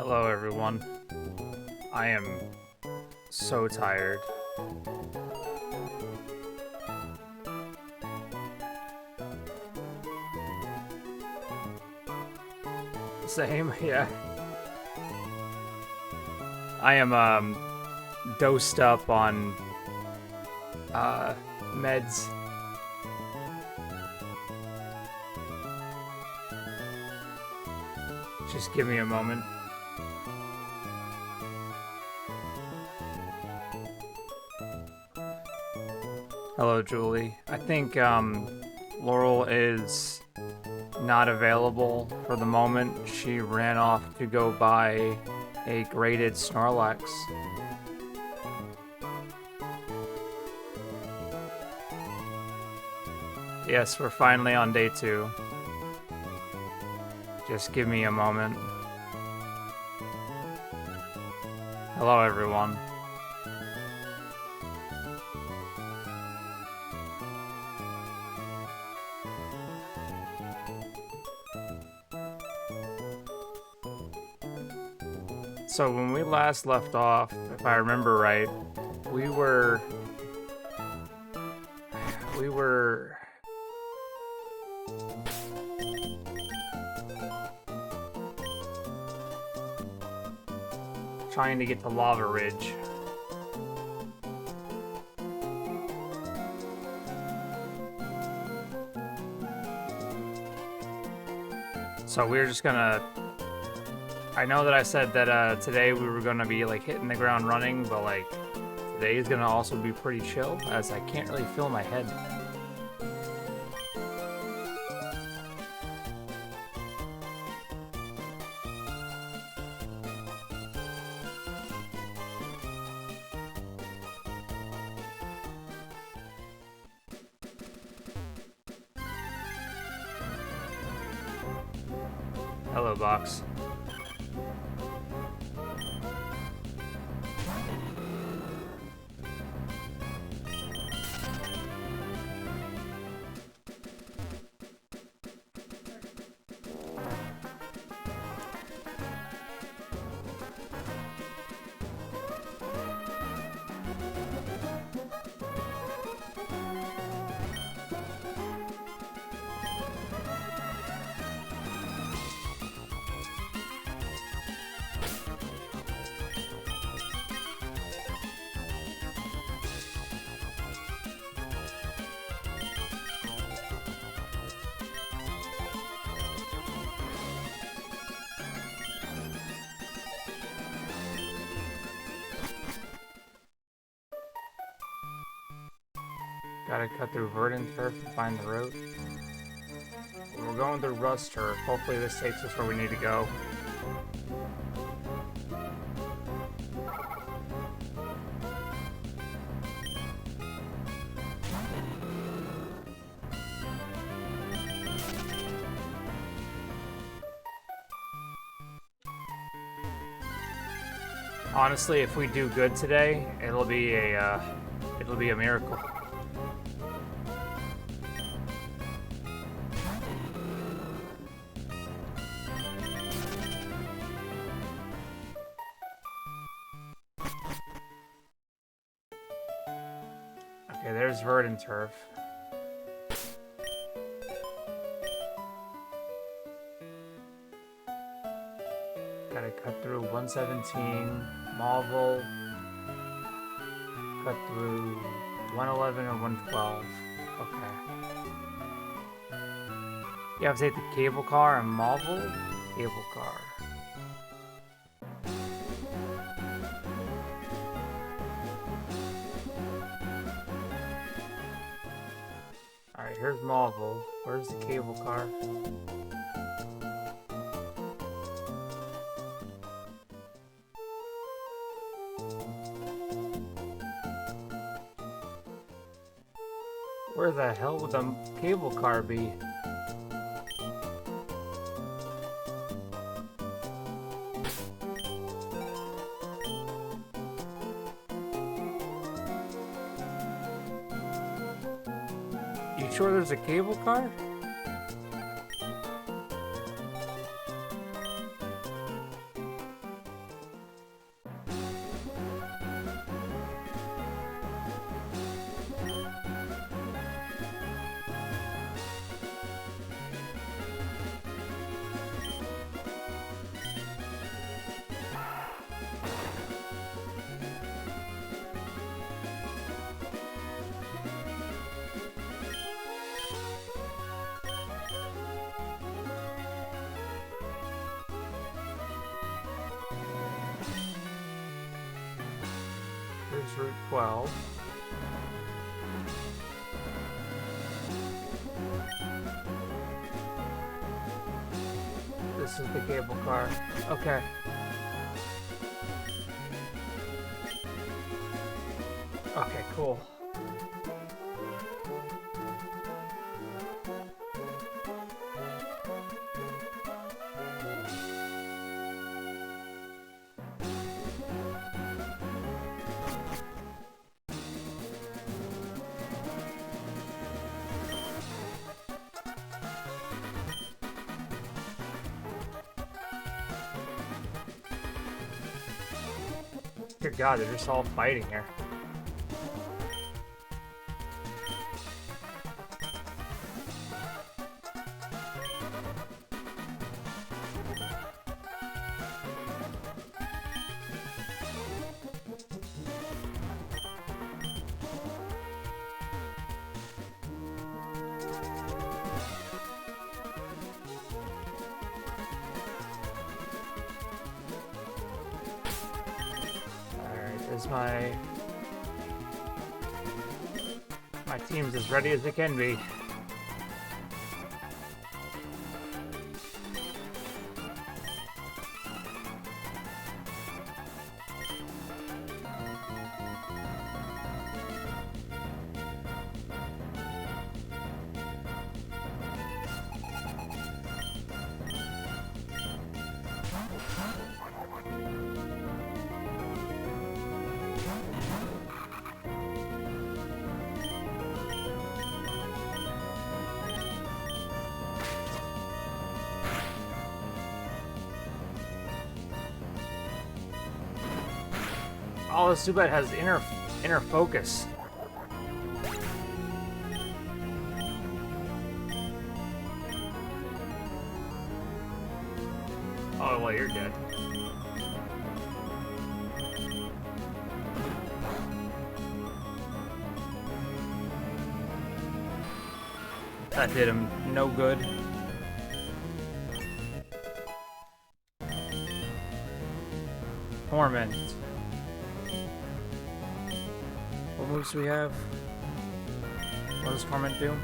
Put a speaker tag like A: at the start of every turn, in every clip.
A: Hello, everyone. I am so tired. Same, yeah. I am dosed up on meds. Just give me a moment. Hello, Julie. I think Laurel is not available for the moment. She ran off to go buy a graded Snorlax. Yes, we're finally on day 2. Just give me a moment. Hello, everyone. So when we last left off, if I remember right, we were trying to get to Lava Ridge. So we're just gonna... I know that I said that today we were gonna be like hitting the ground running, but like today is gonna also be pretty chill as I can't really feel my head. Hello, Box. Gotta cut through Verdant Turf to find the road. We're going through Rust Turf. Hopefully this takes us where we need to go. Honestly, if we do good today, it'll be a miracle. Okay, there's Verdant Turf. Gotta cut through 117, Mauville. Cut through 111 and 112. Okay. You have to take the cable car and Mauville? Cable car. Alright, here's Mauville. Where's the cable car? Where the hell would the cable car be? You sure there's a cable car? Route 12. This is the cable car. Okay. Okay, cool. Dear God, they're just all fighting here. My team's as ready as it can be. Oh, this Zubat has inner focus. Oh, well, you're dead. That did him no good. Torment. What moves do we have? What does Torment do?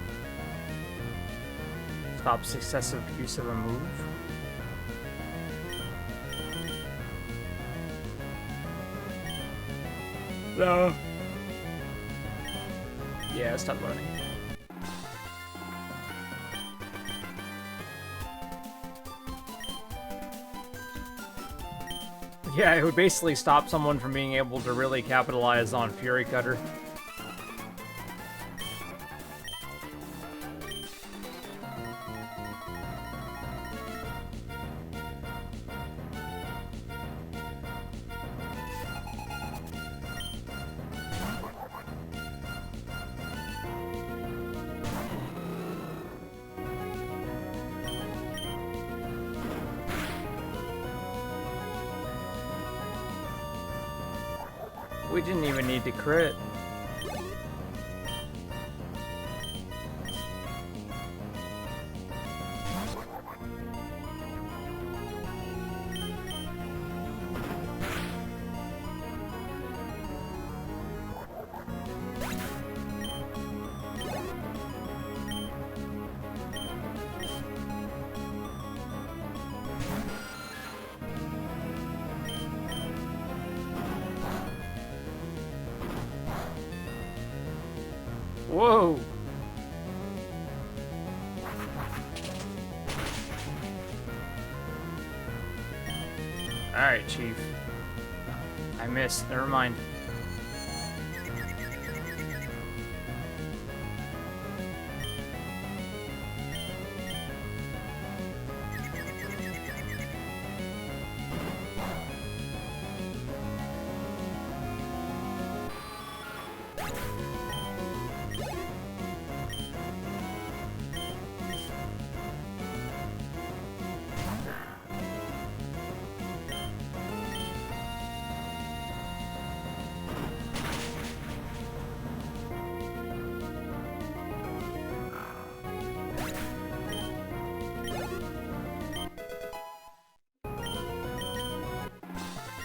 A: Stop successive use of a move. No. Yeah, stop learning. Yeah, it would basically stop someone from being able to really capitalize on Fury Cutter. We didn't even need to crit. Whoa! Alright, Chief. I missed. Never mind.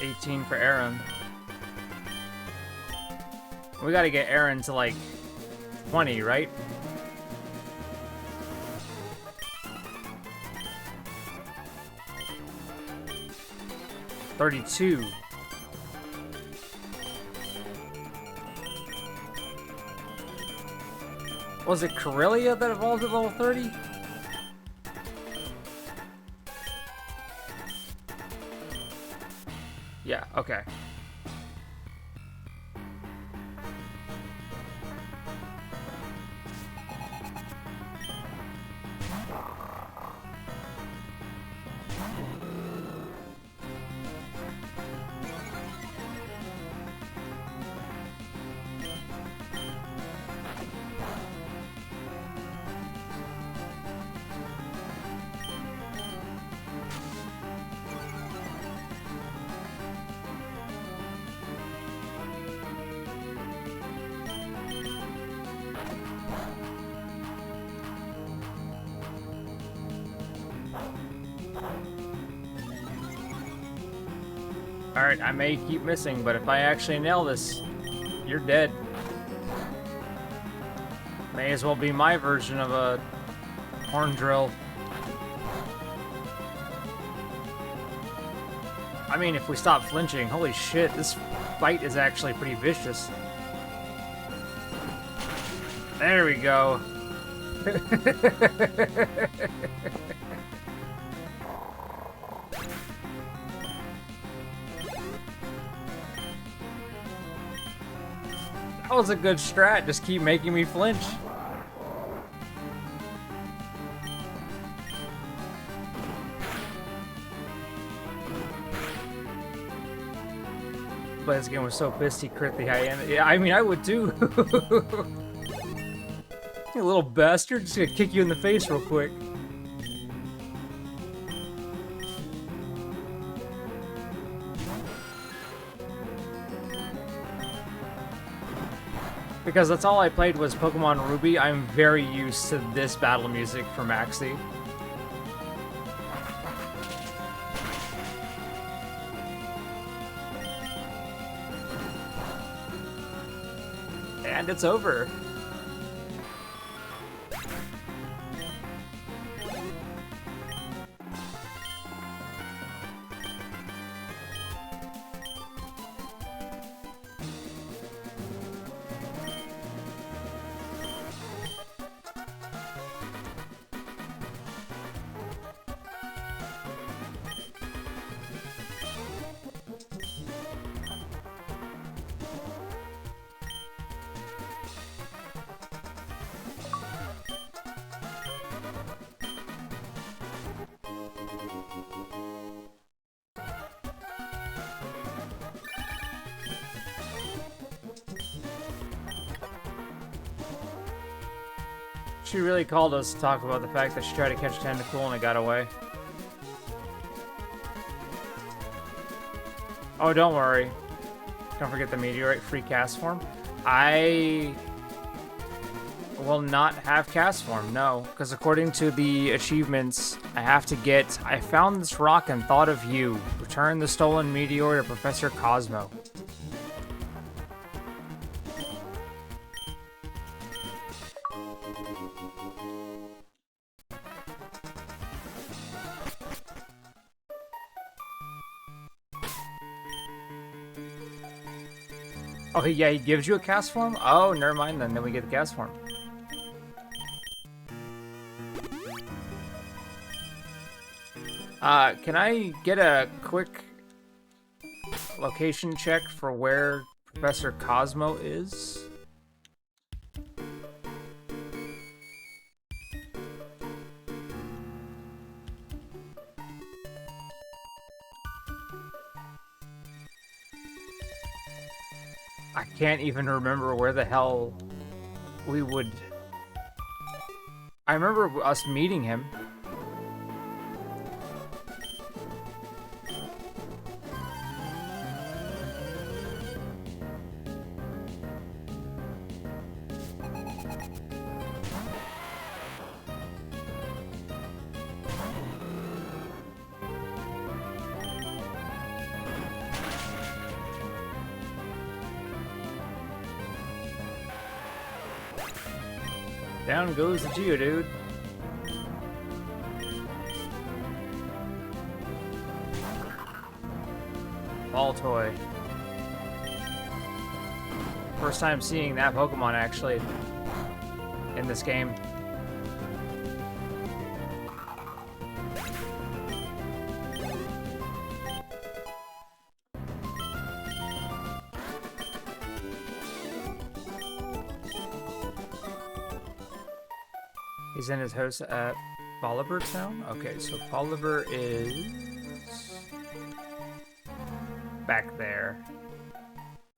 A: $18 for Aaron. We gotta get Aaron to like 20, right? $32. Was it Corellia that evolved at level 30? Yeah, okay. Alright, I may keep missing, but if I actually nail this, you're dead. May as well be my version of a horn drill. I mean, if we stop flinching, holy shit, this fight is actually pretty vicious. There we go. That was a good strat, just keep making me flinch. But this game was so pissed he crit the hyena. Yeah, I mean, I would too. You little bastard, just gonna kick you in the face real quick. Because that's all I played was Pokemon Ruby, I'm very used to this battle music for Maxie. And it's over. She really called us to talk about the fact that she tried to catch Tentacool and it got away. Oh, don't worry. Don't forget the Meteorite free cast form. I will not have cast form, no. Because according to the achievements, I have to get... I found this rock and thought of you. Return the stolen meteor to Professor Cosmo. Oh, yeah, he gives you a cast form? Oh, never mind then. Then we get the cast form. Can I get a quick location check for where Professor Cosmo is? I can't even remember where the hell we would... I remember us meeting him. Down goes the Geodude. Baltoy. First time seeing that Pokemon actually in this game. He's in his house at Bolivar Town? Okay, so Bolivar is back there.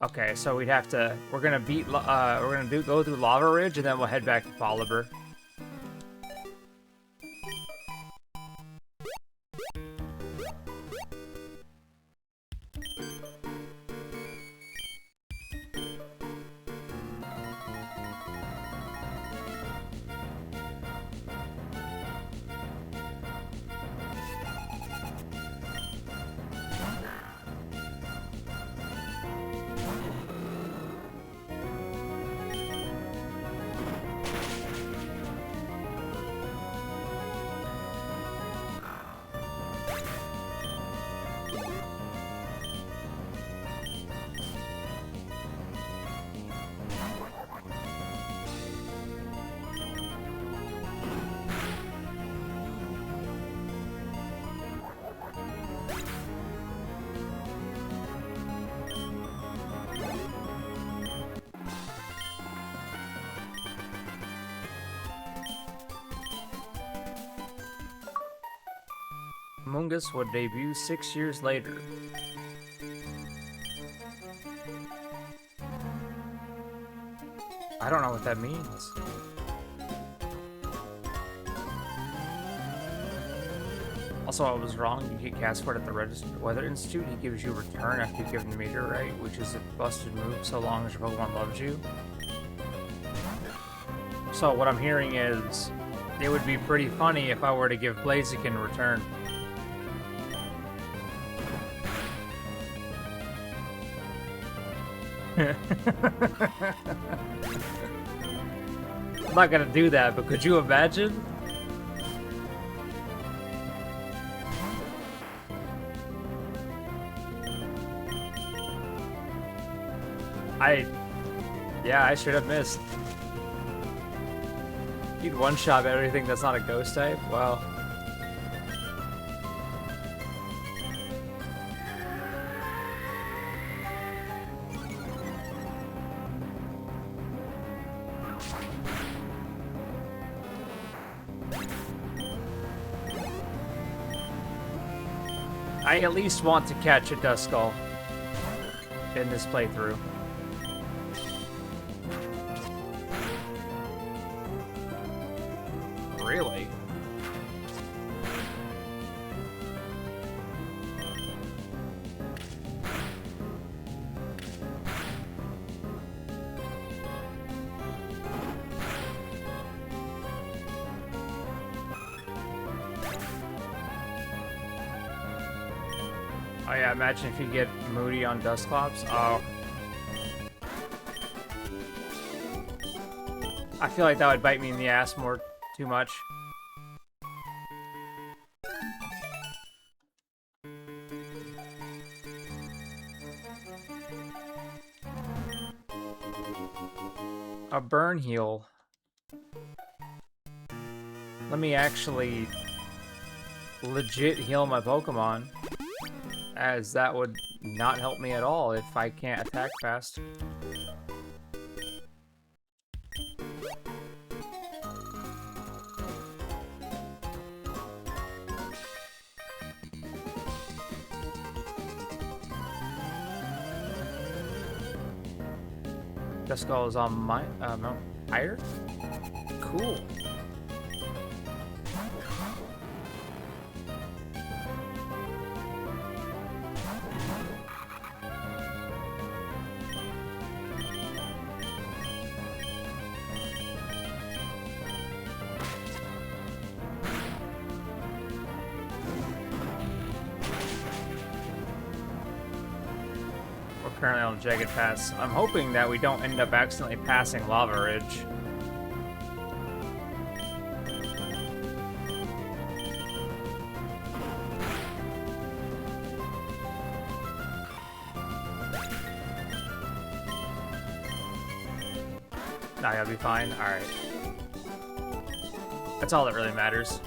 A: Okay, so we'd have to, we're gonna go through Lava Ridge and then we'll head back to Bolivar. Amoonguss would debut 6 years later. I don't know what that means. Also, I was wrong. You get Cassport at the Registered Weather Institute. He gives you a return after you give him the meteorite, which is a busted move so long as your Pokemon loves you. So what I'm hearing is, it would be pretty funny if I were to give Blaziken a return. I'm not gonna do that, but could you imagine? Yeah, I should have missed. You'd one-shot everything that's not a ghost type? Wow. I at least want to catch a Duskull in this playthrough. Really? Oh yeah, imagine if you get Moody on Dusclops. Oh. I feel like that would bite me in the ass too much. A burn heal. Let me actually legit heal my Pokemon, as that would not help me at all if I can't attack fast. Duskull is on my Mount Higher? Cool. Currently on Jagged Pass. I'm hoping that we don't end up accidentally passing Lava Ridge. Nah, you'll be fine. Alright. That's all that really matters.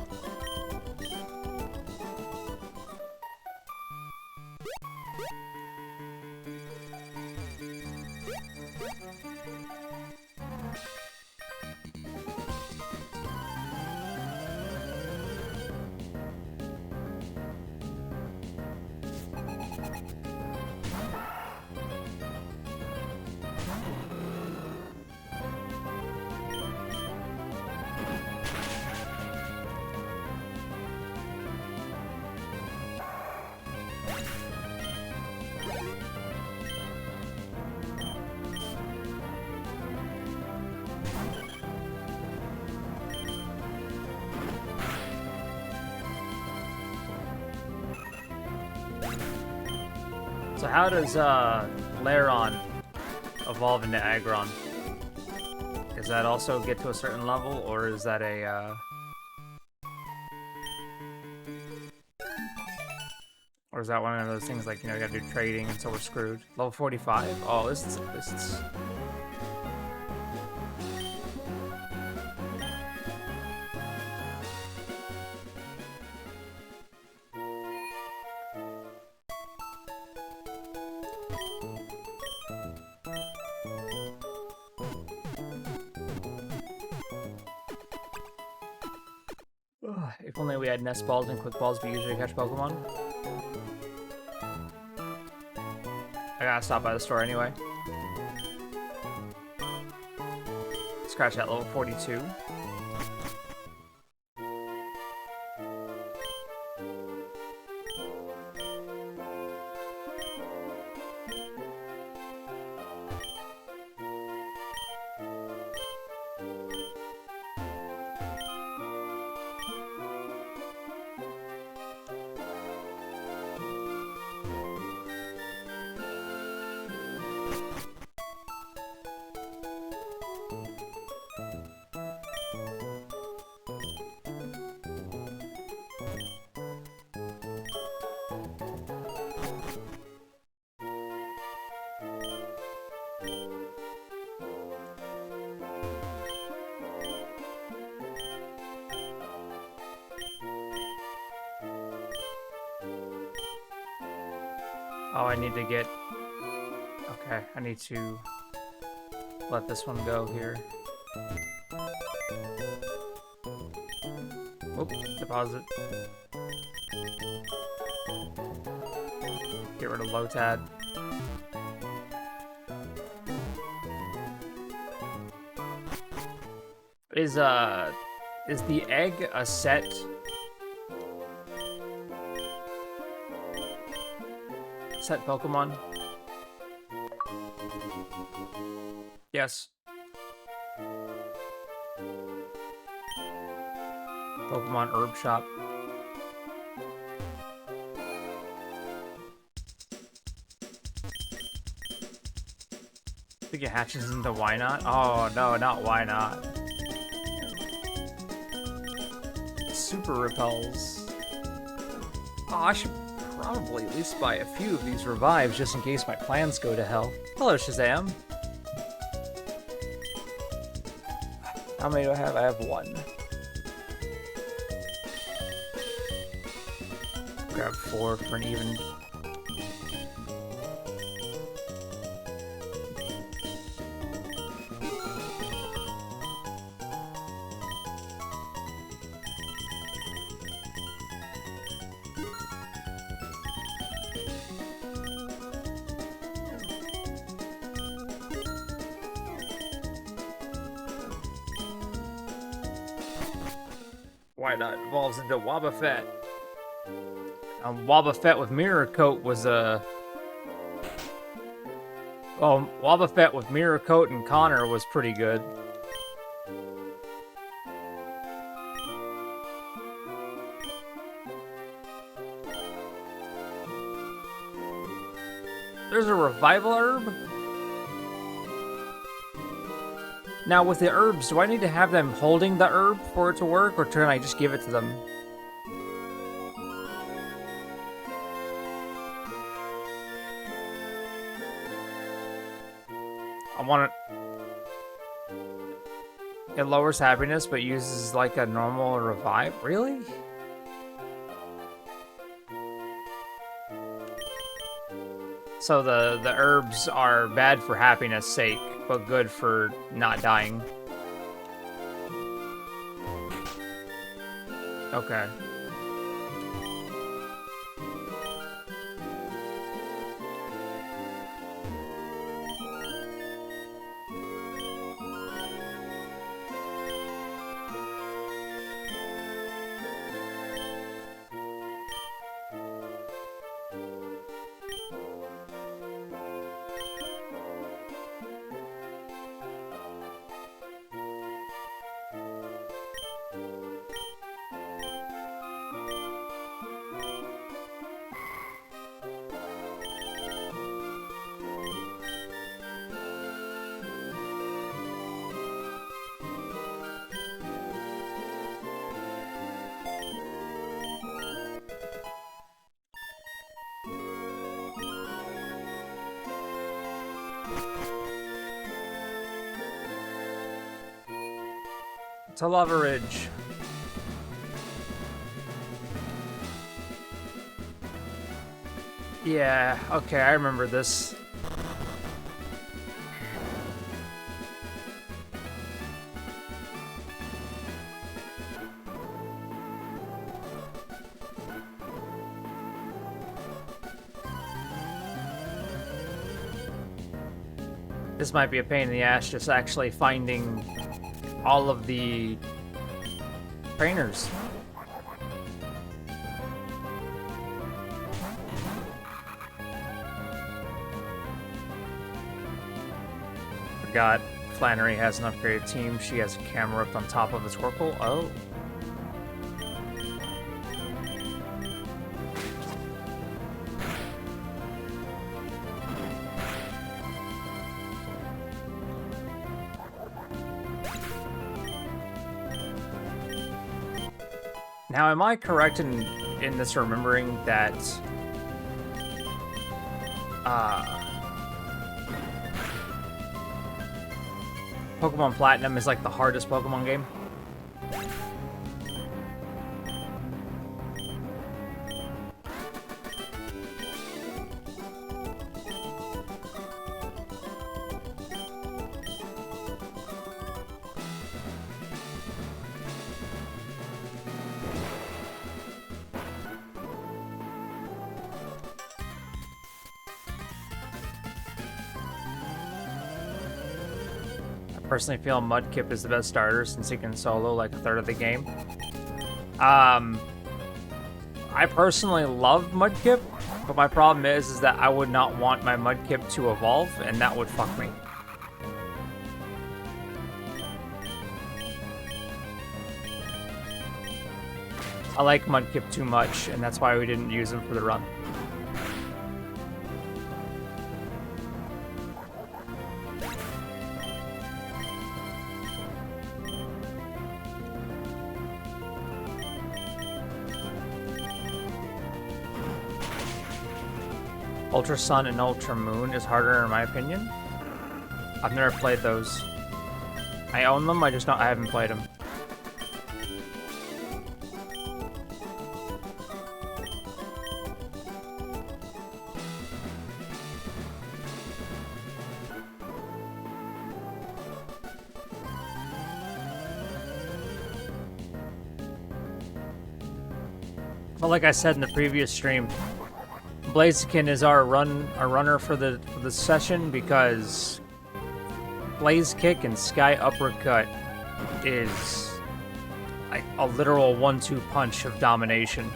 A: So how does Lairon evolve into Aggron? Does that also get to a certain level, or is that a or is that one of those things like, you know, you gotta do trading and so we're screwed? Level 45? Oh, this is... If only we had nest balls and quick balls we usually catch Pokemon. I gotta stop by the store anyway. Scratch that level 42. Oh, I need to get... Okay, I need to let this one go here. Oop, deposit. Get rid of Lotad. Is the egg a set? Set Pokemon? Yes. Pokemon Herb Shop. I think it hatches into Why Not? Oh no, not Why Not. Super Repels. Oh, I should probably at least buy a few of these revives just in case my plans go to hell. Hello, Shazam. How many do I have? I have one. Grab 4 for an even. Why Not evolves into Wobbuffet. Wobbuffet with Mirror Coat was a... Well, Wobbuffet with Mirror Coat and Connor was pretty good. There's a Revival Herb? Now, with the herbs, do I need to have them holding the herb for it to work, or can I just give it to them? I want it... It lowers happiness, but uses like a normal revive. Really? So the herbs are bad for happiness' sake, but good for not dying. Okay. To Lava Ridge. Yeah, okay, I remember this. This might be a pain in the ass, just actually finding all of the trainers. Forgot Flannery has an upgraded team. She has a camera up on top of the Squircle. Oh. Now, am I correct in this remembering that Pokemon Platinum is like the hardest Pokemon game? Personally feel Mudkip is the best starter since he can solo like a third of the game. I personally love Mudkip, but my problem is that I would not want my Mudkip to evolve, and that would fuck me. I like Mudkip too much, and that's why we didn't use him for the run. Ultra Sun and Ultra Moon is harder in my opinion. I've never played those. I own them, I haven't played them. But like I said in the previous stream, Blaziken is our runner for the session because Blaze Kick and Sky Uppercut is like a literal 1-2 punch of domination.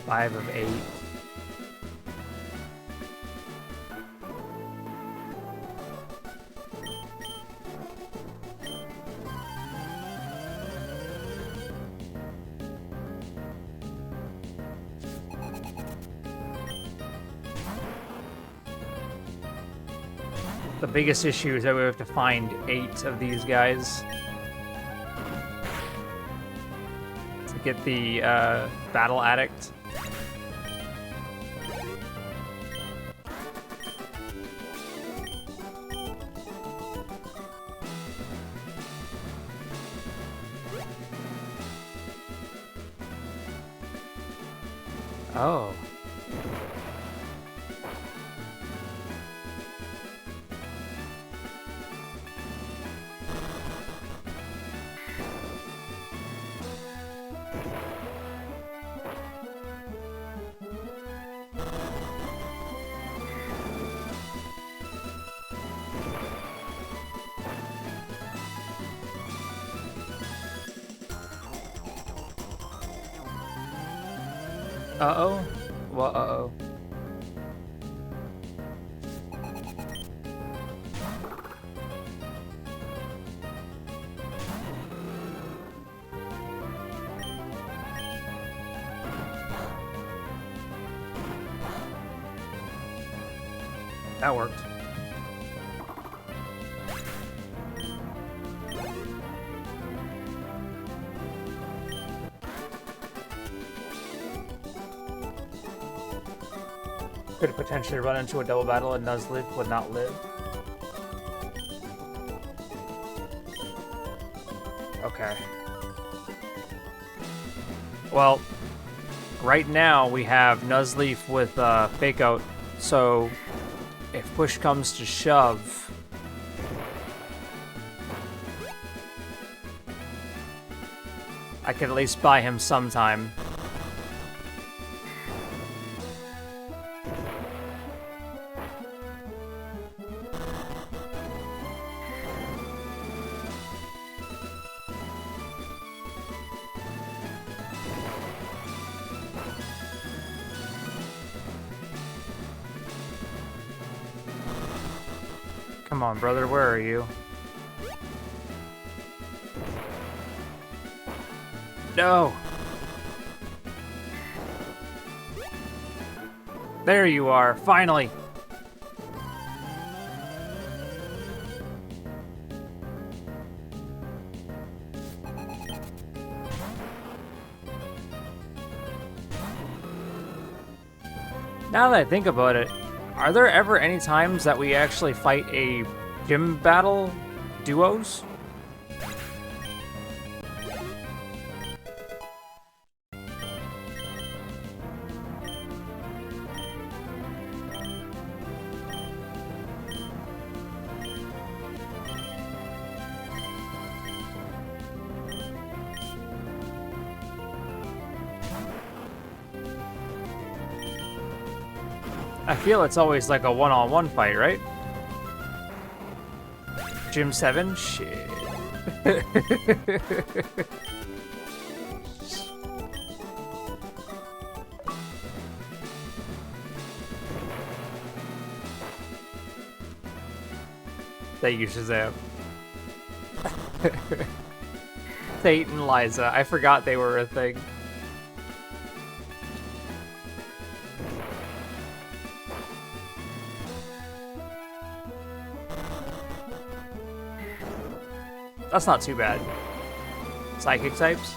A: Five of 8. The biggest issue is that we have to find 8 of these guys. get the Battle Addict. Oh. Uh-oh. Well, uh-oh. That worked. Could potentially run into a double battle and Nuzleaf would not live. Okay. Well, right now we have Nuzleaf with Fake Out, so if push comes to shove, I could at least buy him some time. Come on, brother, where are you? No! There you are, finally! Now that I think about it, are there ever any times that we actually fight a gym battle duos? I feel it's always like a one-on-one fight, right? Gym 7? Shit. Thank you, Shazam. Tate and Liza. I forgot they were a thing. That's not too bad. Psychic types?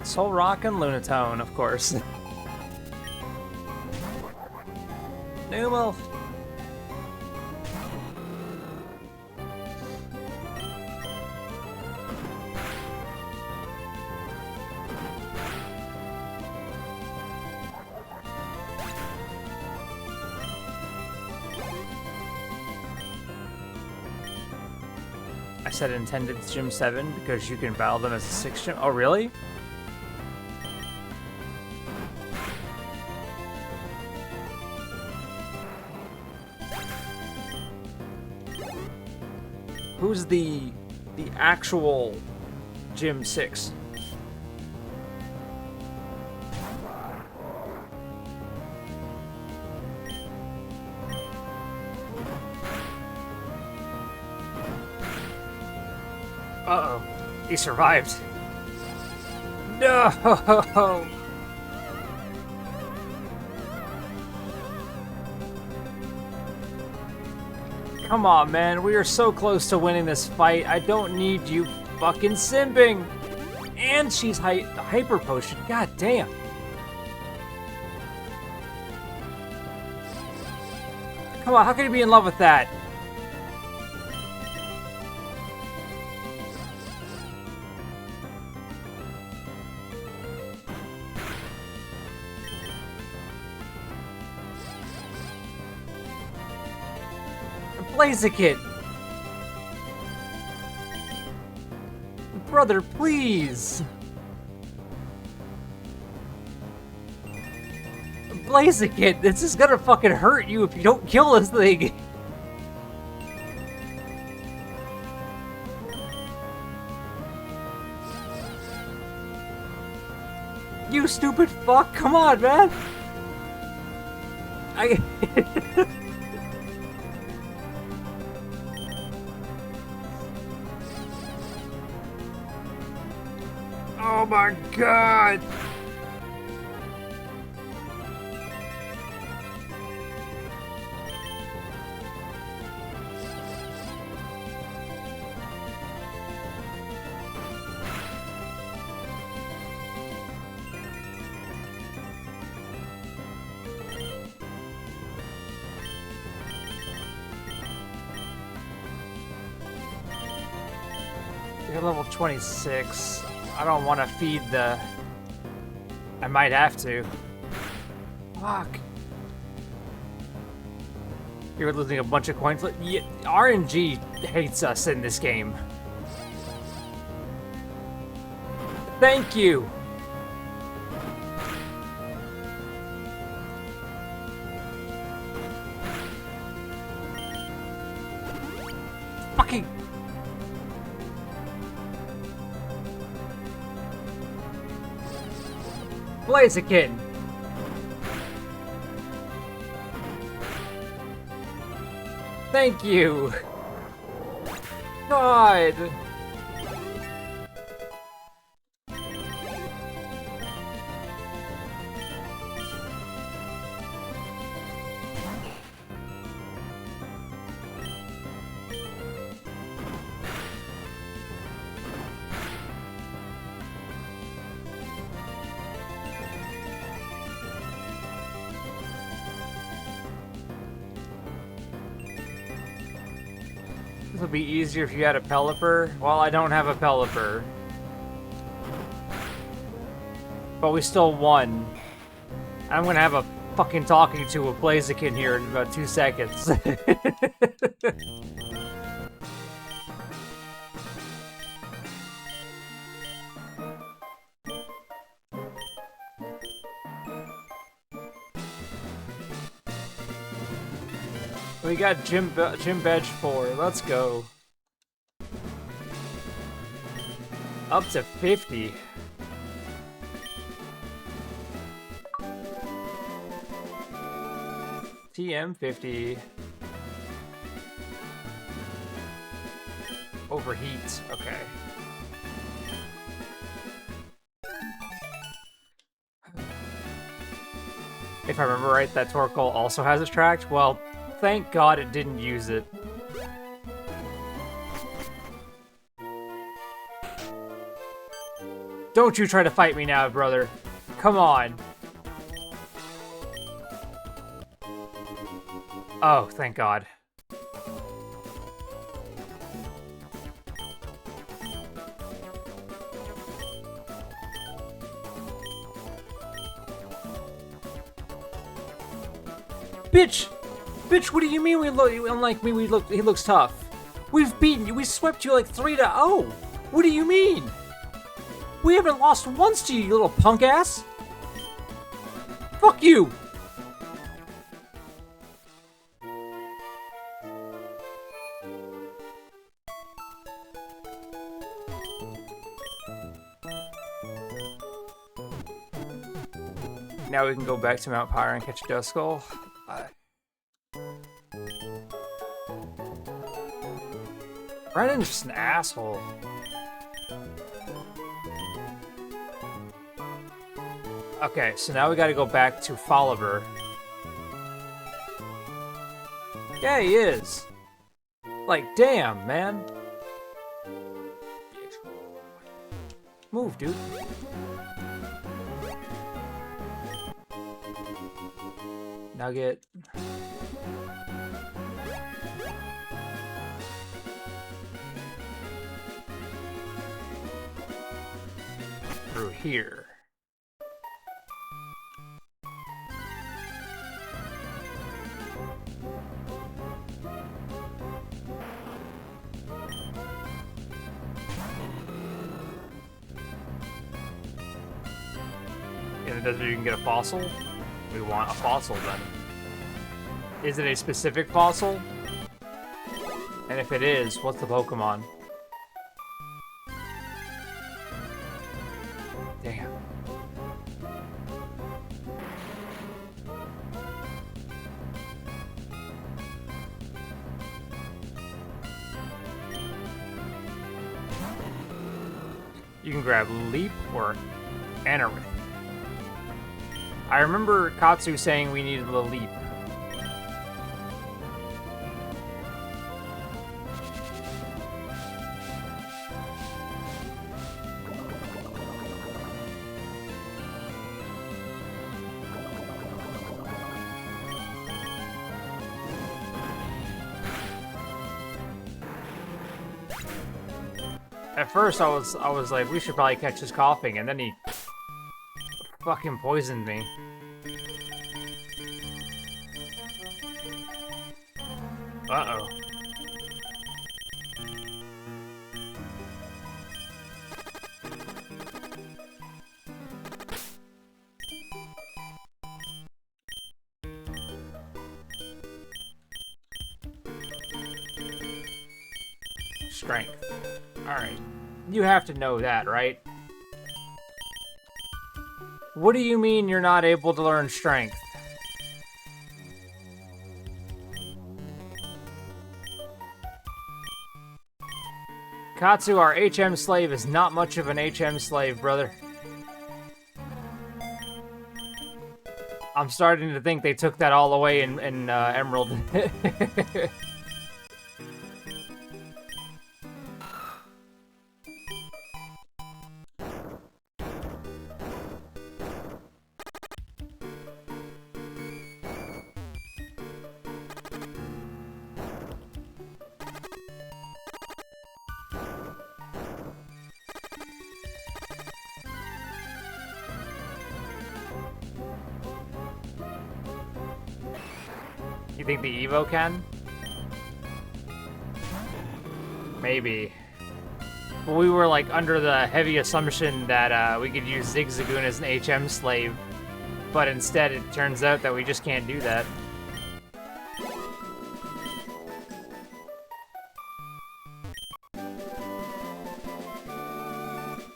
A: Soul Rock and Lunatone, of course. Numel. I said intended Gym 7 because you can battle them as a 6 gym. Oh, really? Who's the actual Gym 6? Uh-oh. He survived. No! Come on, man. We are so close to winning this fight. I don't need you fucking simping. And she's hyper potion. God damn. Come on, how can you be in love with that? Blaziken! Brother, please! Blaziken, this is gonna fucking hurt you if you don't kill this thing! You stupid fuck! Come on, man! Oh my god! You're level 26. I don't want to feed the... I might have to. Fuck. You're losing a bunch of coins. Yeah, RNG hates us in this game. Thank you. Fucking... Blaziken! Thank you! God! This would be easier if you had a Pelipper. Well, I don't have a Pelipper. But we still won. I'm gonna have a fucking talking to a Blaziken here in about 2 seconds. We got Jim Bedge 4. Let's go. Up to 50. TM 50. Overheat. Okay. If I remember right, that Torkoal also has Attract. Well, thank God it didn't use it. Don't you try to fight me now, brother. Come on. Oh, thank God. Bitch! Bitch, what do you mean we look unlike me? He looks tough. We've beaten you. We swept you like 3-0. What do you mean? We haven't lost once to you, you little punk ass. Fuck you. Now we can go back to Mount Pyre and catch Duskull. Brennan's just an asshole. Okay, so now we gotta go back to Folliver. Yeah, he is. Like, damn, man. Move, dude. Nugget. Through here. In the desert you can get a fossil? We want a fossil then. Is it a specific fossil? And if it is, what's the Pokemon? Damn. You can grab Leap or Anorith. I remember Katsu saying we needed the Leap. At first, I was like, we should probably catch his coughing, and then he fucking poisoned me. Uh-oh. Strength. Alright. You have to know that, right? What do you mean you're not able to learn strength? Katsu, our HM slave, is not much of an HM slave, brother. I'm starting to think they took that all away in Emerald. You think the Evo can? Maybe. But we were like under the heavy assumption that we could use Zigzagoon as an HM slave, but instead it turns out that we just can't do that.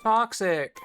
A: Toxic.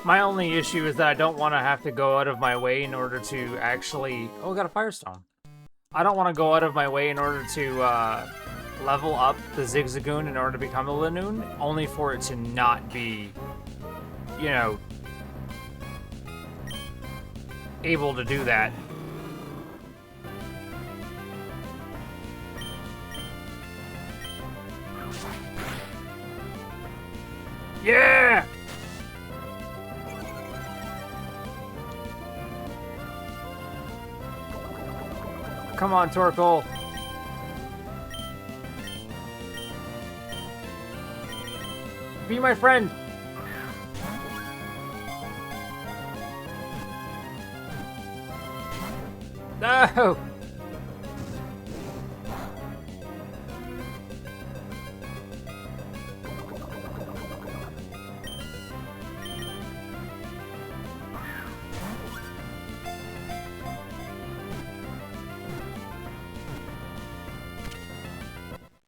A: My only issue is that I don't want to have to go out of my way in order to actually... Oh, we got a Firestone. I don't want to go out of my way in order to level up the Zigzagoon in order to become a Linoon, only for it to not be, you know, able to do that. Yeah! Come on, Torkoal. Be my friend. No!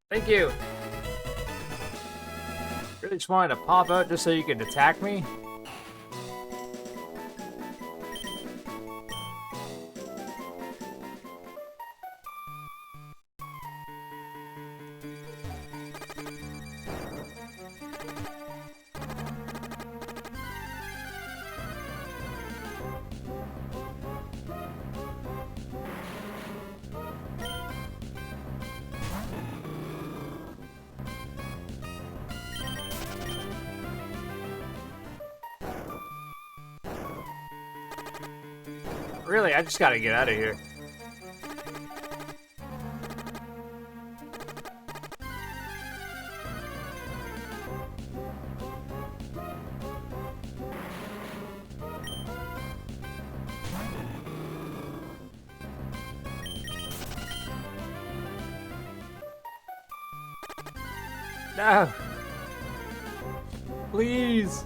A: Thank you. Really just wanted to pop out just so you could attack me? Really, I just gotta get out of here. No! Please!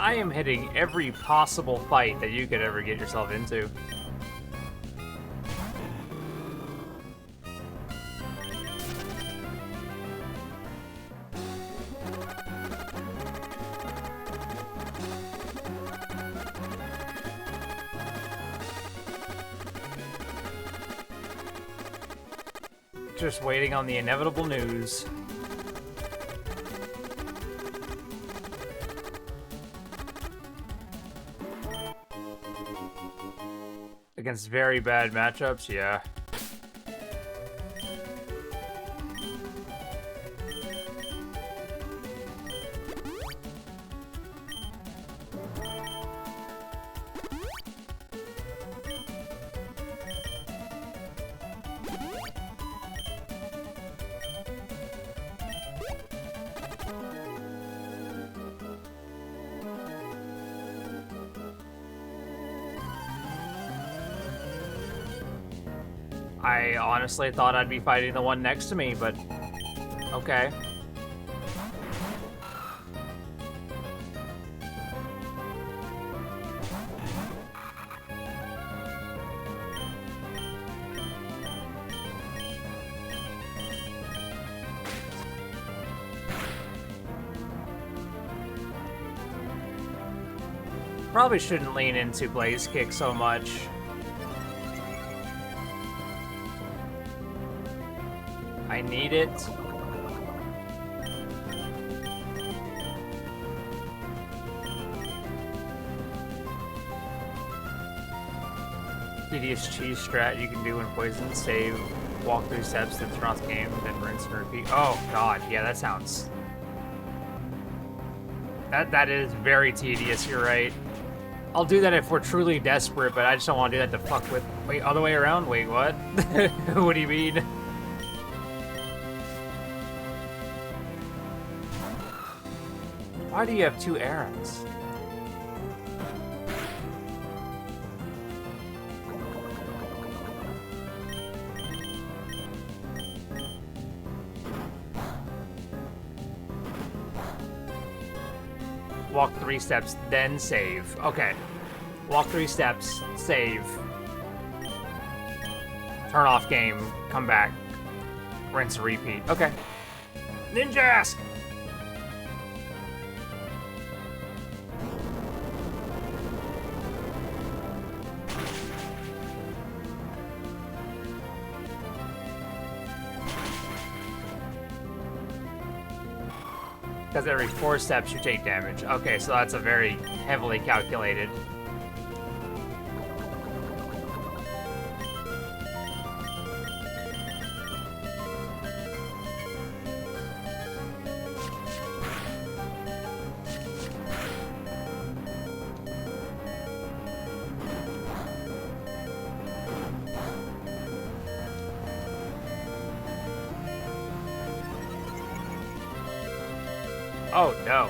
A: I am hitting every possible fight that you could ever get yourself into. Just waiting on the inevitable news. Against very bad matchups, yeah. I honestly thought I'd be fighting the one next to me, but okay. Probably shouldn't lean into Blaze Kick so much. I need it. Tedious cheese strat you can do when poisoned. Save, walk through steps, then turn off the game, then rinse and repeat. Oh god, yeah, that sounds... That is very tedious, you're right. I'll do that if we're truly desperate, but I just don't want to do that to fuck with... Wait, other way around? Wait, what? What do you mean? Why do you have two errands? Walk 3 steps, then save. Okay. Walk 3 steps, save. Turn off game, come back. Rinse and repeat. Okay. Ninjask! because every 4 steps you take damage. Okay, so that's a very heavily calculated. Oh no.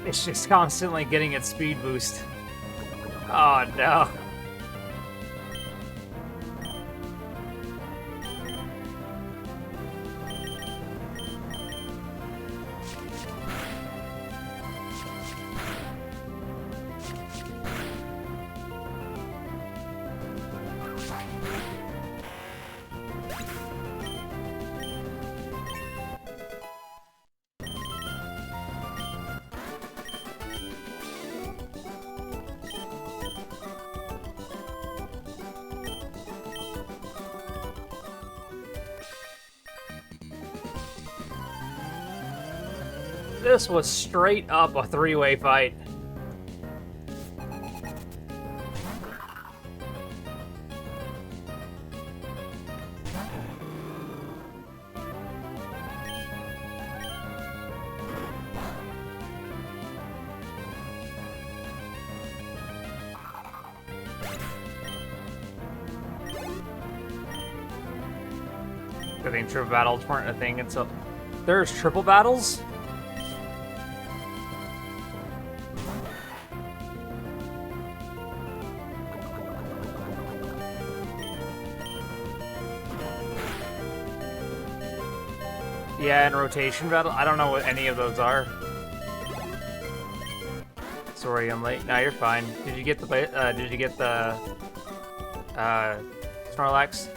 A: It's just constantly getting its speed boost. Oh no. This was straight up a 3-way fight. I think triple battles weren't a thing until... There's triple battles? Yeah, and rotation battle. I don't know what any of those are. Sorry, I'm late. No, you're fine. Did you get the Snorlax?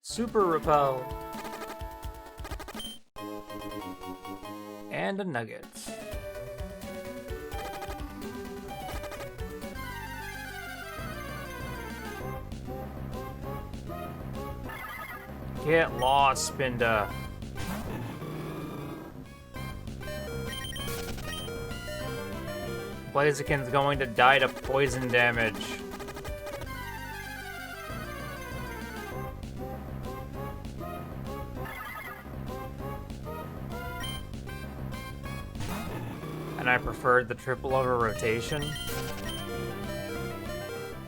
A: Super Repel. And a nugget. Get lost, Spinda. Blaziken's going to die to poison damage. And I preferred the triple over rotation.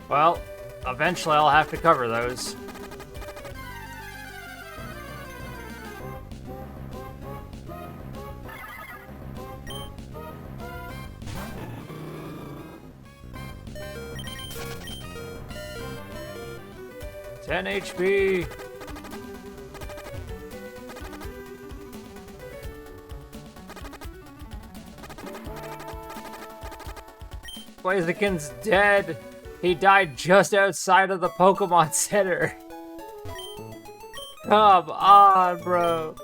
A: Well, eventually I'll have to cover those. HP. Blaziken's dead. He died just outside of the Pokemon Center. Come on, bro.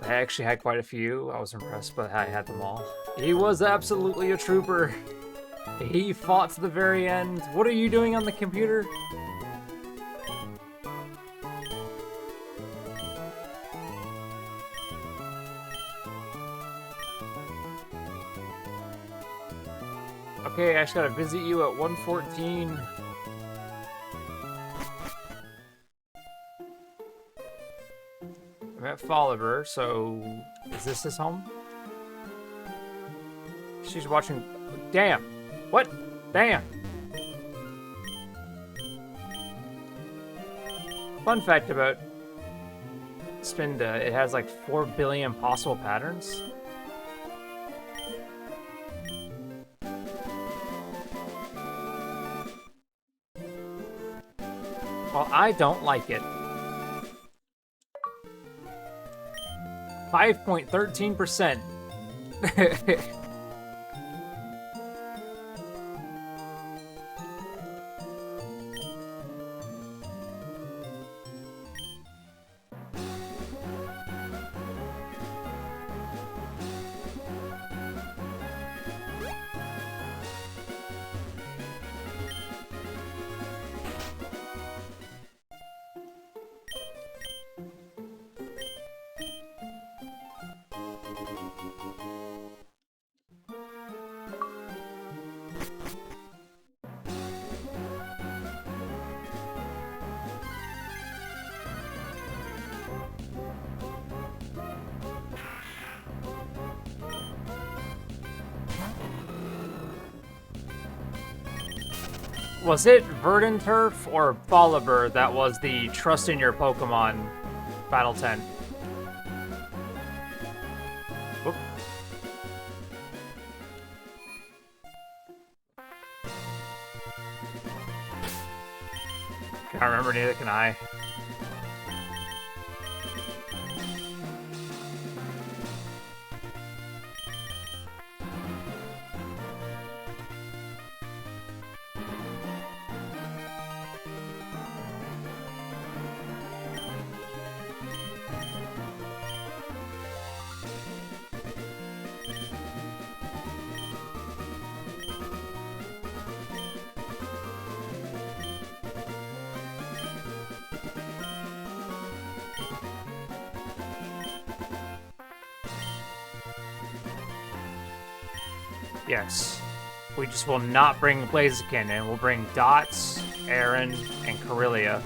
A: I actually had quite a few. I was impressed, but I had them all. He was absolutely a trooper. He fought to the very end. What are you doing on the computer? Okay, I just gotta visit you at 114. I'm at Folliver, so is this his home? She's watching. Damn! What? Damn! Fun fact about Spinda, it has like 4 billion possible patterns. Well, I don't like it. 5.13%. Was it Verdanturf or Folliver that was the Trust in Your Pokemon Battle 10? Oop. Can't remember, neither can I. Yes. We just will not bring Blaziken, and we'll bring Dots, Aaron, and Corellia.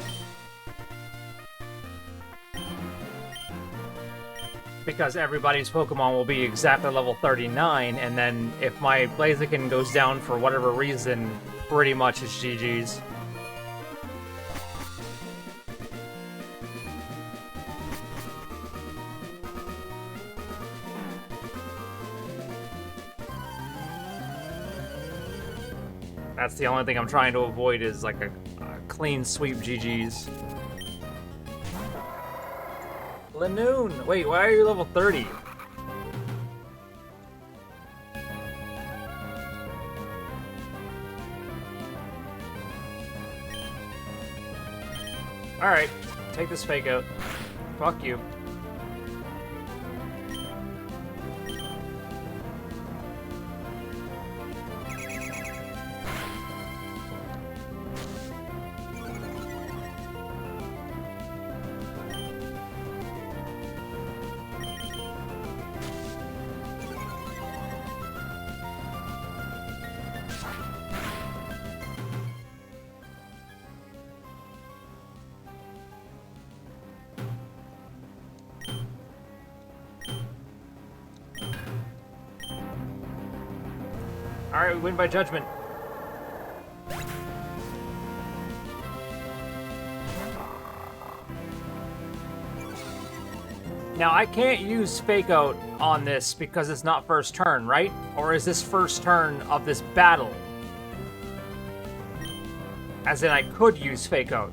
A: Because everybody's Pokemon will be exactly level 39, and then if my Blaziken goes down for whatever reason, pretty much it's GG's. That's the only thing I'm trying to avoid is like a clean sweep GG's. Lanoon! Wait, why are you level 30? Alright, take this fake out. Fuck you. Alright, we win by judgment. Now, I can't use Fake Out on this because it's not first turn, right? Or is this first turn of this battle? As in, I could use Fake Out.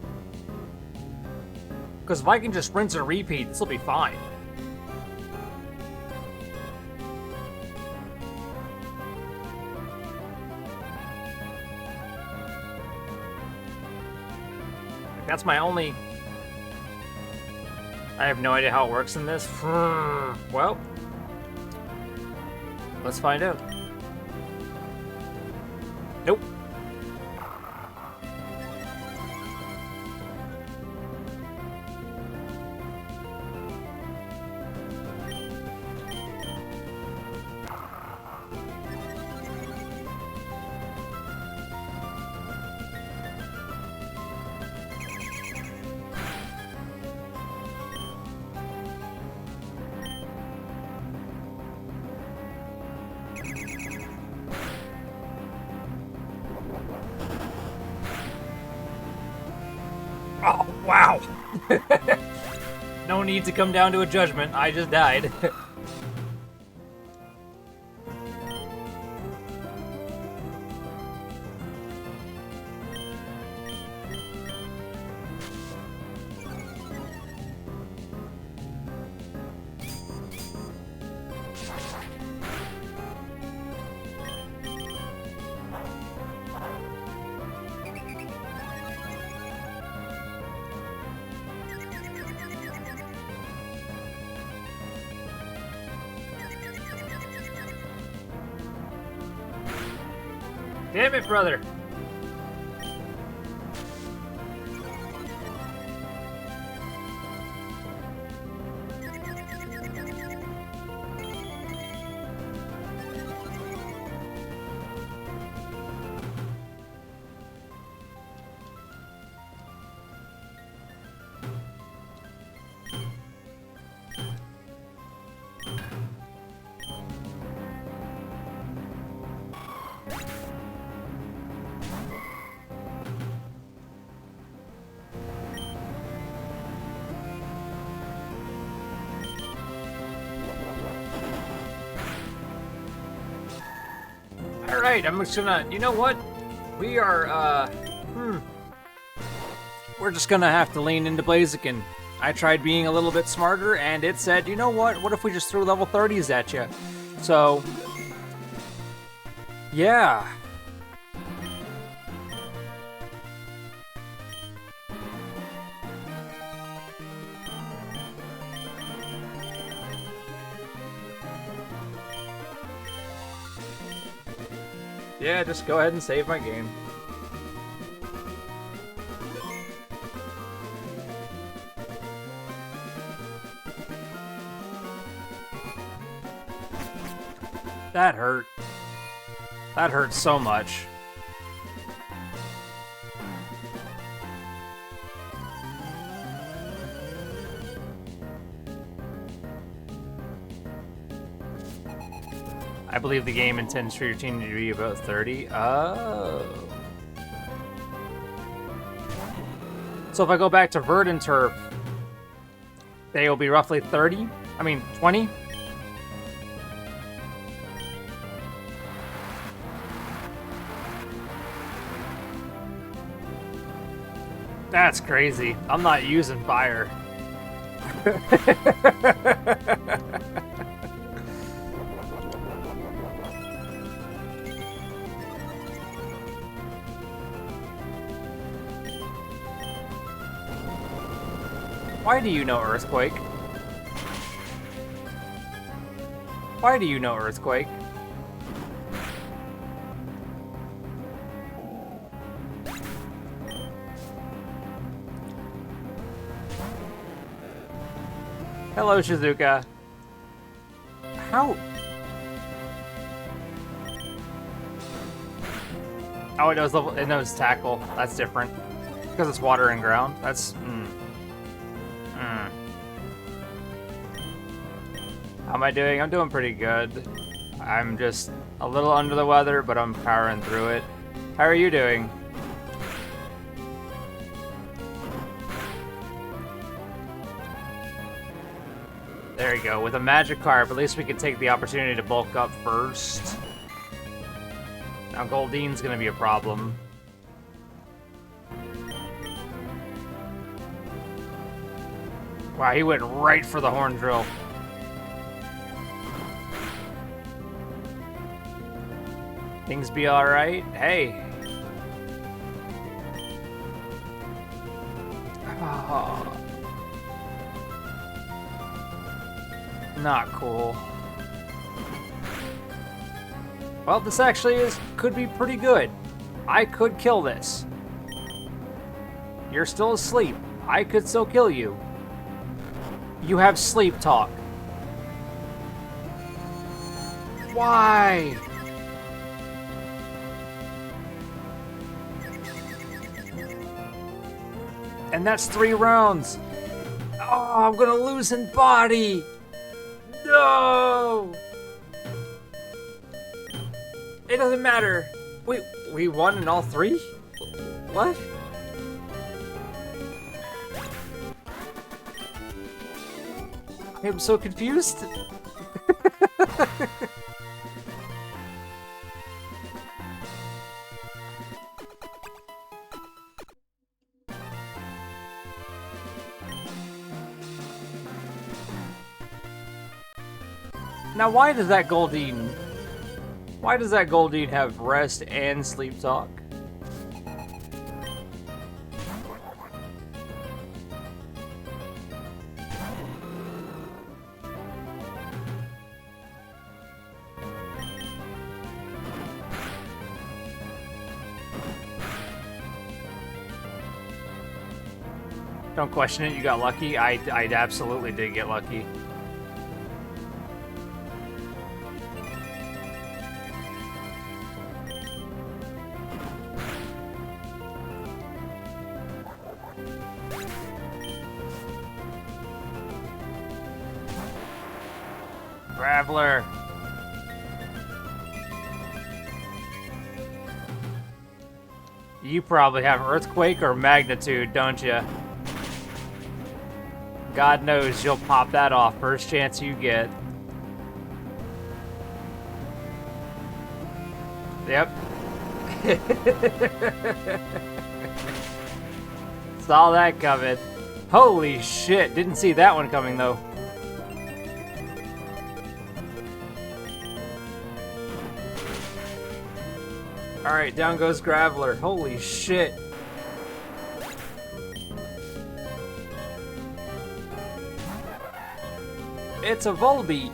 A: Because if I can just rinse and repeat, this will be fine. That's my only... I have no idea how it works in this. Well, let's find out. Nope. Oh, wow! No need to come down to a judgment, I just died. Damn it, brother! Alright, I'm just gonna, you know what? We are, we're just gonna have to lean into Blaziken. I tried being a little bit smarter, and it said, you know what if we just threw level 30s at you? So, yeah. Yeah, just go ahead and save my game. That hurt. That hurt so much. I believe the game intends for your team to be about 30. Oh. So if I go back to Verdanturf, they will be roughly 30? I mean, 20? That's crazy. I'm not using fire. Why do you know Earthquake? Why do you know Earthquake? Hello, Shizuka. How? Oh, it knows tackle. That's different. Because it's water and ground. That's... How am I doing? I'm doing pretty good. I'm just a little under the weather, but I'm powering through it. How are you doing? There you go. With a Magikarp, at least we can take the opportunity to bulk up first. Now Goldine's gonna be a problem. Wow, he went right for the Horn Drill. Things be alright? Hey. Oh. Not cool. Well, this actually could be pretty good. I could kill this. You're still asleep. I could still kill you. You have sleep talk. Why? And that's 3 rounds. Oh, I'm gonna lose in body. No. It doesn't matter. Wait, we won in all 3? What? I'm so confused. Now, why does that Goldeen have rest and sleep talk? Don't question it, you got lucky. I absolutely did get lucky. Graveler. You probably have Earthquake or Magnitude, don't you? God knows you'll pop that off first chance you get. Yep. Saw that coming. Holy shit, didn't see that one coming though. Alright, down goes Graveler. Holy shit. It's a Volbeat.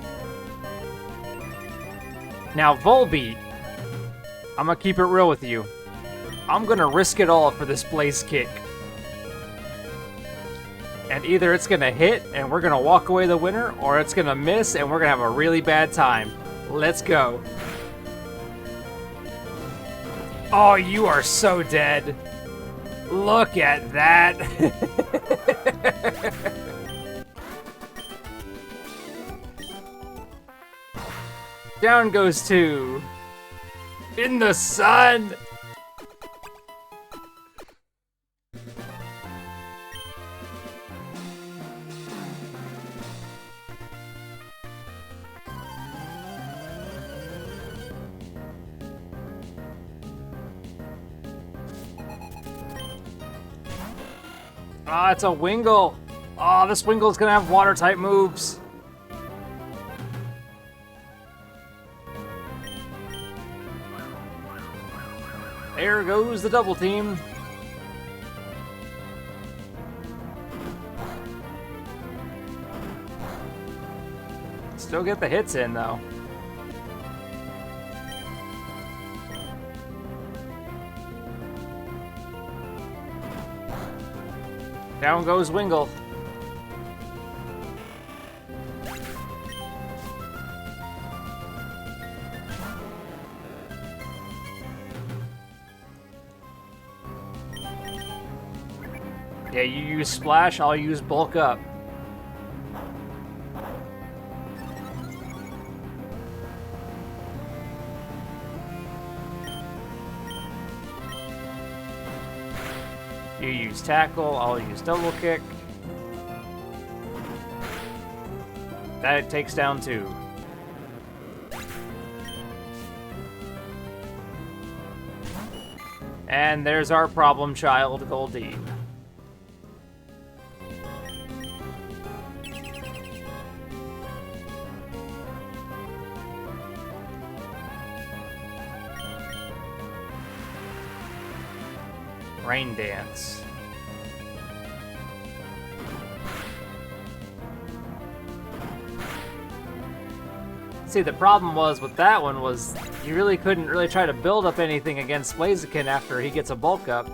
A: Now, Volbeat, I'm gonna keep it real with you. I'm gonna risk it all for this Blaze Kick. And either it's gonna hit and we're gonna walk away the winner, or it's gonna miss and we're gonna have a really bad time. Let's go. Oh, you are so dead. Look at that. Down goes 2. In the sun. Ah, it's a Wingull. Oh, this Wingull's gonna have water type moves. There goes the double team. Still get the hits in though. Down goes Wingull. Yeah, you use Splash, I'll use Bulk Up. You use Tackle, I'll use Double Kick. That takes down 2. And there's our problem child, Goldeen. Rain Dance. See, the problem was with that one was you really couldn't really try to build up anything against Blaziken after he gets a bulk up.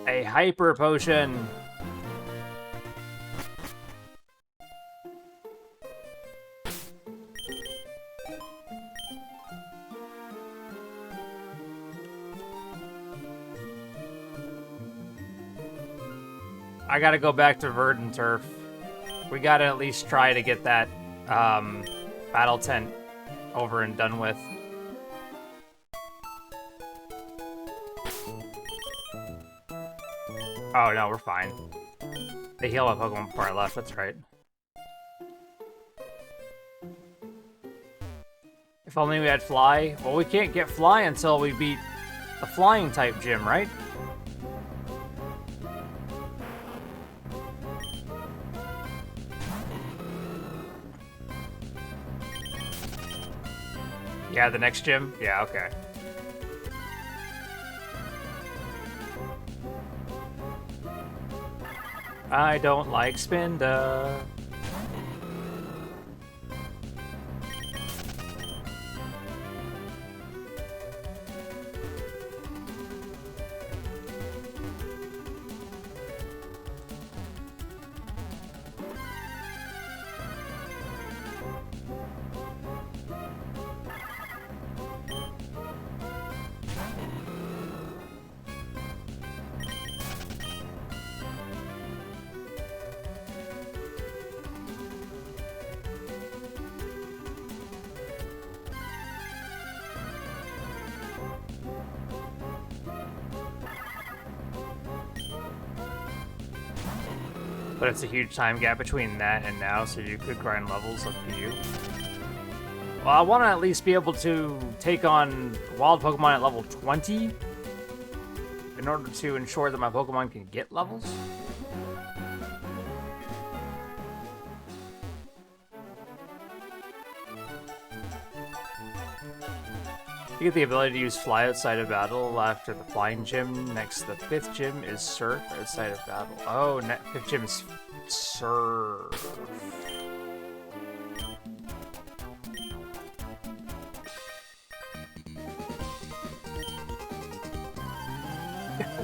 A: A Hyper Potion. I gotta go back to Verdanturf. We gotta at least try to get that battle tent over and done with. Oh no, we're fine. They heal up Pokemon before I left, that's right. If only we had Fly. Well, we can't get Fly until we beat the Flying type gym, right? Yeah, the next gym? Yeah, okay. I don't like Spinda. But it's a huge time gap between that and now, so you could grind levels up to you. Well, I want to at least be able to take on wild Pokemon at level 20 in order to ensure that my Pokemon can get levels. You get the ability to use Fly outside of battle after the Flying Gym. Next, the 5th gym is Surf outside of battle. Oh, 5th gym is Surf.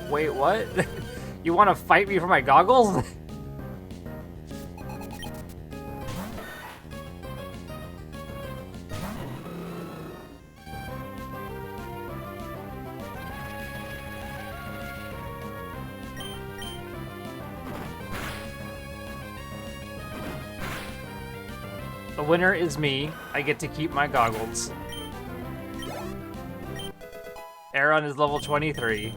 A: Wait, what? You want to fight me for my goggles? The winner is me. I get to keep my goggles. Aron is level 23.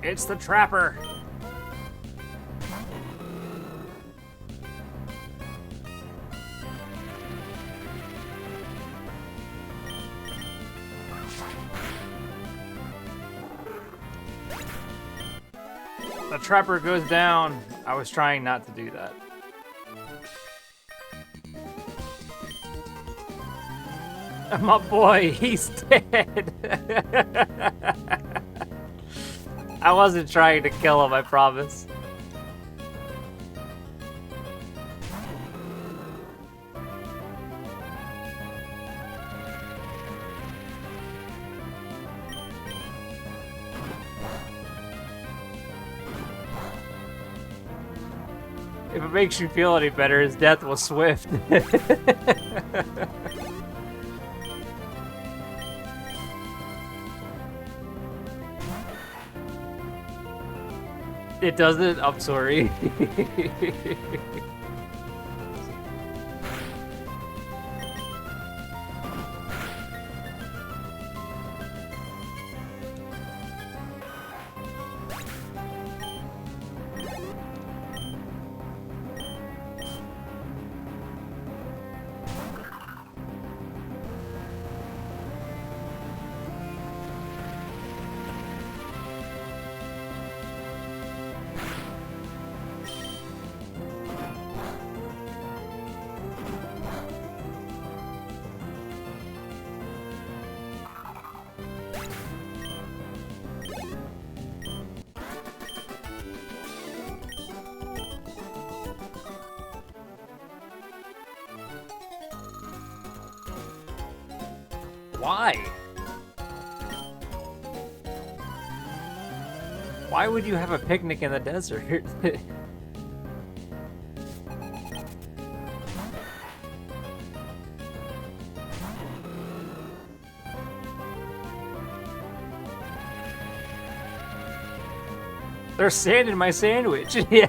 A: It's the Trapper. The Trapper goes down. I was trying not to do that. My boy, he's dead. I wasn't trying to kill him, I promise. If it makes you feel any better, his death was swift. It doesn't? I'm sorry. Why? Why would you have a picnic in the desert? There's sand in my sandwich. Yeah.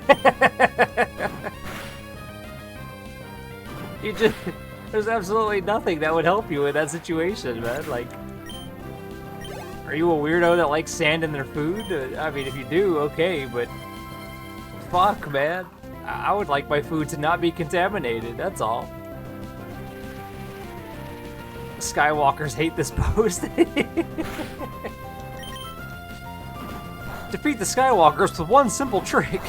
A: You just... There's absolutely nothing that would help you in that situation, man. Like, are you a weirdo that likes sand in their food? I mean, if you do, okay, but fuck, man. I would like my food to not be contaminated, that's all. Skywalkers hate this post. Defeat the Skywalkers with one simple trick.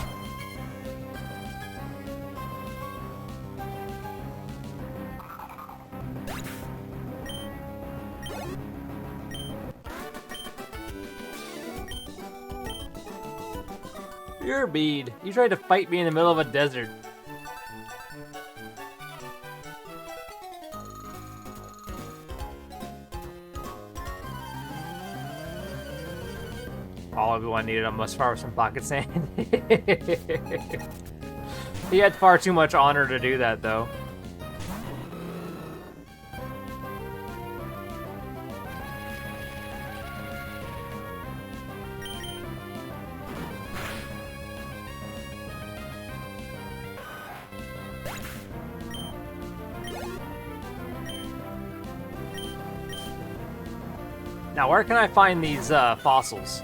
A: You're a bead. You tried to fight me in the middle of a desert. All everyone needed on Mustafar was some pocket sand. He had far too much honor to do that, though. Now, where can I find these fossils?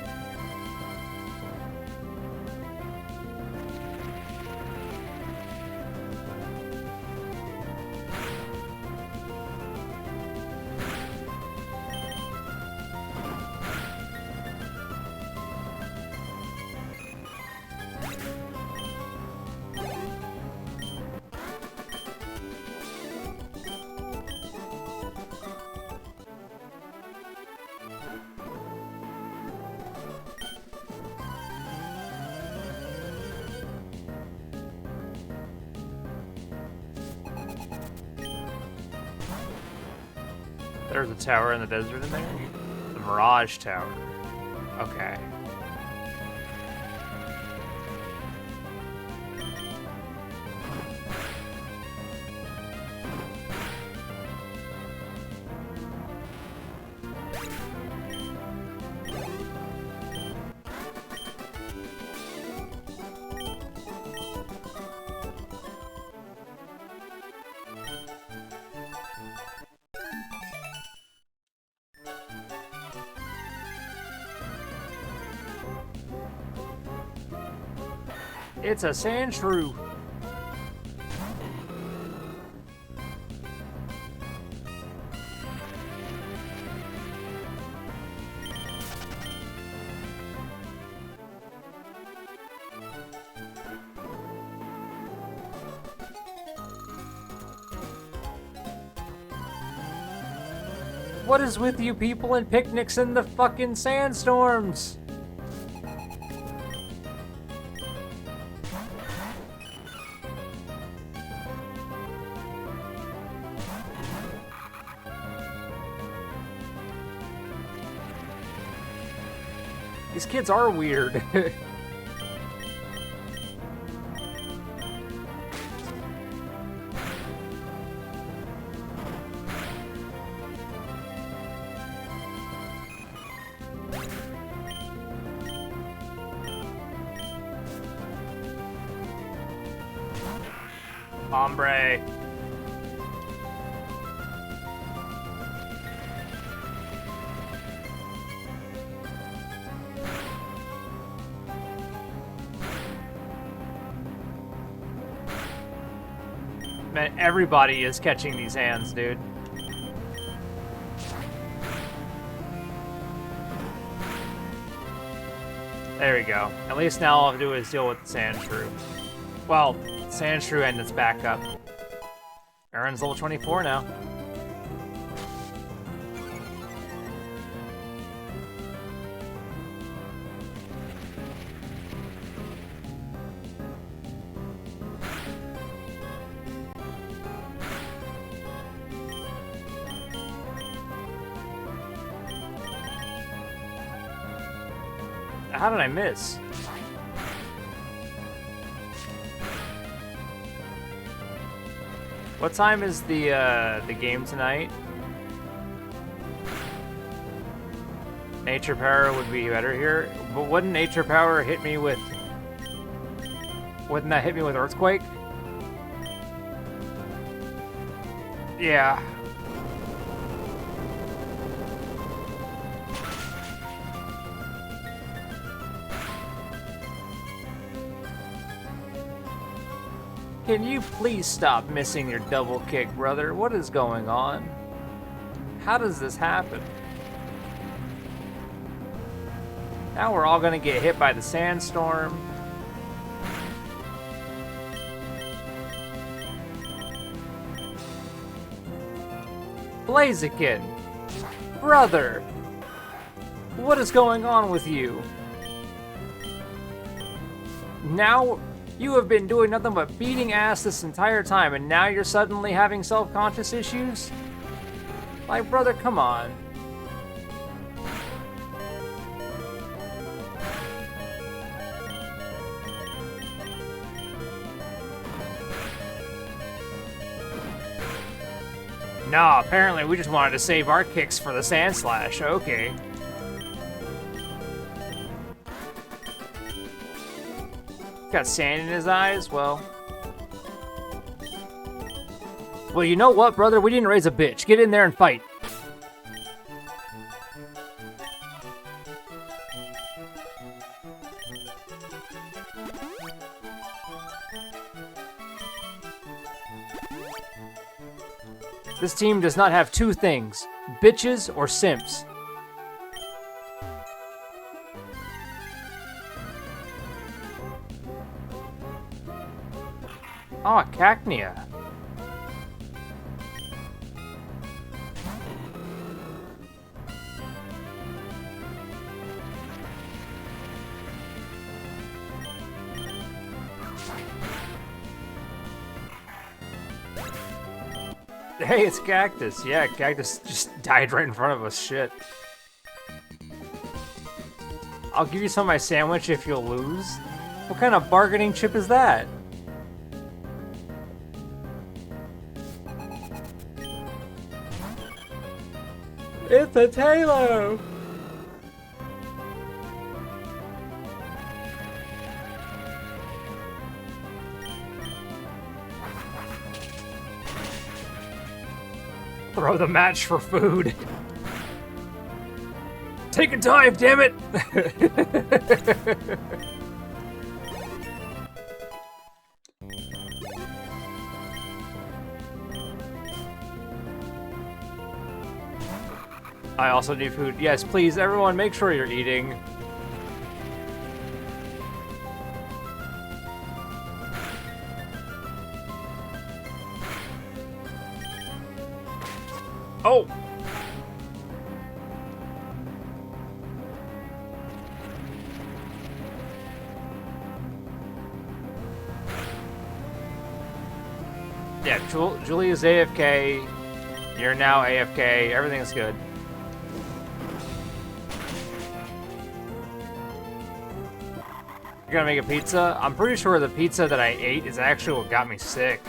A: There's a tower in the desert in there? The Mirage Tower. Okay. It's a Sandshrew. What is with you people and picnics in the fucking sandstorms? These kids are weird. Hombre. Man, everybody is catching these hands, dude. There we go. At least now all I have to do is deal with the Sandshrew. Well, Sandshrew and its backup. Aaron's level 24 now. How did I miss? What time is the game tonight? Nature Power would be better here, but wouldn't Nature Power hit me with... Wouldn't that hit me with Earthquake? Yeah. Can you please stop missing your double kick, brother? What is going on? How does this happen? Now we're all gonna get hit by the sandstorm. Blaziken! Brother! What is going on with you? Now you have been doing nothing but beating ass this entire time, and now you're suddenly having self-conscious issues? Like, brother, come on. Nah, apparently we just wanted to save our kicks for the Sand Slash. Okay. Got sand in his eyes? Well, you know what, brother? We didn't raise a bitch. Get in there and fight. This team does not have two things, bitches or simps. Oh, Cacnea. Hey, it's Cactus. Yeah, Cactus just died right in front of us. Shit. I'll give you some of my sandwich if you'll lose. What kind of bargaining chip is that? It's a Tailo! Throw the match for food. Take a dive, damn it! I also need food. Yes, please, everyone, make sure you're eating. Oh! Yeah, Julia's AFK. You're now AFK. Everything's good. You're gonna make a pizza? I'm pretty sure the pizza that I ate is actually what got me sick.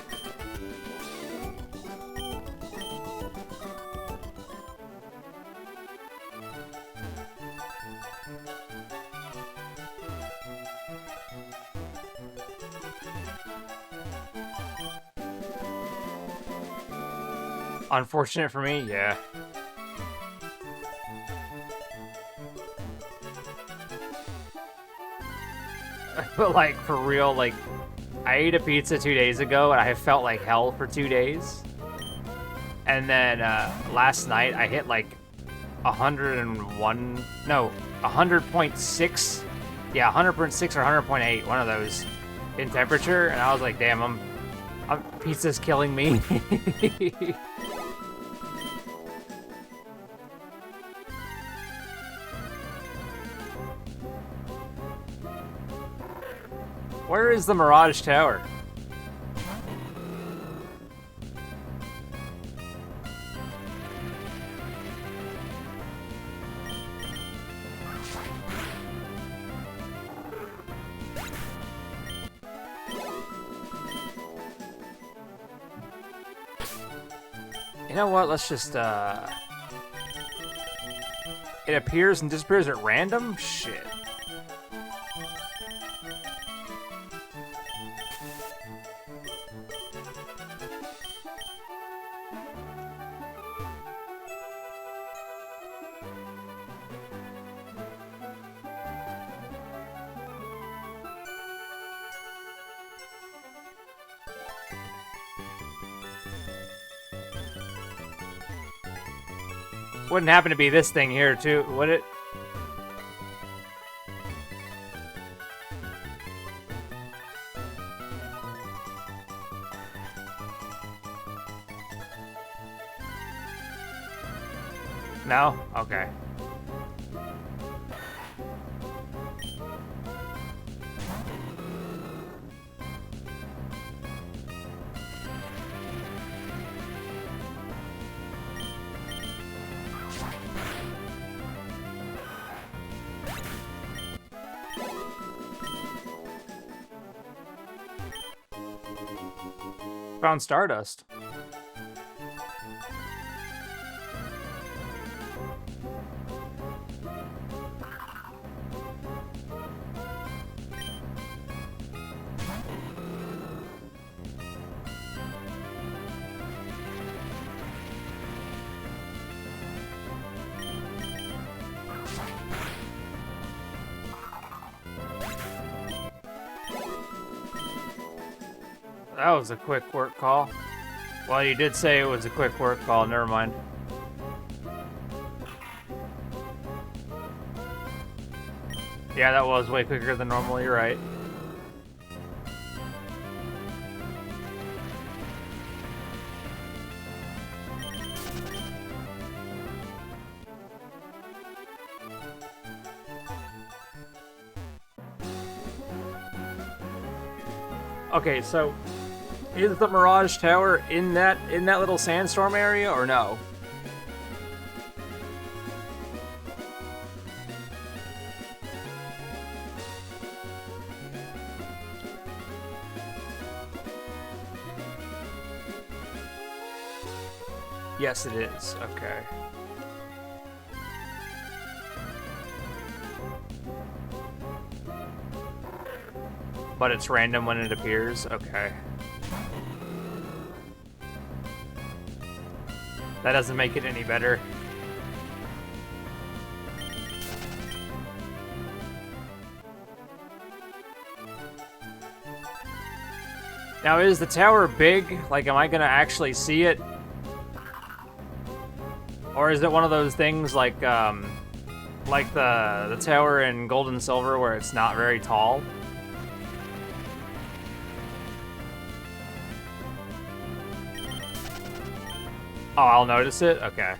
A: Unfortunate for me, yeah. But like, for real, like, I ate a pizza 2 days ago and I felt like hell for 2 days. And then last night I hit like 101, no, 100.6. Yeah, 100.6 or 100.8, one of those in temperature. And I was like, damn, pizza's killing me. Where is the Mirage Tower? You know what? Let's just, it appears and disappears at random? Shit. Wouldn't happen to be this thing here, too, would it? No? Okay. found Stardust. That was a quick work call. Well, you did say it was a quick work call. Never mind. Yeah, that was way quicker than normal. You're right. Okay, so is the Mirage Tower in that little sandstorm area or no? Yes, it is. Okay. But it's random when it appears? Okay. That doesn't make it any better. Now, is the tower big? Like, am I gonna actually see it? Or is it one of those things like the tower in Gold and Silver where it's not very tall? Oh, I'll notice it? Okay.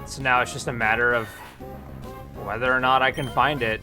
A: So now it's just a matter of whether or not I can find it.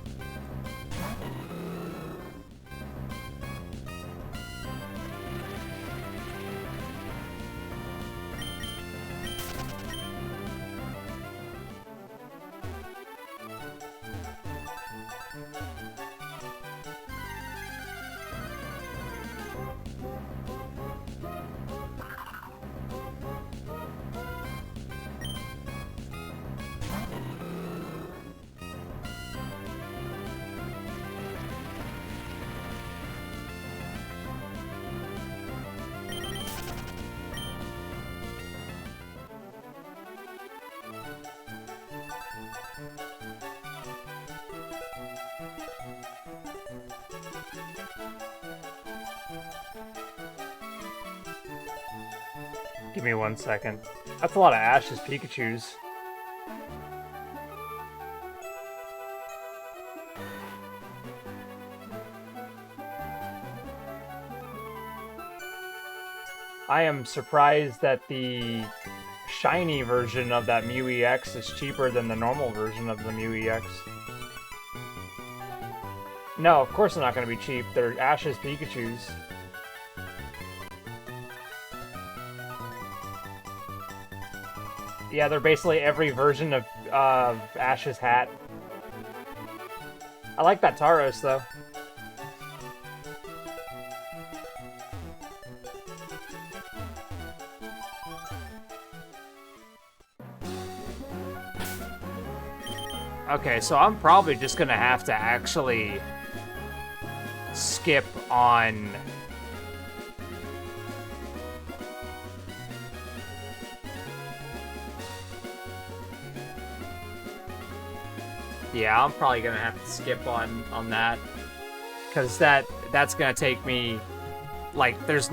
A: Give me 1 second. That's a lot of Ash's Pikachus. I am surprised that the shiny version of that Mew EX is cheaper than the normal version of the Mew EX. No, of course they're not going to be cheap. They're Ash's Pikachus. Yeah, they're basically every version of Ash's hat. I like that Tauros, though. Okay, so I'm probably just gonna have to actually skip on... Yeah, I'm probably gonna have to skip on that, because that's gonna take me, like, there's,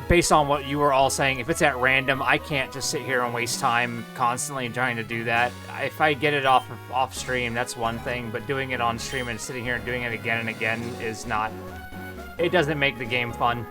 A: based on what you were all saying, if it's at random, I can't just sit here and waste time constantly trying to do that. If I get it off stream, that's one thing, but doing it on stream and sitting here and doing it again and again is not, it doesn't make the game fun.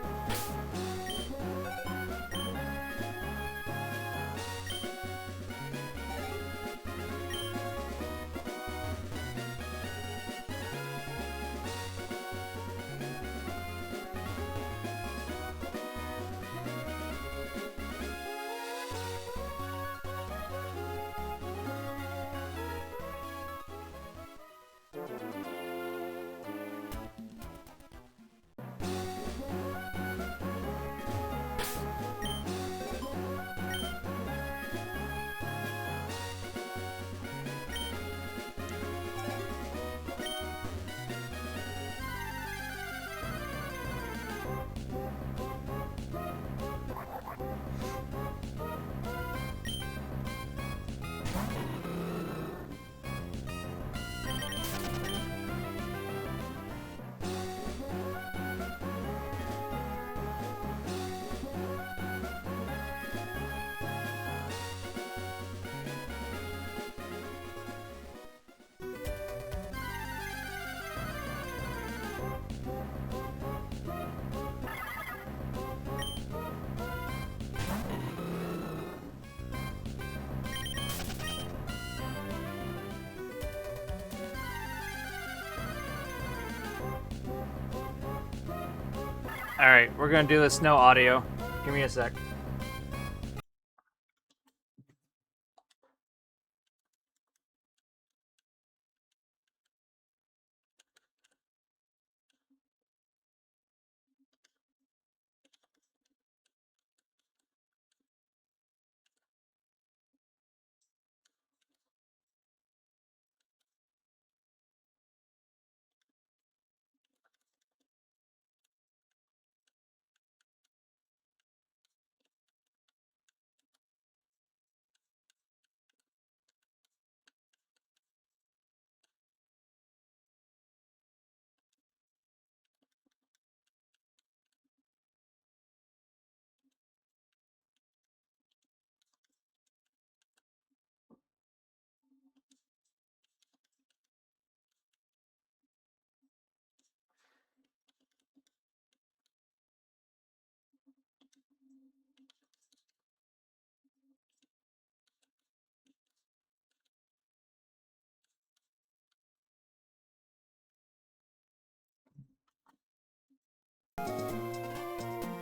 A: Alright, we're gonna do this no audio. Give me a sec.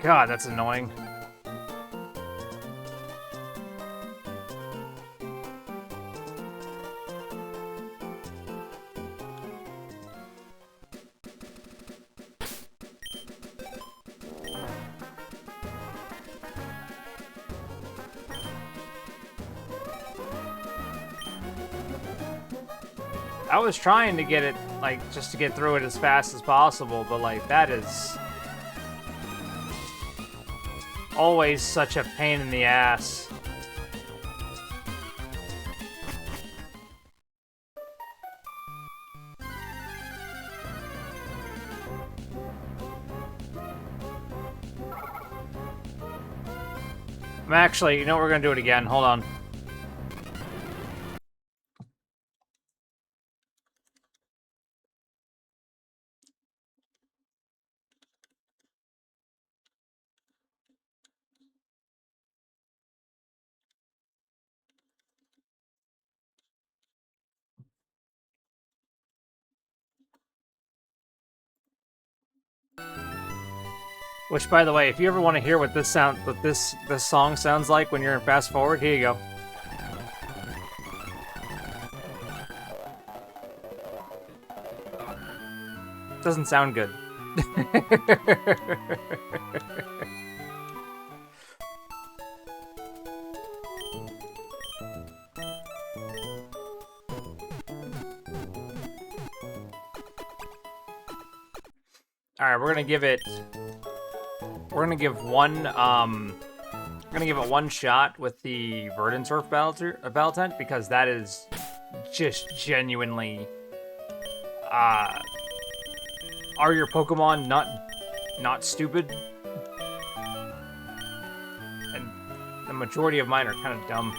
A: God, that's annoying. I was trying to get it, like, just to get through it as fast as possible, but, like, that is always such a pain in the ass. Actually, you know what, we're gonna do it again. Hold on. Which, by the way, if you ever want to hear what this song sounds like when you're in fast forward, here you go. Doesn't sound good. Alright, we're gonna give it... We're gonna give one, we're gonna give it one shot with the Verdant Battle Tent, because that is just genuinely, are your Pokemon not stupid? And the majority of mine are kind of dumb.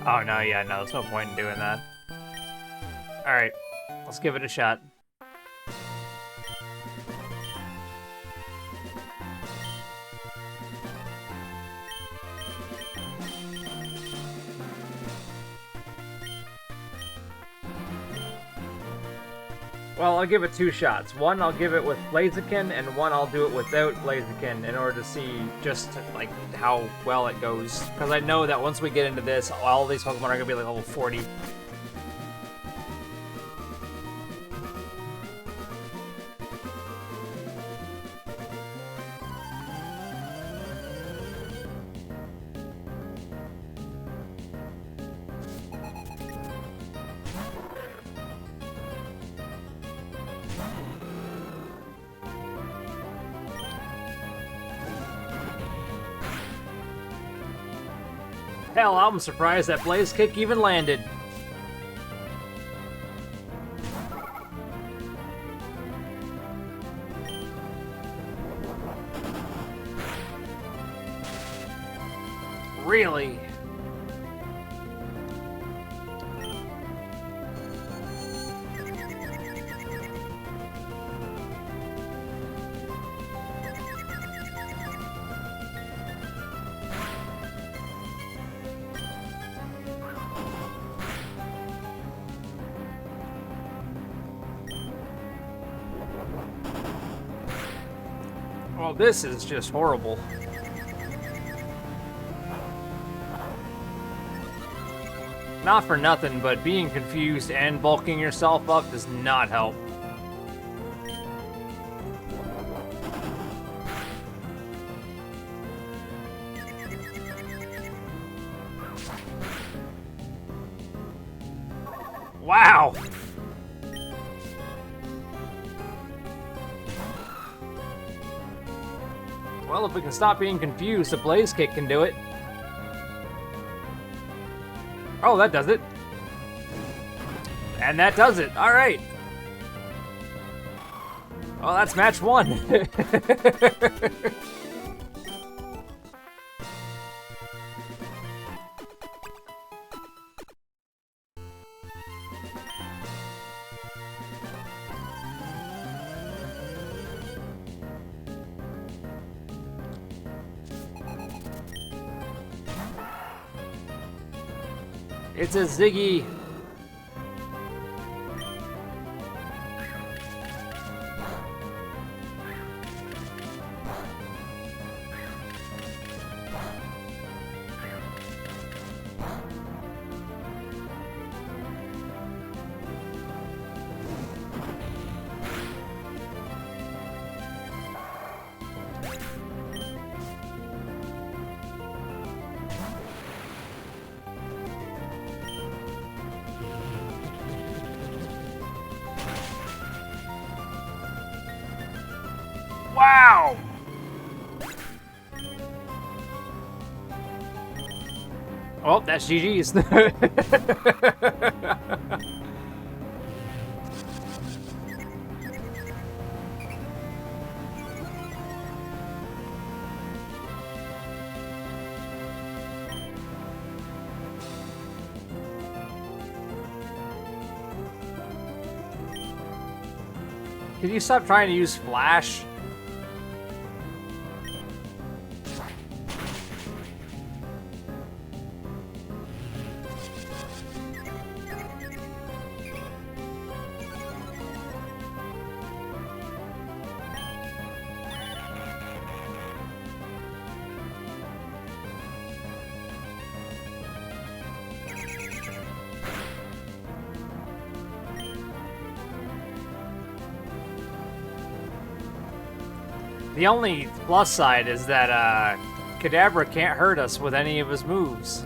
A: Oh, no, yeah, no, there's no point in doing that. Alright, let's give it a shot. Well, I'll give it two shots. One, I'll give it with Blaziken, and one, I'll do it without Blaziken in order to see just, like, how well it goes. Because I know that once we get into this, all these Pokemon are going to be, like, level 40. Hell, I'm surprised that Blaze Kick even landed. Really? Well, this is just horrible. Not for nothing, but being confused and bulking yourself up does not help. Wow! Well, if we can stop being confused, a Blaze Kick can do it. Oh, that does it. And that does it. All right. Well, that's match 1. It's a Ziggy. Wow! Oh, that's GG's. Can you stop trying to use Flash? The only plus side is that Kadabra can't hurt us with any of his moves.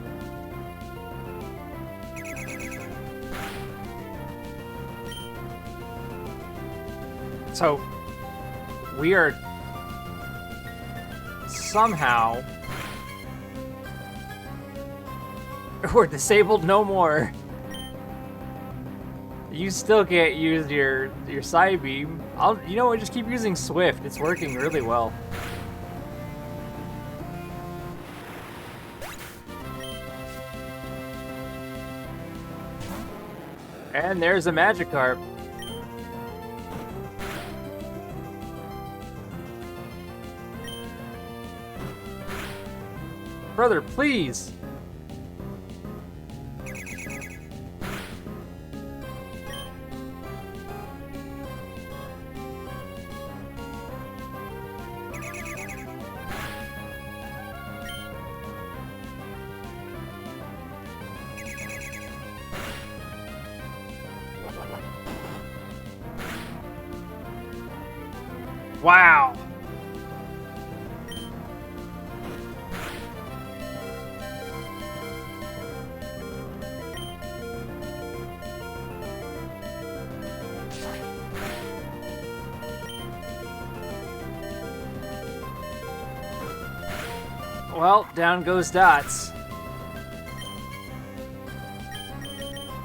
A: So, we are somehow... We're disabled no more. You still can't use your side beam. You know what? Just keep using Swift. It's working really well. And there's a Magikarp. Brother, please. Wow. Well, down goes Dots.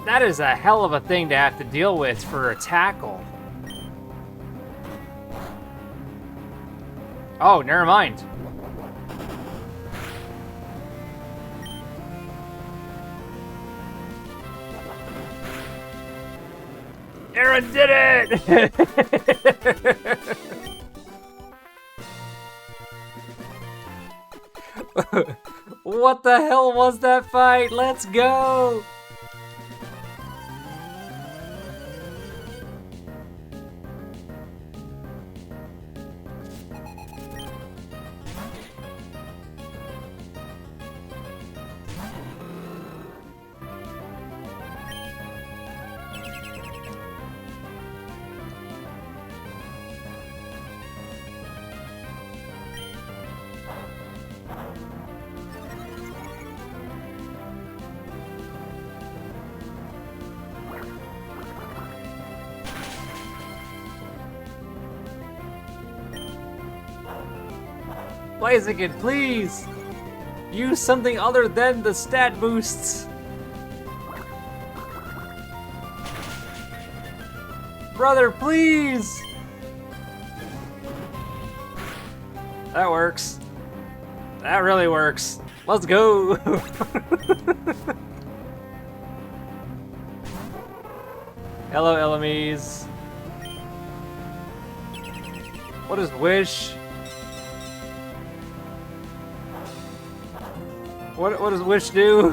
A: That is a hell of a thing to have to deal with for a tackle. Oh, never mind. Aaron did it! What the hell was that fight? Let's go! Blaziken, please! Use something other than the stat boosts! Brother, please! That works. That really works. Let's go! Hello, Elamise. What is Wish? What does Wish do?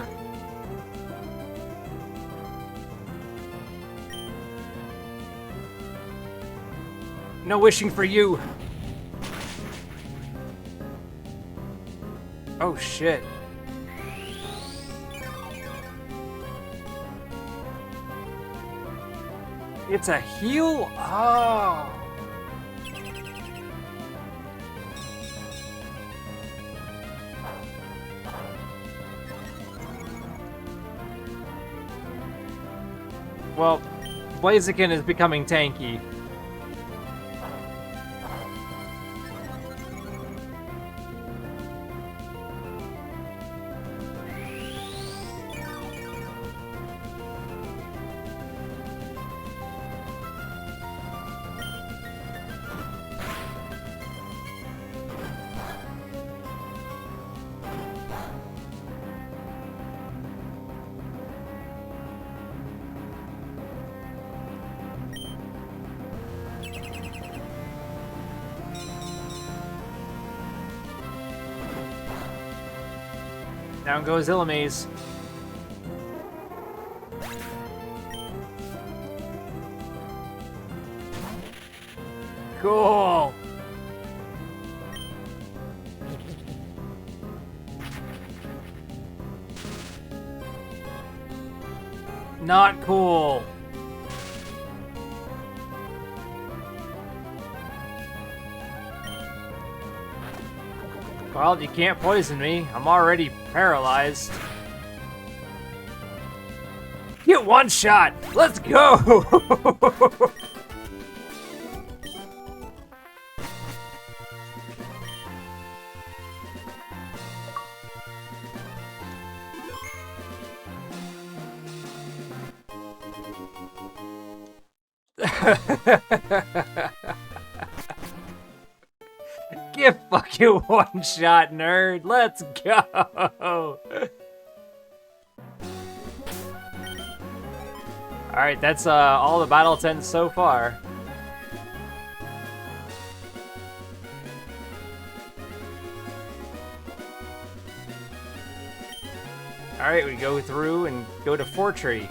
A: No wishing for you. Oh shit. It's a heal? Oh. Well, Blaziken is becoming tanky. Down goes Elamise. Cool. Not cool. Well, you can't poison me. I'm already paralyzed. Get one shot! Let's go! Give fucking one shot, nerd. Let's go. Alright, that's all the battle tents so far. Alright, we go through and go to Fortree.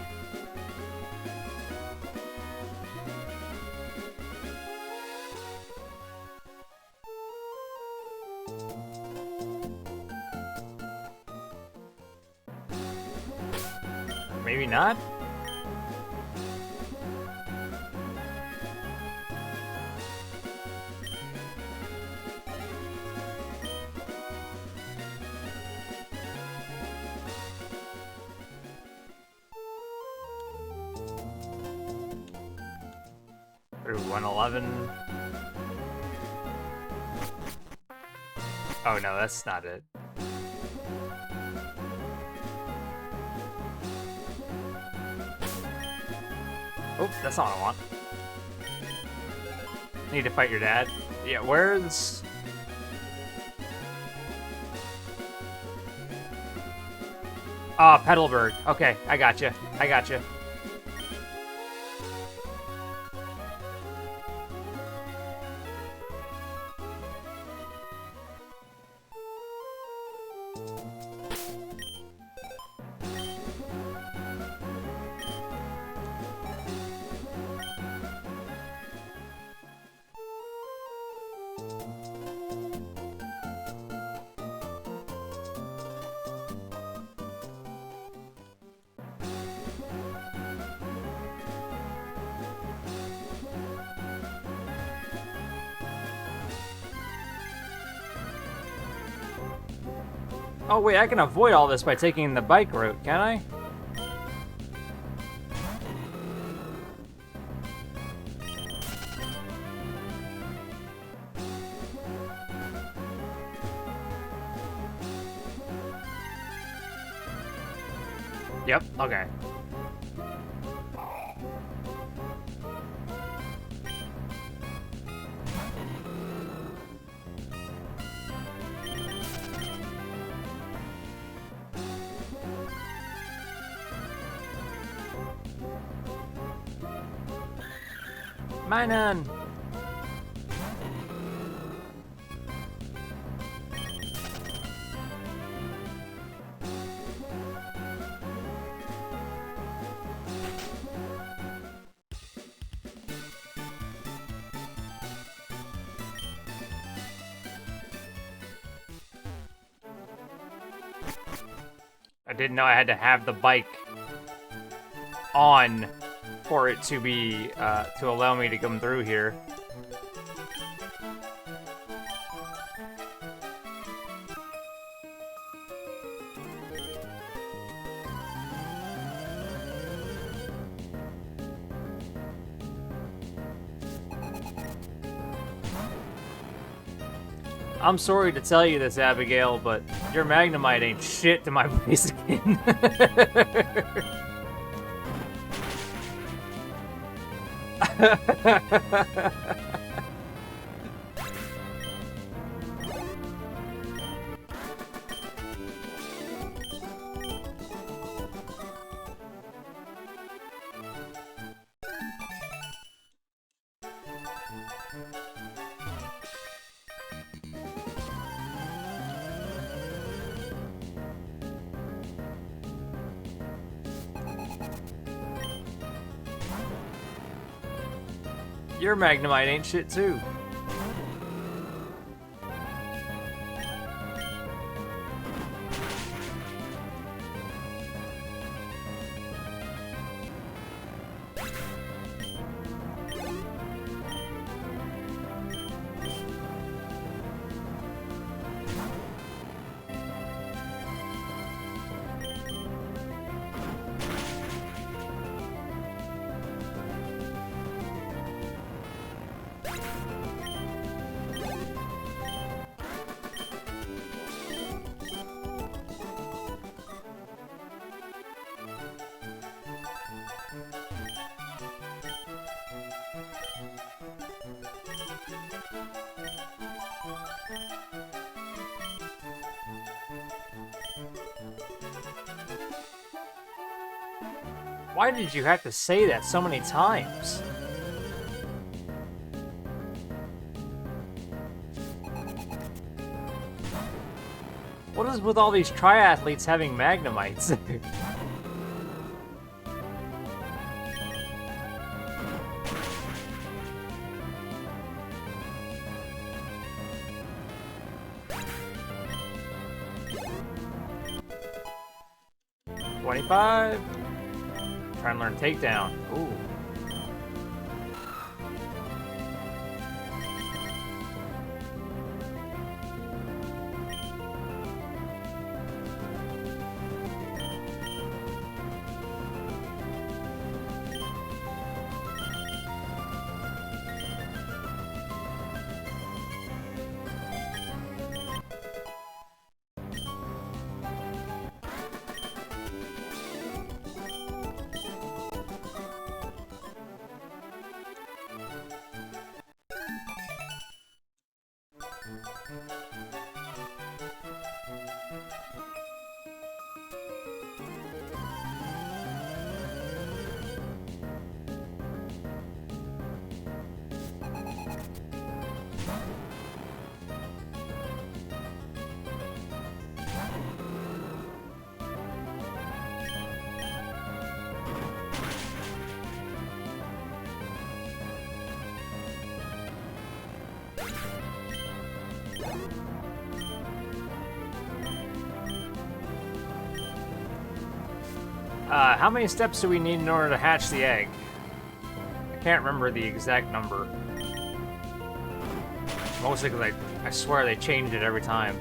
A: Maybe not? Through 111. Oh no, that's not it. Oh, that's not what I want. Need to fight your dad. Yeah, where's... Ah, Petalburg. Okay, I gotcha. I gotcha. Oh wait, I can avoid all this by taking the bike route, can I? Yep, okay. Minun! I didn't know I had to have the bike on for it to be, to allow me to come through here. I'm sorry to tell you this, Abigail, but your Magnemite ain't shit to my Blaziken. Your Magnemite ain't shit too. Why did you have to say that so many times? What is with all these triathletes having Magnemites? $25. Try and learn takedown. Ooh. How many steps do we need in order to hatch the egg? I can't remember the exact number. Mostly because I swear they change it every time.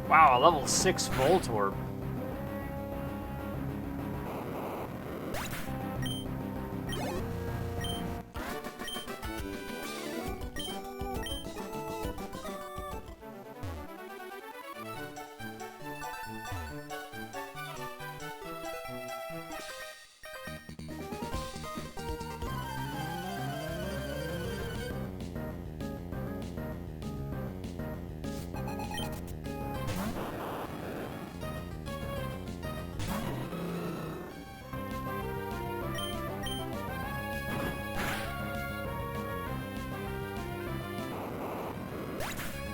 A: Wow, a level 6 Voltorb.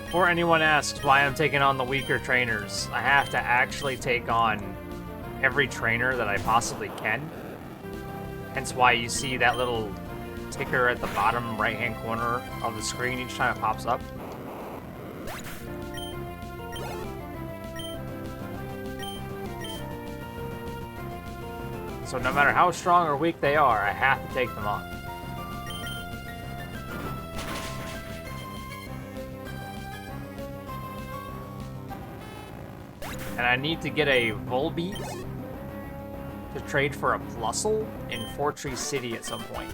A: Before anyone asks why I'm taking on the weaker trainers, I have to actually take on every trainer that I possibly can. Hence why you see that little ticker at the bottom right-hand corner of the screen each time it pops up. So no matter how strong or weak they are, I have to take them on. And I need to get a Volbeat to trade for a Plusle in Fortree City at some point.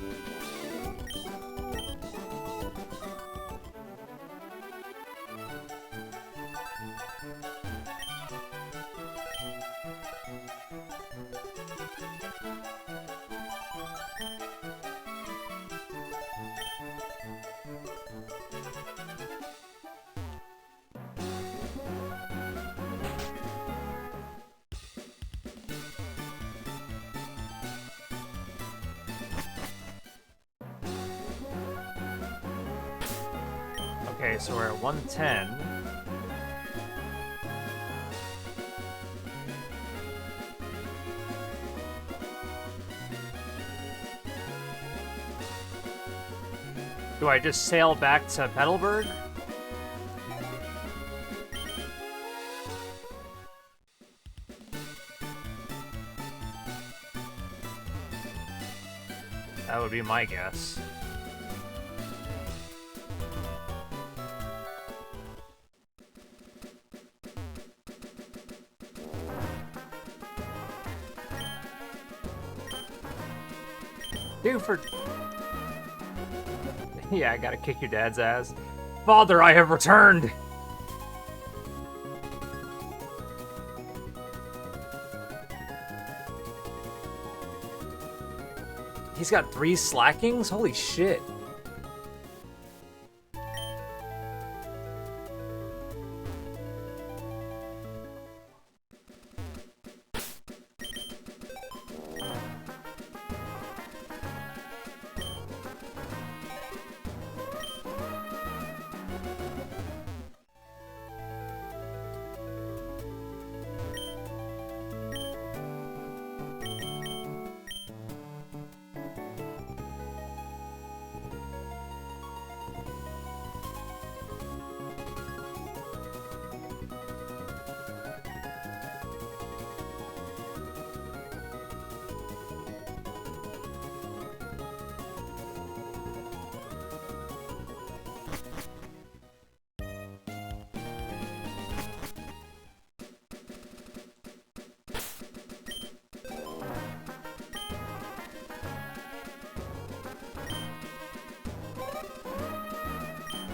A: Okay, so we're at 110. Do I just sail back to Petalburg? That would be my guess. Buford. Yeah, I gotta kick your dad's ass. Father, I have returned! He's got 3 slackings? Holy shit.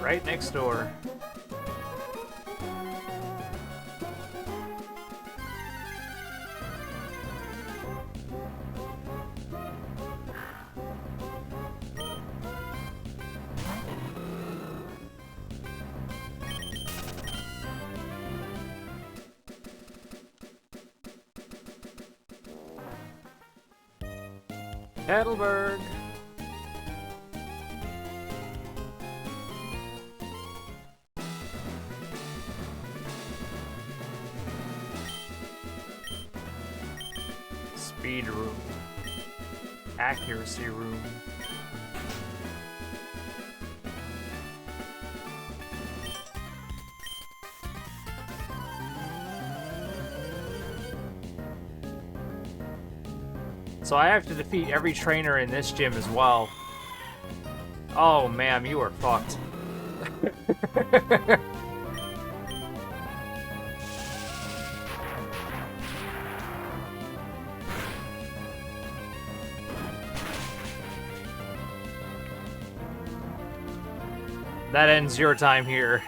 A: Right next door. Petalburg. Speed room. Accuracy room. So I have to defeat every trainer in this gym as well. Oh, ma'am, you are fucked. That ends your time here.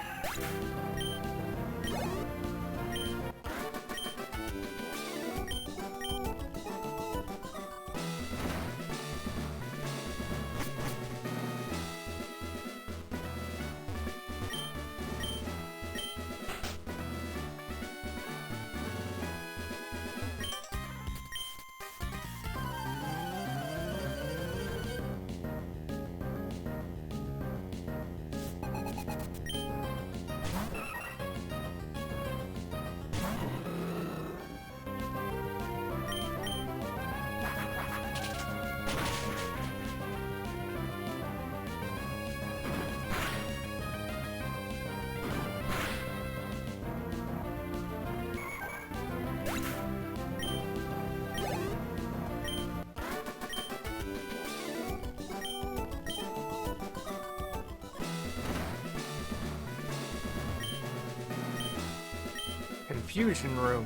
A: Confusion room.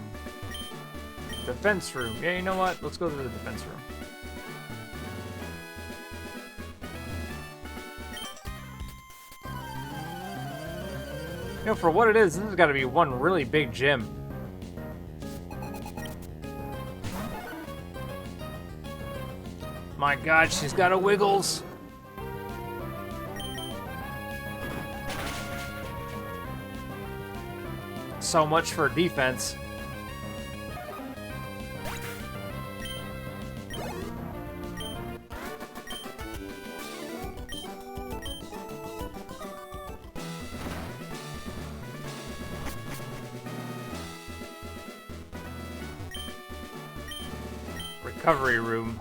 A: Defense room. Yeah, you know what? Let's go to the defense room. You know, for what it is, this has got to be one really big gym. My God, she's got a Wiggles. So much for defense. Recovery room.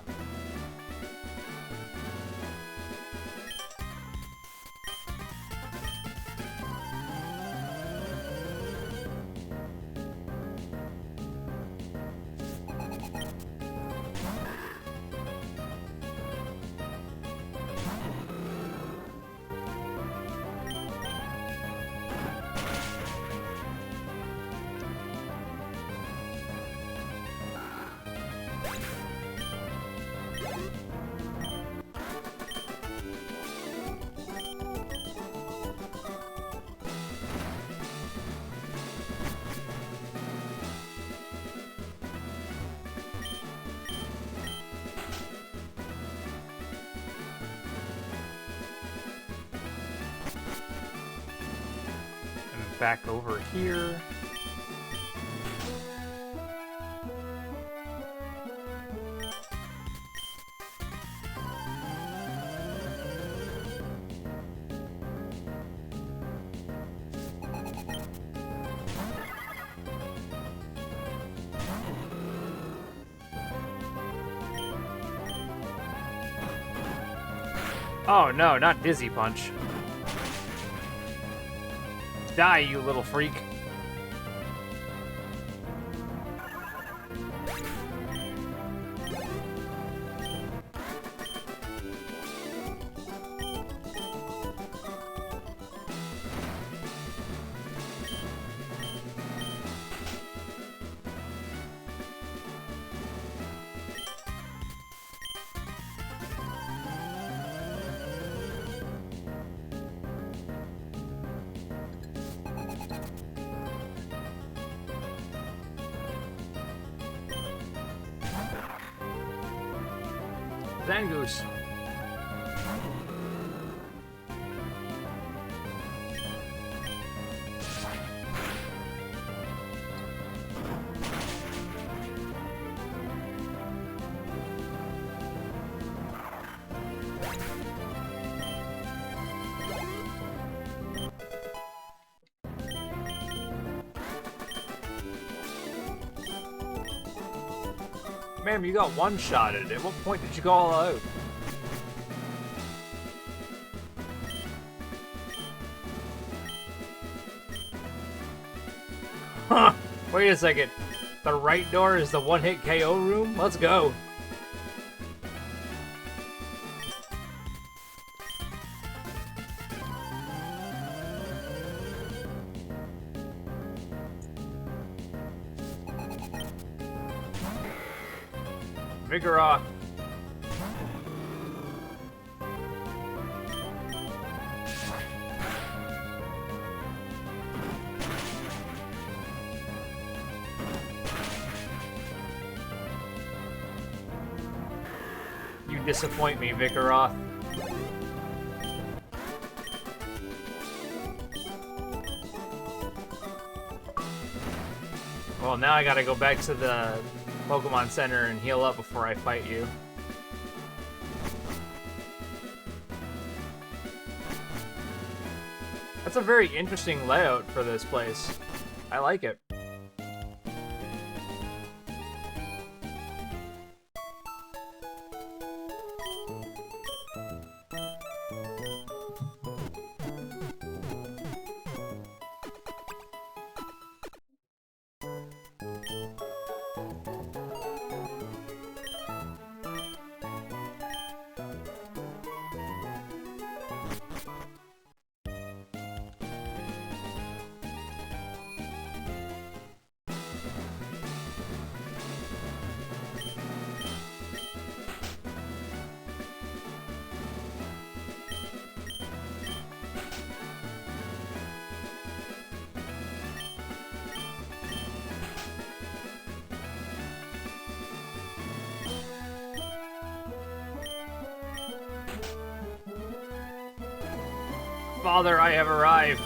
A: Back over here. Oh no, not Dizzy Punch. Die, you little freak. Zangoose. Ma'am, you got one-shotted. At what point did you go all out? Huh. Wait a second. The right door is the one-hit KO room? Let's go. Vigoroth. You disappoint me, Vigoroth. Well, now I gotta go back to the Pokemon Center and heal up before I fight you. That's a very interesting layout for this place. I like it. Father, I have arrived.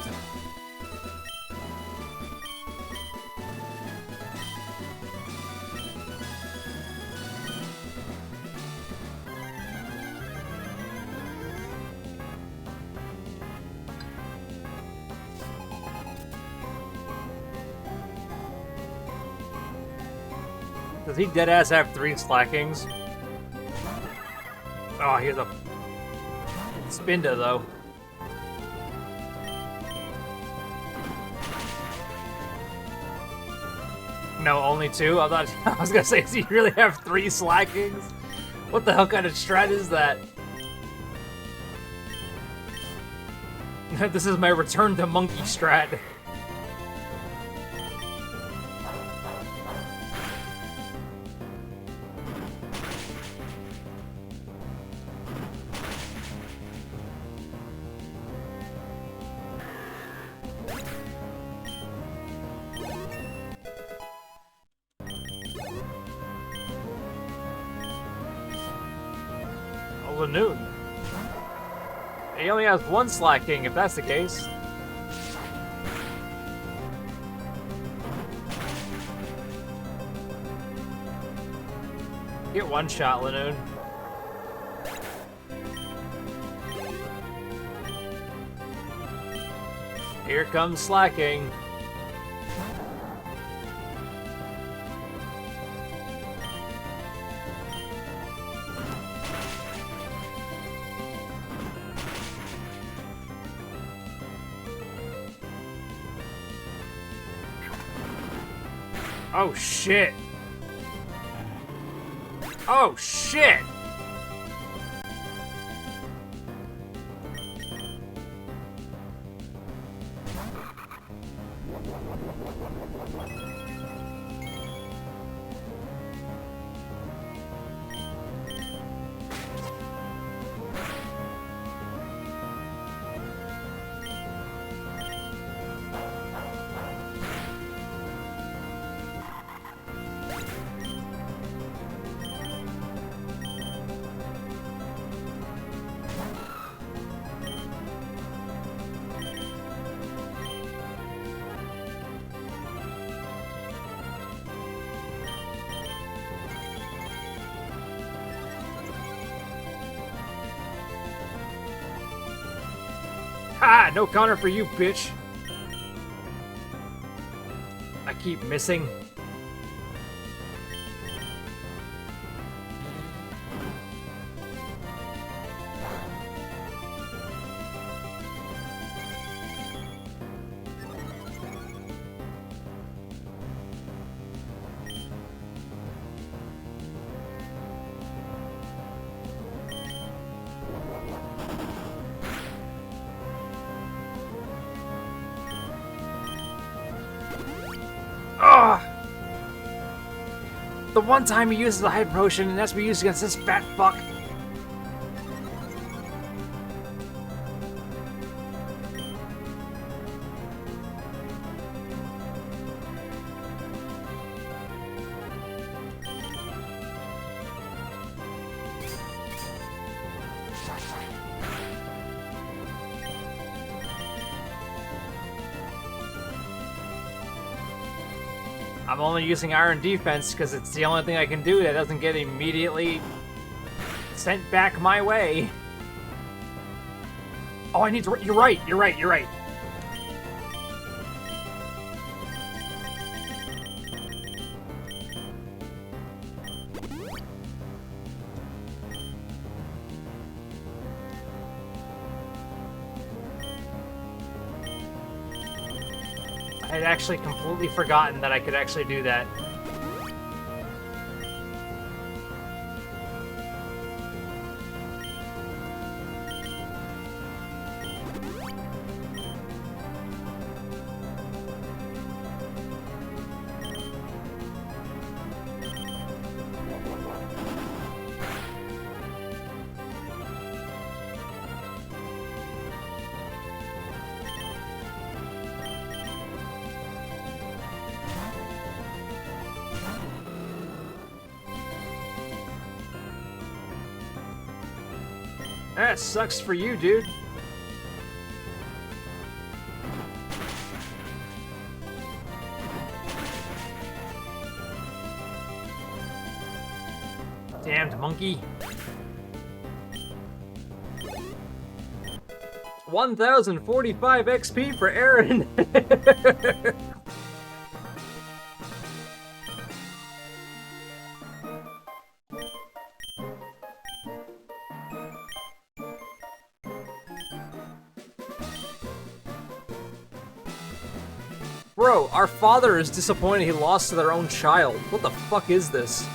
A: Does he deadass have 3 slackings? Oh, he has a Spinda though. No, only 2? I thought I was gonna say, does he really have 3 slackings? What the hell kind of strat is that? This is my return to monkey strat. Lanoon. He only has 1 slacking, if that's the case. Get 1 shot, Lanoon. Here comes slacking. Oh shit! Oh shit! Ha! No counter for you, bitch! I keep missing. the one time he uses the hyper potion and that's be used against this fat fuck. I'm only using Iron Defense because it's the only thing I can do that doesn't get immediately sent back my way. Oh, I need to... You're right. I had actually completely forgotten that I could actually do that. That sucks for you, dude. Damned monkey. 1,045 XP for Aaron. Bro, our father is disappointed he lost to their own child. What the fuck is this?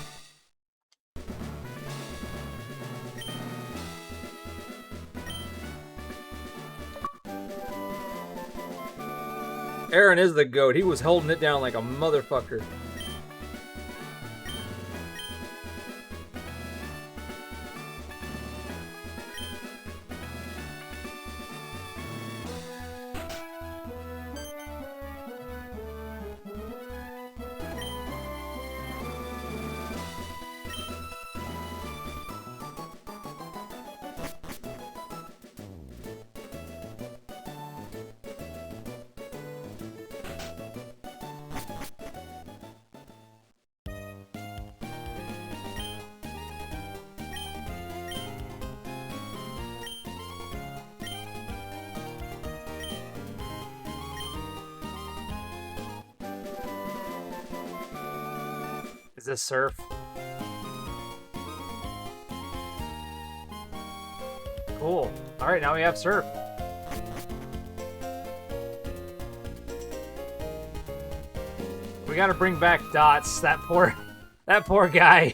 A: Aaron is the GOAT. He was holding it down like a motherfucker. Is this Surf? Cool. Alright, now we have Surf. We gotta bring back Dots. That poor guy.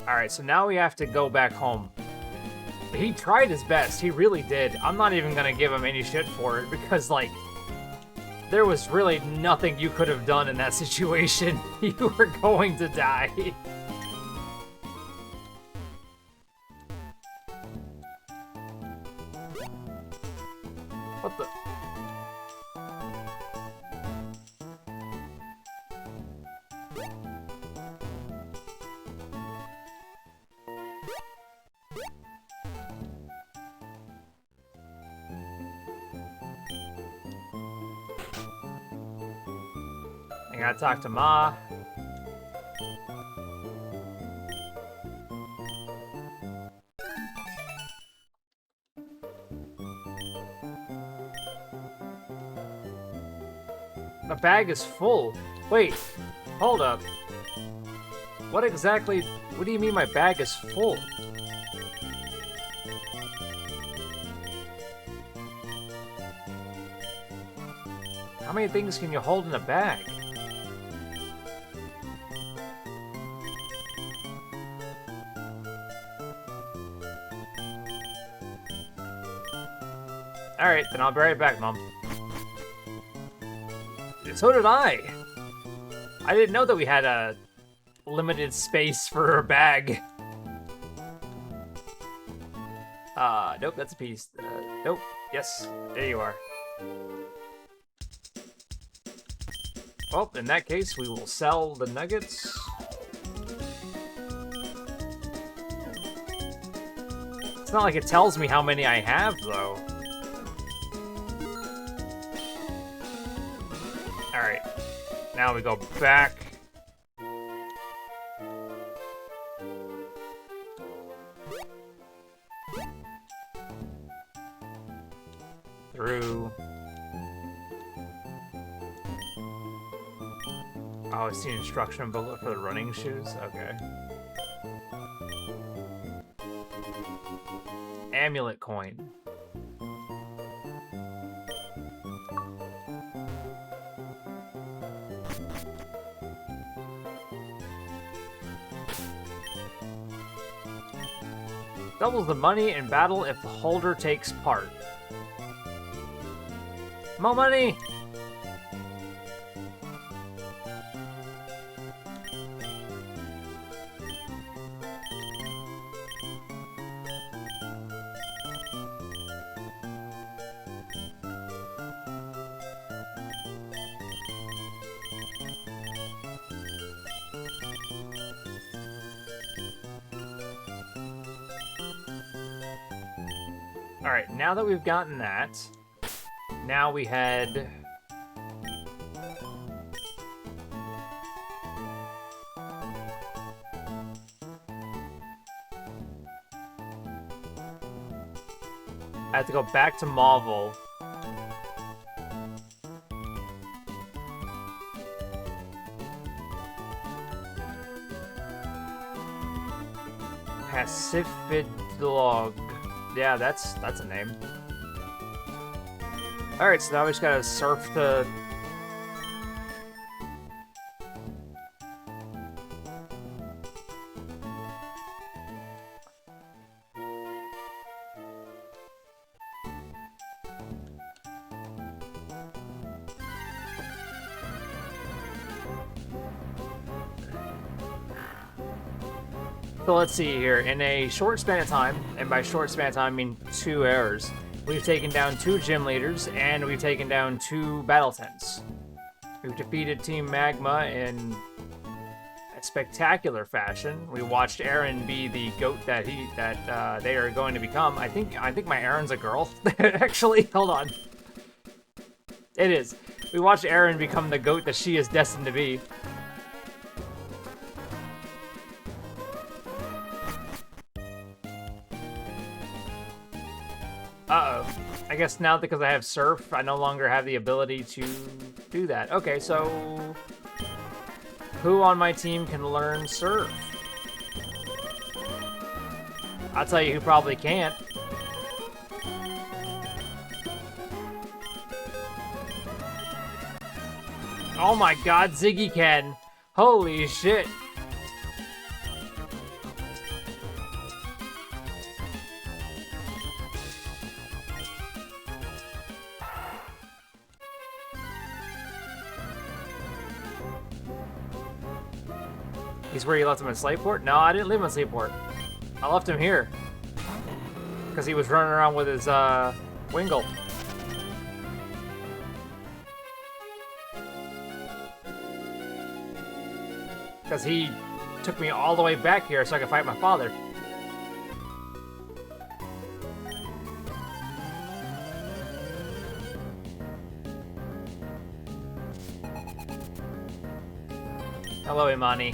A: Alright, so now we have to go back home. He tried his best, he really did. I'm not even gonna give him any shit for it, because, like, there was really nothing you could have done in that situation. You were going to die. What the... I gotta talk to Ma. The bag is full. Wait, hold up. What exactly... What do you mean my bag is full? How many things can you hold in a bag? Alright, then I'll be right back, Mom. So did I! I didn't know that we had a limited space for a bag. Nope, that's a piece. Nope. Yes, there you are. Well, in that case, we will sell the nuggets. It's not like it tells me how many I have, though. Alright. Now we go back. Through. Oh, it's the instruction booklet for the running shoes? Okay. Amulet coin. Doubles the money in battle if the holder takes part. More money! Alright, now that we've gotten that, now we head... I have to go back to Mauville. Pacifidlog. Yeah, that's a name. Alright, so now we just gotta surf the... So let's see here. In a short span of time, and by short span of time I mean 2 hours, we've taken down 2 gym leaders, and we've taken down 2 battle tents. We've defeated Team Magma in a spectacular fashion. We watched Aaron be the goat that they are going to become. I think my Aaron's a girl. Actually, hold on. It is. We watched Aaron become the goat that she is destined to be. Uh-oh. I guess now because I have Surf, I no longer have the ability to do that. Okay, so... who on my team can learn Surf? I'll tell you who probably can't. Oh my god, Ziggy can! Holy shit! He's where you left him in Slateport? No, I didn't leave him in Slateport. I left him here. Because he was running around with his, Wingull. Because he took me all the way back here so I could fight my father. Hello, Imani.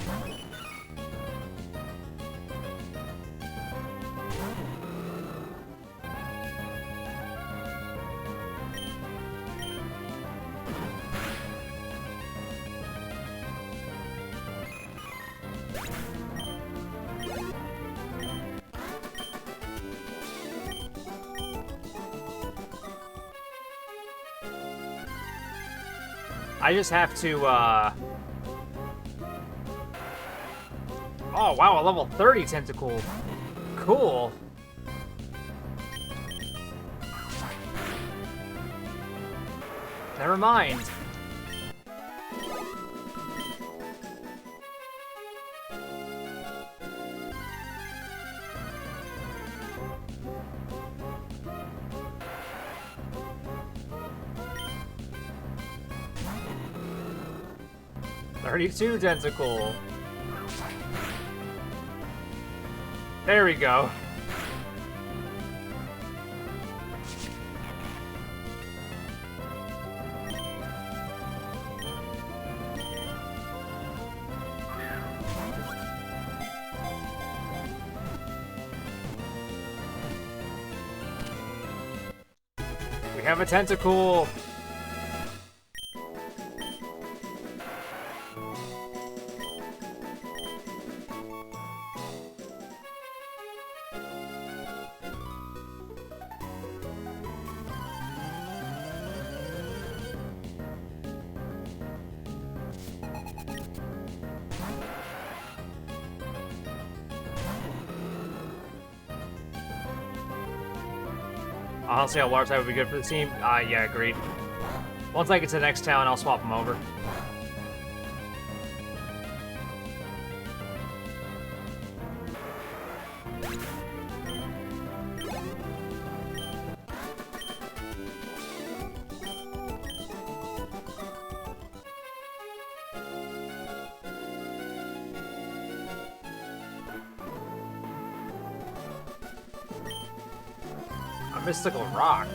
A: I just have to, Oh, wow, a level 30 tentacle. Cool. Never mind. "32 tentacle." There we go. We have a tentacle. Honestly, a water type would be good for the team. Yeah, agreed. Once I get to the next town, I'll swap them over. A mystical rock.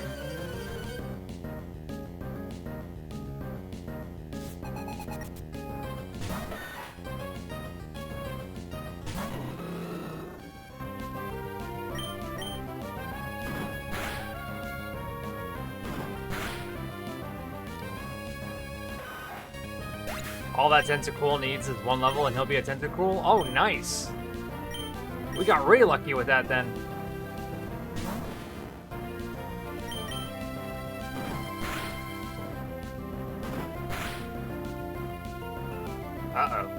A: All that Tentacool needs is one level and he'll be a Tentacool? Oh, nice! We got really lucky with that then. Uh-oh.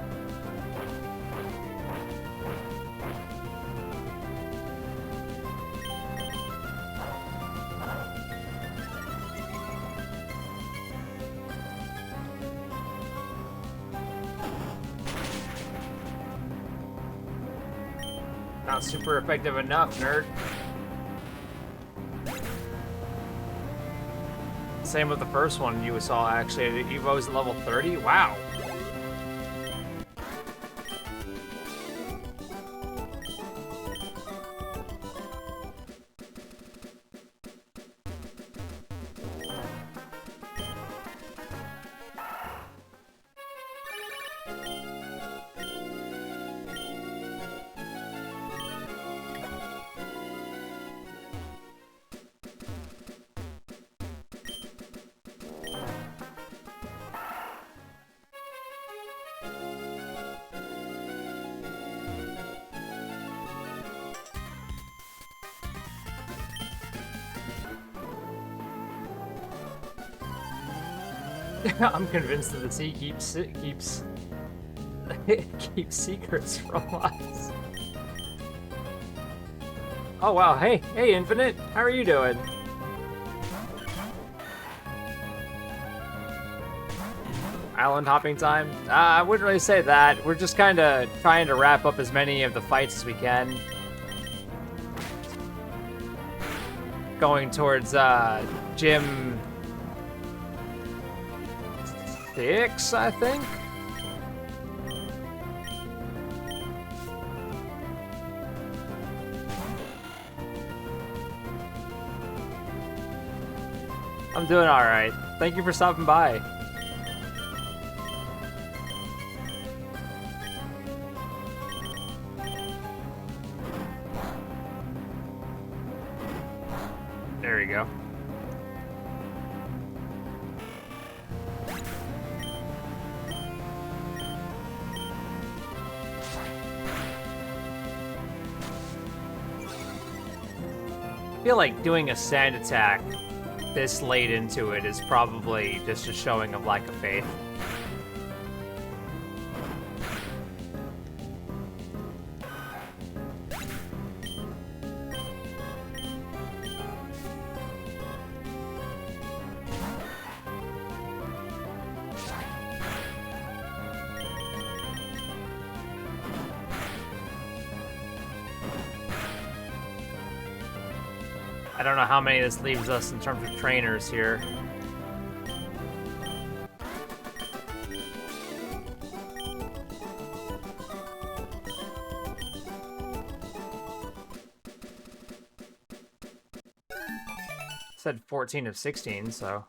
A: Not super effective enough, nerd. Same with the first one you saw, actually. Evo's level 30? Wow. I'm convinced that the sea keeps keeps secrets from us. Oh wow, hey Infinite, how are you doing? Island hopping time? I wouldn't really say that. We're just kind of trying to wrap up as many of the fights as we can. Going towards Gym 6, I think? I'm doing alright. Thank you for stopping by. There we go. I feel like doing a sand attack this late into it is probably just a showing of lack of faith. I don't know how many this leaves us in terms of trainers here. Said 14 of 16, so...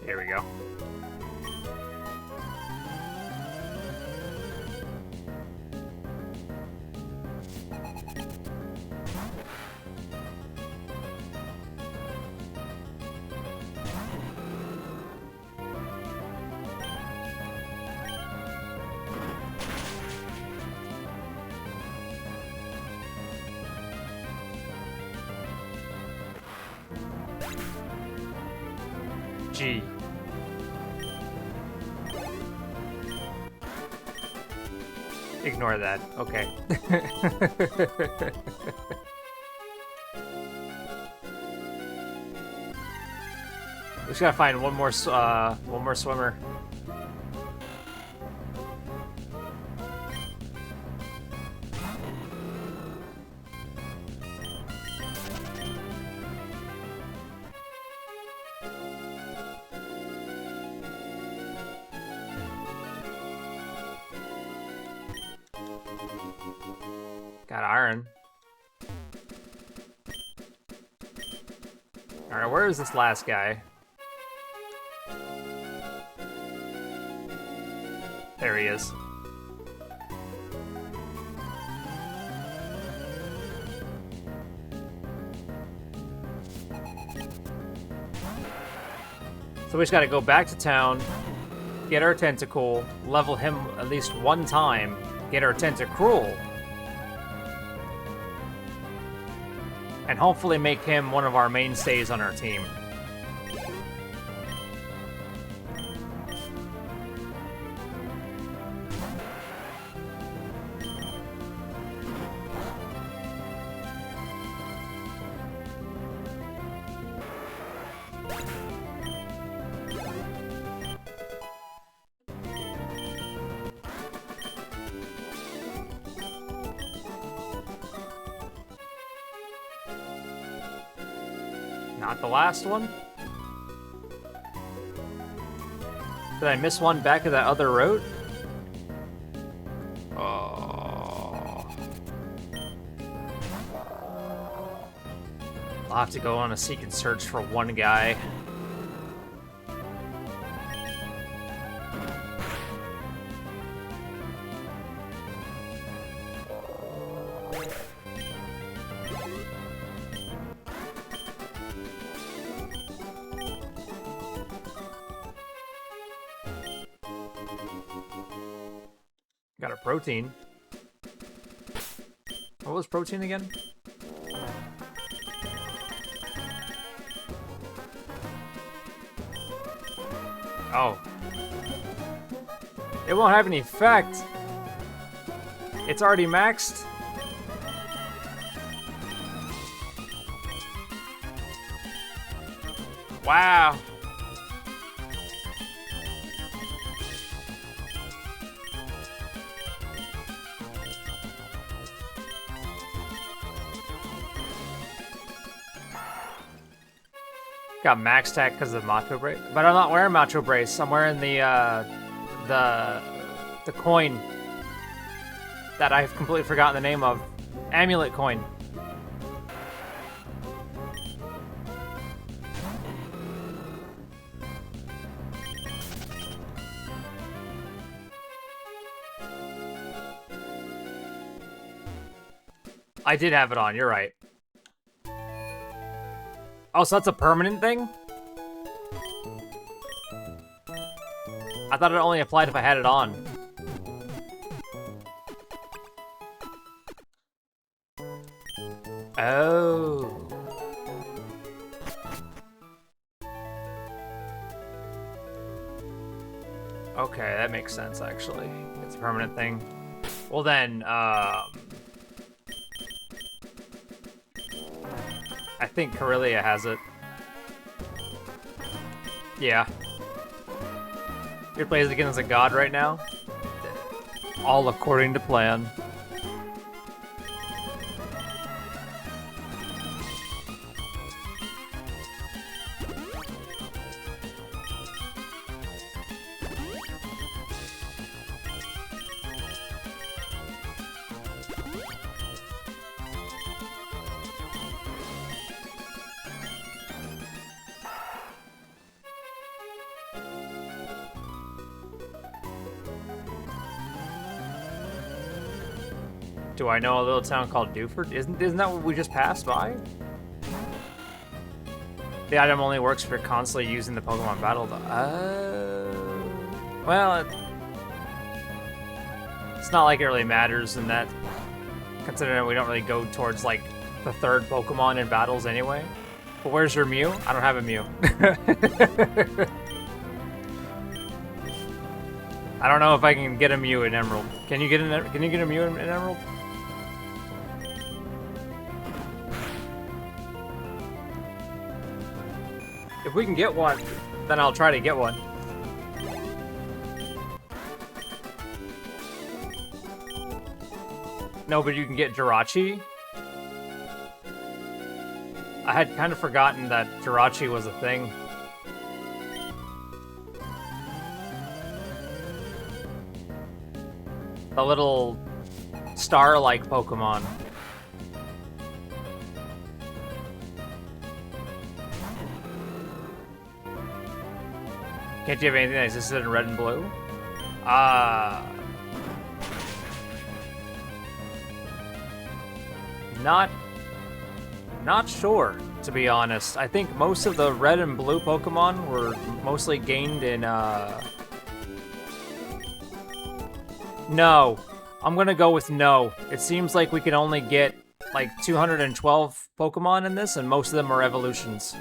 A: Here we go. G. Ignore that. Okay. We just gotta find one more swimmer. Got iron. Alright, where is this last guy? There he is. So we just gotta go back to town, get our Tentacool, level him at least one time, get our Tentacruel, and hopefully make him one of our mainstays on our team. Not the last one? Did I miss one back of that other road? Oh. I'll have to go on a seek and search for one guy. Got a protein. What was protein again? Oh. It won't have any effect. It's already maxed. Wow. Got max attack because of the Macho Brace, but I'm not wearing Macho Brace. I'm wearing the coin that I've completely forgotten the name of. Amulet coin. I did have it on. You're right. Oh, so that's a permanent thing? I thought it only applied if I had it on. Oh. Okay, that makes sense, actually. It's a permanent thing. Well then, I think Corellia has it. Yeah. You're playing again as a god right now? All according to plan. Do I know a little town called Dewford? Isn't that what we just passed by? The item only works for constantly using the Pokemon battle. Well, it's not like it really matters in that, considering we don't really go towards like the third Pokemon in battles anyway. But where's your Mew? I don't have a Mew. I don't know if I can get a Mew in Emerald. Can you get a Mew in Emerald? If we can get one, then I'll try to get one. No, but you can get Jirachi. I had kind of forgotten that Jirachi was a thing. The little star-like Pokemon. Can't you have anything that existed in red and blue? Not sure, to be honest. I think most of the red and blue Pokemon were mostly gained in, No. I'm gonna go with no. It seems like we can only get, like, 212 Pokemon in this, and most of them are evolutions.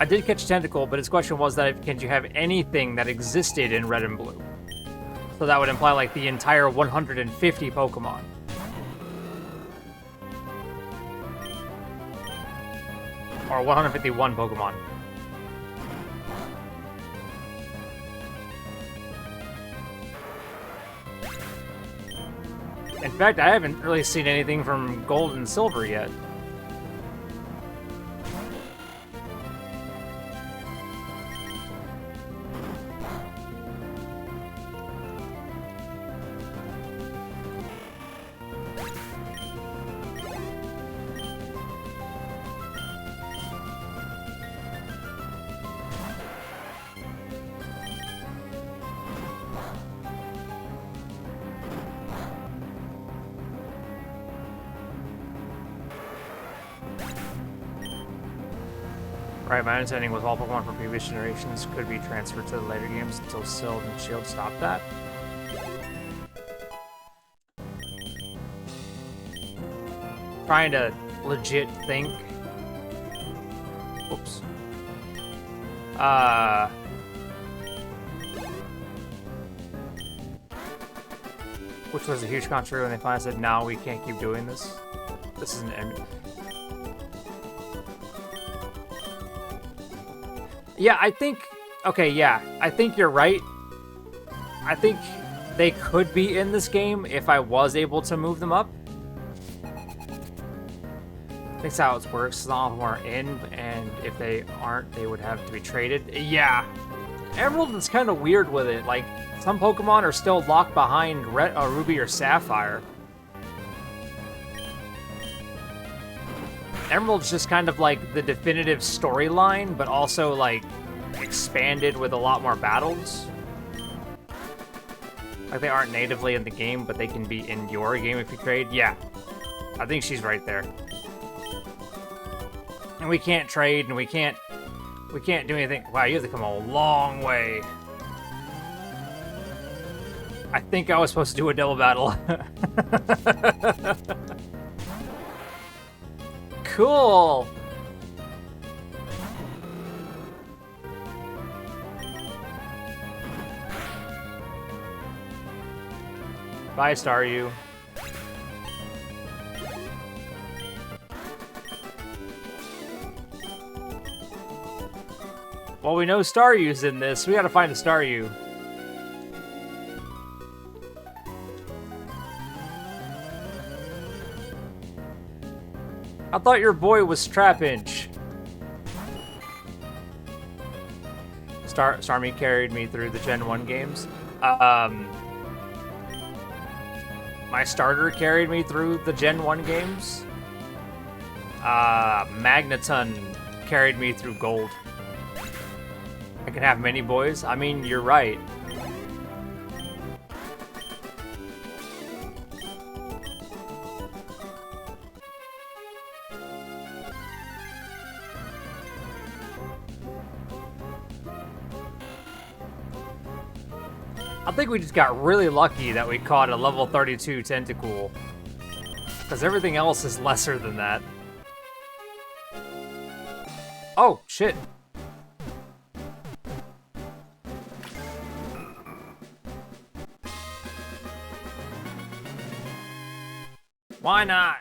A: I did catch Tentacle, but his question was that can you have anything that existed in red and blue? So that would imply like the entire 150 Pokemon. Or 151 Pokemon. In fact, I haven't really seen anything from Gold and Silver yet. Right, my understanding was all Pokemon from previous generations could be transferred to the later games until Shield and Shield stopped that. Trying to legit think. Oops. Which was a huge controversy when they finally said, no, we can't keep doing this. This is an end. Yeah, I think... Okay, yeah. I think you're right. I think they could be in this game if I was able to move them up. That's how it works. Not all of them are in, and if they aren't, they would have to be traded. Yeah. Emerald is kind of weird with it. Like, some Pokemon are still locked behind Ruby or Sapphire. Emerald's just kind of like the definitive storyline, but also like expanded with a lot more battles. Like they aren't natively in the game, but they can be in your game if you trade. Yeah, I think she's right there. And we can't trade, and we can't do anything. Wow, you have to come a long way. I think I was supposed to do a double battle. Cool. Bye, Staryu. Well, we know Staryu's in this. We gotta find a Staryu. I thought your boy was Trapinch. Starmie carried me through the Gen 1 games. My starter carried me through the Gen 1 games. Magneton carried me through Gold. I can have many boys. I mean, you're right. I think we just got really lucky that we caught a level 32 Tentacool. Because everything else is lesser than that. Oh, shit. Why not?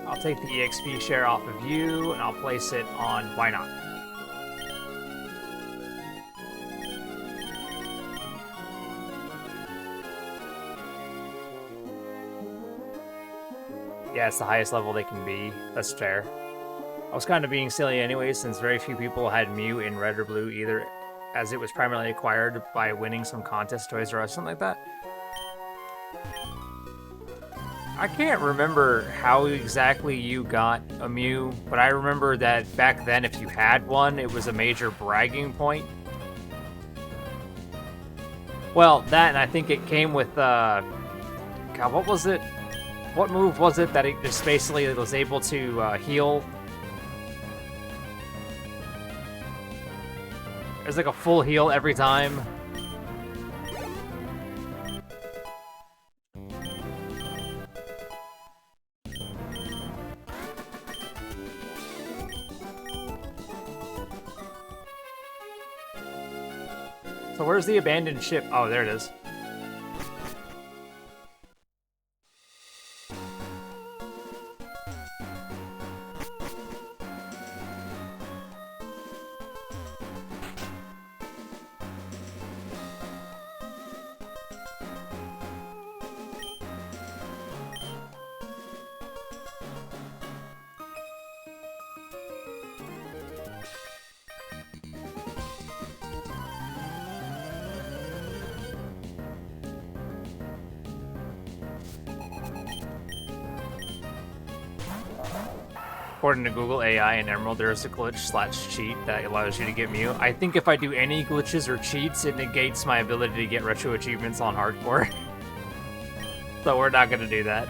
A: I'll take the EXP share off of you, and I'll place it on Why Not. Yeah, it's the highest level they can be. That's fair. I was kind of being silly anyway, since very few people had Mew in Red or Blue either, as it was primarily acquired by winning some contest, Toys R Us, something like that. I can't remember how exactly you got a Mew, but I remember that back then if you had one, it was a major bragging point. Well, that, and I think it came with, God, what was it? What move was it that it just basically was able to heal? There's like a full heal every time. So where's the abandoned ship? Oh, there it is. According to Google AI and Emerald, there is a glitch/cheat that allows you to get Mew. I think if I do any glitches or cheats, it negates my ability to get retro achievements on hardcore. So we're not gonna do that.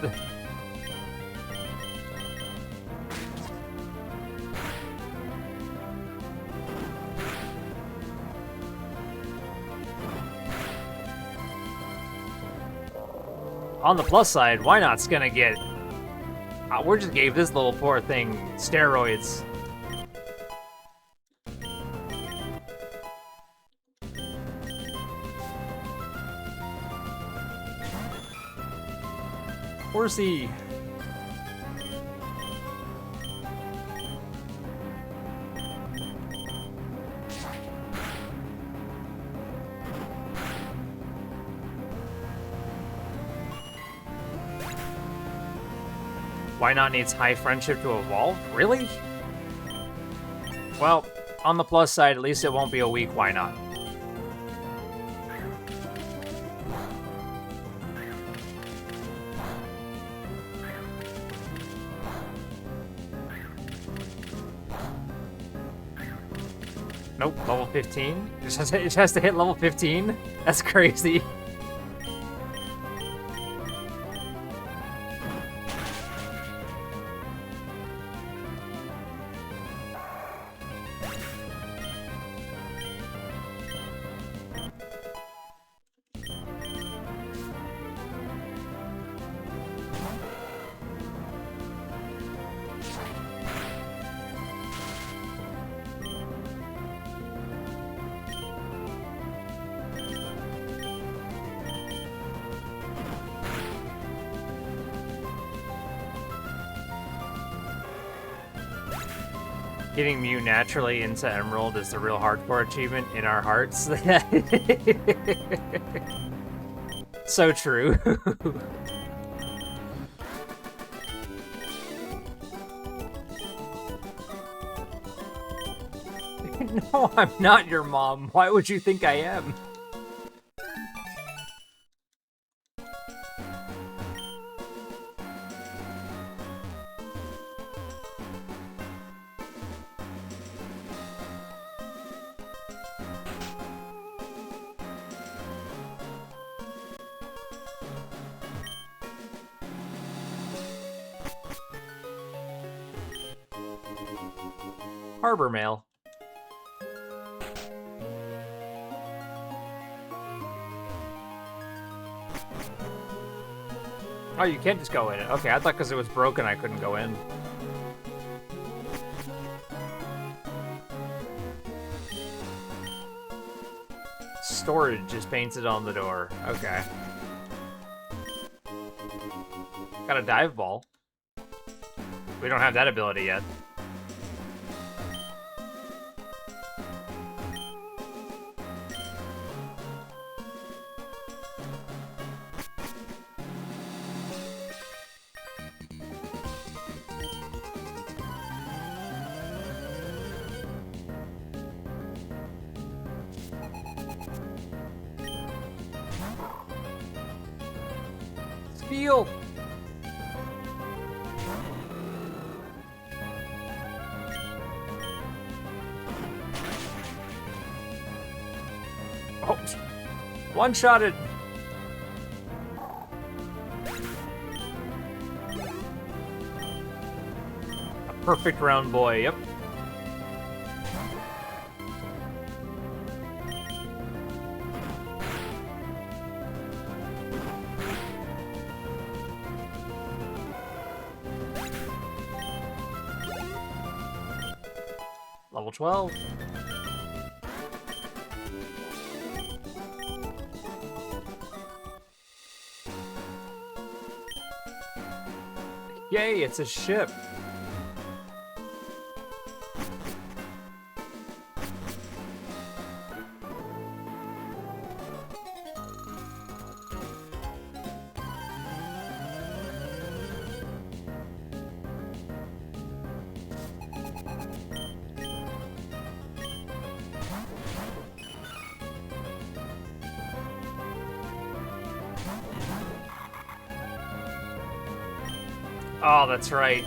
A: On the plus side, Why Not's gonna get... we just gave this little poor thing steroids. Where's he? Why Not needs high friendship to evolve? Really? Well, on the plus side, at least it won't be a weak Why Not. Nope, level 15? It has to hit level 15? That's crazy. Getting Mew naturally into Emerald is the real hardcore achievement in our hearts. So true. No, I'm not your mom. Why would you think I am? Harbor Mail. Oh, you can't just go in it. Okay, I thought because it was broken I couldn't go in. Storage is painted on the door. Okay. Got a dive ball. We don't have that ability yet. Steel! Oh, one-shotted. A perfect round boy, yep. Level 12. Yay, it's a ship. Oh, that's right.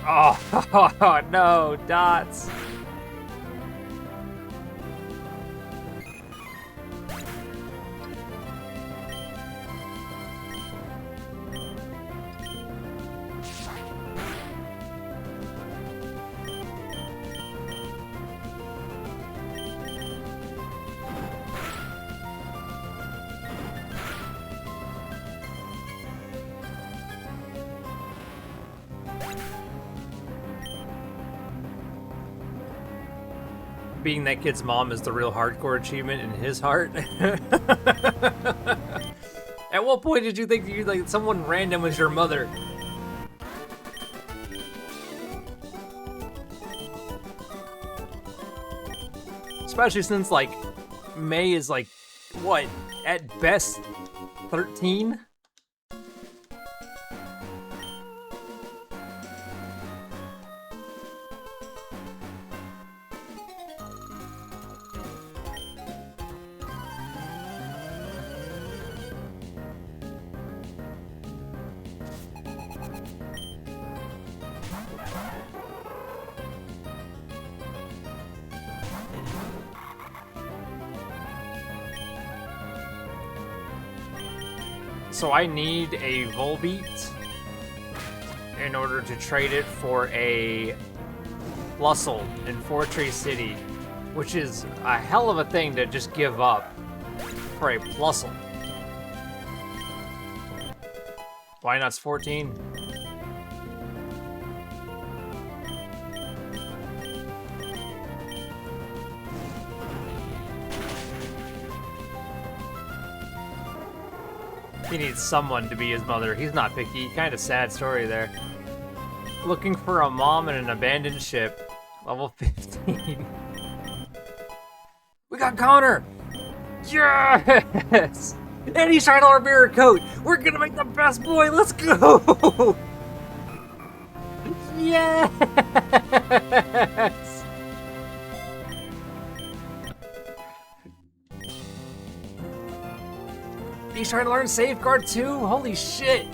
A: Oh, no, dots. Being that kid's mom is the real hardcore achievement in his heart. At what point did you think like someone random was your mother? Especially since like May is like what, at best 13? So I need a Volbeat in order to trade it for a Plusle in Fortree City, which is a hell of a thing to just give up for a Plusle. Why not 14? He needs someone to be his mother. He's not picky. Kind of sad story there. Looking for a mom in an abandoned ship. Level 15. We got Connor! Yes! And he's trying to our mirror coat! We're gonna make the best boy! Let's go! Yes! He's trying to learn Safeguard too? Holy shit!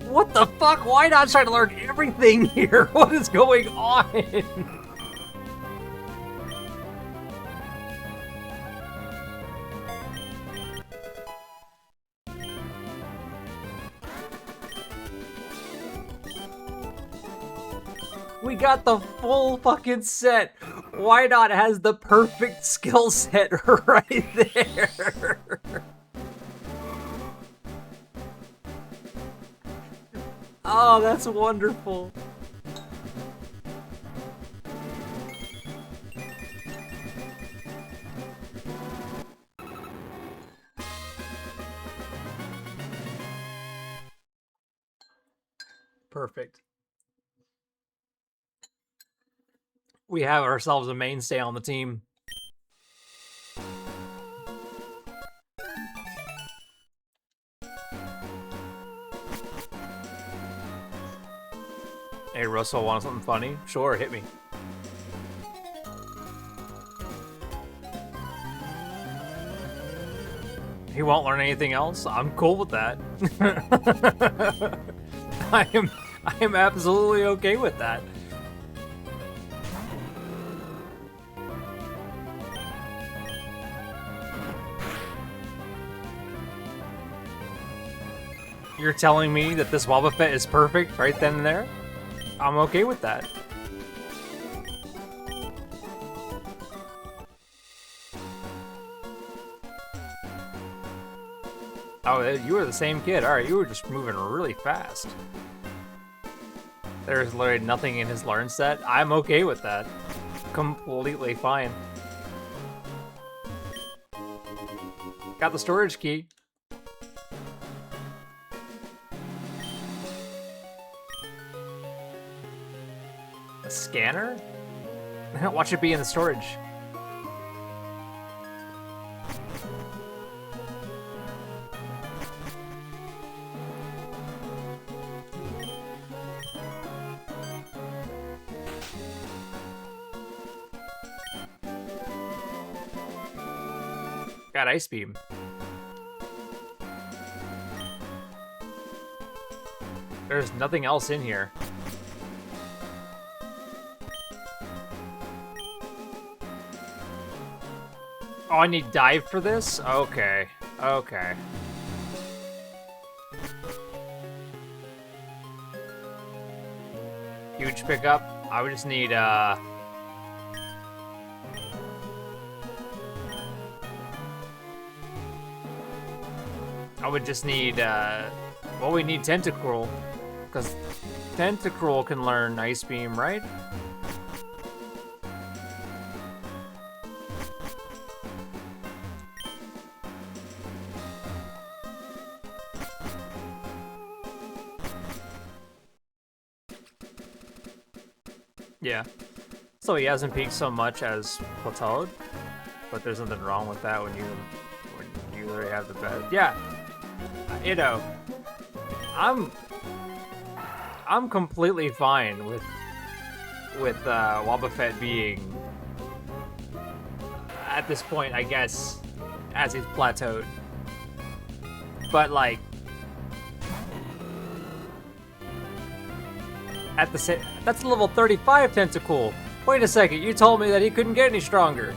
A: What the fuck? Why not try to learn everything here? What is going on? We got the full fucking set. Why not has the perfect skill set right there? Oh, that's wonderful. Perfect. We have ourselves a mainstay on the team. Hey, Russell, want something funny? Sure, hit me. He won't learn anything else? I'm cool with that. I am absolutely okay with that. You're telling me that this Wobbuffet is perfect right then and there? I'm okay with that. Oh, you were the same kid. Alright, you were just moving really fast. There's literally nothing in his learn set. I'm okay with that. Completely fine. Got the storage key. A scanner? Watch it be in the storage. Got Ice Beam. There's nothing else in here. Oh, I need Dive for this? Okay. Okay. Huge pickup. I would just need, I would just need, well, we need Tentacruel, because Tentacruel can learn Ice Beam, right? Yeah. So he hasn't peaked so much as Plateaued, but there's nothing wrong with that when you already have the bed. Yeah. You know, I'm completely fine with Wobbuffet being at this point, I guess, as he's plateaued. But like at the same... That's a level 35 Tentacool. Wait a second, you told me that he couldn't get any stronger.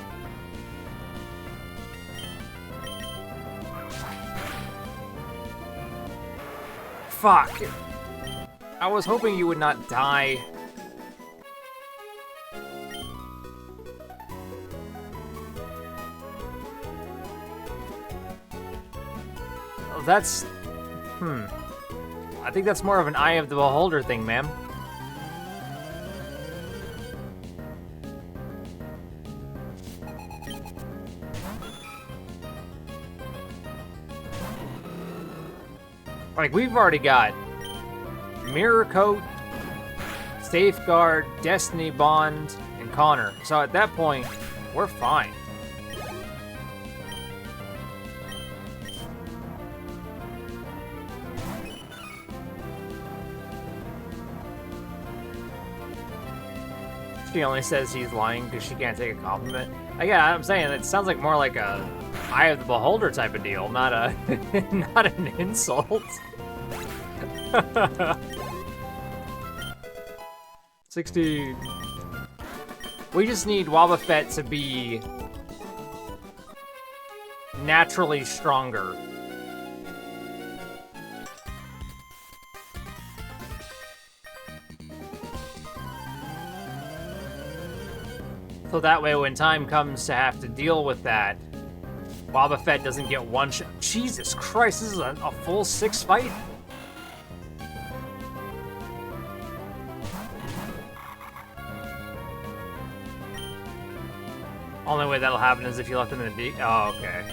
A: Fuck. I was hoping you would not die. Oh, that's... I think that's more of an Eye of the Beholder thing, ma'am. Like, we've already got Mirror Coat, Safeguard, Destiny Bond, and Connor. So at that point, we're fine. She only says he's lying because she can't take a compliment. Yeah, I'm saying it sounds like more like a Eye of the Beholder type of deal, not a not an insult. 60. We just need Wobbuffet to be naturally stronger. So that way, when time comes to have to deal with that, Wobbuffet doesn't get one shot. Jesus Christ, this is a full 6 fight? Only way that'll happen is if you left him in the Oh, okay.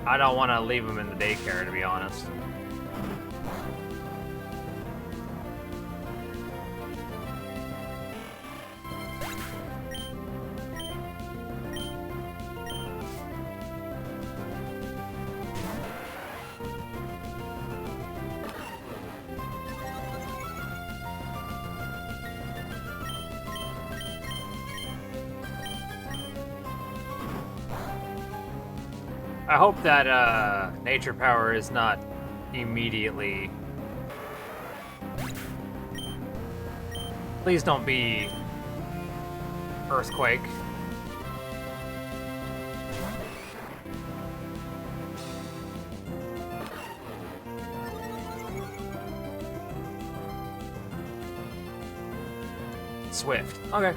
A: I don't want to leave him in the daycare, to be honest. I hope that nature power is not immediately... Please don't be Earthquake. Swift. Okay.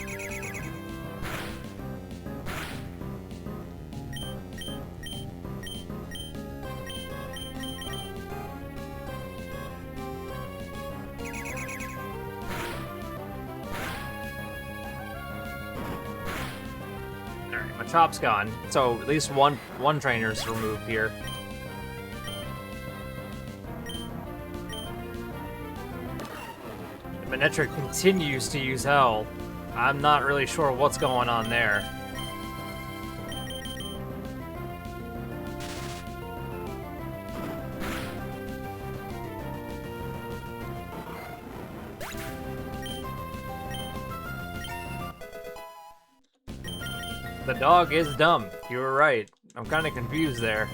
A: Chop's gone, so at least one trainer's removed here. Manectric continues to use Hell. I'm not really sure what's going on there. The dog is dumb. You were right. I'm kind of confused there.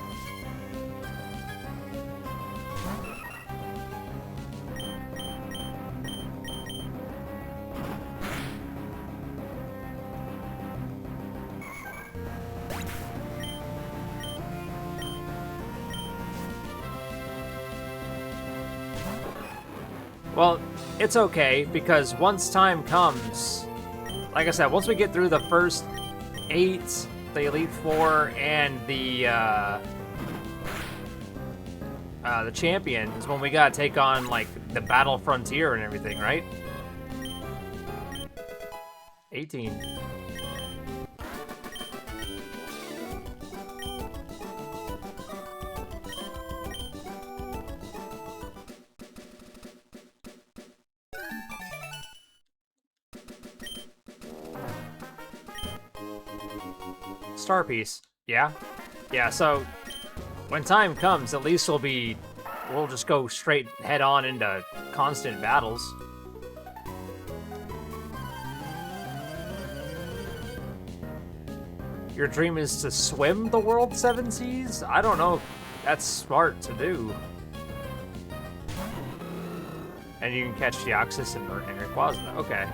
A: Well, it's okay, because once time comes, like I said, once we get through the first 8, the Elite Four, and the champion is when we gotta take on, like, the Battle Frontier and everything, right? 18. Star piece. Yeah? Yeah, so when time comes, at least we'll just go straight head on into constant battles. Your dream is to swim the world 7 seas? I don't know if that's smart to do. And you can catch Deoxys and Rayquaza. Okay.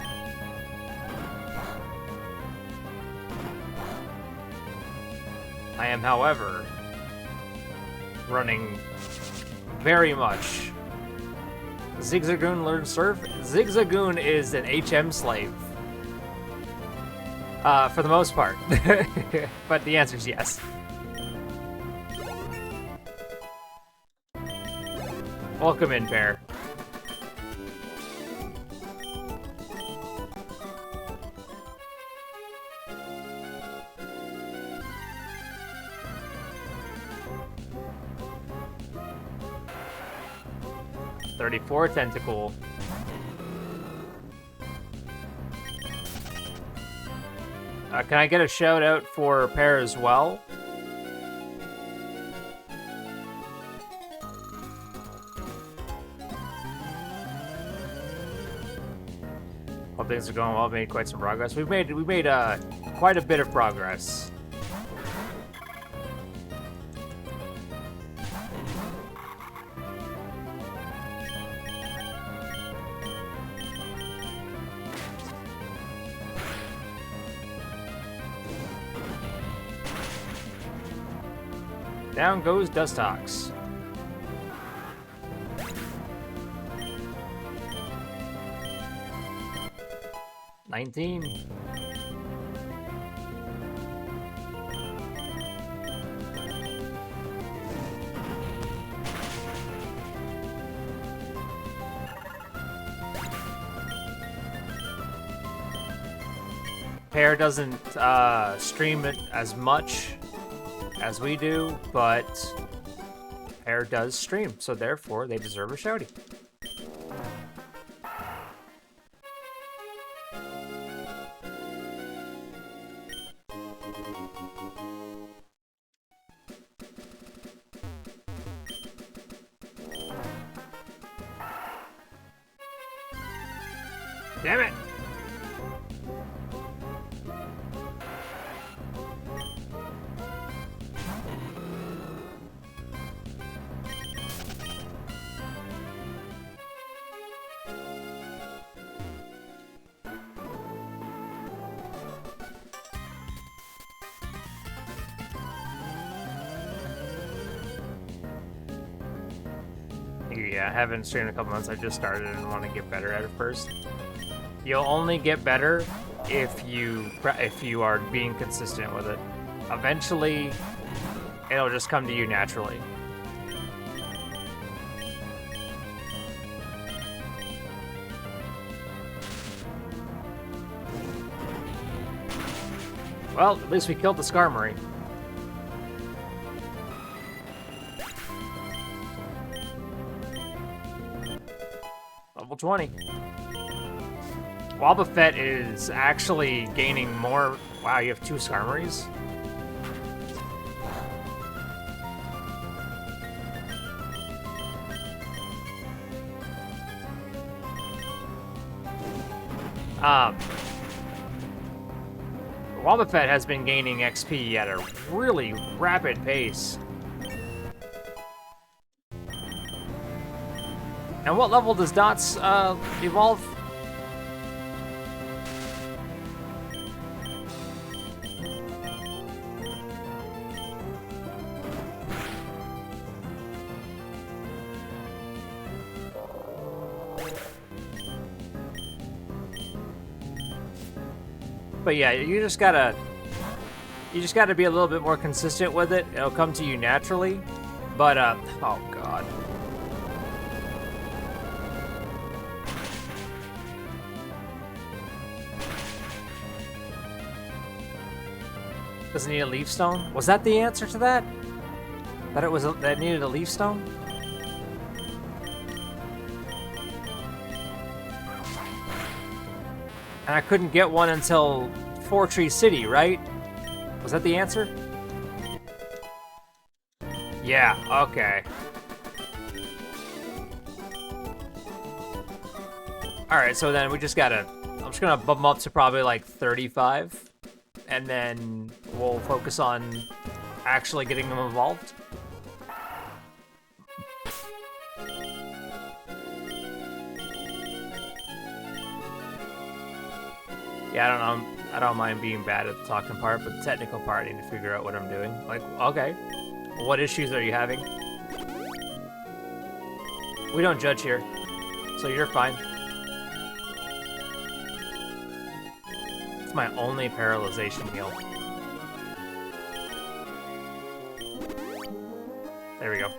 A: I am, however, running very much. Zigzagoon learns Surf. Zigzagoon is an HM slave. For the most part. But the answer is yes. Welcome in, Pear. .34 Tentacle. Can I get a shout out for Pear as well? Hope things are going well. Made quite some progress. We made quite a bit of progress. Down goes Dustox. $19. Pear doesn't stream it as much as we do, but Pear does stream, so therefore they deserve a shouty. Damn it! Yeah, I haven't streamed in a couple months. I just started and want to get better at it first. You'll only get better if you are being consistent with it. Eventually, it'll just come to you naturally. Well, at least we killed the Skarmory. Level 20. Wobbuffet is actually gaining more... Wow, you have 2 Skarmories? Wobbuffet has been gaining XP at a really rapid pace. And what level does Dots evolve? But yeah, you just gotta be a little bit more consistent with it. It'll come to you naturally. But oh god. Does it need a leaf stone? Was that the answer to that? That it was that needed a leaf stone? And I couldn't get one until Four Tree City, right? Was that the answer? Yeah, okay. Alright, so then we just gotta... I'm just gonna bump them up to probably like 35. And then we'll focus on actually getting them evolved. Yeah, I don't mind being bad at the talking part, but the technical part, I need to figure out what I'm doing. Like, okay, what issues are you having? We don't judge here, so you're fine. It's my only paralyzation heal. There we go.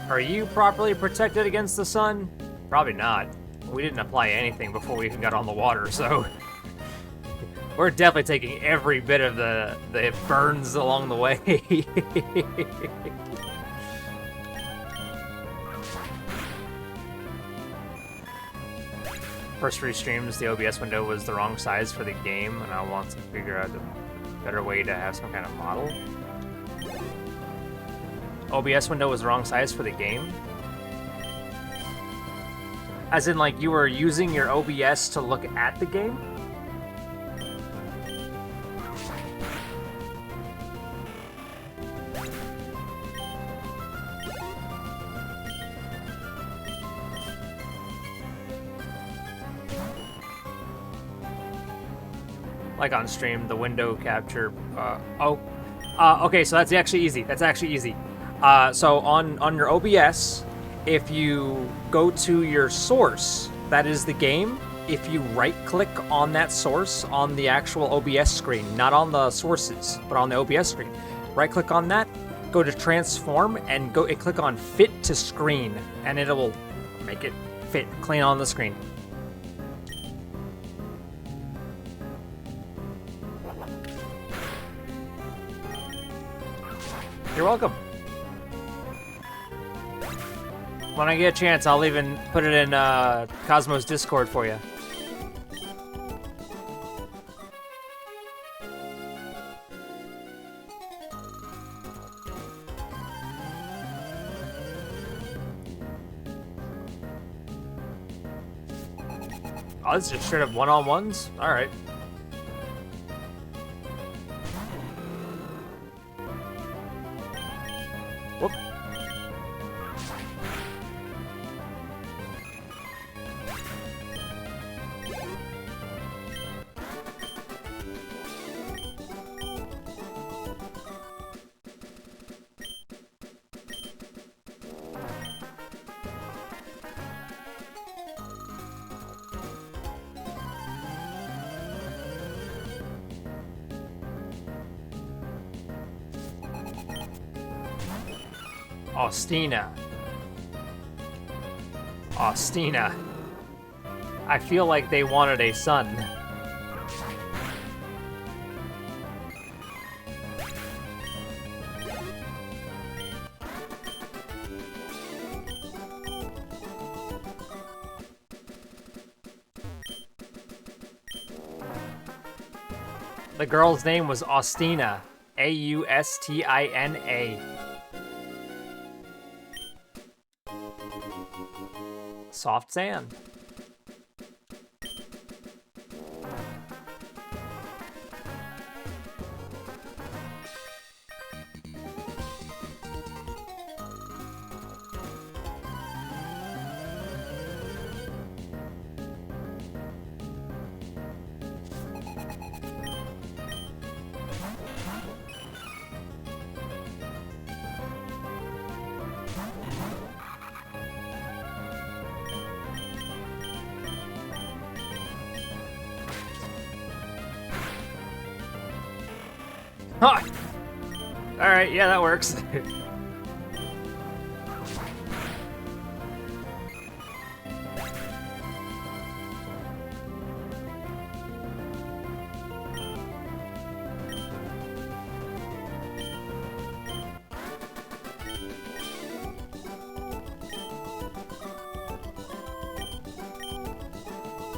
A: Are you properly protected against the sun? Probably not. We didn't apply anything before we even got on the water, so... We're definitely taking every bit of the burns along the way. First 3 streams, the OBS window was the wrong size for the game, and I want to figure out a better way to have some kind of model. OBS window was the wrong size for the game? As in, like, you were using your OBS to look at the game? Like on stream, the window capture, okay, so that's actually easy. That's actually easy. So on your OBS, if you go to your source, that is the game, if you right-click on that source on the actual OBS screen, not on the sources, but on the OBS screen, right-click on that, go to transform, and go and click on fit to screen, and it will make it fit clean on the screen. You're welcome. When I get a chance, I'll even put it in Cosmo's Discord for you. Oh, this is just straight up one-on-ones? Alright. Whoop. Austina. Austina. I feel like they wanted a son. The girl's name was Austina. A-U-S-T-I-N-A. Soft sand. Huh. Alright, yeah, that works.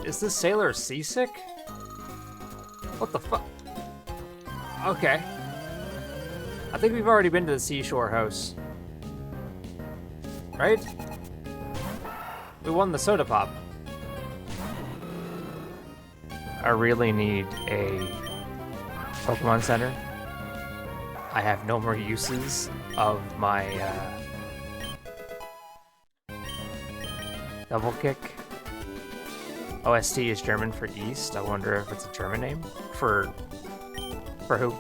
A: Is this sailor seasick? What the fuck? Okay. I think we've already been to the seashore house. Right? We won the soda pop. I really need a Pokemon Center. I have no more uses of my Double kick. OST is German for East. I wonder if it's a German name for who?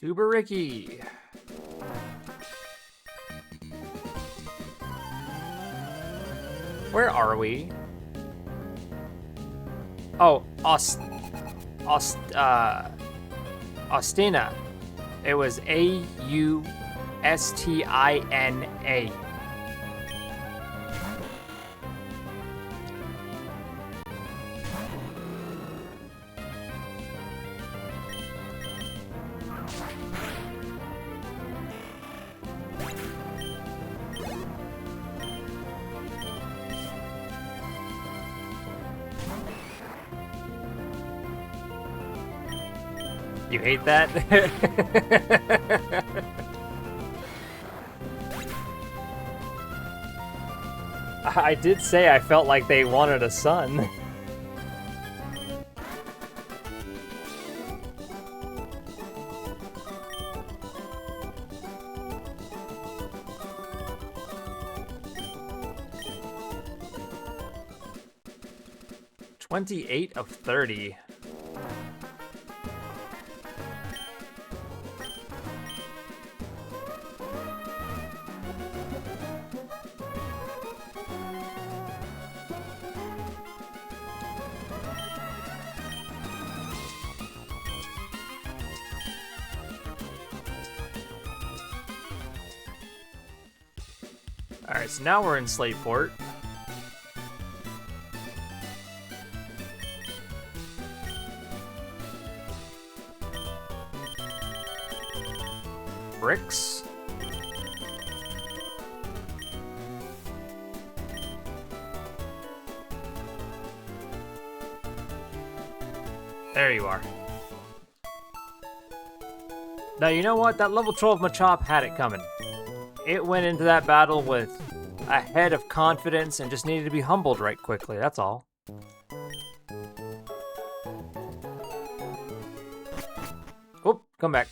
A: Duberiki. Where are we? Oh, Ostina. It was Austina. You hate that? I did say I felt like they wanted a son. $28 of 30. Alright, so now we're in Slateport. Bricks. There you are. Now, you know what? That level 12 Machop had it coming. It went into that battle with a head of confidence and just needed to be humbled right quickly, that's all. Oop, come back.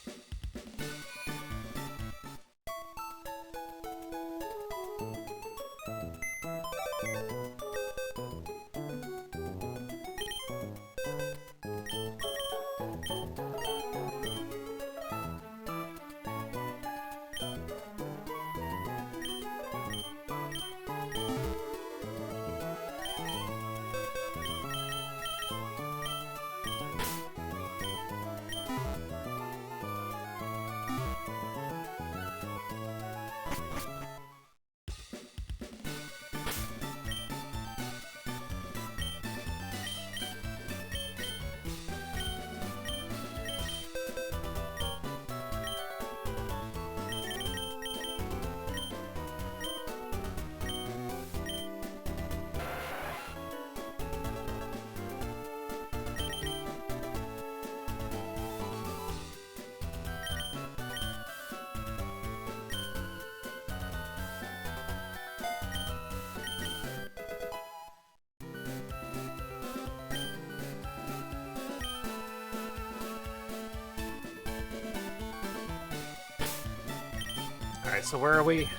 A: Alright, so where are we?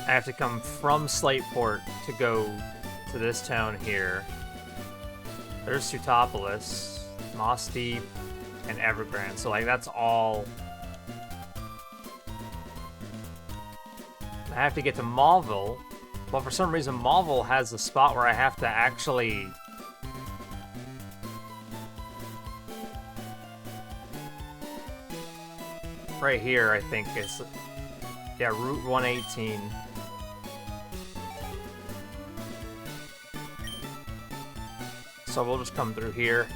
A: I have to come from Slateport to go to this town here. There's Sutopolis, Moss Deep, and Evergrande. So, like, that's all. I have to get to Mauville, but for some reason Mauville has a spot where I have to actually... Right here, I think, is... Yeah, Route 118. So we'll just come through here.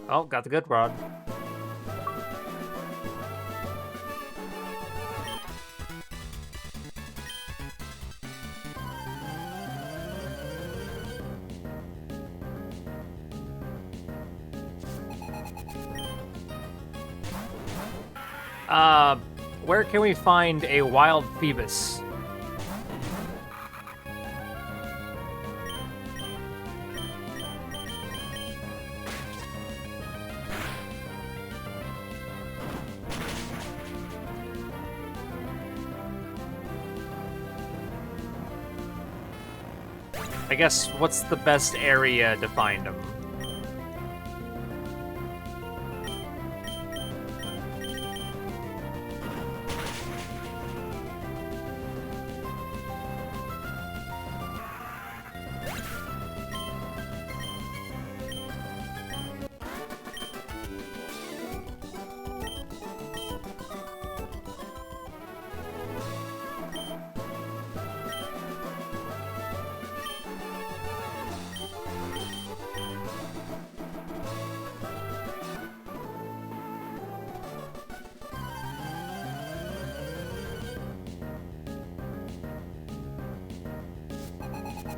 A: Oh, got the good rod. Where can we find a wild Phoebus? I guess, what's the best area to find them?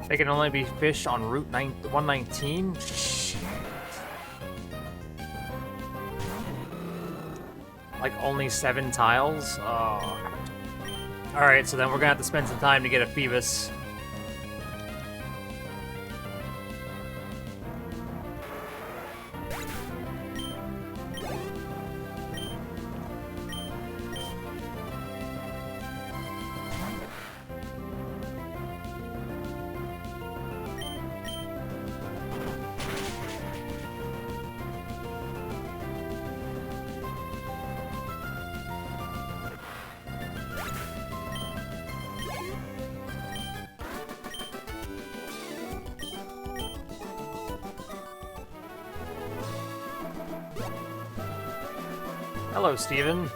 A: They can only be fished on Route 119? Shit. Like, only 7 tiles? Oh. Alright, so then we're gonna have to spend some time to get a Phoebus. Hello, Steven.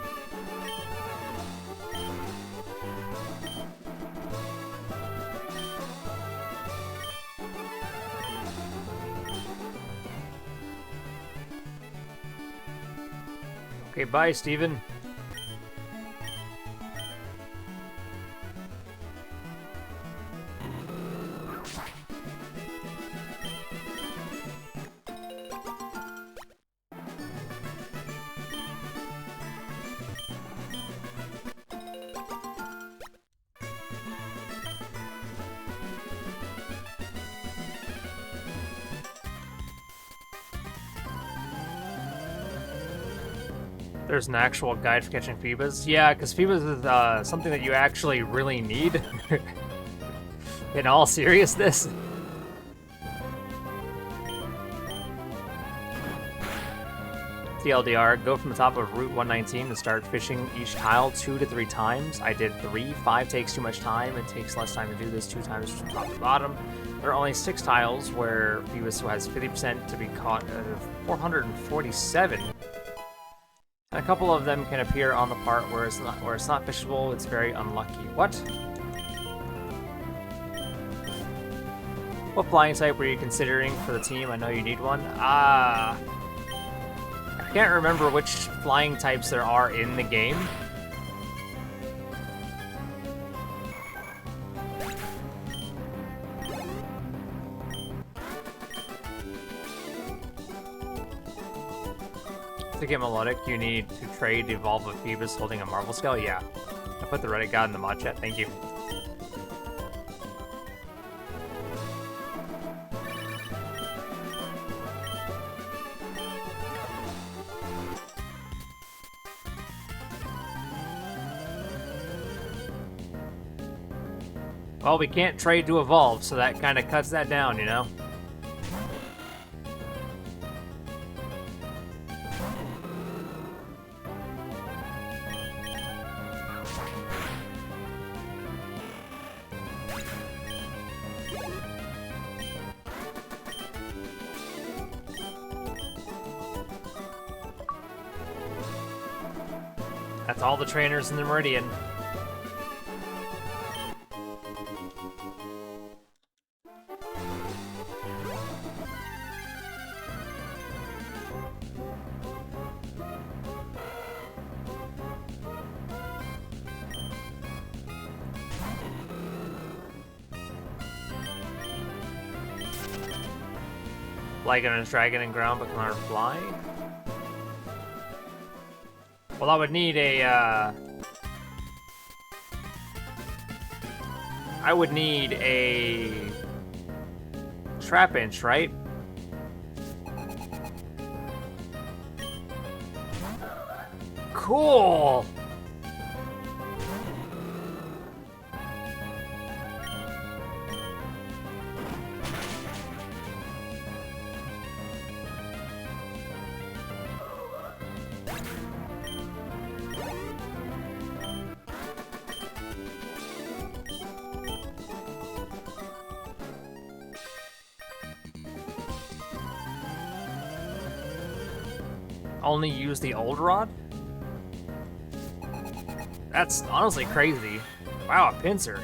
A: Okay, bye, Steven. There's an actual guide for catching Phoebus. Yeah, because Phoebus is something that you actually really need. In all seriousness. TLDR, go from the top of Route 119 and start fishing each tile 2 to 3 times. I did 3. 5 takes too much time. It takes less time to do this 2 times from top to bottom. There are only 6 tiles where Phoebus has 50% to be caught out of 447. And a couple of them can appear on the part where it's not fishable. It's very unlucky. What? What flying type were you considering for the team? I know you need one. I can't remember which flying types there are in the game. To get Melodic, you need to trade the Evolve of Phoebus holding a Marvel Scale? Yeah. I put the Reddit god in the mod chat. Thank you. Well, we can't trade to evolve, so that kind of cuts that down, you know? That's all the trainers in the Meridian. Like a dragon and ground but can learn fly? Well, I would need a, I would need a Trapinch, right? Cool! Only use the old rod? That's honestly crazy. Wow, a pincer.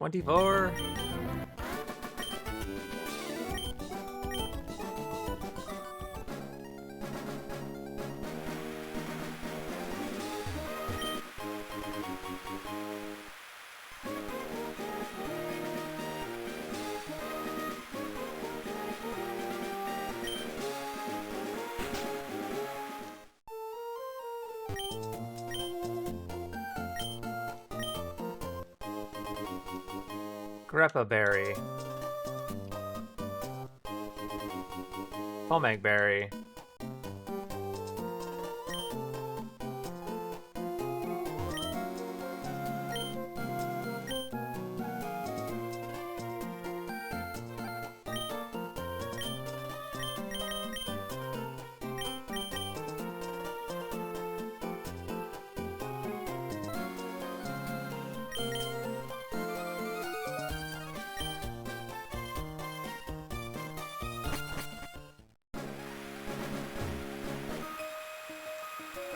A: $24. Greppa Berry. Pomeg Berry.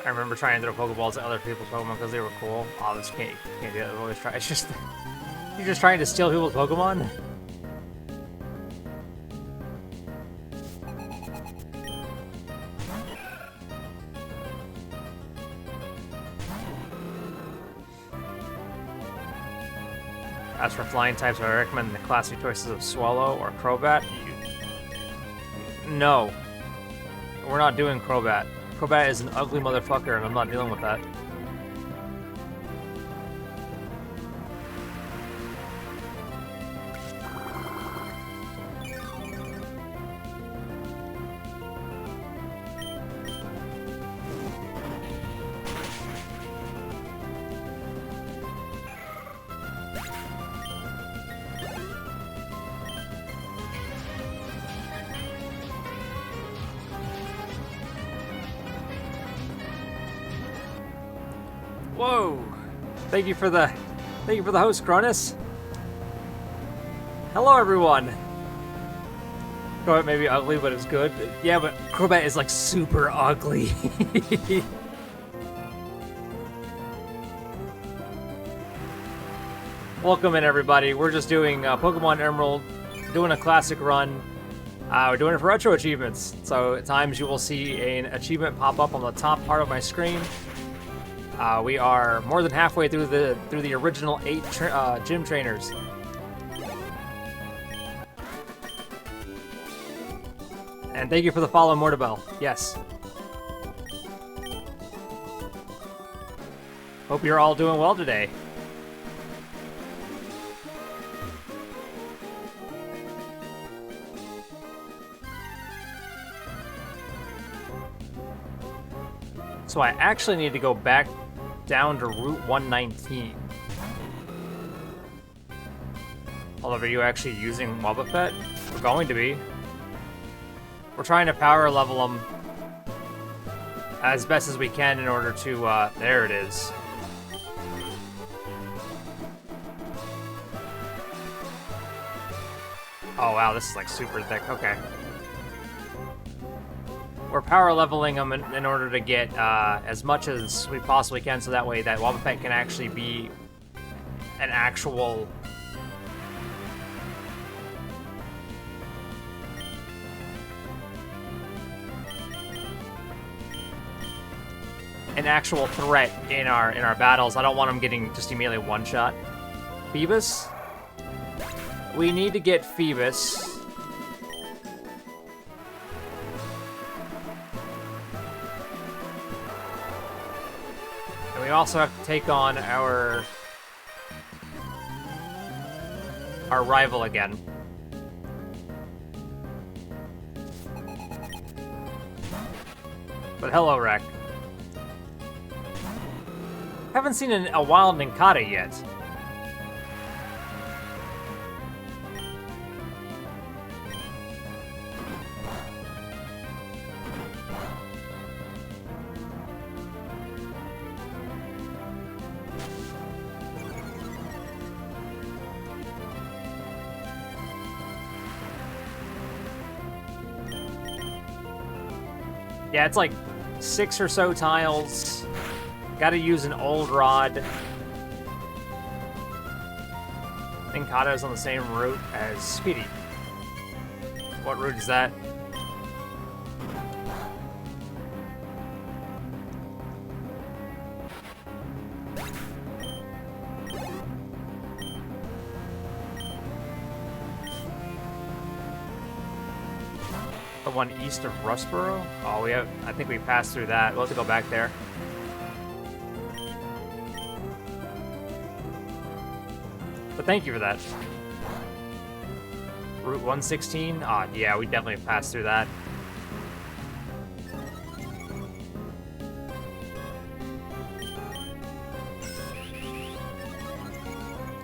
A: I remember trying to throw Pokeballs at other people's Pokemon because they were cool. Oh, this can't do that. Always try. It's just you're just trying to steal people's Pokemon. As for flying types, I recommend the classic choices of Swallow or Crobat. No, we're not doing Crobat. Crobat is an ugly motherfucker, and I'm not dealing with that. Whoa! Thank you for the host, Cronus. Hello, everyone. Crobat may be ugly, but it's good. Yeah, but Crobat is like super ugly. Welcome in, everybody. We're just doing Pokemon Emerald, doing a classic run. We're doing it for retro achievements. So at times you will see an achievement pop up on the top part of my screen. We are more than halfway through the original 8 gym trainers. And thank you for the follow, Mortabelle. Yes. Hope you're all doing well today. So I actually need to go back down to Route 119. Oliver, are you actually using Wobbuffet? We're going to be. We're trying to power level them as best as we can in order to, there it is. Oh wow, this is like super thick, okay. We're power leveling them in order to get as much as we possibly can, so that way that Wobbuffet can actually be an actual an actual threat in our battles. I don't want him getting just immediately one-shot. Phoebus? We need to get Phoebus. And we also have to take on our rival again. But hello, Rek. Haven't seen a wild Nincada yet. Yeah, it's like 6 or so tiles. Gotta use an old rod. Nincada's on the same route as Speedy. What route is that? The one east of Rustboro? Oh, I think we passed through that. We'll have to go back there. But thank you for that. Route 116? Ah, yeah, we definitely passed through that.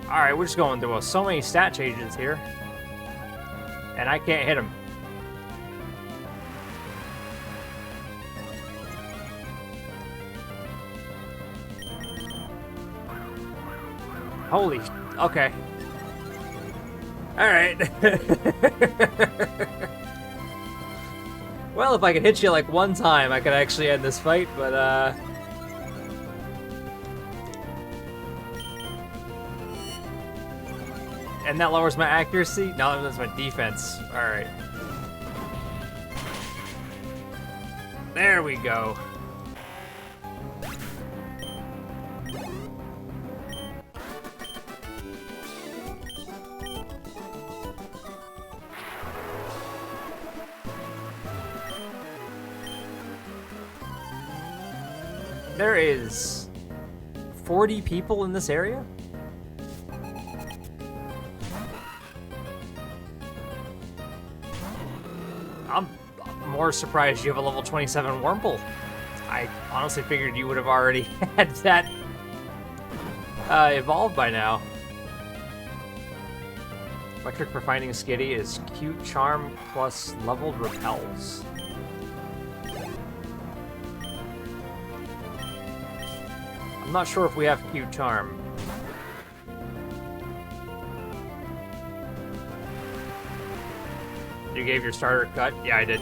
A: Alright, we're just going through so many stat changes here. And I can't hit him. Holy... Okay. Alright. Well, if I could hit you like one time, I could actually end this fight, but and that lowers my accuracy? No, that's my defense. Alright. There we go. There is 40 people in this area? I'm more surprised you have a level 27 Wurmple. I honestly figured you would have already had that evolved by now. My trick for finding Skitty is Cute Charm plus leveled repels. I'm not sure if we have Cute Charm. You gave your starter cut? Yeah, I did.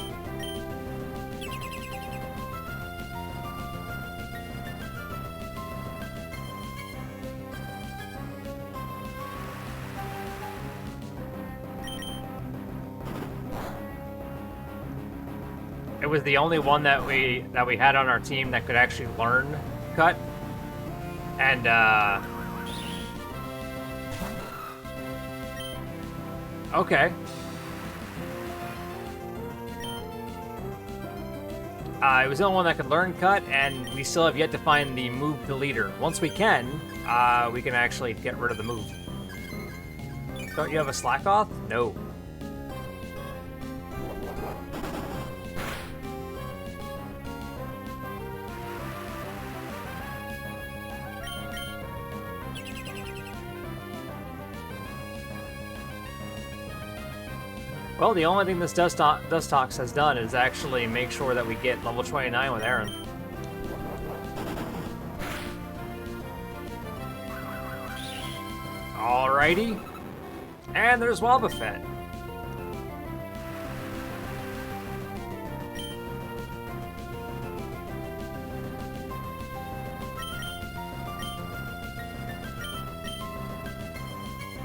A: It was the only one that we had on our team that could actually learn cut. And, okay. It was the only one that could learn cut, and we still have yet to find the move the leader. Once we can actually get rid of the move. Don't you have a slack off? No. Well, the only thing this Dustox has done is actually make sure that we get level 29 with Aaron. Alrighty. And there's Wobbuffet.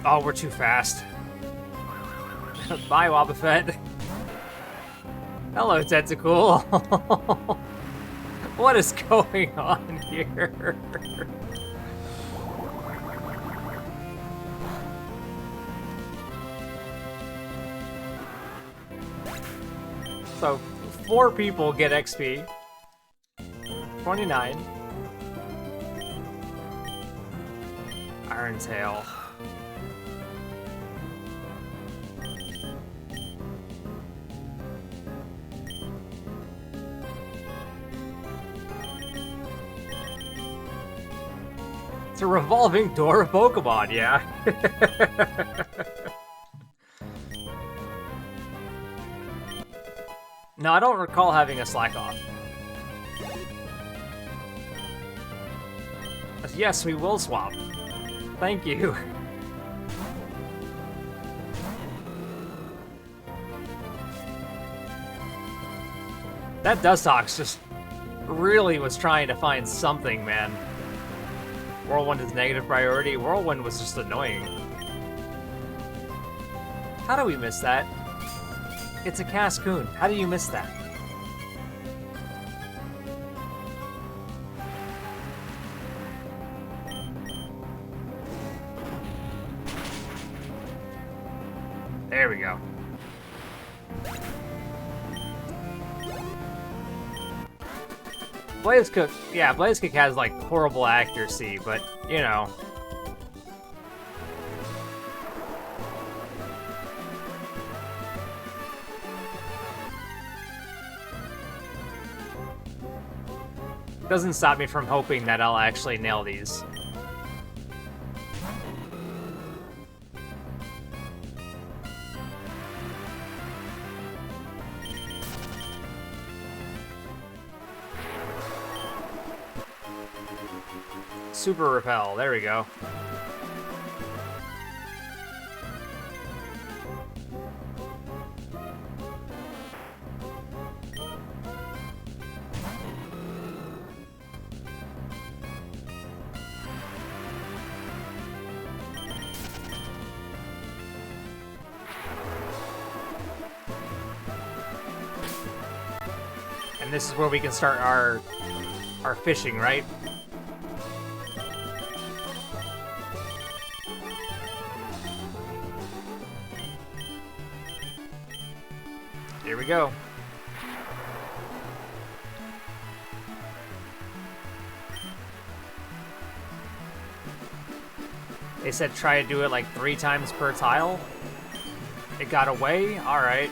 A: Oh, we're too fast. Bye, Wobbuffet. Hello, Tentacool. What is going on here? So, 4 people get XP. 29. Iron Tail. It's a revolving door of Pokemon, yeah. No, I don't recall having a Slack off. Yes, we will swap. Thank you. That Dustox just really was trying to find something, man. Whirlwind is negative priority. Whirlwind was just annoying. How do we miss that? It's a Cascoon. How do you miss that? There we go. Blaziken, yeah, Blaziken has like horrible accuracy, but you know. Doesn't stop me from hoping that I'll actually nail these. Super Repel, there we go. And this is where we can start our fishing, right? Here we go. They said try to do it like 3 times per tile. It got away? Alright.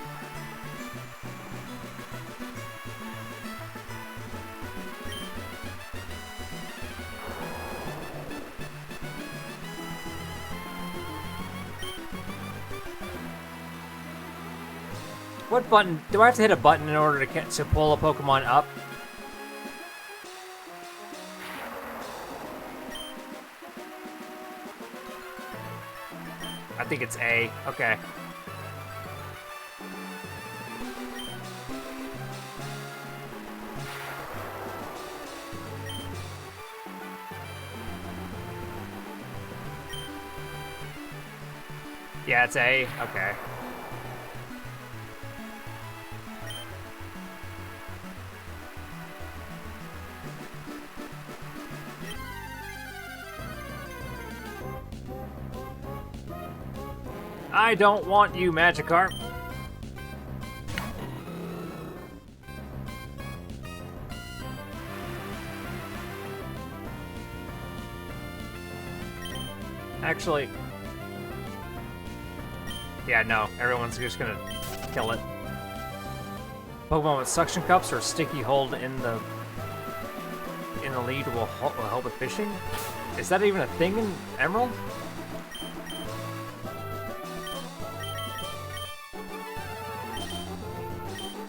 A: What button? Do I have to hit a button in order to pull a Pokemon up? I think it's A. Okay. Yeah, it's A. Okay. I don't want you, Magikarp. Actually... yeah, no. Everyone's just gonna kill it. Pokemon with suction cups or sticky hold in the lead will help with fishing? Is that even a thing in Emerald?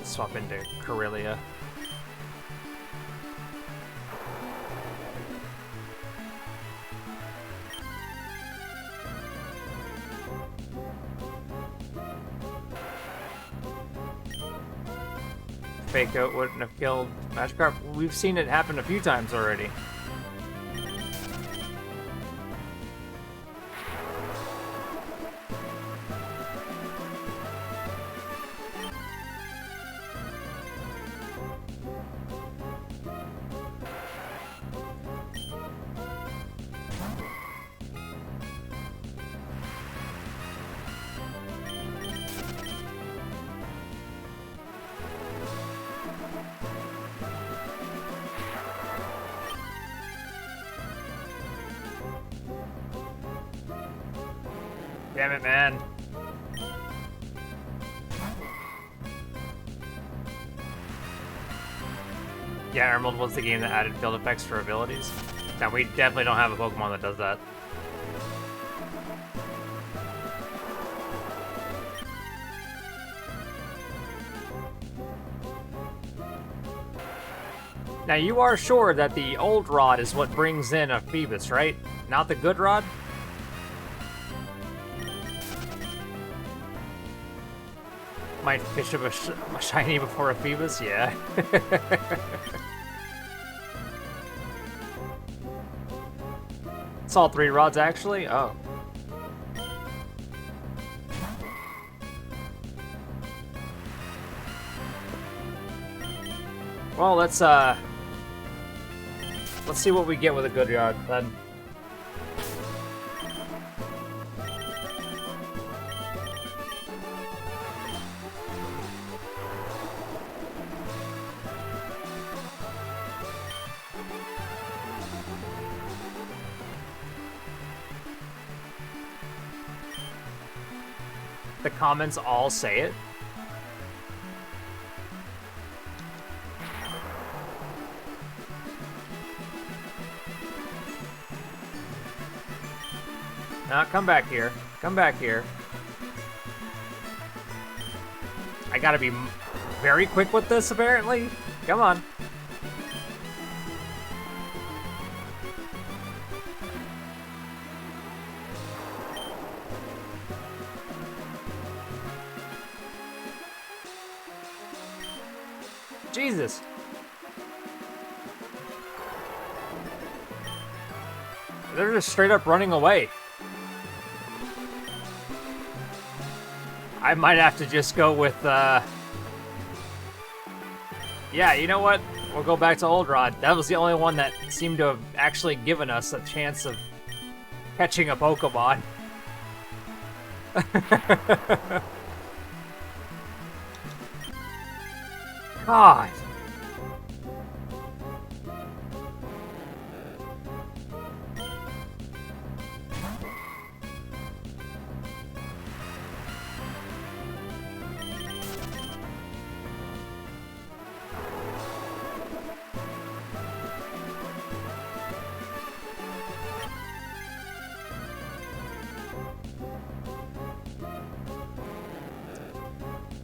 A: Swap into Corellia. Fake Out wouldn't have killed Magikarp. We've seen it happen a few times already. Damn it, man. Yeah, Emerald was the game that added field effects for abilities. Now, we definitely don't have a Pokemon that does that. Now, you are sure that the old rod is what brings in a Phoebus, right? Not the good rod? Might fish up a shiny before a Phoebus? Yeah. It's all 3 rods, actually? Oh. Well, let's see what we get with a good yard, then. The comments all say it. Now, come back here. Come back here. I gotta be very quick with this, apparently. Come on. Jesus. They're just straight up running away. I might have to just go with, yeah, you know what? We'll go back to Old Rod. That was the only one that seemed to have actually given us a chance of catching a Pokemon. God.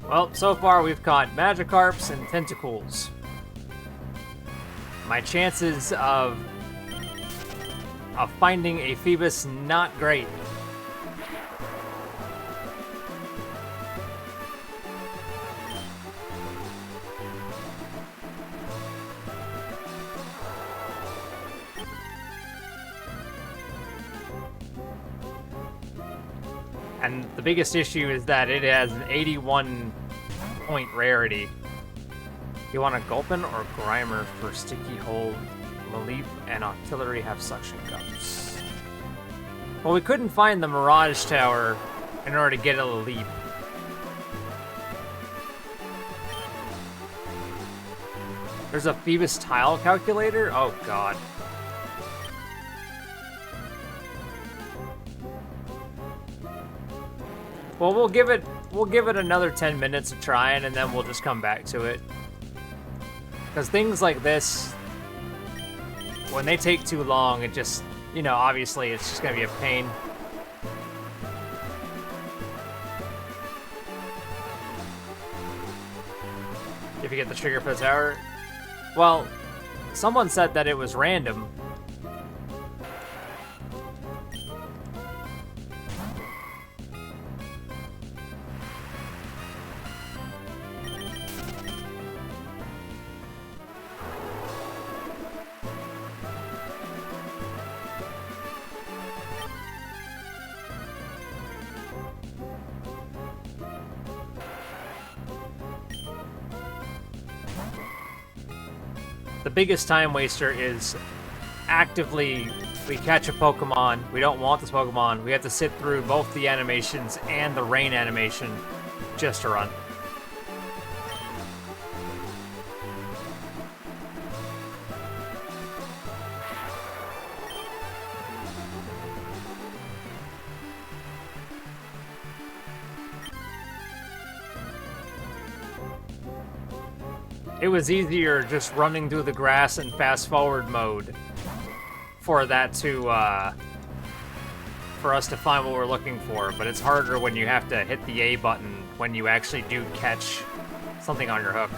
A: Well, so far we've caught Magikarps and Tentacools. My chances of finding a Phoebus, not great. And the biggest issue is that it has an 81 point rarity. You want a Gulpin or Grimer for Sticky Hold? Maleep and Octillery have suction cups. Well, we couldn't find the Mirage Tower in order to get a Leap. There's a Phoebus tile calculator? Oh god. Well, we'll give it another 10 minutes of trying, and then we'll just come back to it. Because things like this, when they take too long, it just, you know, obviously it's just gonna be a pain. If you get the trigger for the tower. Well, someone said that it was random. The biggest time waster is actively, we catch a Pokemon, we don't want this Pokemon, we have to sit through both the animations and the rain animation just to run. it was easier just running through the grass in fast forward mode for that to, for us to find what we're looking for, but it's harder when you have to hit the A button when you actually do catch something on your hook.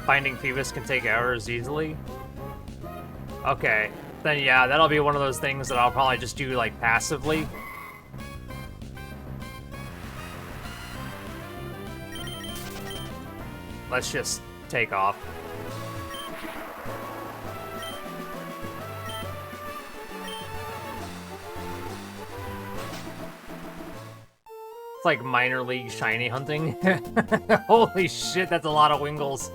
A: Finding Phoebus can take hours easily. Okay, then yeah, that'll be one of those things that I'll probably just do, like, passively. Let's just take off. It's like minor league shiny hunting. Holy shit, that's a lot of Wingles.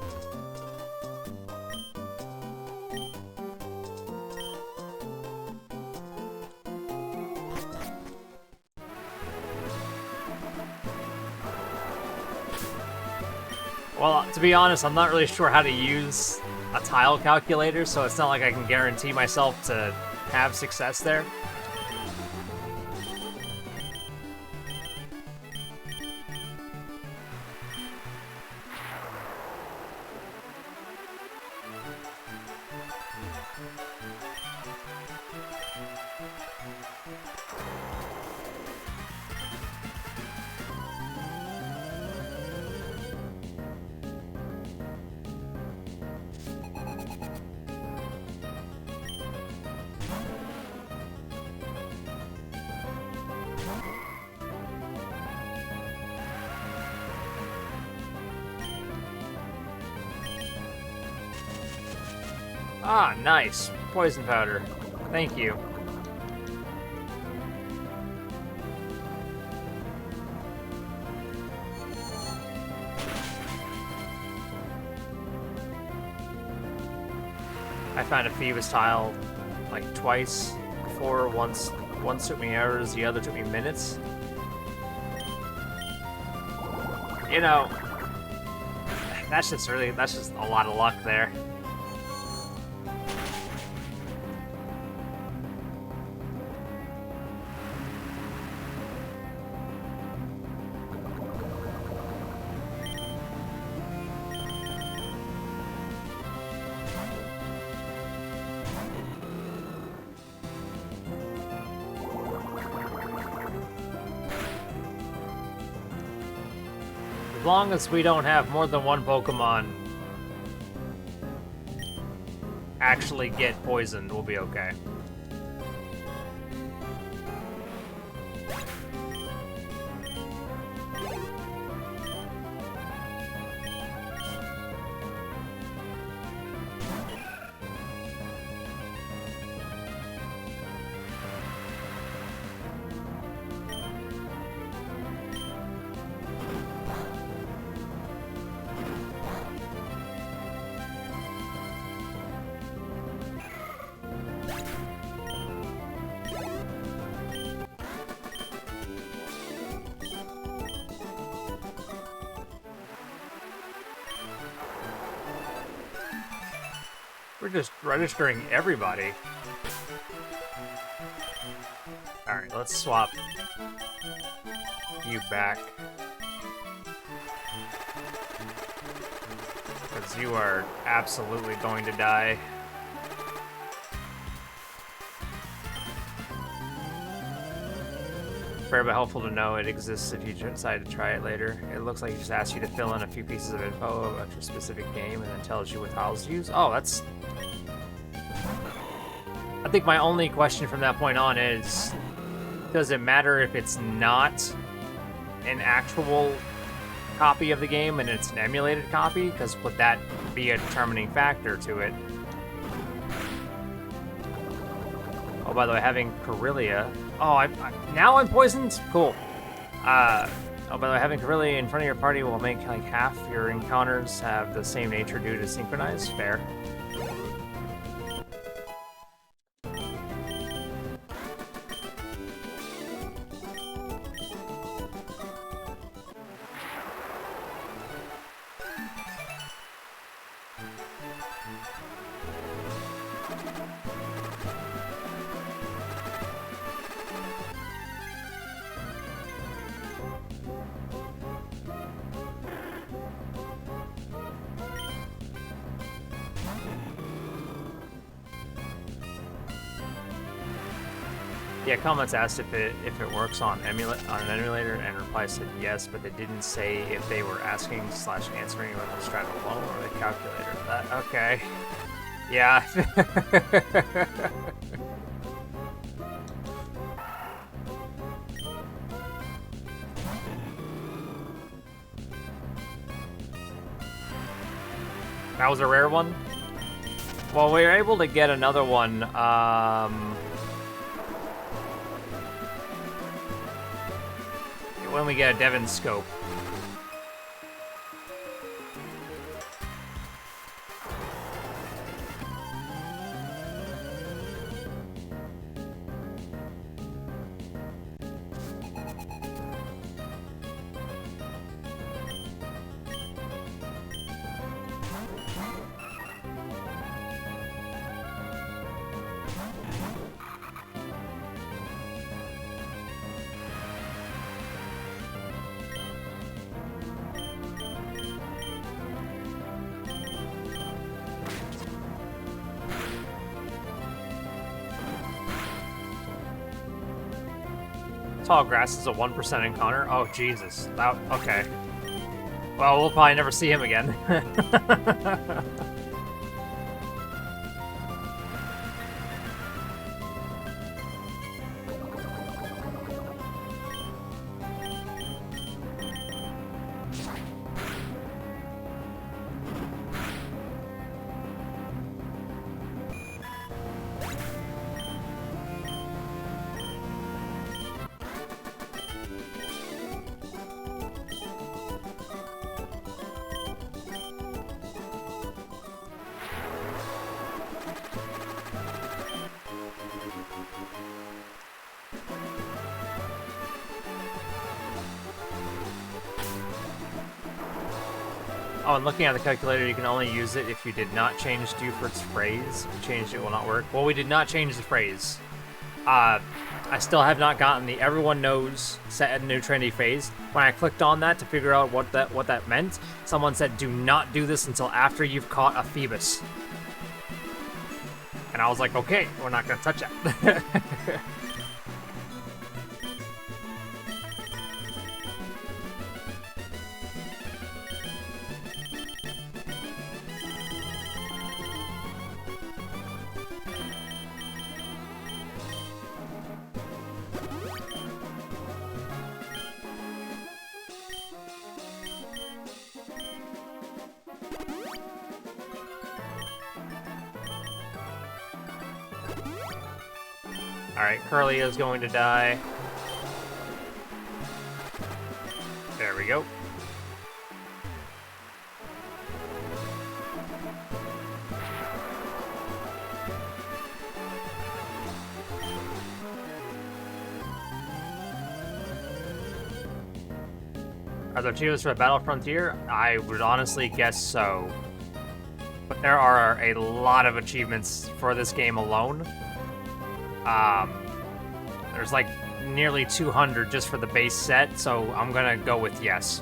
A: Well, to be honest, I'm not really sure how to use a tile calculator, so it's not like I can guarantee myself to have success there. Ah, nice. Poison powder. Thank you. I found a Phoebus tile like twice before. Once took me hours, the other took me minutes. You know, that's just a lot of luck there. As long as we don't have more than one Pokemon actually get poisoned, we'll be okay. We're just registering everybody. Alright, let's swap you back. Because you are absolutely going to die. Fair but helpful to know it exists if you decide to try it later. It looks like it just asks you to fill in a few pieces of info about your specific game and then tells you what tiles to use. Oh, that's... I think my only question from that point on is, does it matter if it's not an actual copy of the game and it's an emulated copy? Because would that be a determining factor to it? Oh, by the way, having Corellia... Oh, now I'm poisoned? Cool. Oh, by the way, having Corellia in front of your party will make like half your encounters have the same nature due to synchronize. Fair. Yeah, comments asked if it works on an emulator, and reply said yes, but they didn't say if they were asking slash answering with the Strato alone or the calculator. Okay. Yeah. That was a rare one? Well, we were able to get another one, when we get a Devon scope. Tall grass is a 1% encounter? Oh, Jesus. Okay. Well, we'll probably never see him again. Oh, and looking at the calculator, you can only use it if you did not change Dufert's phrase. If you changed it, will not work. Well, we did not change the phrase. I still have not gotten the everyone knows set a new trendy phase. When I clicked on that to figure out what that meant, someone said, do not do this until after you've caught a Phoebus. And I was like, okay, we're not going to touch that. Alright, Curly is going to die. There we go. Are there achievements for the Battle Frontier? I would honestly guess so. But there are a lot of achievements for this game alone. There's like nearly 200 just for the base set, so I'm gonna go with yes.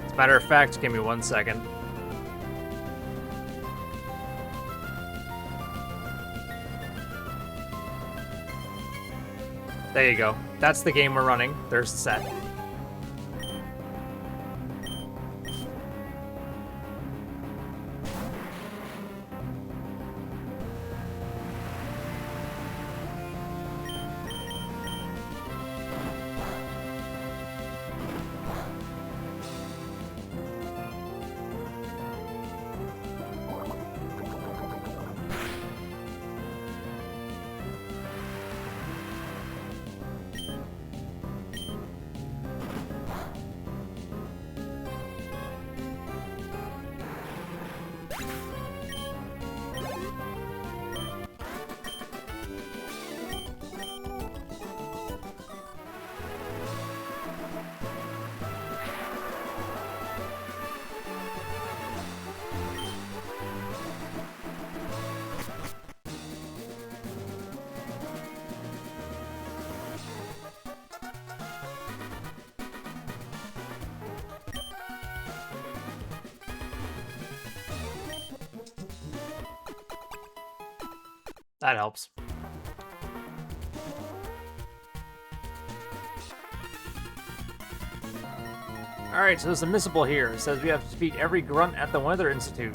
A: As a matter of fact, give me 1 second. There you go. That's the game we're running. There's the set. That helps. Alright, so there's a missable here. It says we have to defeat every grunt at the Weather Institute.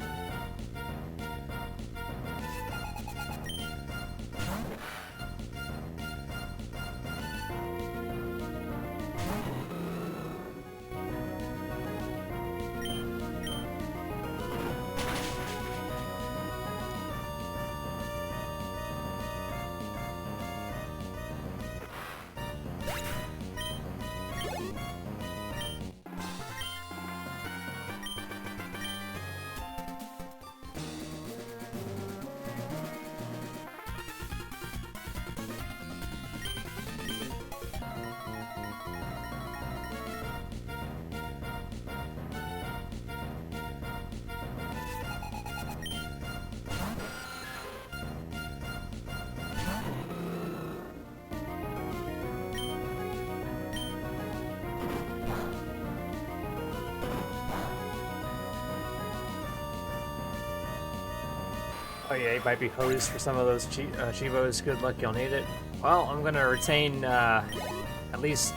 A: Oh yeah, you might be hosed for some of those Chivos. Good luck, you'll need it. Well, I'm gonna retain at least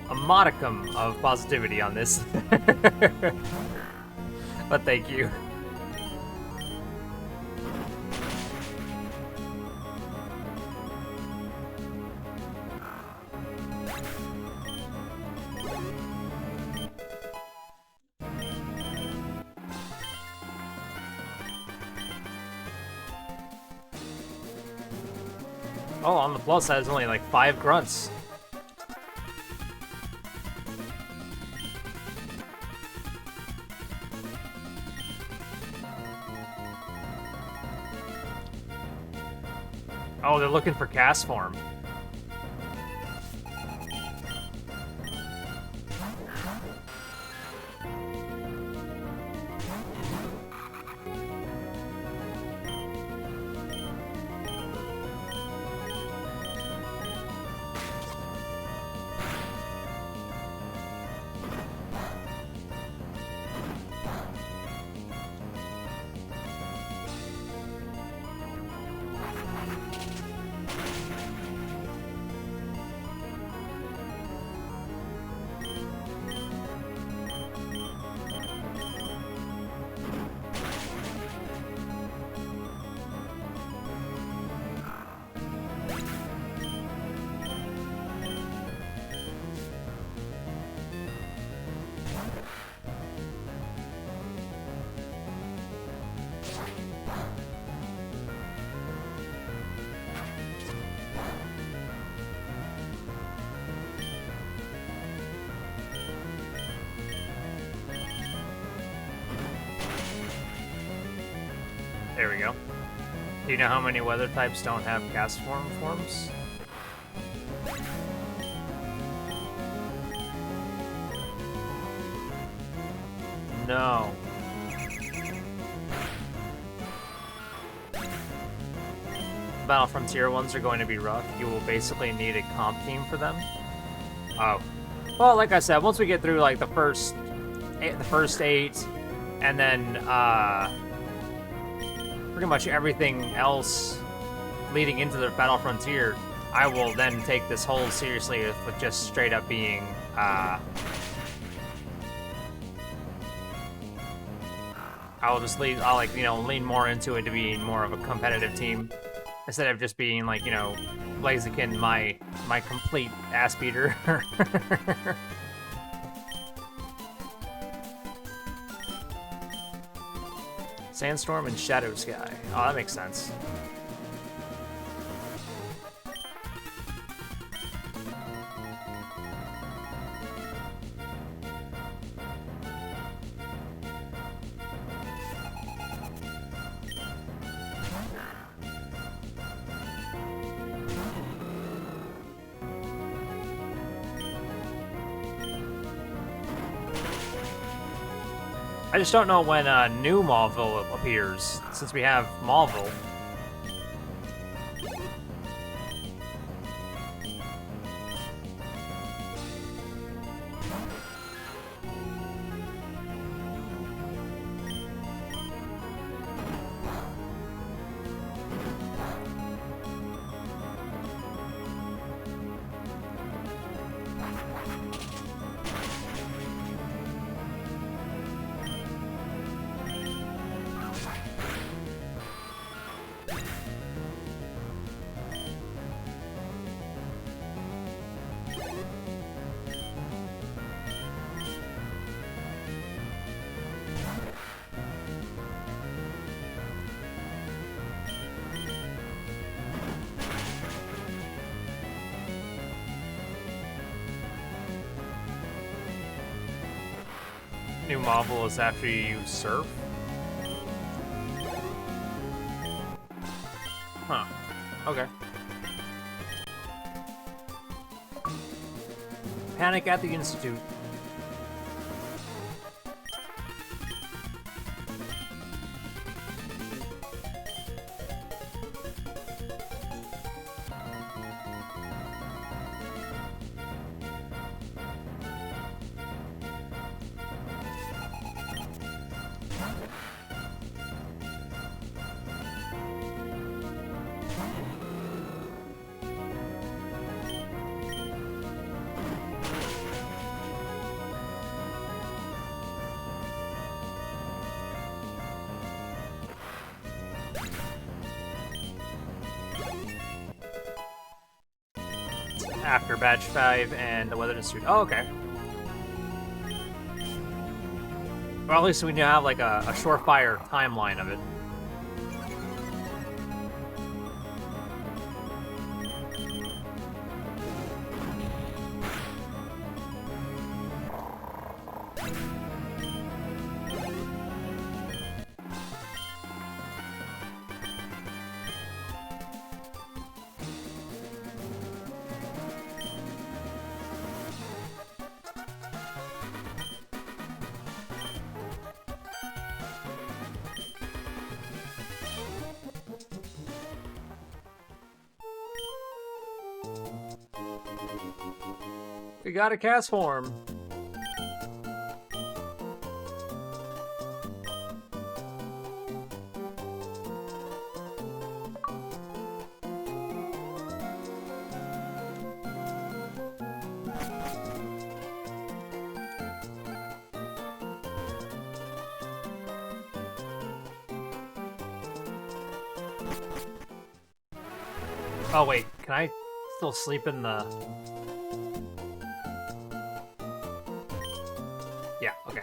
A: a modicum of positivity on this. But thank you. Oh, on the plus side, it's only like 5 grunts. Oh, they're looking for cast form. There we go. Do you know how many weather types don't have cast forms? No. Battle Frontier ones are going to be rough. You will basically need a comp team for them. Oh. Well, like I said, once we get through like the first 8, and then pretty much everything else leading into the Battle Frontier, I will then take this whole seriously with just straight up being I'll like, you know, lean more into it to being more of a competitive team instead of just being like, you know, Blaziken, my complete ass beater. Sandstorm and Shadow Sky. Oh, that makes sense. I just don't know when new Mauville appears, since we have Mauville. New model is after you surf? Huh. Okay. Panic at the Institute. After Batch 5 and the Weather Institute. Oh, okay. Well, at least we now have like a surefire timeline of it. We got a cast form. Oh wait, can I still sleep in the... Yeah, okay.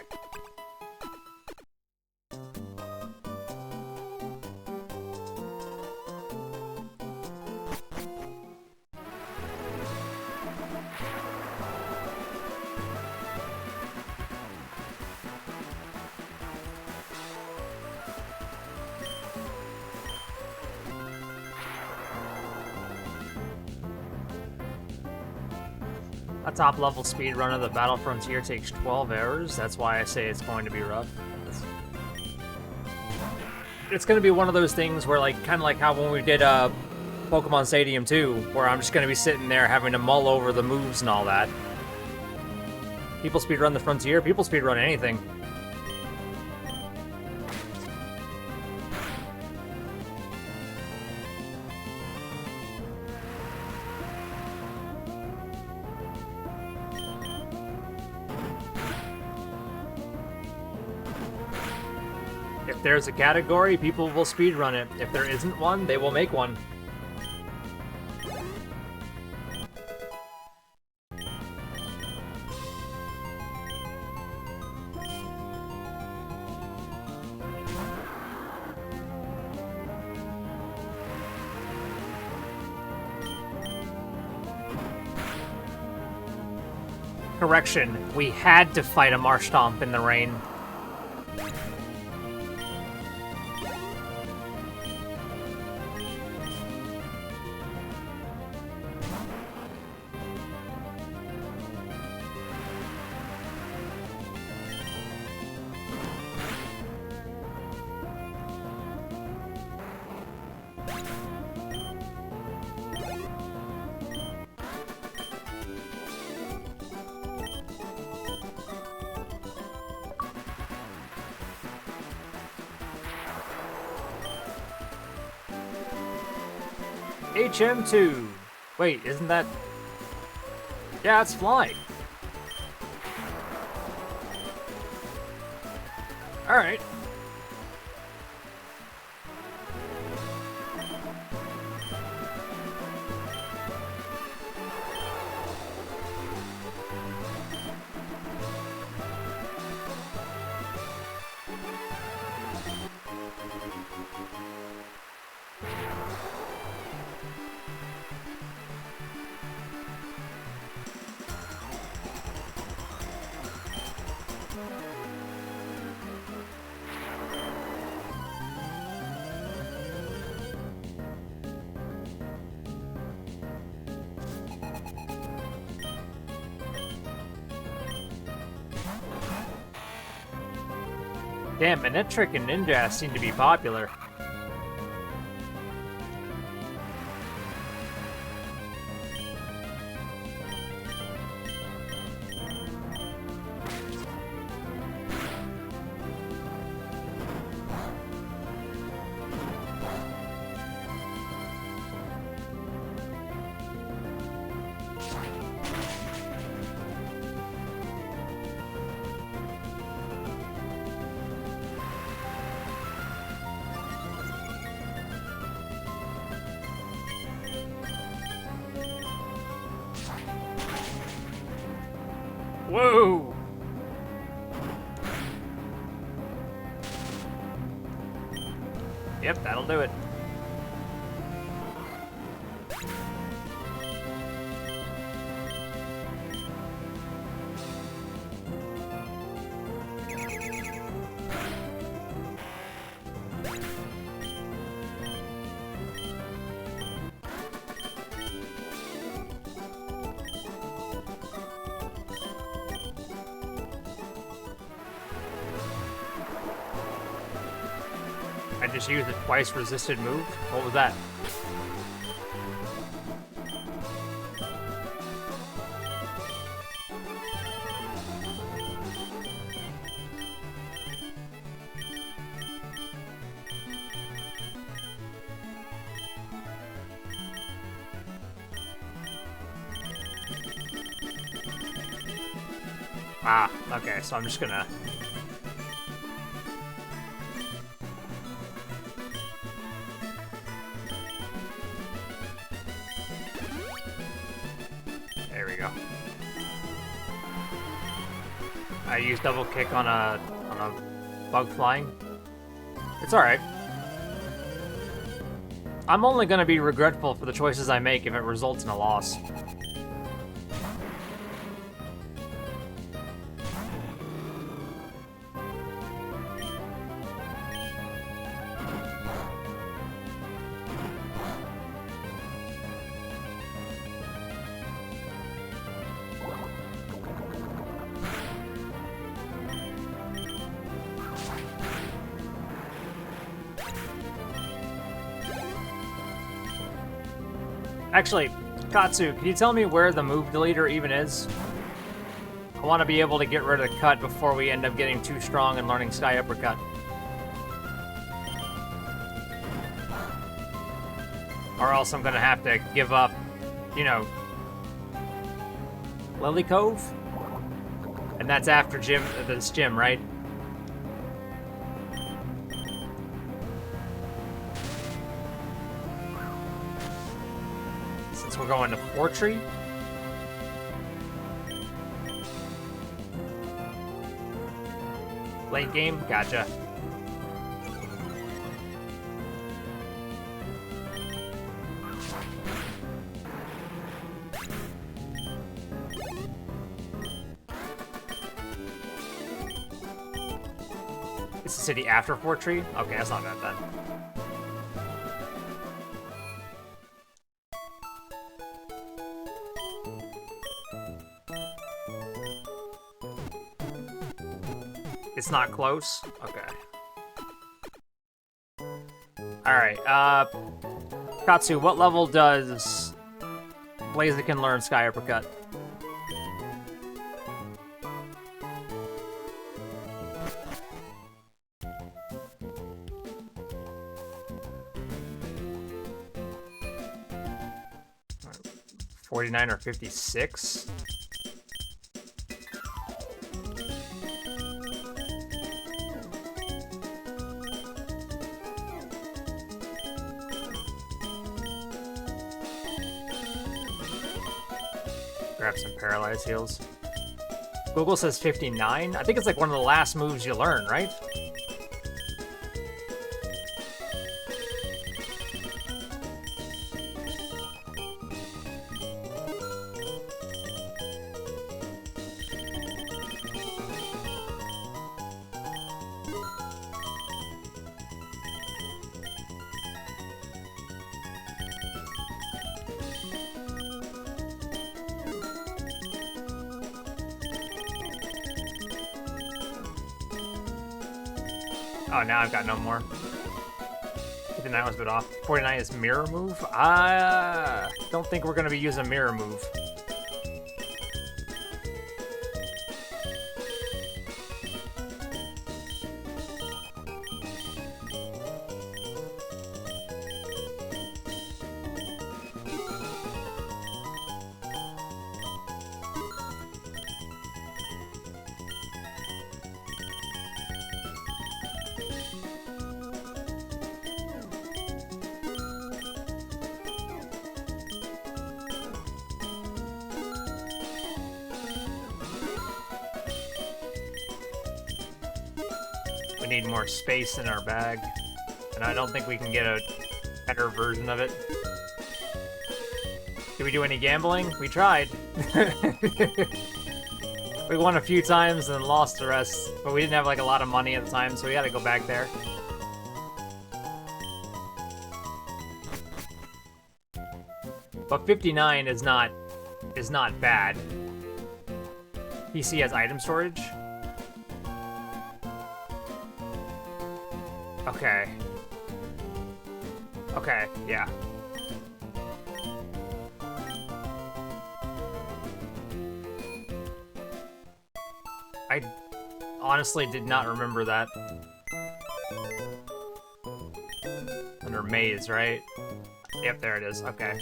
A: A top level speed run of the Battle Frontier takes 12 hours. That's why I say it's going to be rough. It's going to be one of those things where, like, kind of like how when we did Pokemon Stadium 2, where I'm just going to be sitting there having to mull over the moves and all that. People speedrun the Frontier, people speedrun anything. If there's a category, people will speedrun it. If there isn't one, they will make one. Correction, we had to fight a Marshtomp in the rain. HM2. Wait, isn't that... Yeah, it's Fly. Alright. Damn, Manectric and Ninja seem to be popular. Whoa! Yep, that'll do it. I just used a twice resisted move? What was that? Ah, okay, so I'm just gonna... There we go. I used double kick on a bug flying. It's alright. I'm only gonna be regretful for the choices I make if it results in a loss. Actually, Katsu, can you tell me where the move deleter even is? I want to be able to get rid of the cut before we end up getting too strong and learning Sky Uppercut. Or else I'm gonna have to give up, you know, Lily Cove? And that's after this gym, right? Since we're going to Fortree? Late game? Gotcha. It's the city after Fortree? Okay, that's not bad then. It's not close? Okay. Alright, Katsu, what level does Blaziken learn Sky Uppercut? $49 or $56? Grab some Paralyze heals. Google says 59? I think it's like one of the last moves you learn, right? Oh, now I've got no more. 59 was a bit off. 49 is mirror move? Don't think we're going to be using mirror move. We need more space in our bag, and I don't think we can get a better version of it. Did we do any gambling? We tried. We won a few times and lost the rest, but we didn't have like a lot of money at the time, so we had to go back there. But 59 is not bad. PC has item storage. Okay. Okay, yeah. I honestly did not remember that. Under maze, right? Yep, there it is. Okay.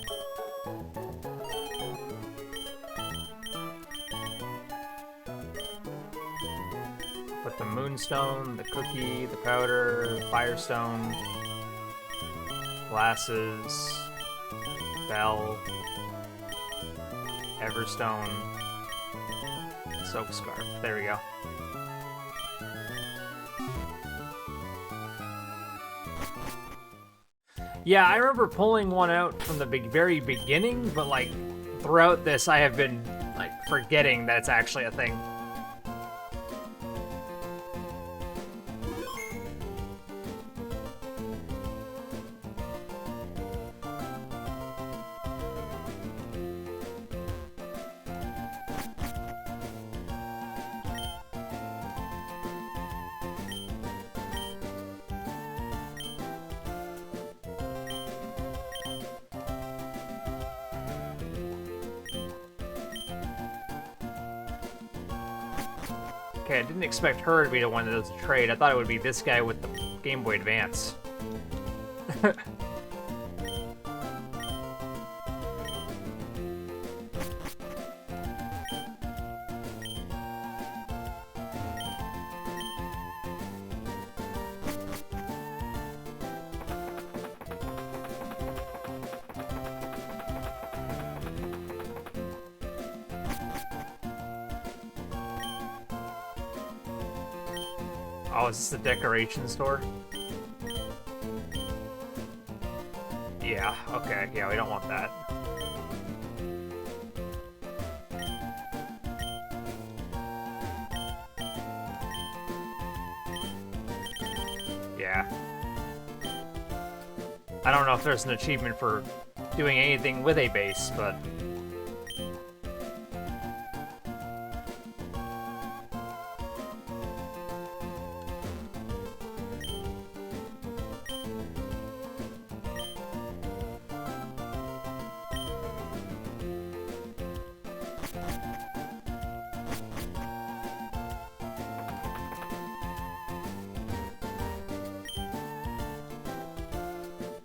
A: Put the moonstone, the cookie, the powder, firestone, glasses, bell, everstone, soap scarf. There we go. Yeah, I remember pulling one out from the very beginning, but like throughout this I have been like forgetting that it's actually a thing. Okay, I didn't expect her to be the one that does the trade. I thought it would be this guy with the Game Boy Advance. Oh, is this the decoration store? Yeah, okay. Yeah, we don't want that. Yeah. I don't know if there's an achievement for doing anything with a base, but...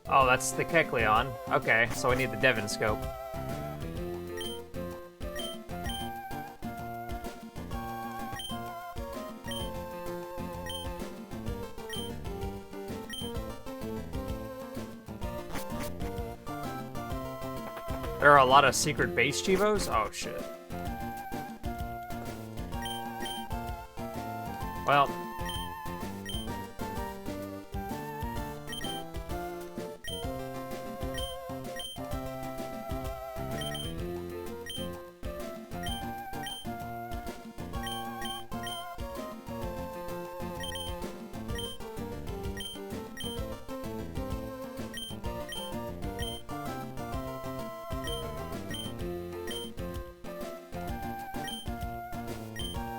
A: Oh, that's the Kecleon. Okay, so I need the Devon scope. There are a lot of secret base Chivos? Oh, shit. Well...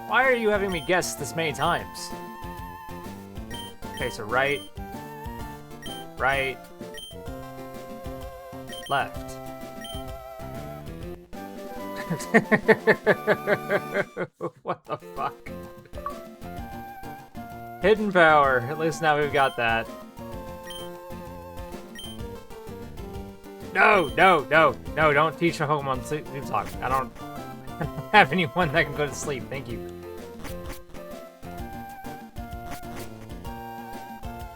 A: Why are you having me guess this many times? Okay, so right, right, left. What the fuck? Hidden power. At least now we've got that. No, no, no, no, don't teach my Pokemon sleep talk. I don't have anyone that can go to sleep. Thank you.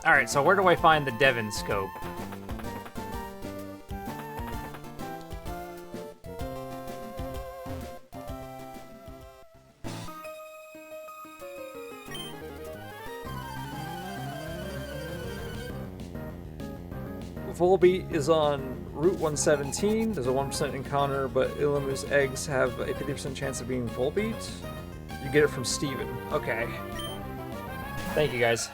A: Alright, so where do I find the Devon scope? Volbeat is on Route 117. There's a 1% encounter, but Illumise eggs have a 50% chance of being Volbeat. You get it from Steven. Okay. Thank you, guys.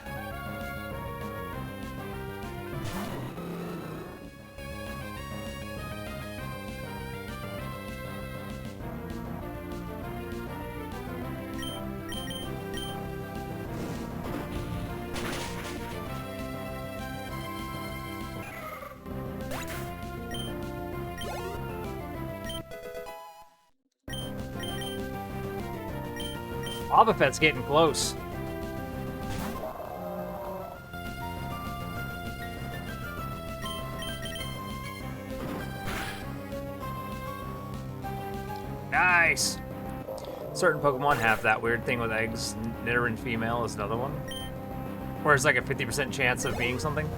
A: Wobbuffet's getting close. Nice! Certain Pokemon have that weird thing with eggs. Nidoran female is another one. Where it's like a 50% chance of being something.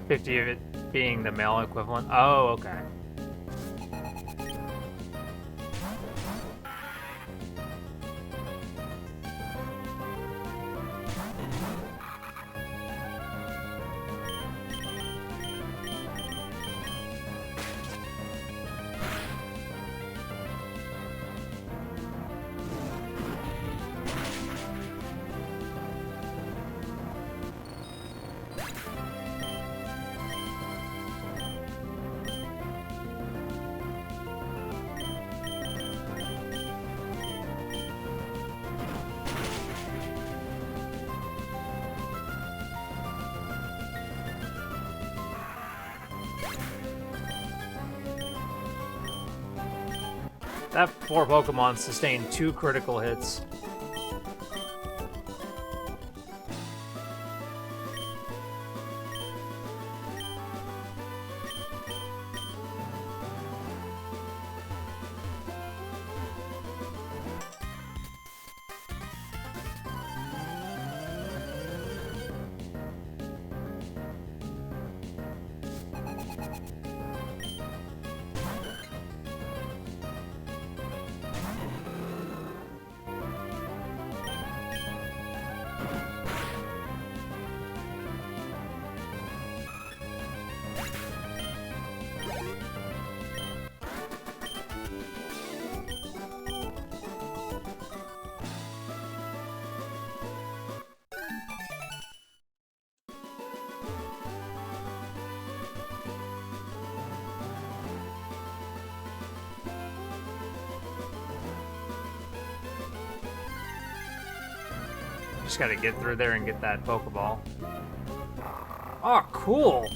A: $50 of it being the male equivalent. Oh, okay. That poor Pokemon sustained 2 critical hits. Just gotta get through there and get that Pokeball. Oh, cool!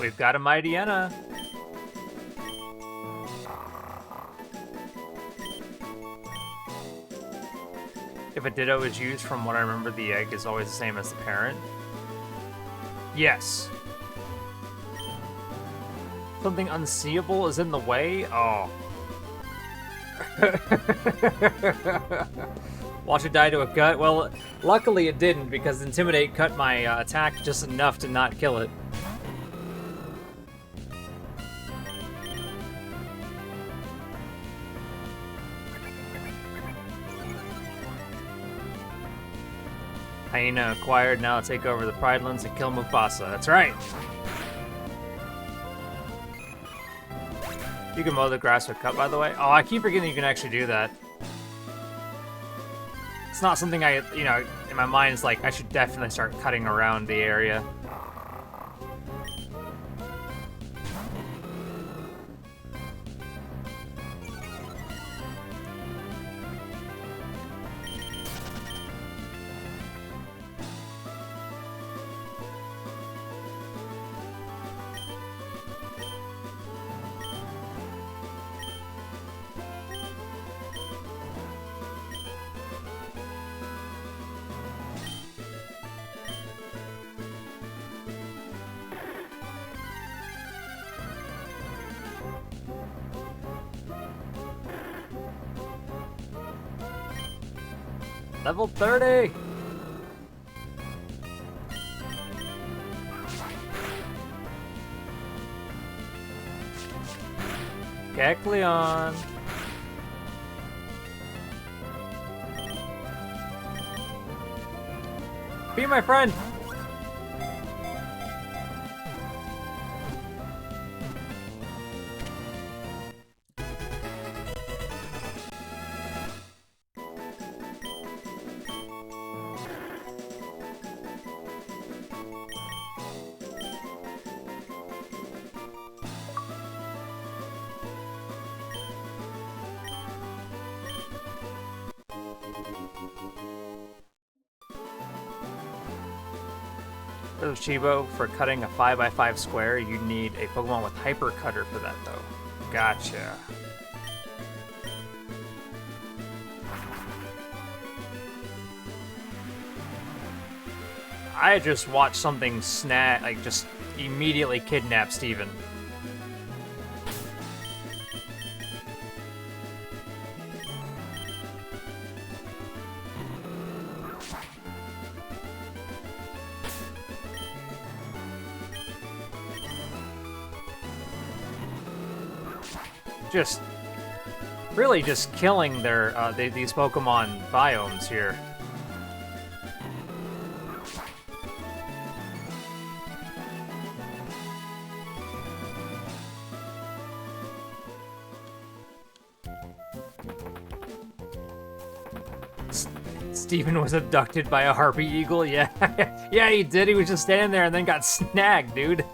A: We've got a Mightyena. If a Ditto is used, from what I remember, the egg is always the same as the parent. Yes. Something unseeable is in the way? Oh. Watch it die to a cut? Well, luckily it didn't, because Intimidate cut my attack just enough to not kill it. Hyena acquired, now take over the Pridelands and kill Mufasa. That's right! You can mow the grass with cut, by the way. Oh, I keep forgetting you can actually do that. It's not something I, you know, in my mind, it's like, I should definitely start cutting around the area. Level 30! Kecleon! Be my friend! For Chibo, for cutting a 5x5 square, you need a Pokemon with Hyper Cutter for that, though. Gotcha. I just watched something just immediately kidnap Steven. Just really just killing their these Pokemon biomes here. Steven was abducted by a harpy eagle? Yeah, yeah, he did. He was just standing there and then got snagged, dude.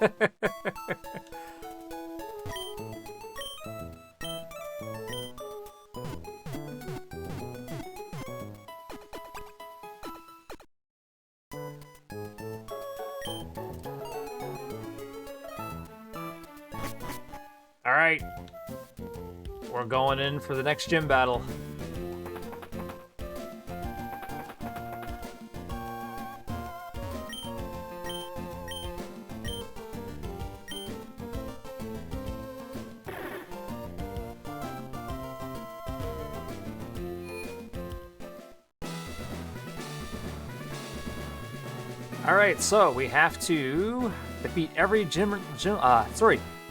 A: Alright. We're going in for the next gym battle. Alright, so we have to defeat every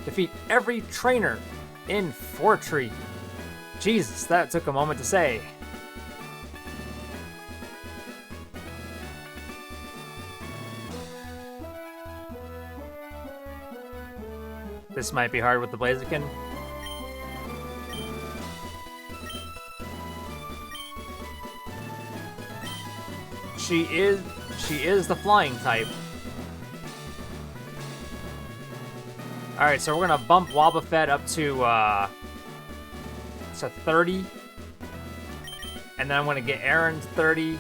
A: defeat every trainer in Fortree. Jesus, that took a moment to say. This might be hard with the Blaziken. She is the flying type. Alright, so we're gonna bump Wobbuffet up to 30. And then I'm gonna get Aaron to 30.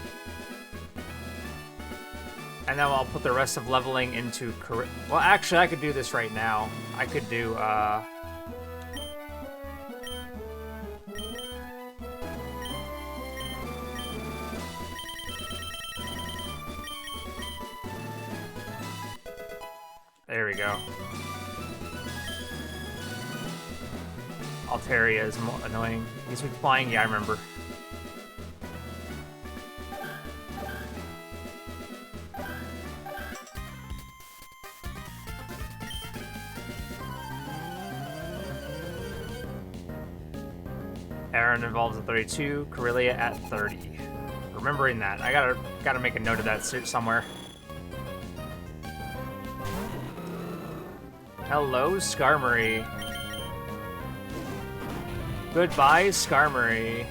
A: And then I'll put the rest of leveling into well, actually, I could do this right now. I could do, there we go. Altaria is annoying. He's flying, yeah, I remember. Aaron involves at 32, Corellia at 30. Remembering that. I gotta make a note of that somewhere. Hello, Skarmory. Goodbye, Skarmory.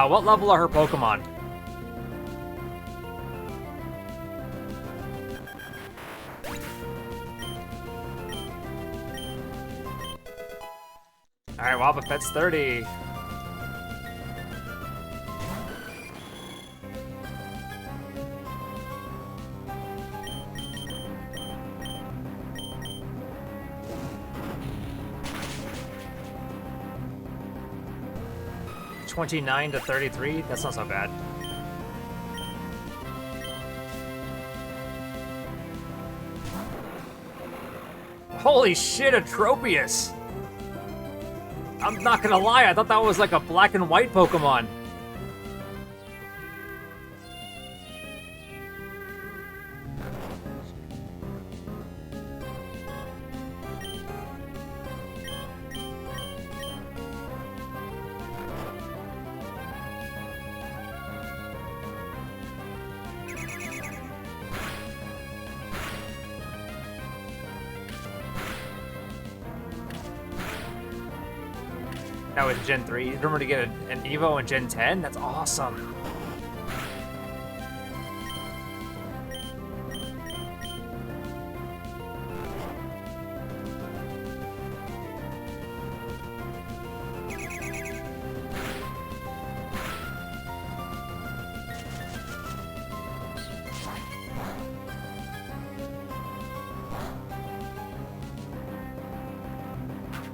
A: What level are her Pokemon? Alright, Wobbuffet's 30. $29 to $33? That's not so bad. Holy shit, a Tropius! I'm not gonna lie, I thought that was like a black and white Pokemon. Now with Gen 3, remember to get an Evo in Gen 10? That's awesome.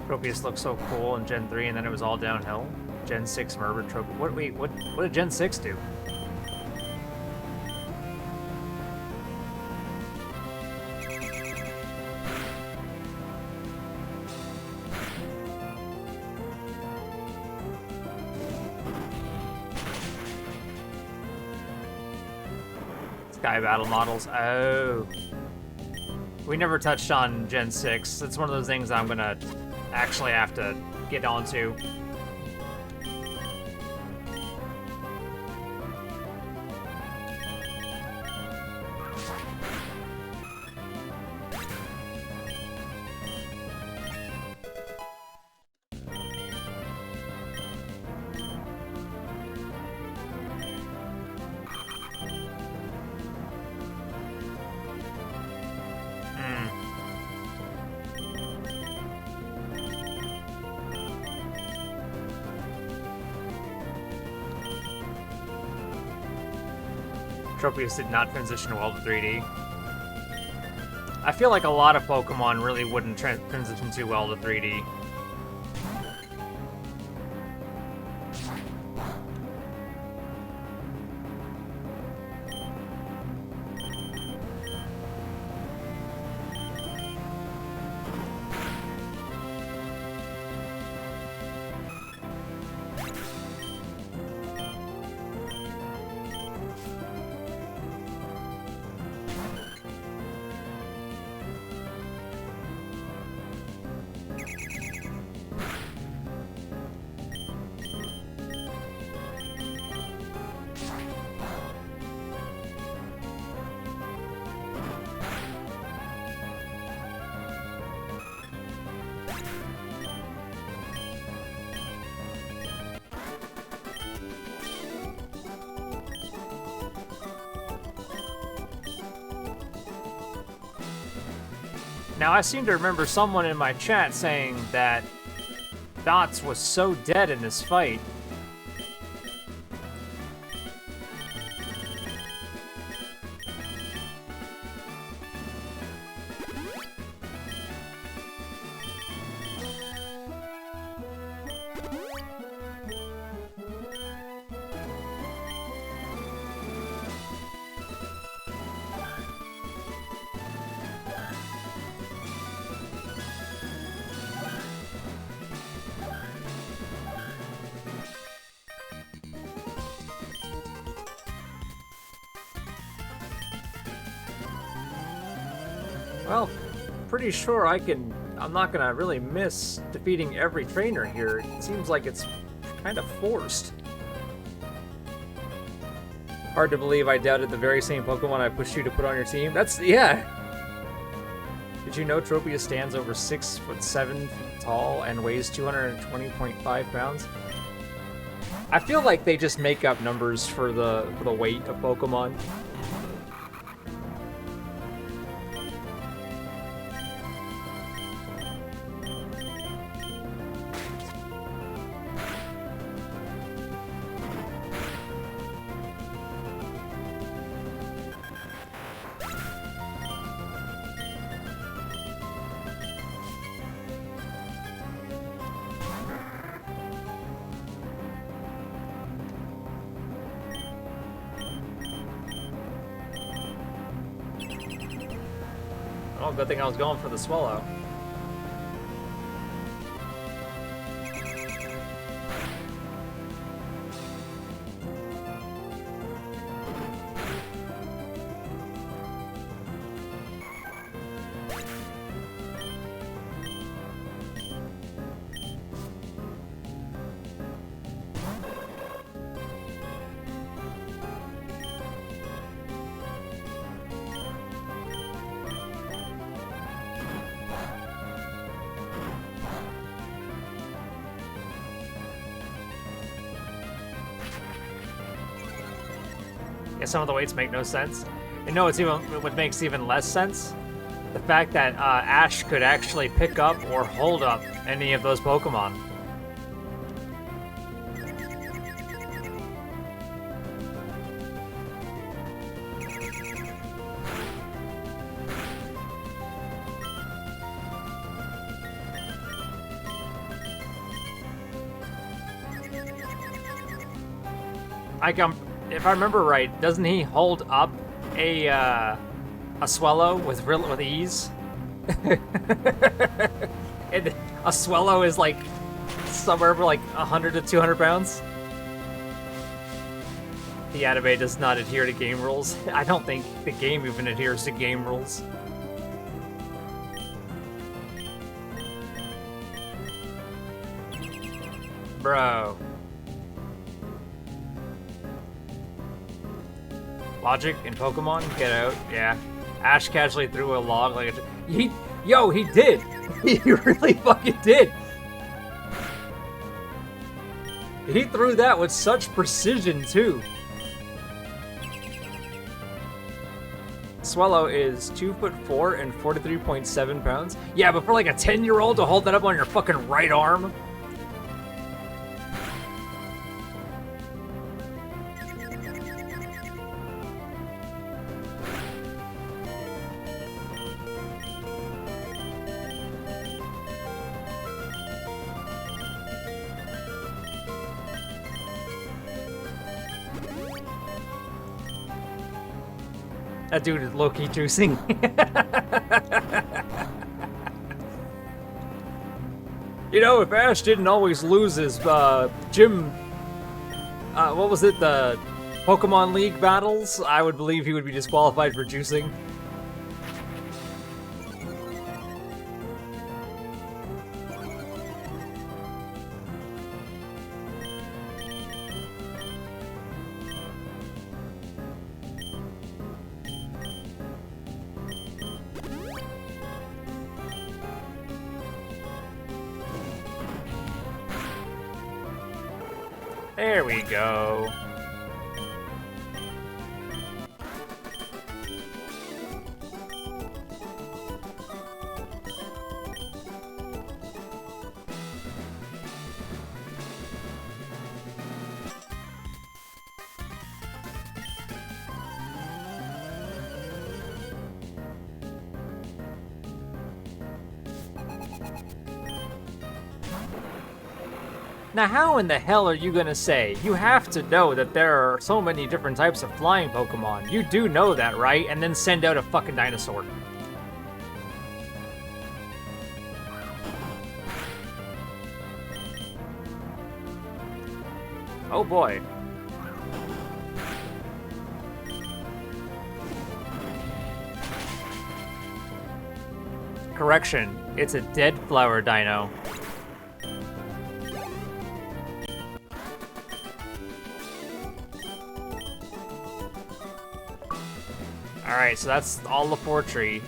A: Tropius looks so cool in Gen 3, and then it was all downhill. Gen 6 Murder Tropius. What did Gen 6 do? Sky Battle models. Oh. We never touched on Gen 6. It's one of those things I'm gonna actually have to get onto. Tropius did not transition well to 3D. I feel like a lot of Pokemon really wouldn't transition too well to 3D. Now, I seem to remember someone in my chat saying that Dots was so dead in this fight. Well, pretty sure I'm not gonna really miss defeating every trainer here. It seems like it's kind of forced. Hard to believe I doubted the very same Pokemon I pushed you to put on your team. Yeah. Did you know Tropius stands over 6'7" tall and weighs 220.5 pounds? I feel like they just make up numbers for the weight of Pokemon. Oh, good thing I was going for the Swallow. Yeah, some of the weights make no sense. And no, what makes even less sense? The fact that Ash could actually pick up or hold up any of those Pokemon. If I remember right, doesn't he hold up a Swallow with ease? And a Swallow is like somewhere for like 100 to 200 pounds. The anime does not adhere to game rules. I don't think the game even adheres to game rules. Bro. Logic in Pokemon? Get out. Yeah. Ash casually threw a log like a... Yo, he did! He really fucking did! He threw that with such precision, too. Swallow is 2'4" and 43.7 pounds. Yeah, but for like a 10-year-old to hold that up on your fucking right arm... That dude is low-key juicing. You know, if Ash didn't always lose his gym... what was it? The Pokemon League battles? I would believe he would be disqualified for juicing. There we go. Now, how in the hell are you gonna say? You have to know that there are so many different types of flying Pokemon. You do know that, right? And then send out a fucking dinosaur. Oh boy. Correction, it's a dead flower dino. Alright, so that's all the Fortree.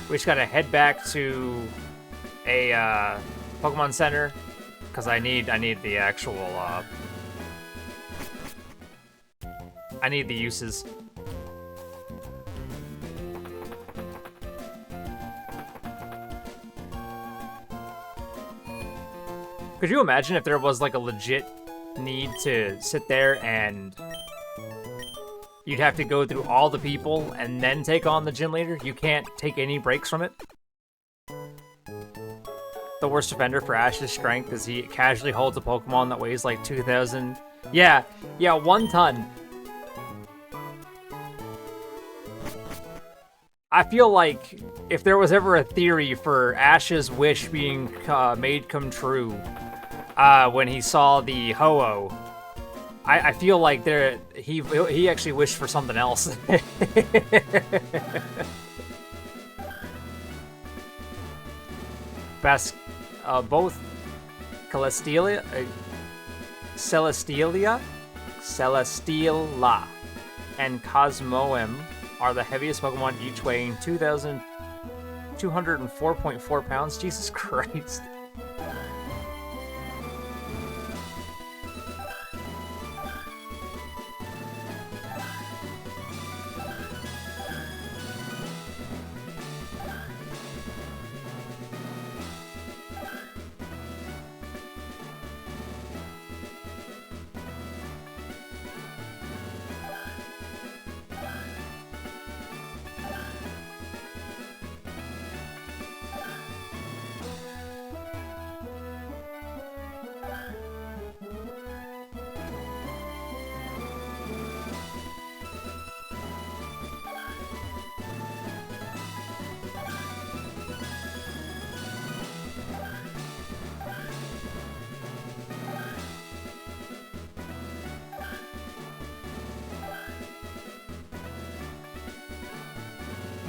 A: We just gotta head back to a Pokemon Center because I need the actual I need the uses. Could you imagine if there was like a legit need to sit there and you'd have to go through all the people and then take on the gym leader? You can't take any breaks from it? The worst offender for Ash's strength is he casually holds a Pokemon that weighs like 2,000. Yeah, 1 ton. I feel like if there was ever a theory for Ash's wish being made come true when he saw the Ho-Oh, I feel like he actually wished for something else. Both Celesteela and Cosmoem are the heaviest Pokemon, each weighing 2,204.4 pounds. Jesus Christ.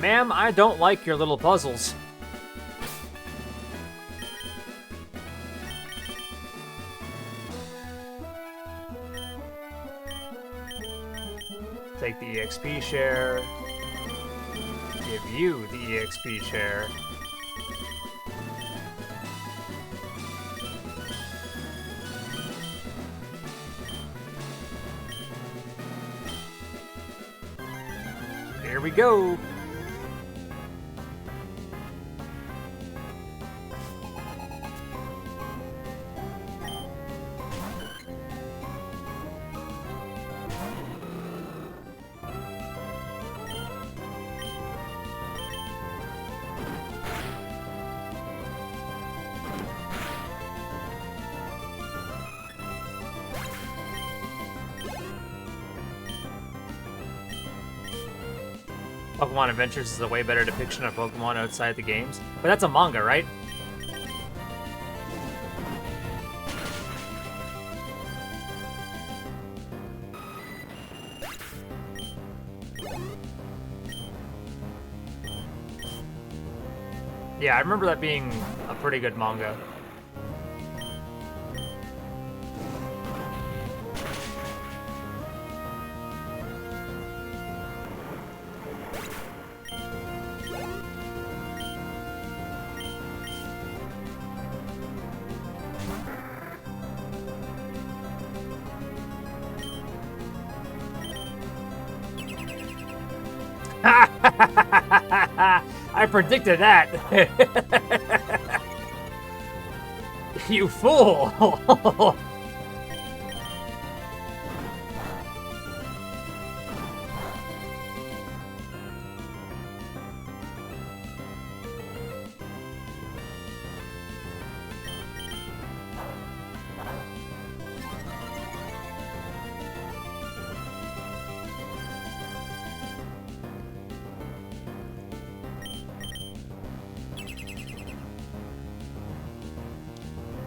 A: Ma'am, I don't like your little puzzles. Take the EXP share. Give you the EXP share. Here we go. Pokemon Adventures is a way better depiction of Pokemon outside the games. But that's a manga, right? Yeah, I remember that being a pretty good manga. I predicted that. You fool.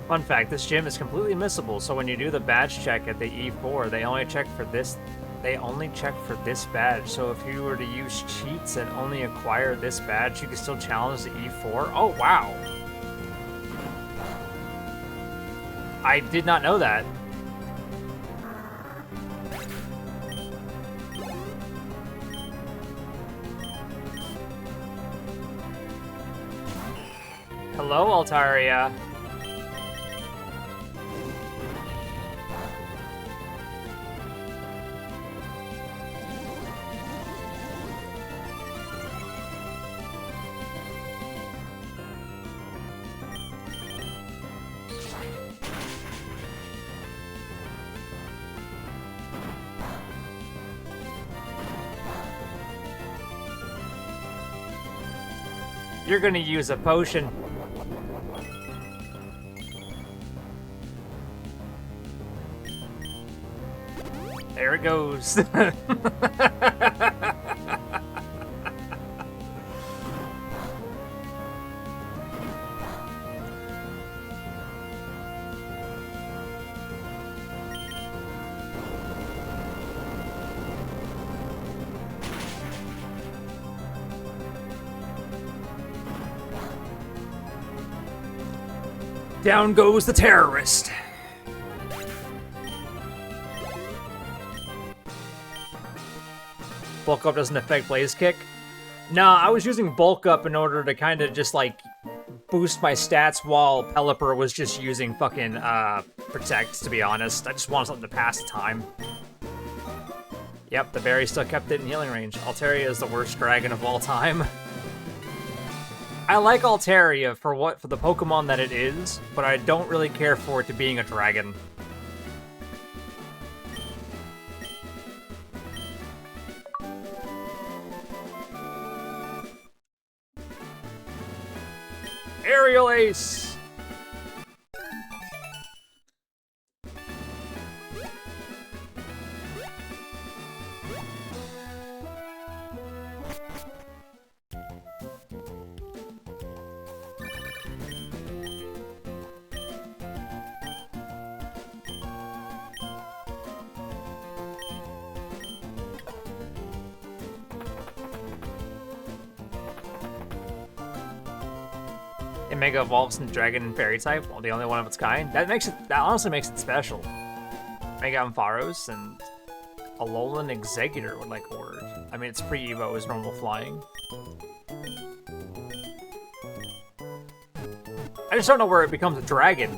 A: Fun fact, this gym is completely missable, so when you do the badge check at the E4, they only check for this. They only check for this badge, so if you were to use cheats and only acquire this badge, you can still challenge the E4? Oh, wow. I did not know that. Hello, Altaria. You're gonna use a potion. There it goes. Down goes the terrorist. Bulk up doesn't affect Blaze Kick. Nah, I was using bulk up in order to kind of just like boost my stats while Pelipper was just using fucking protect, to be honest. I just wanted something to pass the time. Yep, the berry still kept it in healing range. Altaria is the worst dragon of all time. I like Altaria for the Pokemon that it is, but I don't really care for it to being a dragon. Aerial Ace! Mega evolves into Dragon and Fairy type, well, the only one of its kind. That honestly makes it special. Mega Ampharos and Alolan Exeggutor would like Horde. I mean, its pre-Evo is normal flying. I just don't know where it becomes a dragon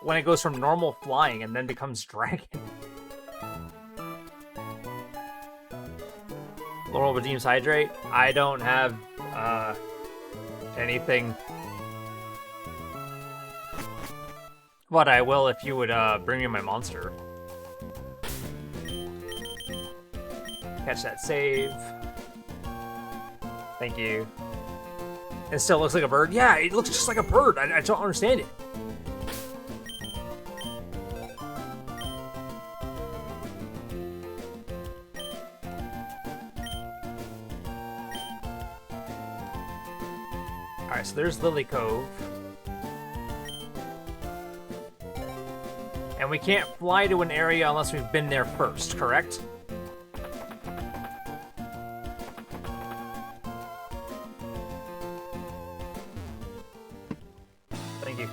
A: when it goes from normal flying and then becomes dragon. Laurel redeems Hydrate. I don't have anything. But I will if you would bring me my monster. Catch that save. Thank you. It still looks like a bird? Yeah, it looks just like a bird. I don't understand it. Alright, so there's Lily Cove. And we can't fly to an area unless we've been there first, correct? Thank you.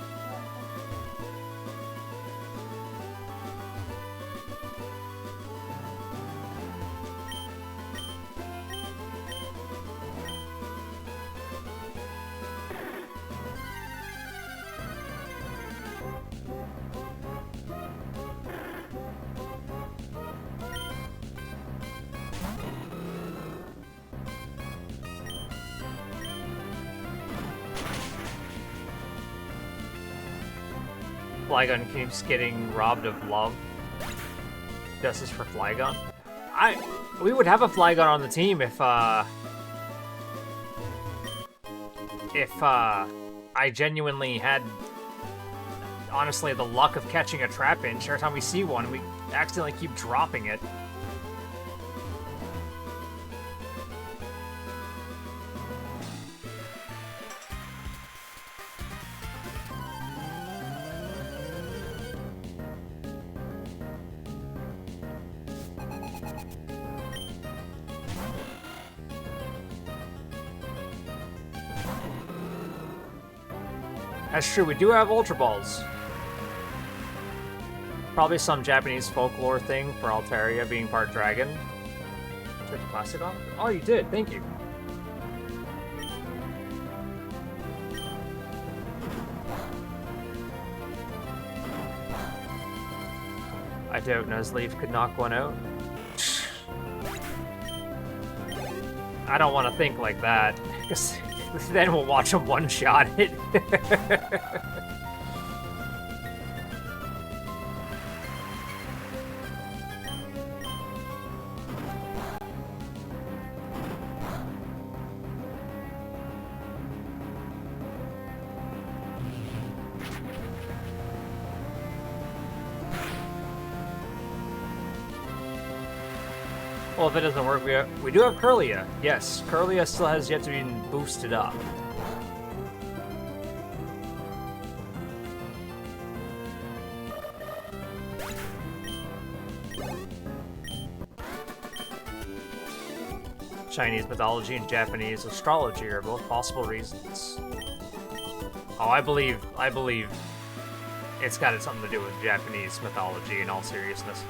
A: Flygon keeps getting robbed of love. Justice for Flygon. We would have a Flygon on the team if I genuinely had, honestly, the luck of catching a Trapinch. Every time we see one, we accidentally keep dropping it. That's true, we do have Ultra Balls. Probably some Japanese folklore thing for Altaria being part dragon. Took the plastic off? Oh, you did, thank you. I doubt Nuzleaf could knock one out. I don't want to think like that, because then we'll watch him one-shot it. Well, if it doesn't work, we do have Kirlia. Yes, Kirlia still has yet to be boosted up. Chinese mythology and Japanese astrology are both possible reasons. Oh, I believe it's got something to do with Japanese mythology in all seriousness.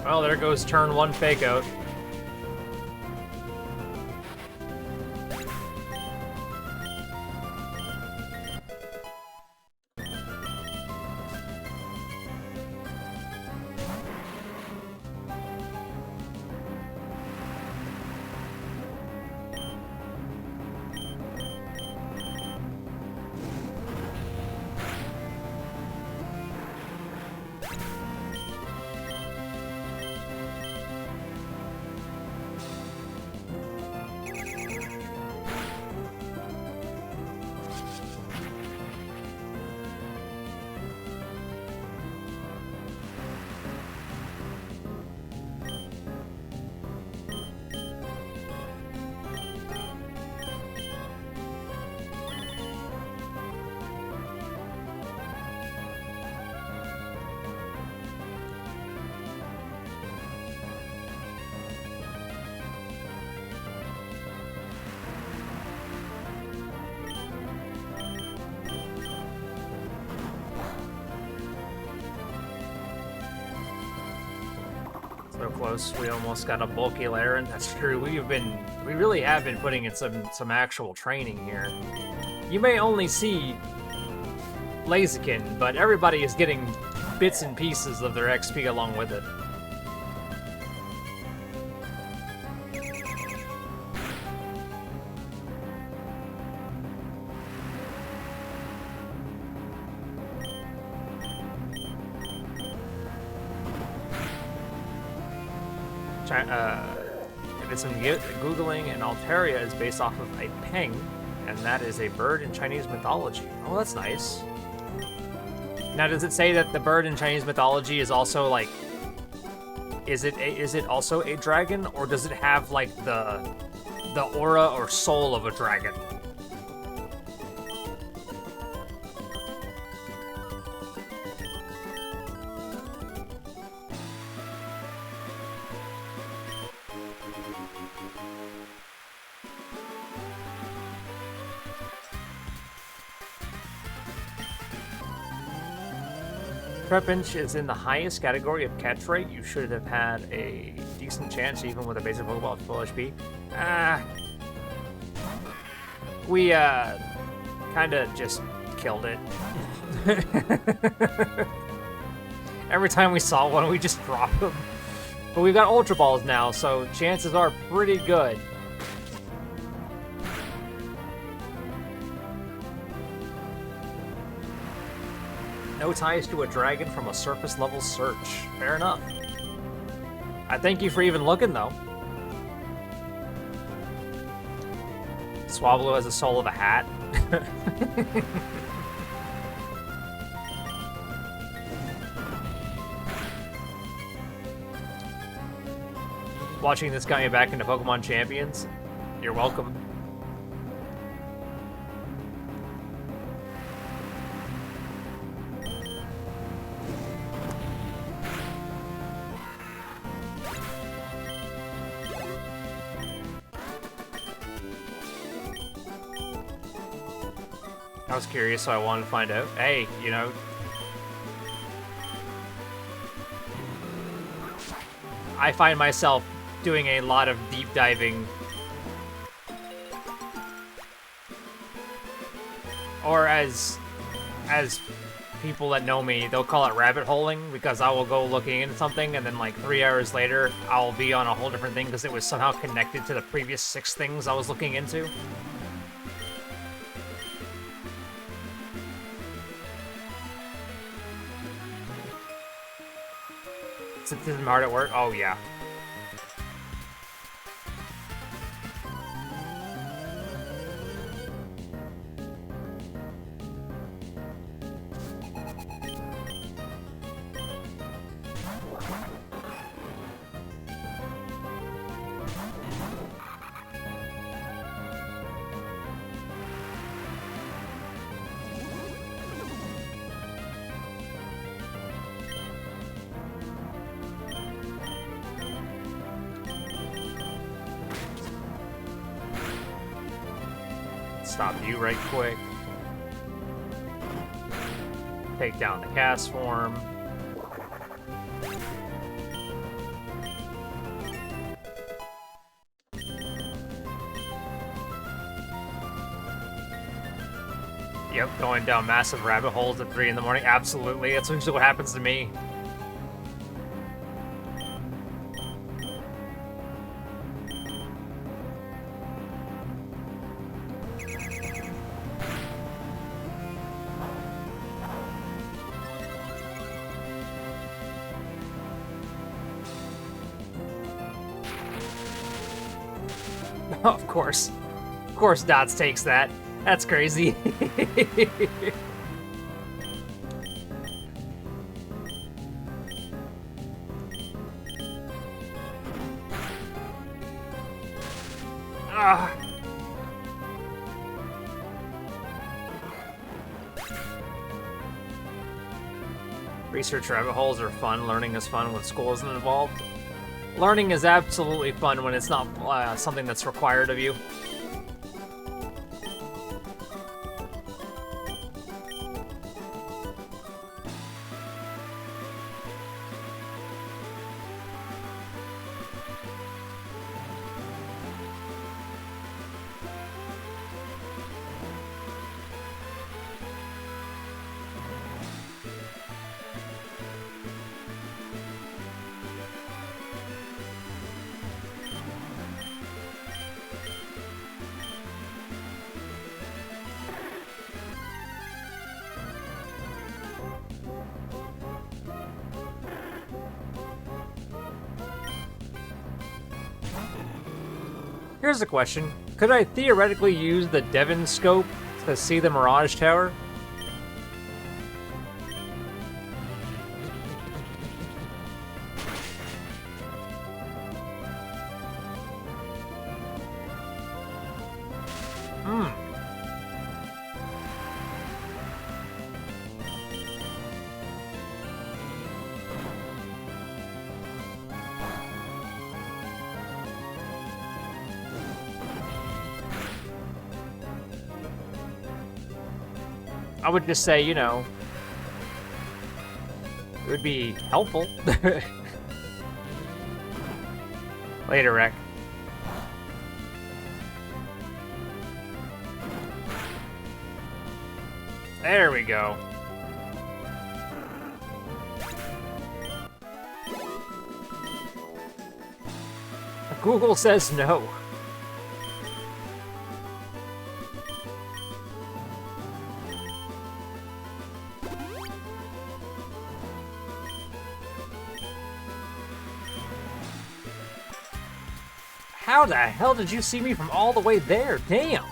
A: Well, there goes turn one fake out. So close, we almost got a bulky Laren. That's true. We really have been putting in some actual training here. You may only see Blaziken, but everybody is getting bits and pieces of their XP along with it. Did some Googling, and Altaria is based off of a peng, and that is a bird in Chinese mythology. Oh, that's nice. Now, does it say that the bird in Chinese mythology is also, like... Is it also a dragon, or does it have, like, the aura or soul of a dragon? Trapinch is in the highest category of catch rate. You should have had a decent chance even with a basic Pokeball at full HP. We kinda just killed it. Every time we saw one, we just dropped them. But we've got Ultra Balls now, so chances are pretty good.
B: No ties to a dragon from a surface level search. Fair enough. I thank you for even looking, though. Swablu has the soul of a hat. Watching this got me back into Pokemon Champions. You're welcome. I was curious, so I wanted to find out. Hey, you know... I find myself doing a lot of deep diving. Or as people that know me, they'll call it rabbit holing, because I will go looking into something, and then like 3 hours later, I'll be on a whole different thing, because it was somehow connected to the previous 6 things I was looking into. Is it hard at work? Oh, yeah. Stop you right quick. Take down the Castform. Yep, going down massive rabbit holes at 3 in the morning. Absolutely, that's usually what happens to me. Of course Dots takes that. That's crazy. Research rabbit holes are fun. Learning is fun when school isn't involved. Learning is absolutely fun when it's not something that's required of you. Here's a question. Could I theoretically use the Devon scope to see the Mirage Tower? I would just say, you know, it would be helpful. Later, Rek. There we go. Google says no. How the hell did you see me from all the way there? Damn!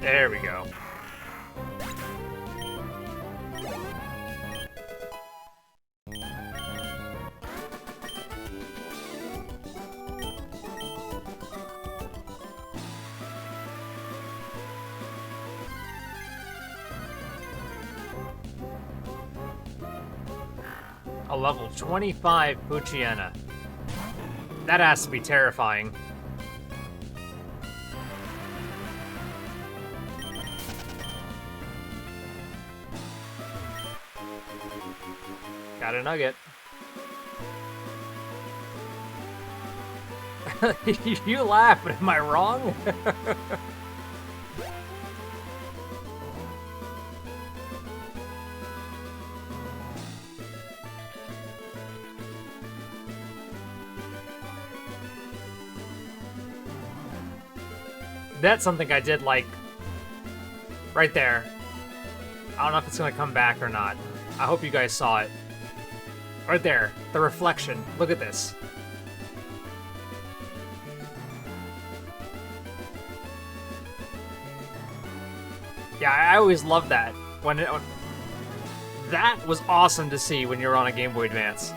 B: There we go. A level 25 Poochyena. That has to be terrifying. Got a nugget. You laugh, but am I wrong? That's something I did like right there. I don't know if it's gonna come back or not. I hope you guys saw it. Right there, the reflection. Look at this. Yeah, I always loved that. That was awesome to see when you were on a Game Boy Advance.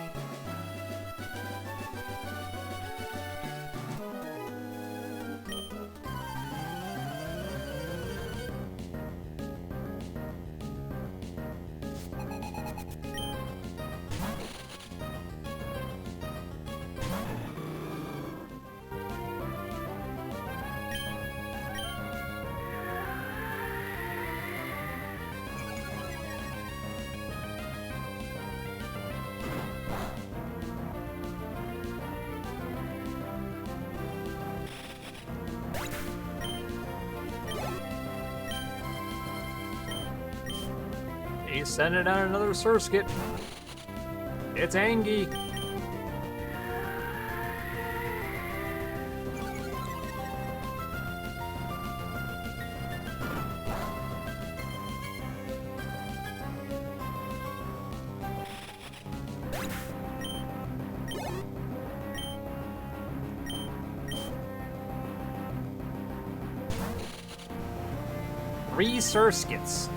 B: He's sending out another Surskit. It's Angie. Three Surskits.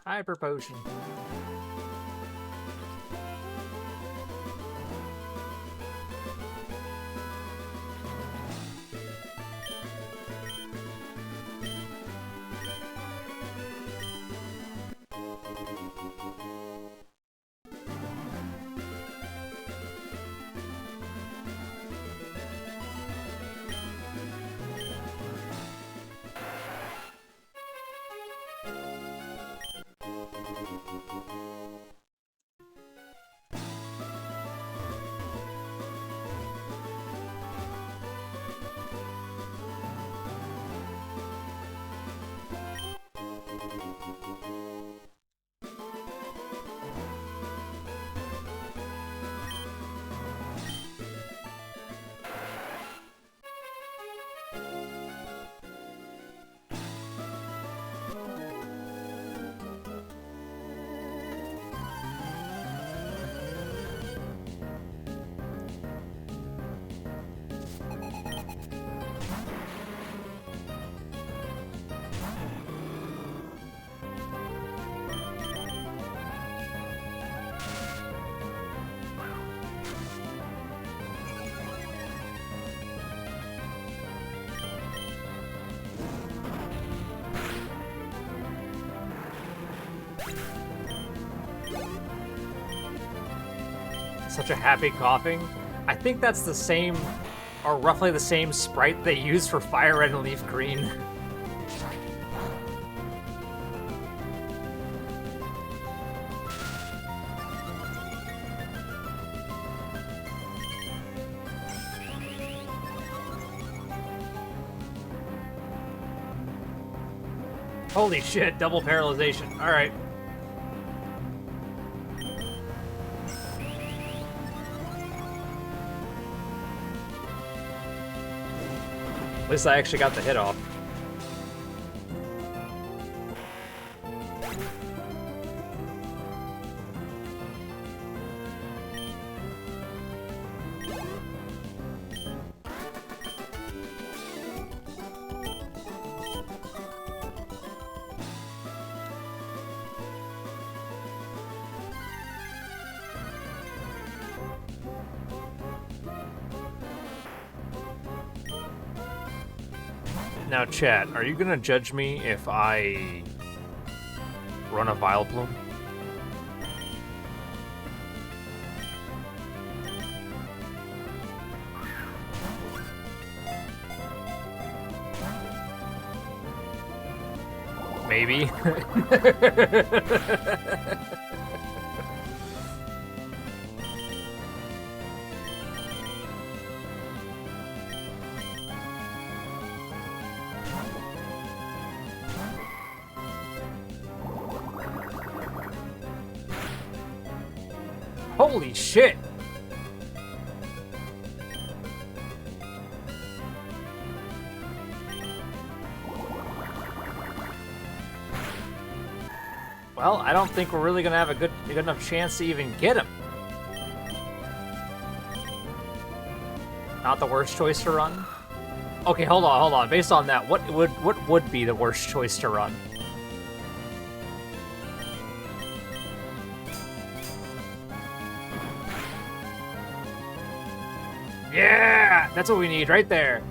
B: Hyper Potion. Such a happy coughing. I think that's the same, or roughly the same sprite they use for Fire Red and Leaf Green. Holy shit, double paralyzation. Alright. At least I actually got the hit off. Now, chat, are you gonna judge me if I run a Vileplume? Maybe. Holy shit! Well, I don't think we're really gonna have a good enough chance to even get him. Not the worst choice to run? Okay, hold on. Based on that, what would be the worst choice to run? Yeah! That's what we need right there.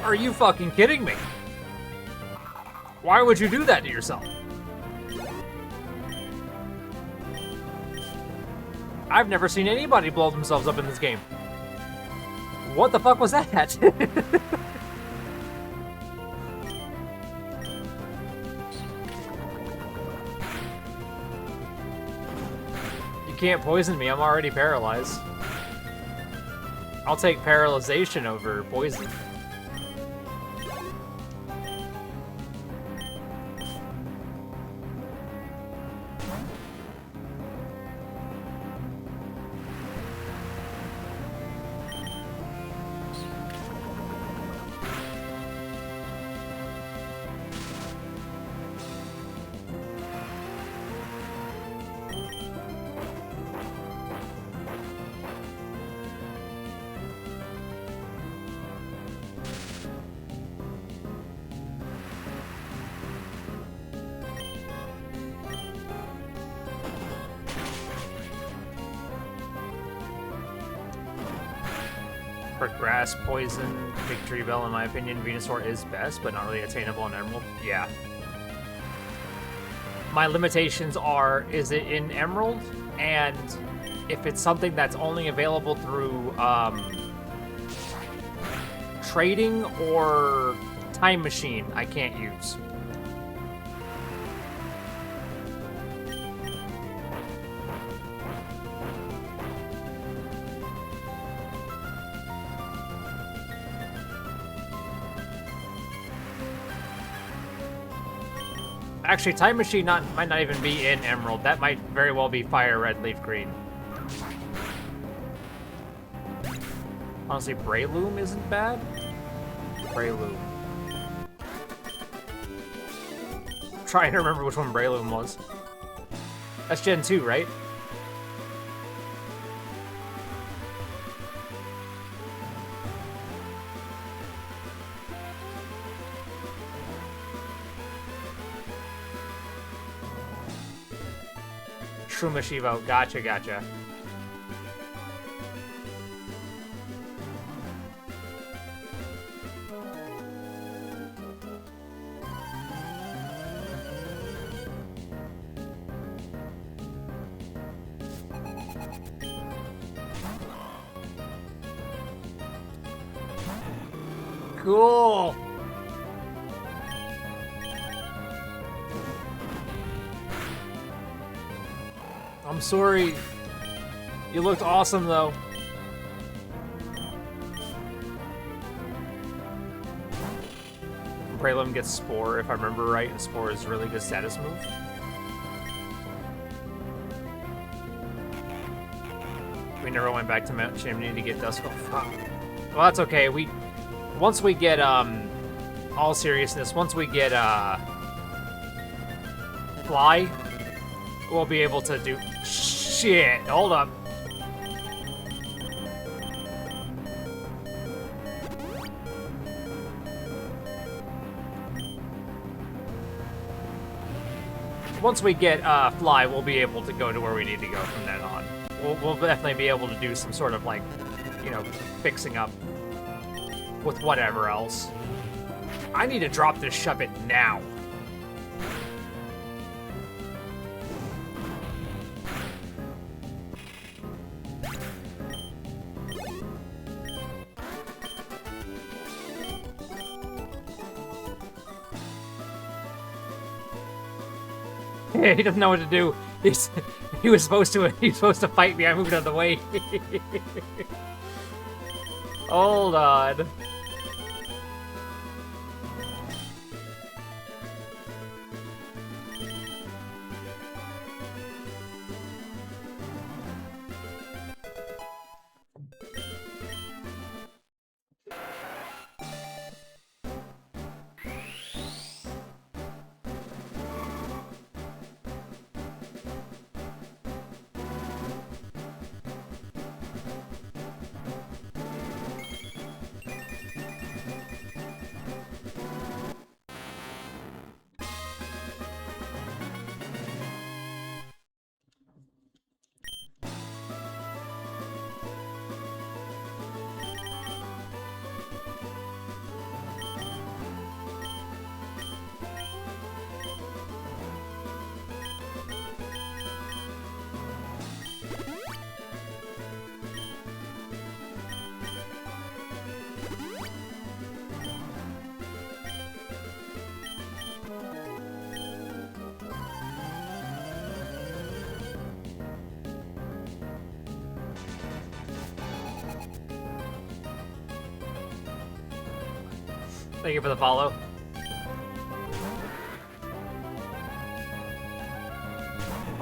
B: Are you fucking kidding me? Why would you do that to yourself? I've never seen anybody blow themselves up in this game. What the fuck was that? You can't poison me, I'm already paralyzed. I'll take paralyzation over poison. For grass, poison, Victory Bell, in my opinion, Venusaur is best, but not really attainable in Emerald. Yeah. My limitations are, is it in Emerald? And if it's something that's only available through trading or time machine, I can't use. Actually, Time Machine might not even be in Emerald. That might very well be Fire Red, Leaf Green. Honestly, Breloom isn't bad. Breloom. I'm trying to remember which one Breloom was. That's Gen 2, right? Shroomish Evo. Gotcha, gotcha. Cool. I'm sorry. You looked awesome, though. Breloom gets Spore, if I remember right, and Spore is a really good status move. We never went back to Mount Chimney to get Dusk. Oh, fuck. Well, that's okay. Once we get, all seriousness, once we get, Fly, we'll be able to do... Shit, hold up. Once we get Fly, we'll be able to go to where we need to go from then on. We'll definitely be able to do some sort of, like, you know, fixing up with whatever else. I need to drop this Shove It now. He doesn't know what to do. He was supposed to fight me. I moved out of the way. Hold on. Thank you for the follow.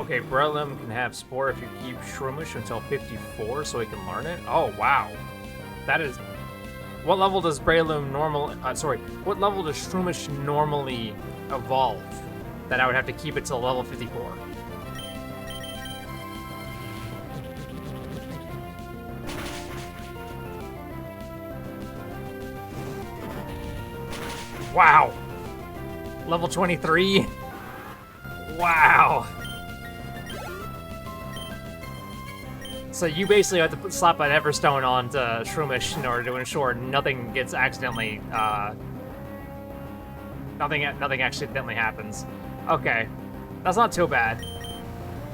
B: Okay, Breloom can have Spore if you keep Shroomish until 54 so he can learn it. Oh, wow. That is... What level does Breloom what level does Shroomish normally evolve? That I would have to keep it till level 54. Wow. Level 23. Wow. So you basically have to slap an Everstone onto Shroomish in order to ensure nothing gets accidentally, nothing accidentally happens. Okay. That's not too bad.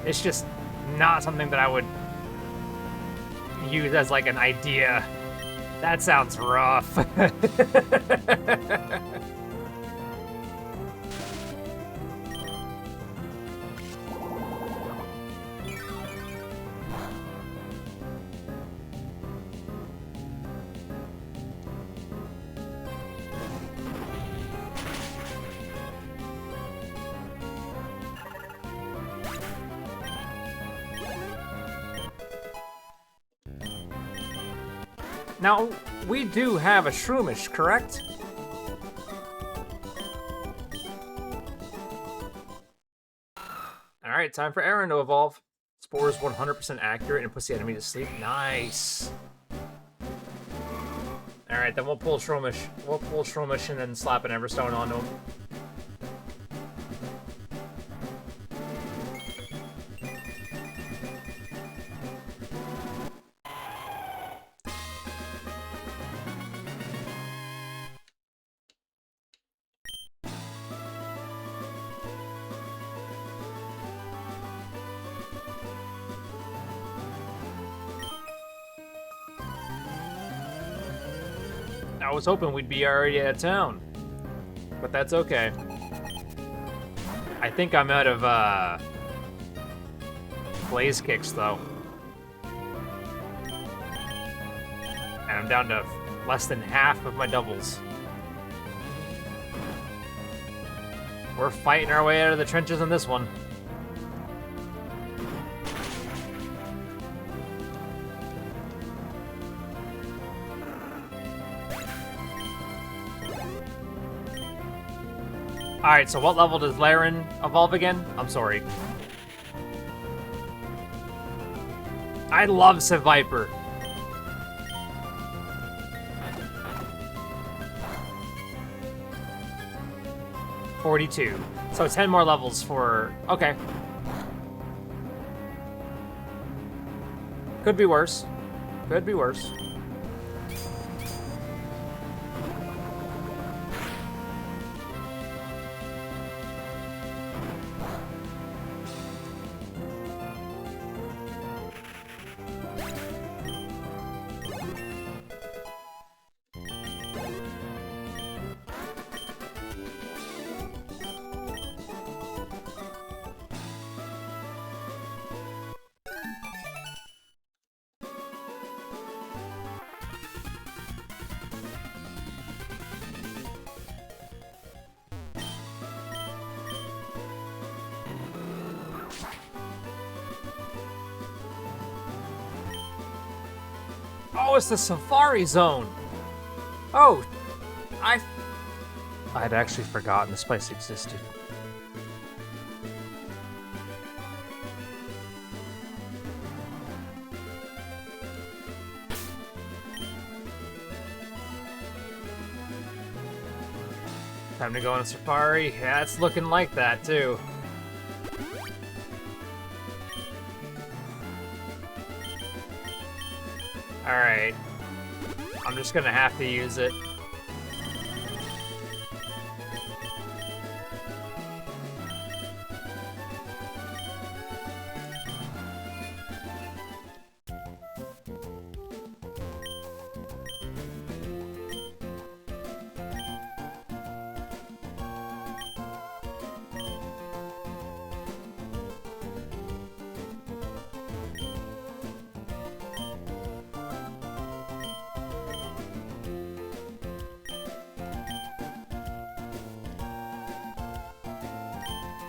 B: It's just not something that I would use as, like, an idea. That sounds rough. Now, we do have a Shroomish, correct? Alright, time for Aaron to evolve. Spore is 100% accurate and puts the enemy to sleep. Nice. Alright, then we'll pull Shroomish. We'll pull Shroomish and then slap an Everstone onto him. I was hoping we'd be already out of town, but that's okay. I think I'm out of, Blaze Kicks, though. And I'm down to less than half of my doubles. We're fighting our way out of the trenches on this one. Alright, so what level does Laren evolve again? I'm sorry. I love Seviper. $42. So 10 more levels for... Okay. Could be worse. Could be worse. Oh, it's the Safari Zone. Oh, I'd actually forgotten this place existed. Time to go on a safari. Yeah, it's looking like that, too. Alright. I'm just gonna have to use it.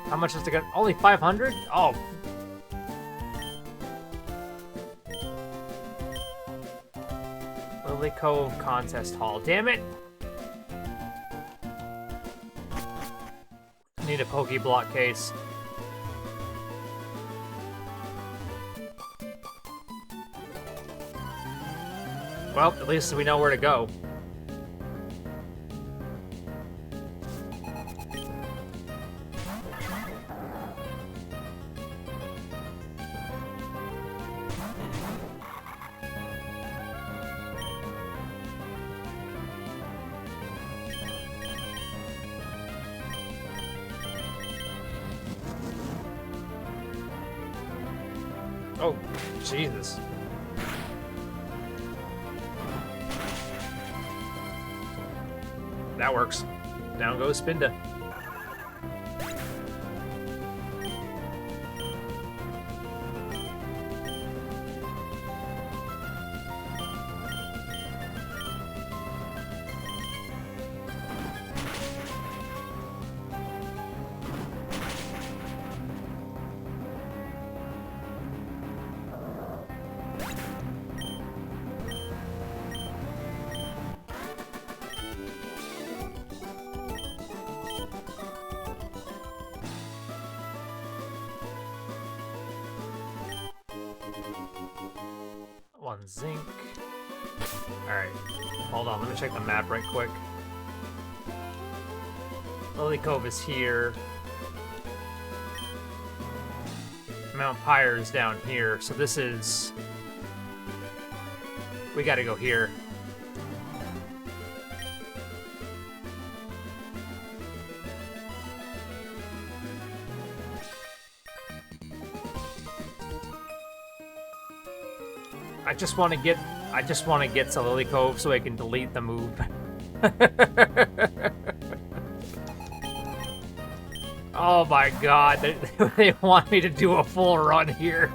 B: How much is it gonna... Only 500? Oh. Lily Cove Contest Hall. Damn it! Need a Pokeblock case. Well, at least we know where to go. Oh, Jesus. That works. Down goes Spinda. zinc. Alright, hold on, let me check the map right quick. Lily Cove is here. Mount Pyre is down here, so this is... We gotta go here. I just want to get to Lily Cove so I can delete the move. Oh my god, they want me to do a full run here.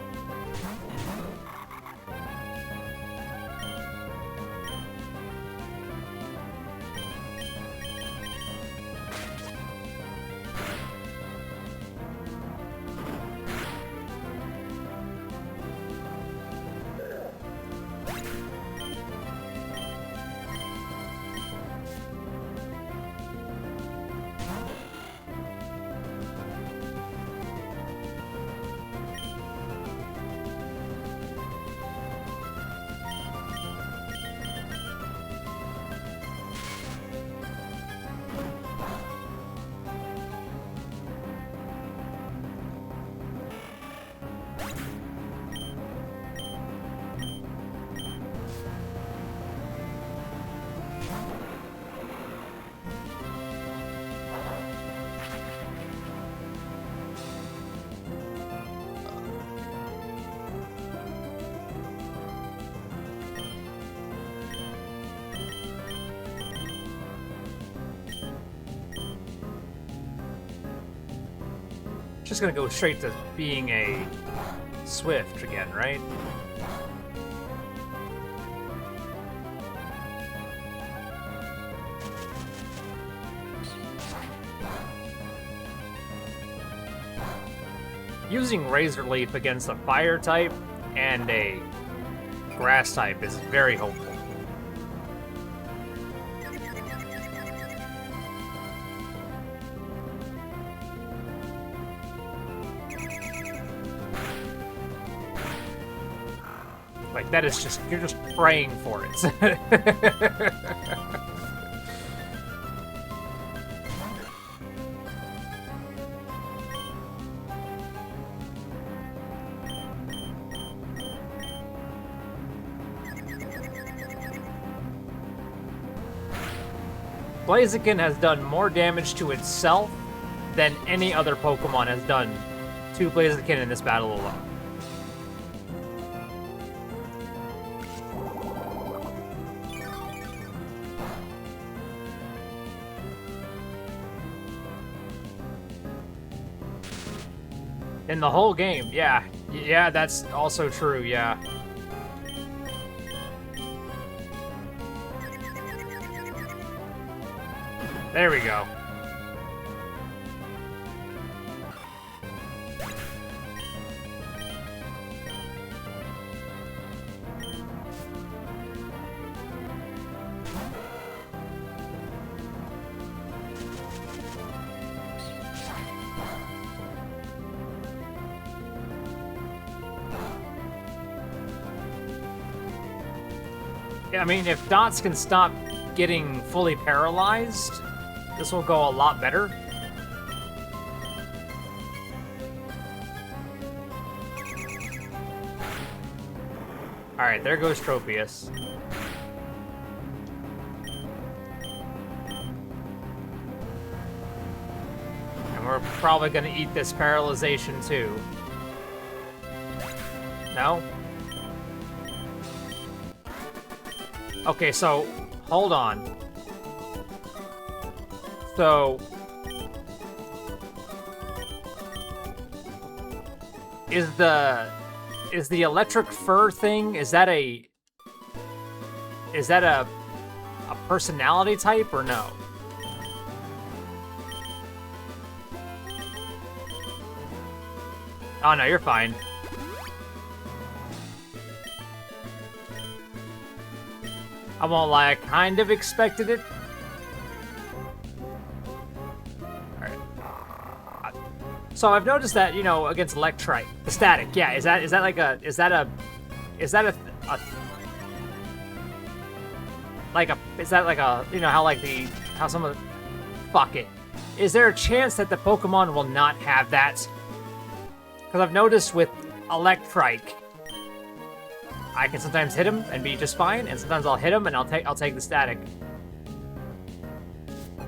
B: Just gonna go straight to being a Swift again, right? Using Razor Leaf against a fire type and a grass type is very hopeful. Like, that is just, you're just praying for it. Blaziken has done more damage to itself than any other Pokemon has done to Blaziken in this battle alone. In the whole game, yeah. Yeah, that's also true, yeah. There we go. Yeah, I mean, if Dots can stop getting fully paralyzed, this will go a lot better. Alright, there goes Tropius. And we're probably gonna eat this paralyzation too. No? Okay, so, hold on. So, is the electric fur thing, is that a personality type or no? Oh no, you're fine. I won't lie, I kind of expected it. Alright. So I've noticed that, you know, against Electrike, the static, yeah, is that a like a, is that like a, you know, how like the, how some of the, fuck it. Is there a chance that the Pokemon will not have that? Because I've noticed with Electrike, I can sometimes hit him and be just fine, and sometimes I'll hit him and I'll take the static.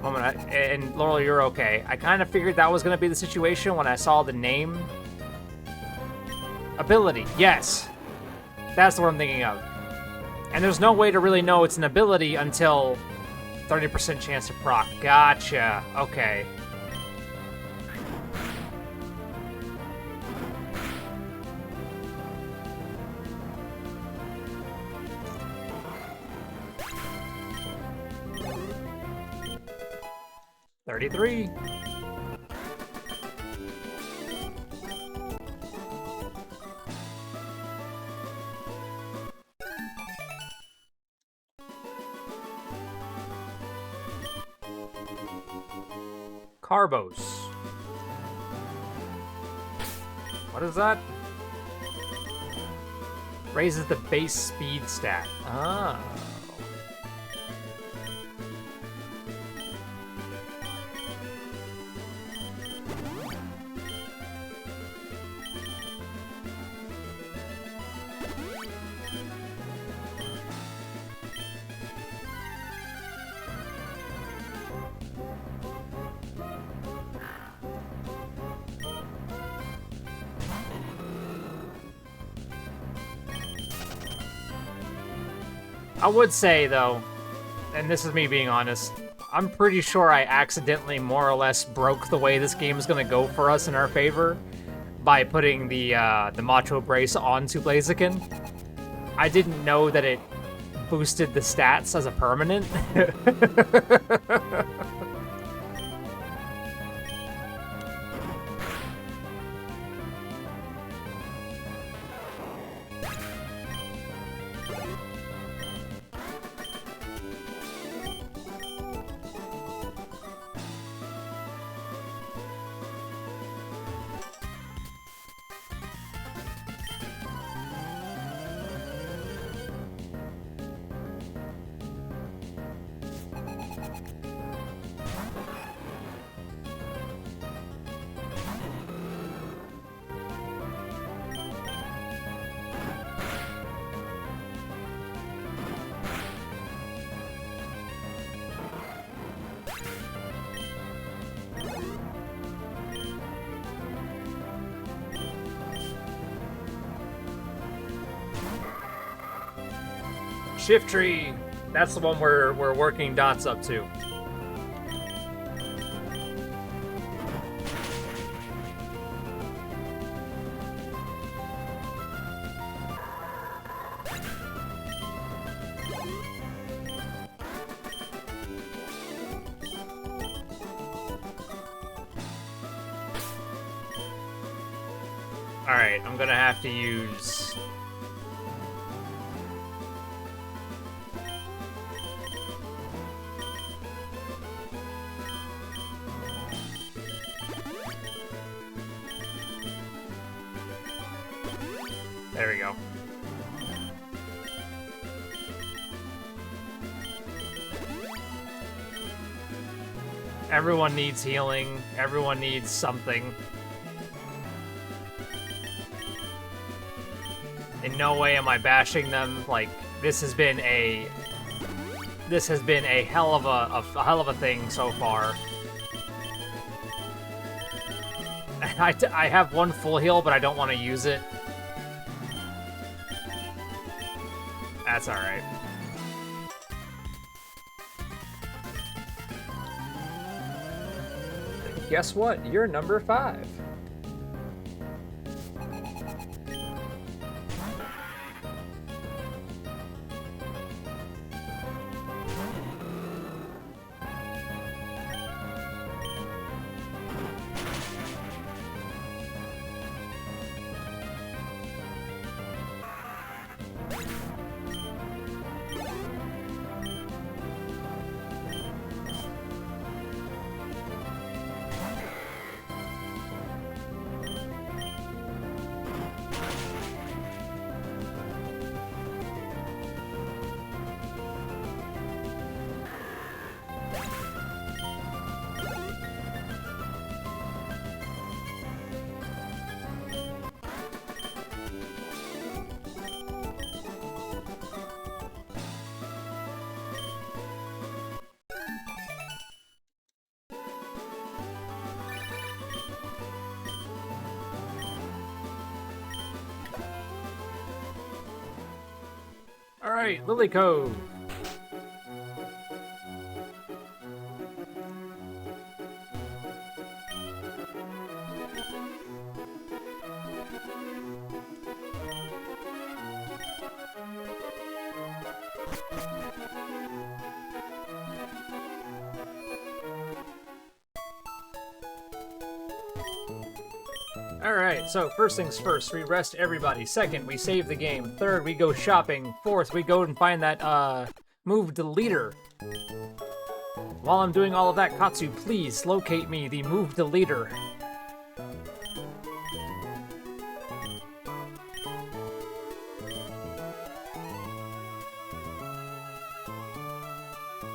B: And Laurel, you're okay. I kind of figured that was going to be the situation when I saw the name. Ability, yes. That's what I'm thinking of. And there's no way to really know it's an ability until 30% chance to proc. Gotcha. Okay. $33. Carbos. What is that? Raises the base speed stat. Ah. I would say, though, and this is me being honest, I'm pretty sure I accidentally more or less broke the way this game is going to go for us in our favor by putting the Macho Brace onto Blaziken. I didn't know that it boosted the stats as a permanent. Shift Tree. That's the one we're working dots up to. Alright, I'm gonna have to use... There we go. Everyone needs healing. Everyone needs something. In no way am I bashing them. Like, this has been a hell of a thing so far. I have one full heal, but I don't want to use it. That's alright. Guess what? You're number 5. Alright, Lily Cove. Alright, so first things first, we rest everybody. Second, we save the game. Third, we go shopping. Fourth, we go and find that, moved leader. While I'm doing all of that, Katsu, please locate me the moved leader.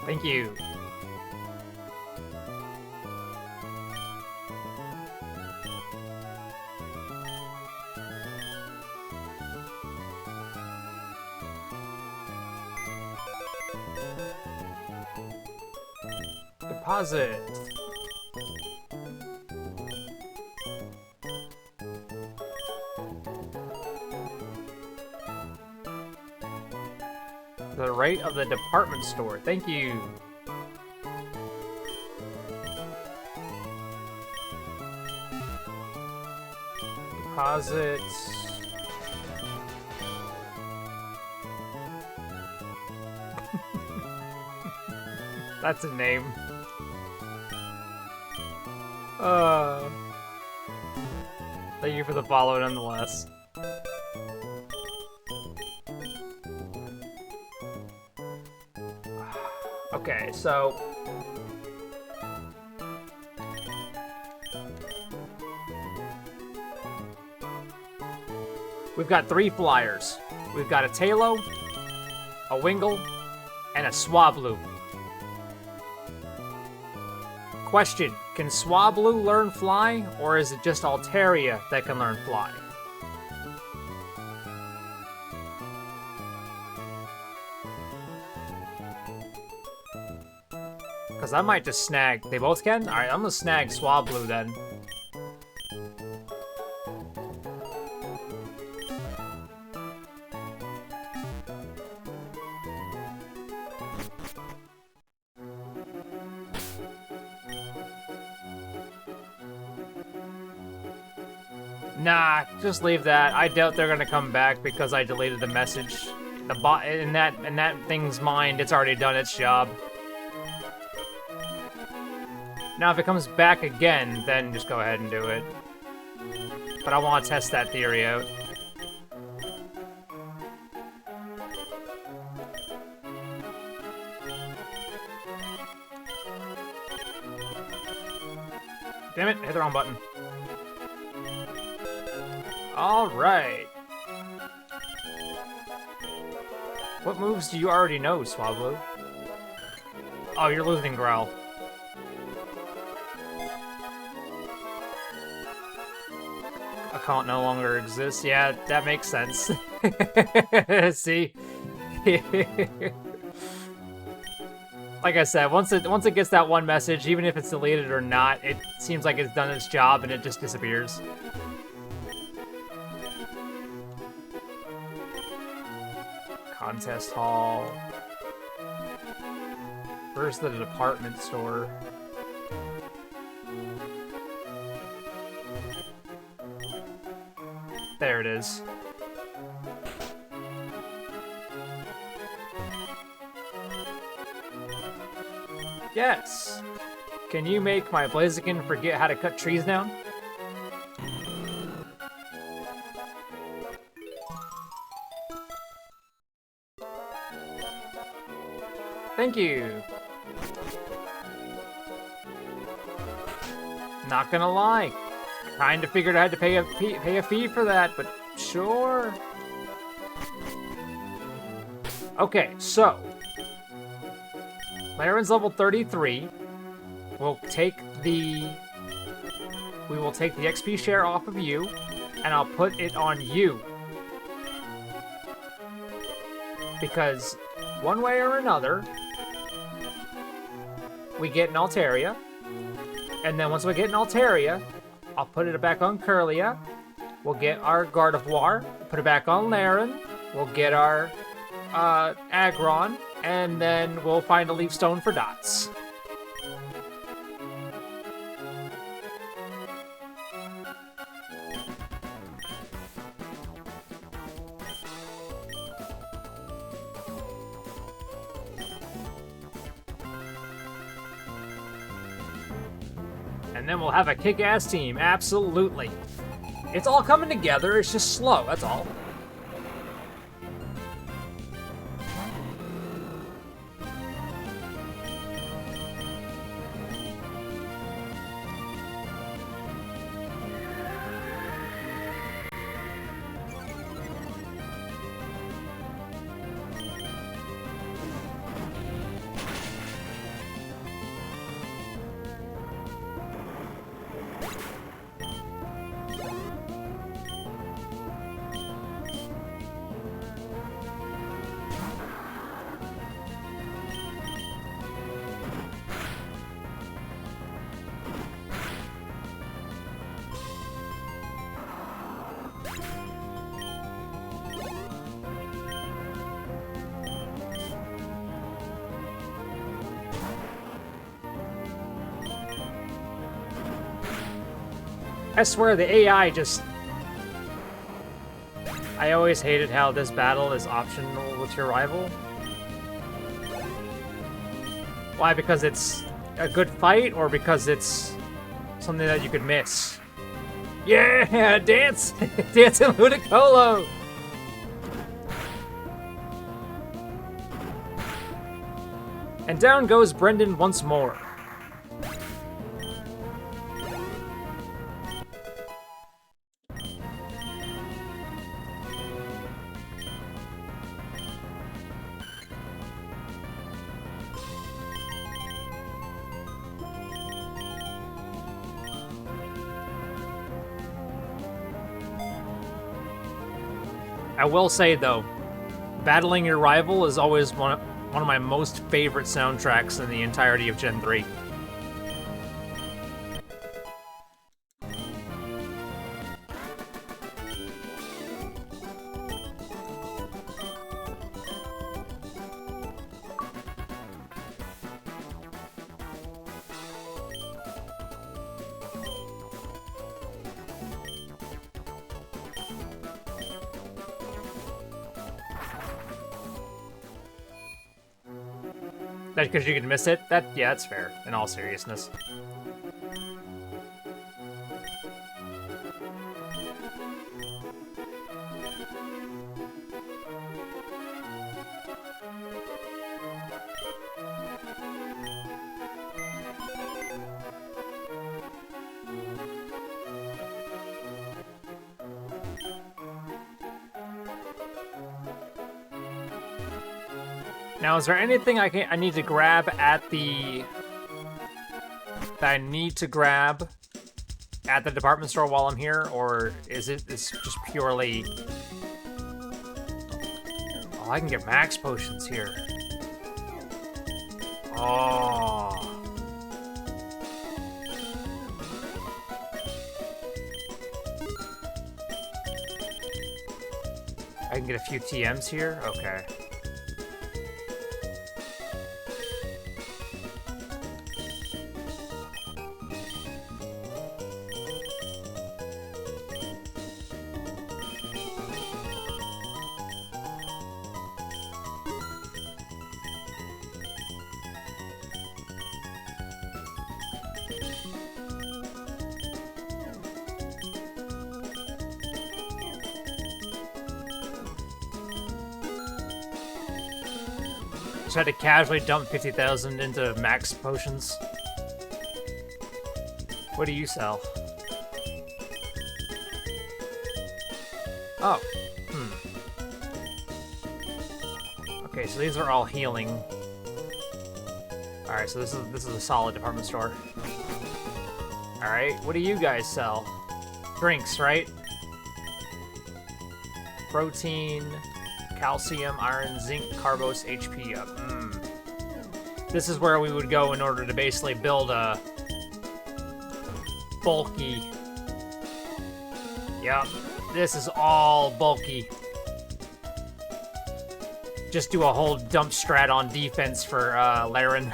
B: Thank you. Deposit. The rate of the department store. Thank you. Deposit. That's a name. Thank you for the follow nonetheless. Okay, so we've got 3 flyers. We've got a Tailo, a Wingull, and a Swablu. Question, can Swablu learn fly, or is it just Altaria that can learn fly? Because I might just snag... They both can? Alright, I'm gonna snag Swablu then. Nah, just leave that. I doubt they're gonna come back because I deleted the message. The bot in that thing's mind, it's already done its job. Now, if it comes back again, then just go ahead and do it. But I want to test that theory out. Damn it, hit the wrong button. Alright. What moves do you already know, Swablu? Oh, you're losing Growl. Account no longer exists. Yeah, that makes sense. See? Like I said, once it gets that one message, even if it's deleted or not, it seems like it's done its job and it just disappears. Contest hall. Where's the department store? There it is. Yes! Can you make my Blaziken forget how to cut trees down? Thank you! Not gonna lie. Kinda figured I had to pay a fee for that, but sure. Okay, so Laren's level 33. We will take the XP share off of you, and I'll put it on you. Because one way or another, we get an Altaria, and then once we get an Altaria, I'll put it back on Kirlia. We'll get our Gardevoir, put it back on Laren. We'll get our Aggron, and then we'll find a leaf stone for Dots. And then we'll have a kick-ass team, absolutely. It's all coming together, it's just slow, that's all. I swear the AI just... I always hated how this battle is optional with your rival. Why? Because it's a good fight, or because it's something that you could miss? Yeah! Dance! Dance in Ludicolo! And down goes Brendan once more. I will say, though, battling your rival is always one of my most favorite soundtracks in the entirety of Gen 3. That's because you can miss it? Yeah, that's fair, in all seriousness. Now, is there anything I need to grab at the... that I need to grab at the department store while I'm here, or is it's just purely... Oh, I can get max potions here. Oh. I can get a few TMs here? Okay. Just had to casually dump 50,000 into max potions. What do you sell? Oh. Okay, so these are all healing. Alright, so this is a solid department store. Alright, what do you guys sell? Drinks, right? Protein, calcium, iron, zinc, carbos, HP up. This is where we would go in order to basically build a bulky... Yep, this is all bulky. Just do a whole dump strat on defense for Laren.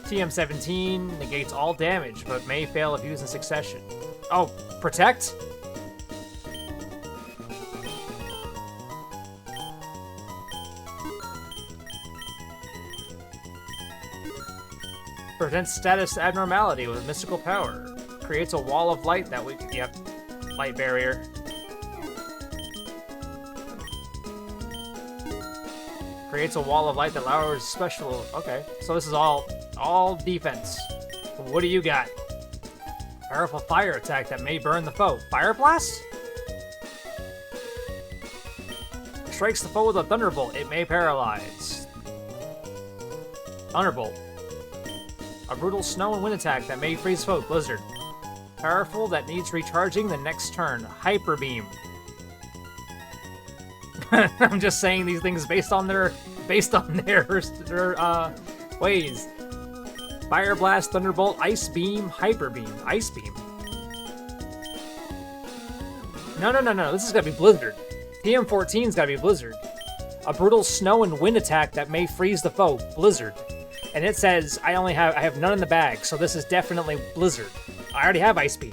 B: TM17 negates all damage, but may fail if used in succession. Oh, protect? Prevents status abnormality with mystical power. Creates a wall of light that we... Yep. Light barrier. Creates a wall of light that lowers special... Okay, so this is all defense. What do you got? Powerful fire attack that may burn the foe. Fire blast? Strikes the foe with a thunderbolt. It may paralyze. Thunderbolt. A brutal snow and wind attack that may freeze foe. Blizzard. Powerful that needs recharging the next turn. Hyper beam. I'm just saying these things based on their ways. Fire blast, thunderbolt, ice beam, hyper beam, ice beam. No. This is gotta be Blizzard. TM14's gotta be Blizzard. A brutal snow and wind attack that may freeze the foe. Blizzard. And it says I have none in the bag, so this is definitely Blizzard. I already have ice beam.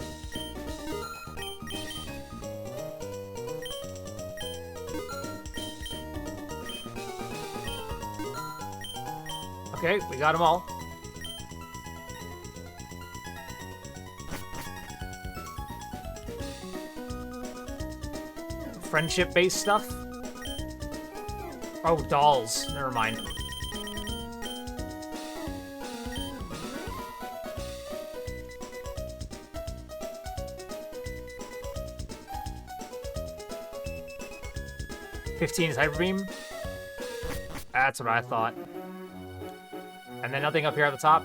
B: Okay, we got them all. Friendship-based stuff? Oh, dolls. Never mind. '15 is Hyper Beam? That's what I thought. And then nothing up here at the top?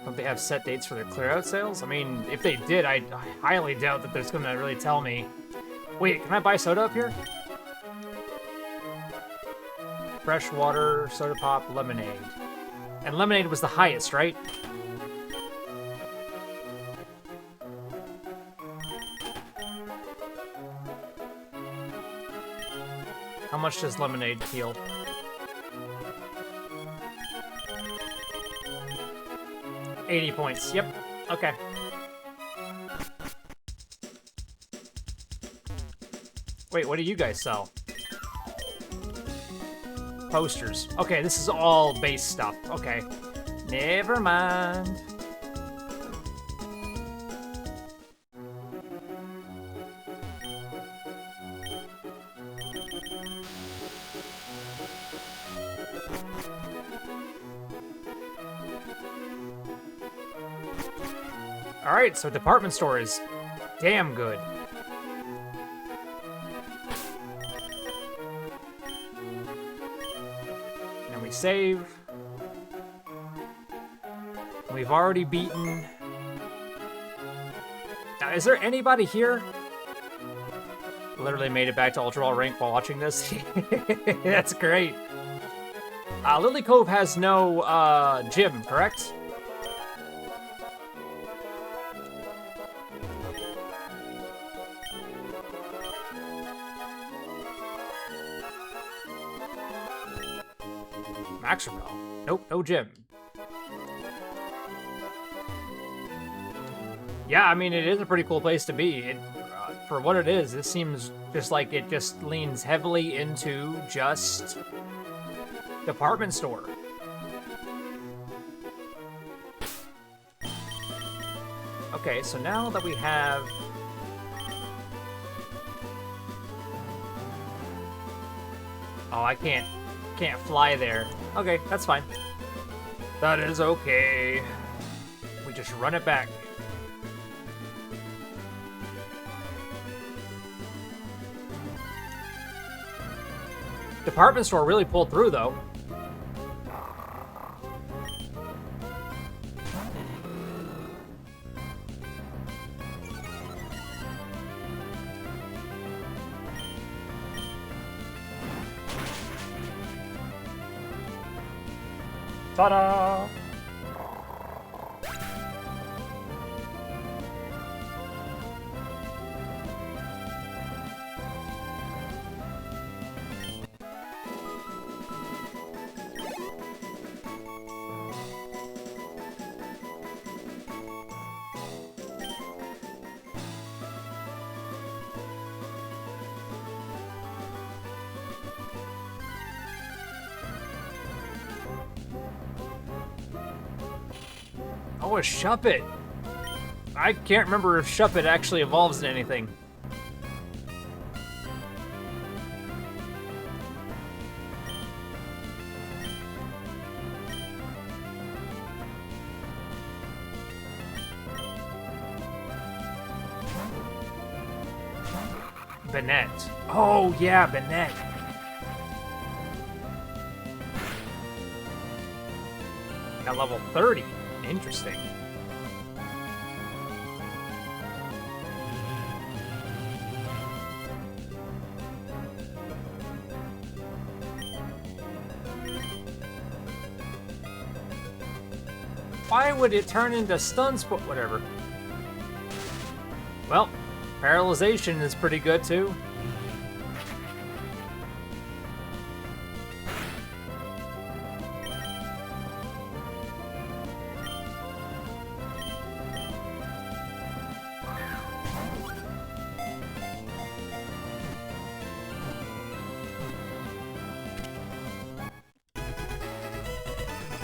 B: Don't they have set dates for their clear-out sales? I mean, if they did, I highly doubt that there's gonna really tell me. Wait, can I buy soda up here? Fresh water, soda pop, lemonade. And lemonade was the highest, right? How much does lemonade heal? $80 points. Yep. Okay. Wait, what do you guys sell? Posters. Okay, this is all base stuff. Okay. Never mind. Alright, so department store is damn good. And we save. We've already beaten... Now, is there anybody here? Literally made it back to Ultra Ball rank while watching this. That's great. Lily Cove has no gym, correct? Maxwell. Nope, no gym. Yeah, I mean, it is a pretty cool place to be. For what it is, it seems just like it just leans heavily into just department store. Okay, so now that we have... Oh, I can't fly there. Okay, that's fine. That is okay. We just run it back. Department store really pulled through, though. Ta-da! Oh, a Shuppet. I can't remember if Shuppet actually evolves in anything. Banette. Oh, yeah, Banette. At level 30. Interesting. Why would it turn into stuns, but whatever. Well, paralyzation is pretty good too.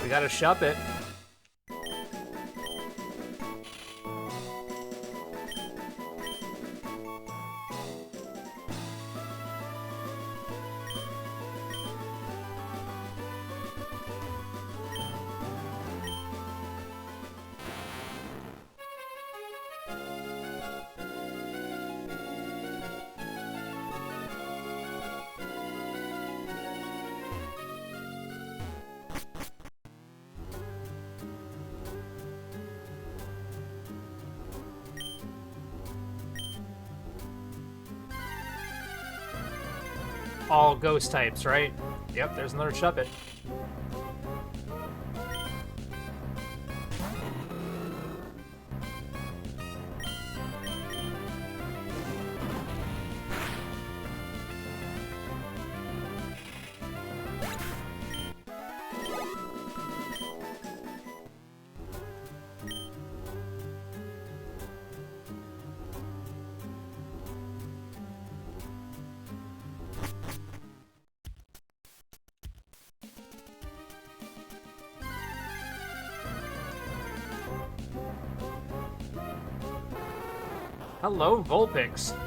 B: We gotta shove it. All ghost types, right? Yep, there's another Shuppet. Hello, Vulpix.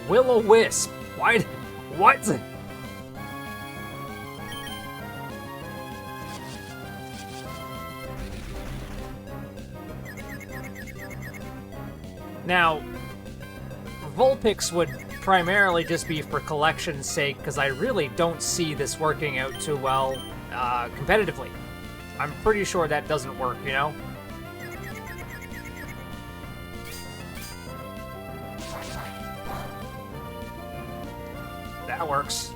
B: Will-O-Wisp. Why? What? Now, Vulpix would primarily just be for collection's sake, because I really don't see this working out too well competitively. I'm pretty sure that doesn't work, you know? That works.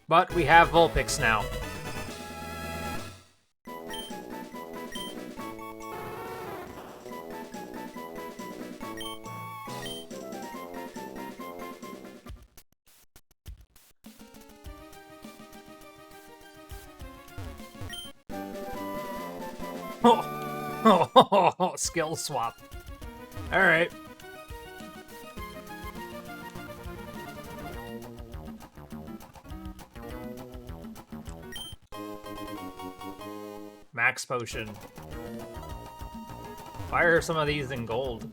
B: But we have Vulpix now. Oh, skill swap. All right. Max potion. Fire some of these in gold.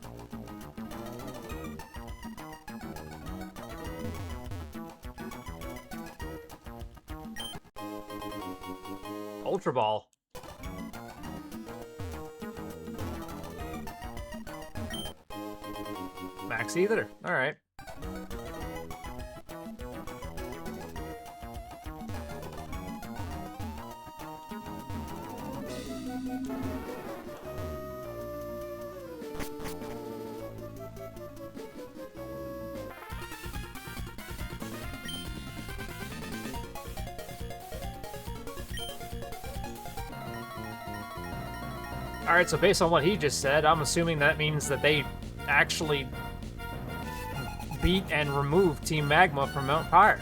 B: Ultra Ball. Max Ether. All right. All right, so based on what he just said, I'm assuming that means that they actually beat and removed Team Magma from Mount Pyre.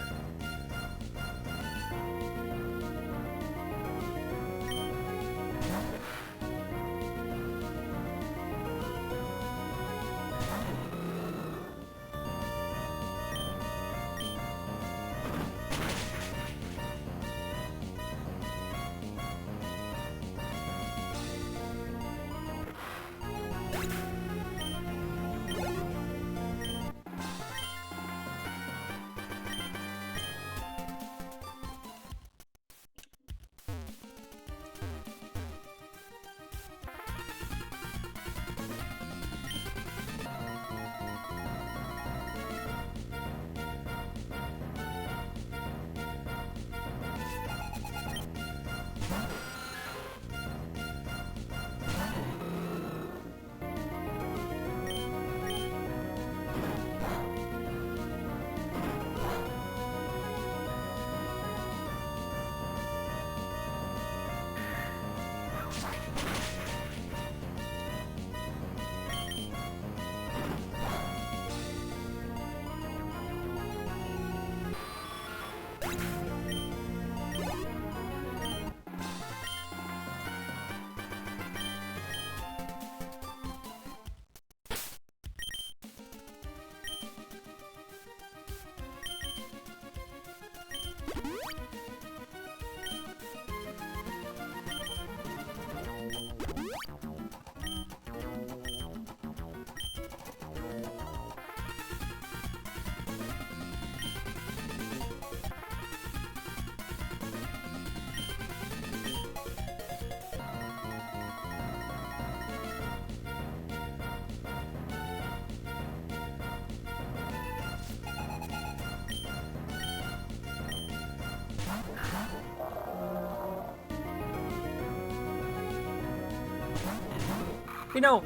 B: You know,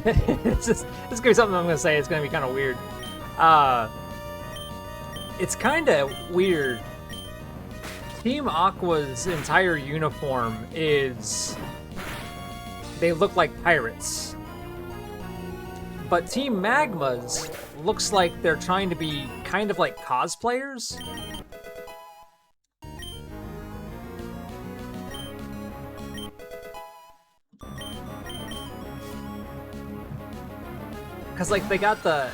B: this is gonna be something I'm gonna say. It's gonna be kind of weird. It's kind of weird. Team Aqua's entire uniform is... They look like pirates. But Team Magma's looks like they're trying to be kind of like cosplayers. Because, like, they got the...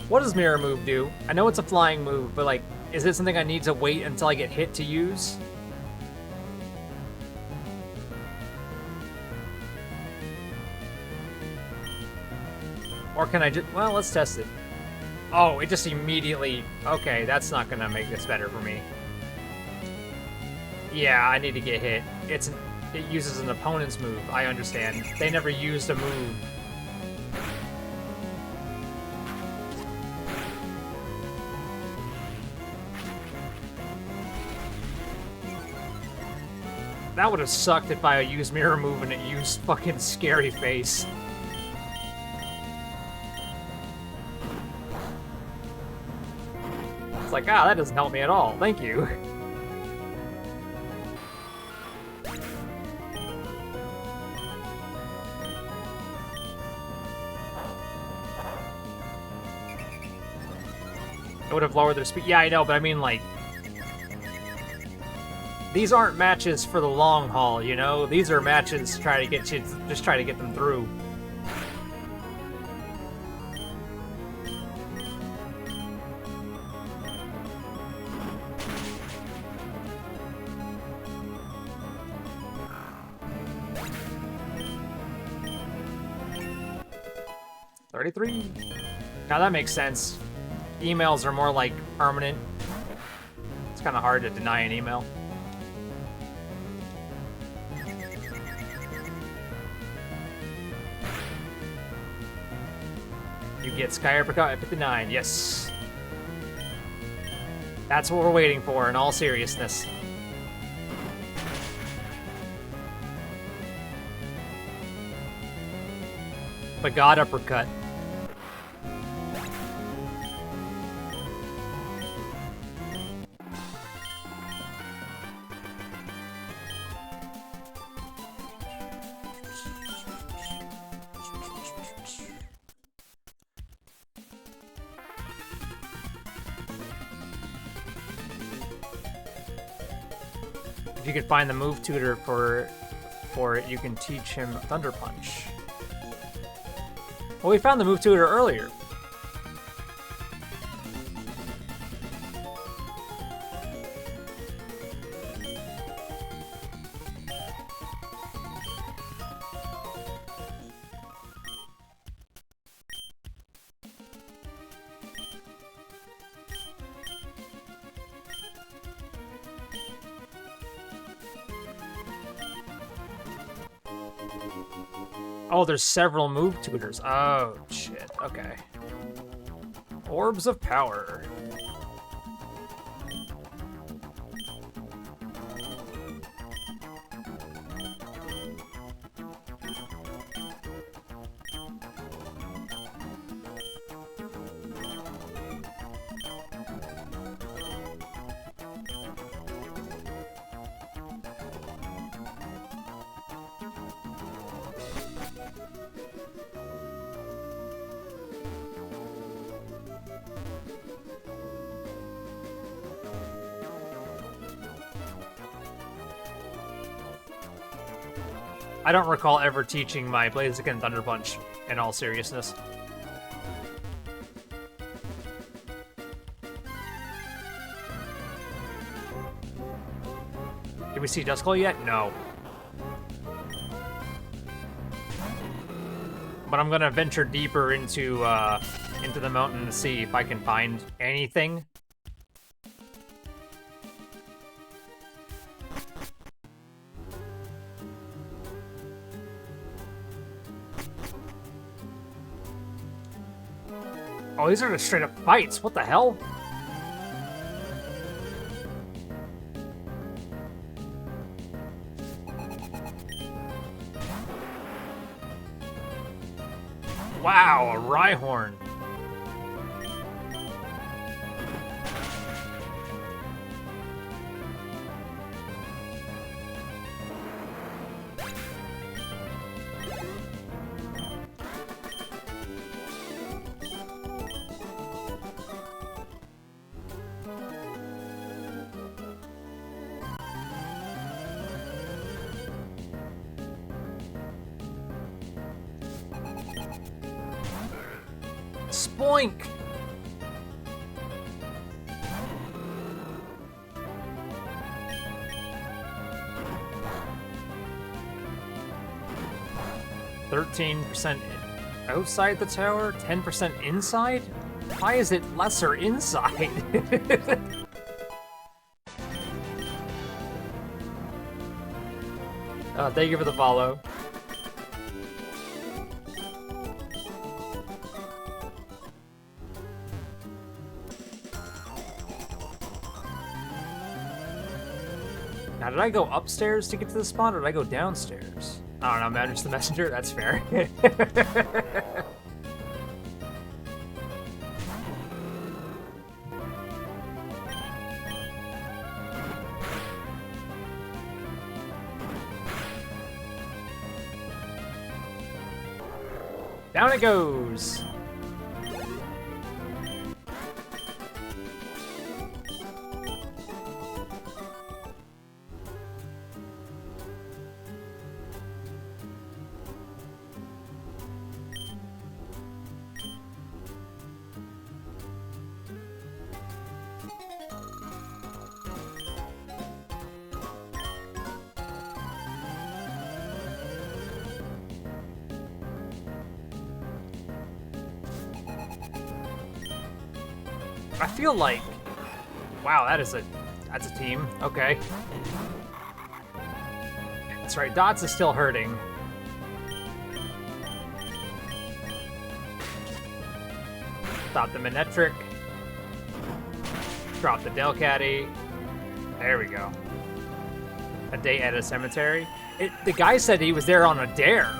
B: What does Mirror Move do? I know it's a flying move, but, like, is it something I need to wait until I get hit to use? Or can I just... Well, let's test it. Oh, it just immediately... Okay, that's not gonna make this better for me. Yeah, I need to get hit. It uses an opponent's move, I understand. They never used a move. That would have sucked if I used Mirror Move and it used fucking Scary Face. It's like, ah, that doesn't help me at all. Thank you. It would have lowered their speed. Yeah, I know, but I mean, like... These aren't matches for the long haul, you know? These are matches to try to get you... Just try to get them through. $33? Now that makes sense. Emails are more like permanent. It's kind of hard to deny an email. You get Sky Uppercut at 59, yes. That's what we're waiting for in all seriousness. But God Uppercut. If you can find the move tutor for it, you can teach him Thunder Punch. Well, we found the move tutor earlier. Oh, there's several move tutors. Oh, shit. Okay. Orbs of Power. I don't recall ever teaching my Blaziken Thunder Punch, in all seriousness. Did we see Duskull yet? No. But I'm gonna venture deeper into the mountain to see if I can find anything. Oh, these are just straight up fights. What the hell? Wow, a Rhyhorn. Spoink! %13% outside the tower, 10% inside? Why is it lesser inside? Thank you for the follow. Now, did I go upstairs to get to the spot, or did I go downstairs? I don't know, man, just the messenger? That's fair. Down it goes! I feel like, wow, that's a team. Okay. That's right, Dots is still hurting. Stop the Manectric. Drop the Delcatty. There we go. A day at a cemetery. The guy said he was there on a dare.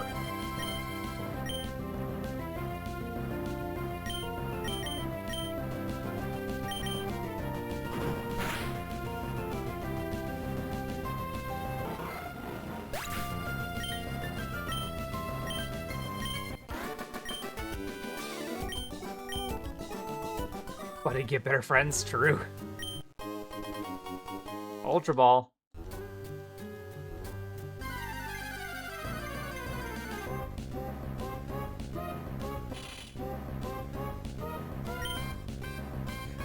B: Buddy, get better friends, true. Ultra Ball.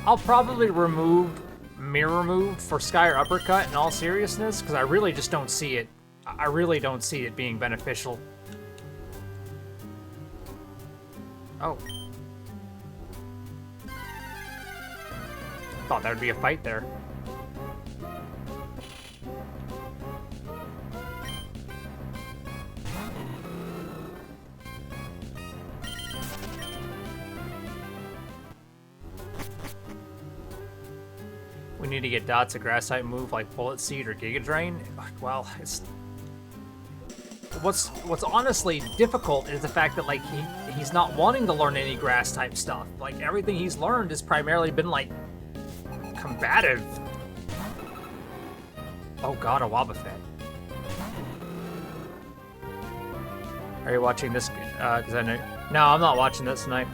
B: I'll probably remove Mirror Move for Sky Uppercut in all seriousness, because I really just don't see it. I really don't see it being beneficial. Oh. Thought there would be a fight there. We need to get dots of grass type move like Bullet Seed or Giga Drain. Well, it's what's honestly difficult is the fact that like he's not wanting to learn any grass type stuff. Like everything he's learned has primarily been like combative. Oh god, a Wobbuffet. Are you watching this? Because I know. No, I'm not watching this tonight.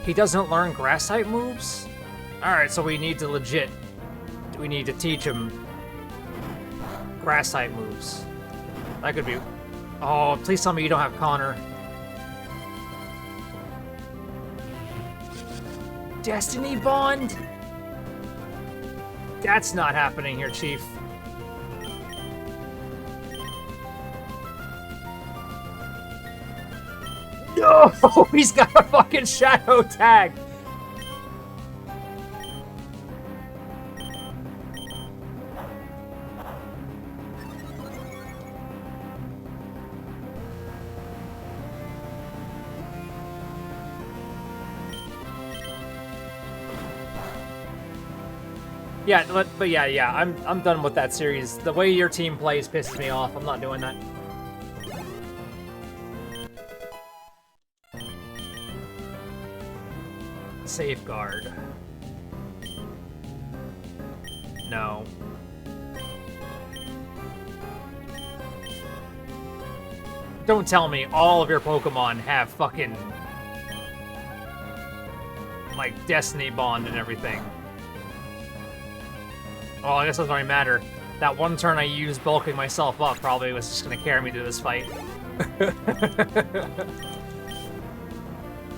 B: He doesn't learn grass type moves? Alright, so we need to teach him grass type moves. That could be... Oh, please tell me you don't have Connor. Destiny Bond? That's not happening here, Chief. No! He's got a fucking shadow tag! Yeah, but yeah, I'm done with that series. The way your team plays pisses me off. I'm not doing that. Safeguard. No. Don't tell me all of your Pokemon have fucking like Destiny Bond and everything. Well, I guess it doesn't really matter. That one turn I used bulking myself up probably was just gonna carry me to this fight.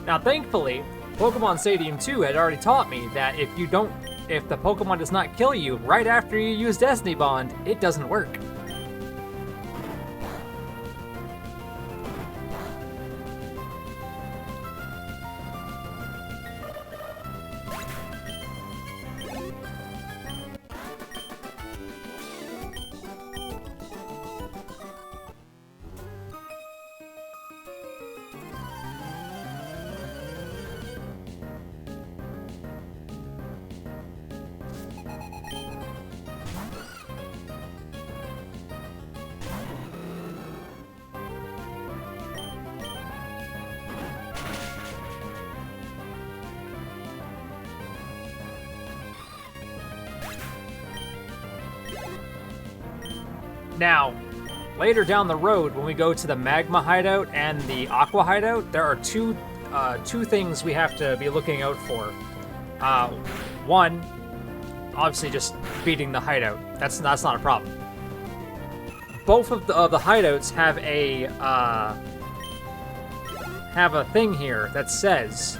B: Now, thankfully, Pokemon Stadium 2 had already taught me that if the Pokemon does not kill you right after you use Destiny Bond, it doesn't work. Now, later down the road, when we go to the Magma Hideout and the Aqua Hideout, there are two things we have to be looking out for. One, obviously just beating the hideout. That's not a problem. Both of the hideouts have a thing here that says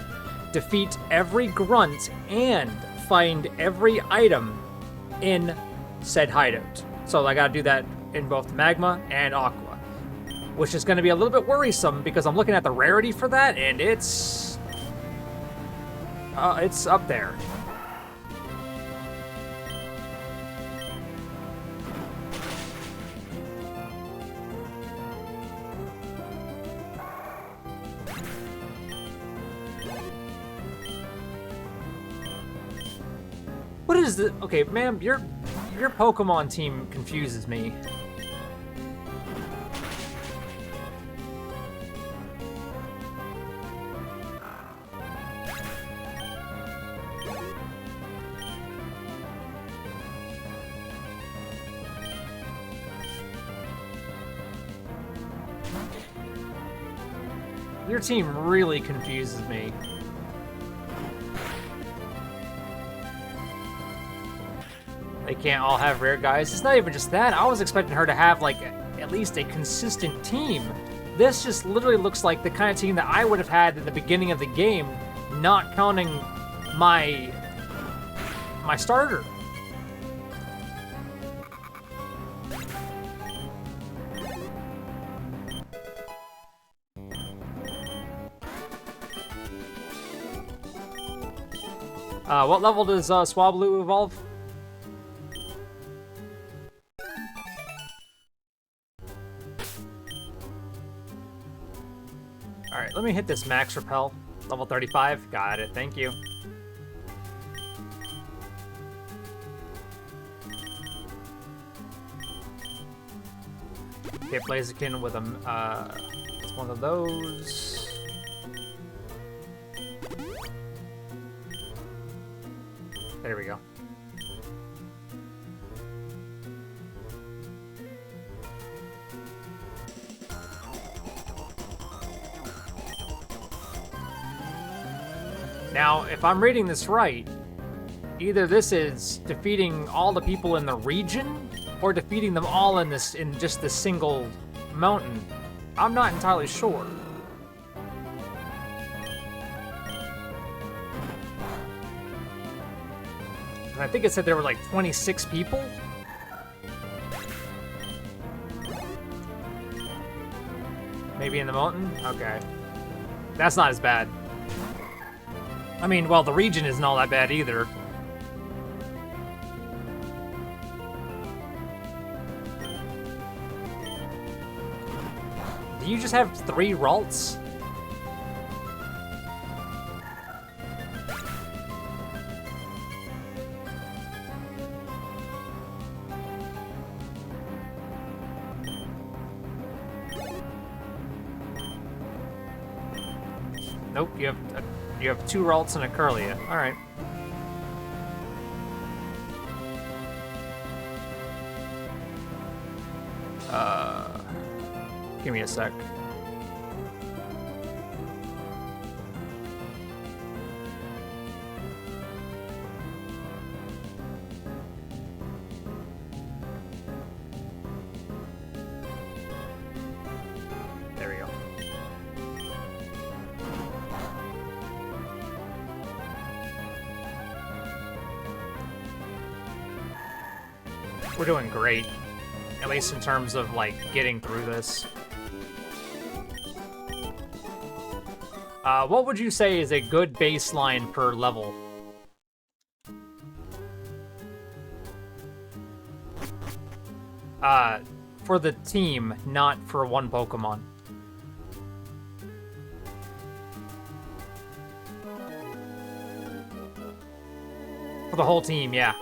B: defeat every grunt and find every item in said hideout. So I gotta do that in both Magma and Aqua, which is gonna be a little bit worrisome because I'm looking at the rarity for that and it's up there. What is this? Okay, ma'am, your Pokemon team confuses me. Your team really confuses me. They can't all have rare guys. It's not even just that. I was expecting her to have, like, at least a consistent team. This just literally looks like the kind of team that I would have had at the beginning of the game, not counting my starter. What level does Swablu evolve? Alright, let me hit this max repel. Level 35. Got it, thank you. Hit Blaziken with it's one of those. There we go. Now, if I'm reading this right, either this is defeating all the people in the region, or defeating them all in just this single mountain. I'm not entirely sure. And I think it said there were like 26 people. Maybe in the mountain? Okay. That's not as bad. I mean, well, the region isn't all that bad either. Do you just have 3 Ralts? Nope, you have 2 Ralts and a Curlia. All right. Give me a sec. There we go. We're doing great, at least in terms of, like, getting through this. What would you say is a good baseline per level? For the team, not for one Pokemon. For the whole team, yeah.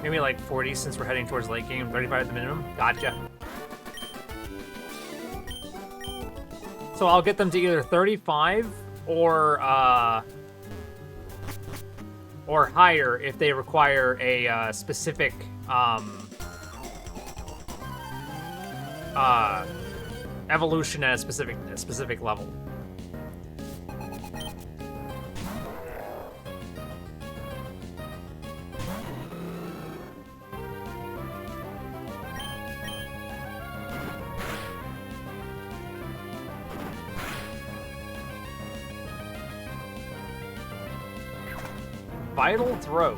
B: Maybe like 40 since we're heading towards late game, 35 at the minimum. Gotcha. So I'll get them to either 35 or higher if they require a specific evolution at a specific level. Vital Throat.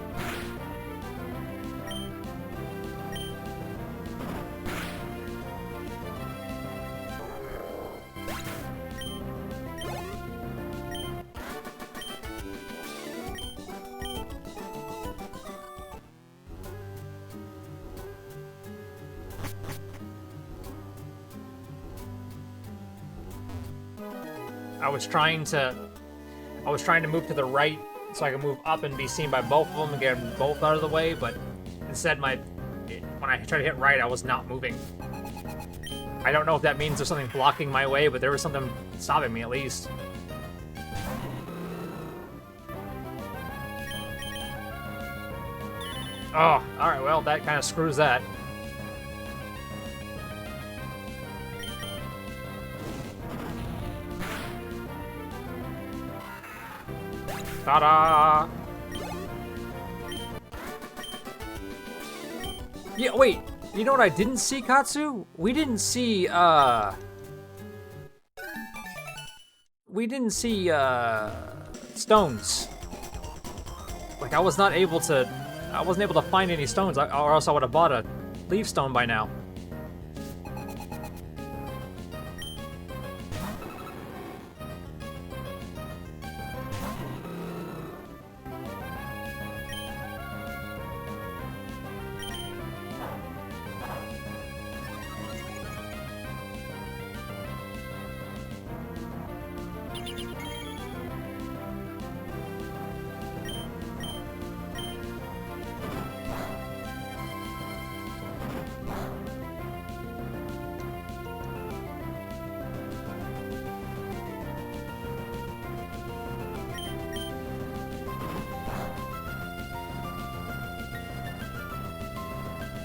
B: I was trying to move to the right so I can move up and be seen by both of them and get them both out of the way, but Instead, when I tried to hit right, I was not moving. I don't know if that means there's something blocking my way, but there was something stopping me at least. Oh, alright, well, that kind of screws that. Ta-da! Yeah, wait. You know what I didn't see, Katsu? We didn't see stones. Like, I wasn't able to find any stones, or else I would have bought a leaf stone by now.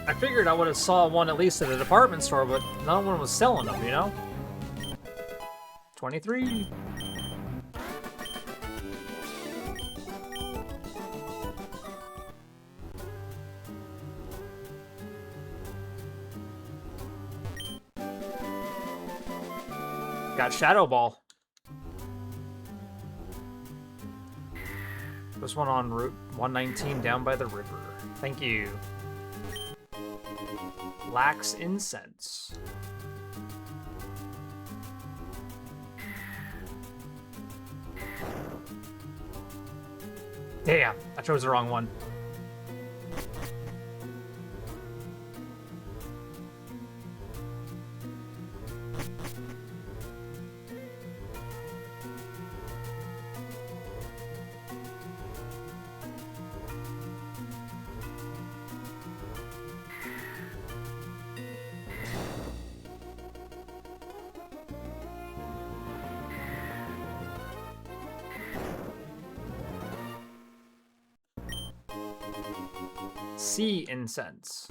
B: I figured I would have saw one at least at a department store, but no one was selling them, you know? 23. Got Shadow Ball. This one on Route 119 down by the river. Thank you. Lacks incense. Damn, I chose the wrong one. Sea incense.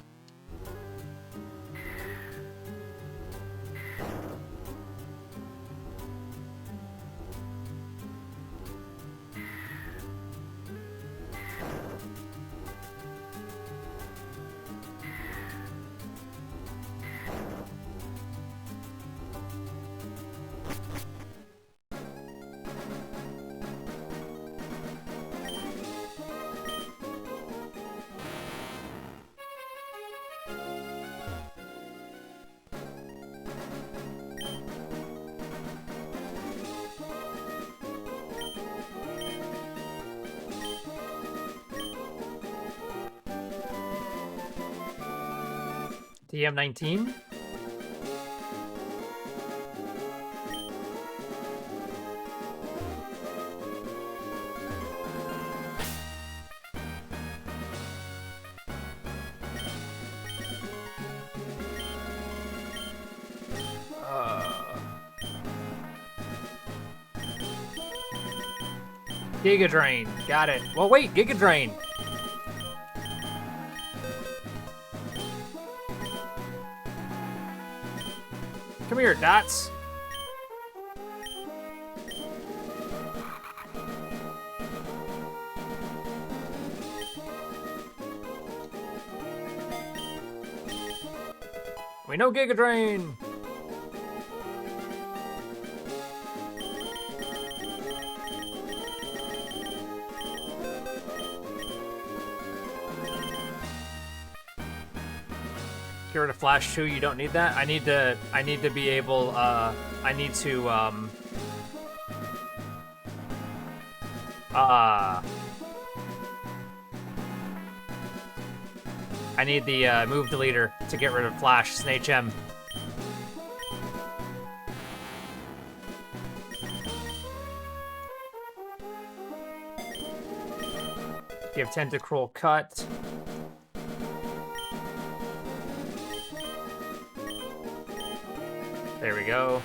B: TM19? Giga Drain. Got it. Well, wait, Giga Drain. Come here, Dots. We know Giga Drain. Get rid of Flash 2, you don't need that? I need to be able, I need the, move deleter to get rid of Flash, it's an HM. Give Tentacruel cut. There we go.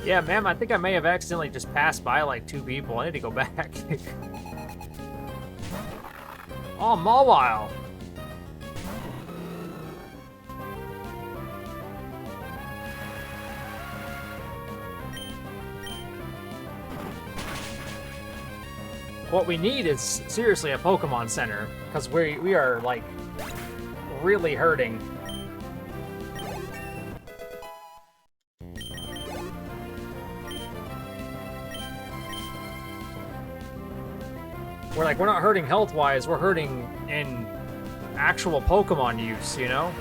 B: Yeah, ma'am, I think I may have accidentally just passed by like 2 people. I need to go back. Oh, Mawile! What we need is seriously a Pokemon Center, because we are like really hurting. We're not hurting health-wise, we're hurting in actual Pokemon use, you know?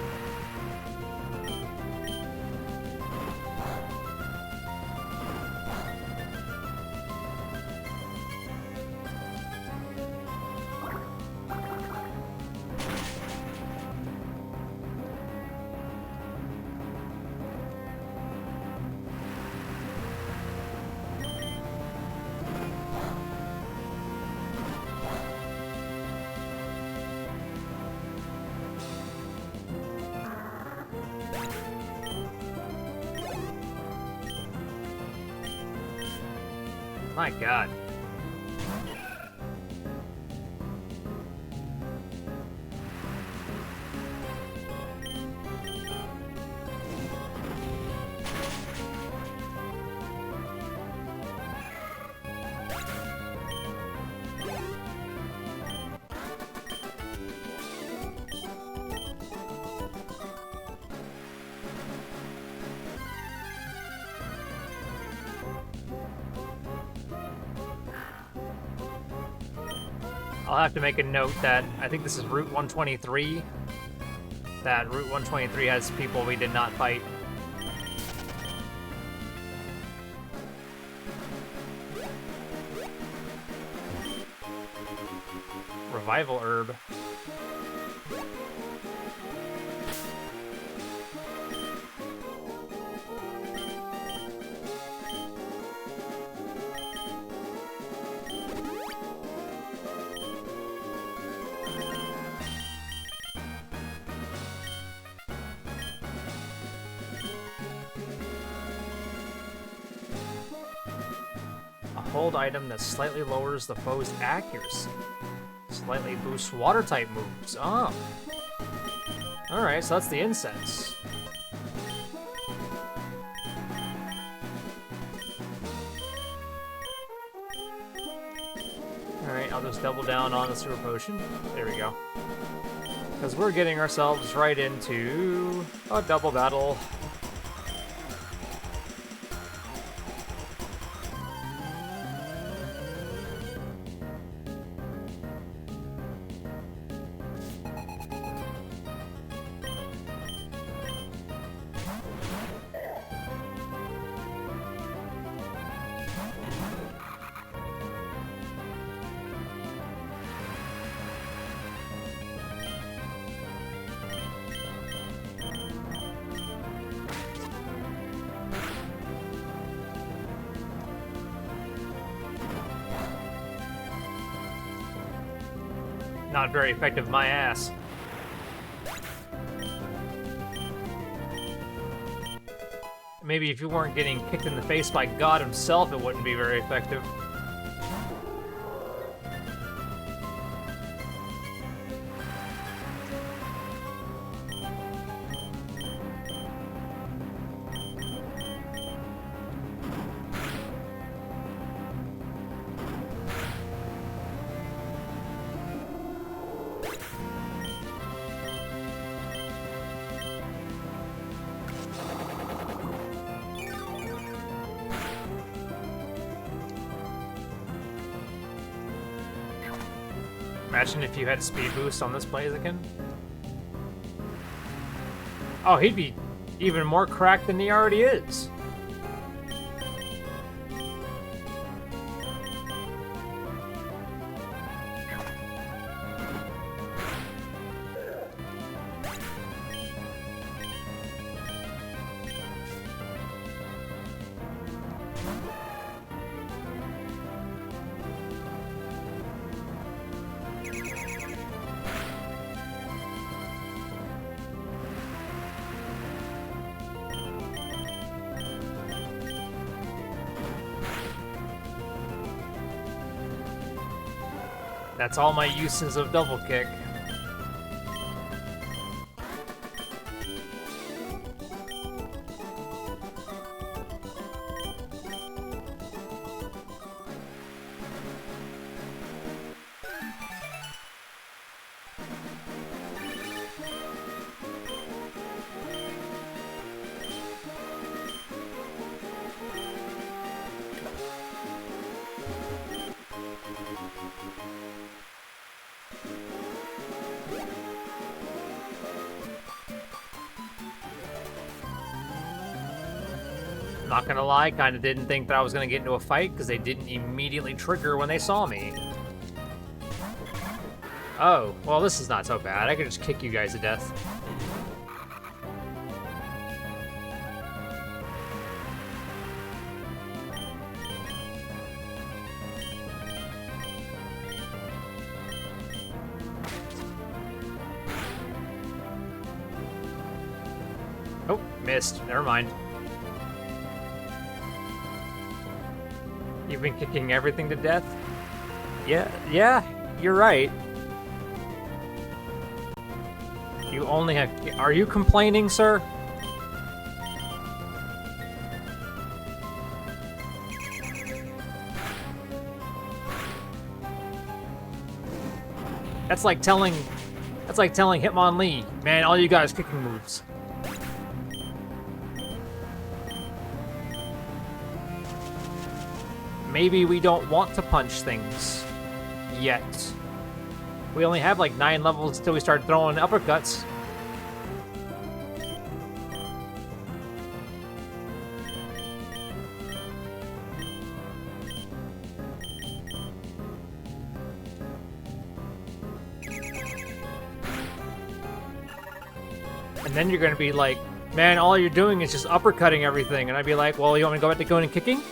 B: My God. I'll have to make a note that I think this is Route 123. That Route 123 has people we did not fight. Revival Herb. Hold item that slightly lowers the foe's accuracy. Slightly boosts water type moves. Oh. Alright, so that's the incense. Alright, I'll just double down on the Super Potion. There we go. Because we're getting ourselves right into a double battle. Not very effective, my ass. Maybe if you weren't getting kicked in the face by God himself, it wouldn't be very effective. Imagine if you had speed boost on this Blaziken. Oh, he'd be even more cracked than he already is. That's all my uses of double kick. Not gonna lie, kinda didn't think that I was gonna get into a fight because they didn't immediately trigger when they saw me. Oh, well this is not so bad. I could just kick you guys to death. Oh, missed. Never mind. You've been kicking everything to death? Yeah, you're right. You only have... Are you complaining, sir? That's like telling Hitmonlee, man, all you got is kicking moves. Maybe we don't want to punch things yet. We only have like 9 levels until we start throwing uppercuts. And then you're gonna be like, man, all you're doing is just uppercutting everything. And I'd be like, well, you want me to go back to going and kicking?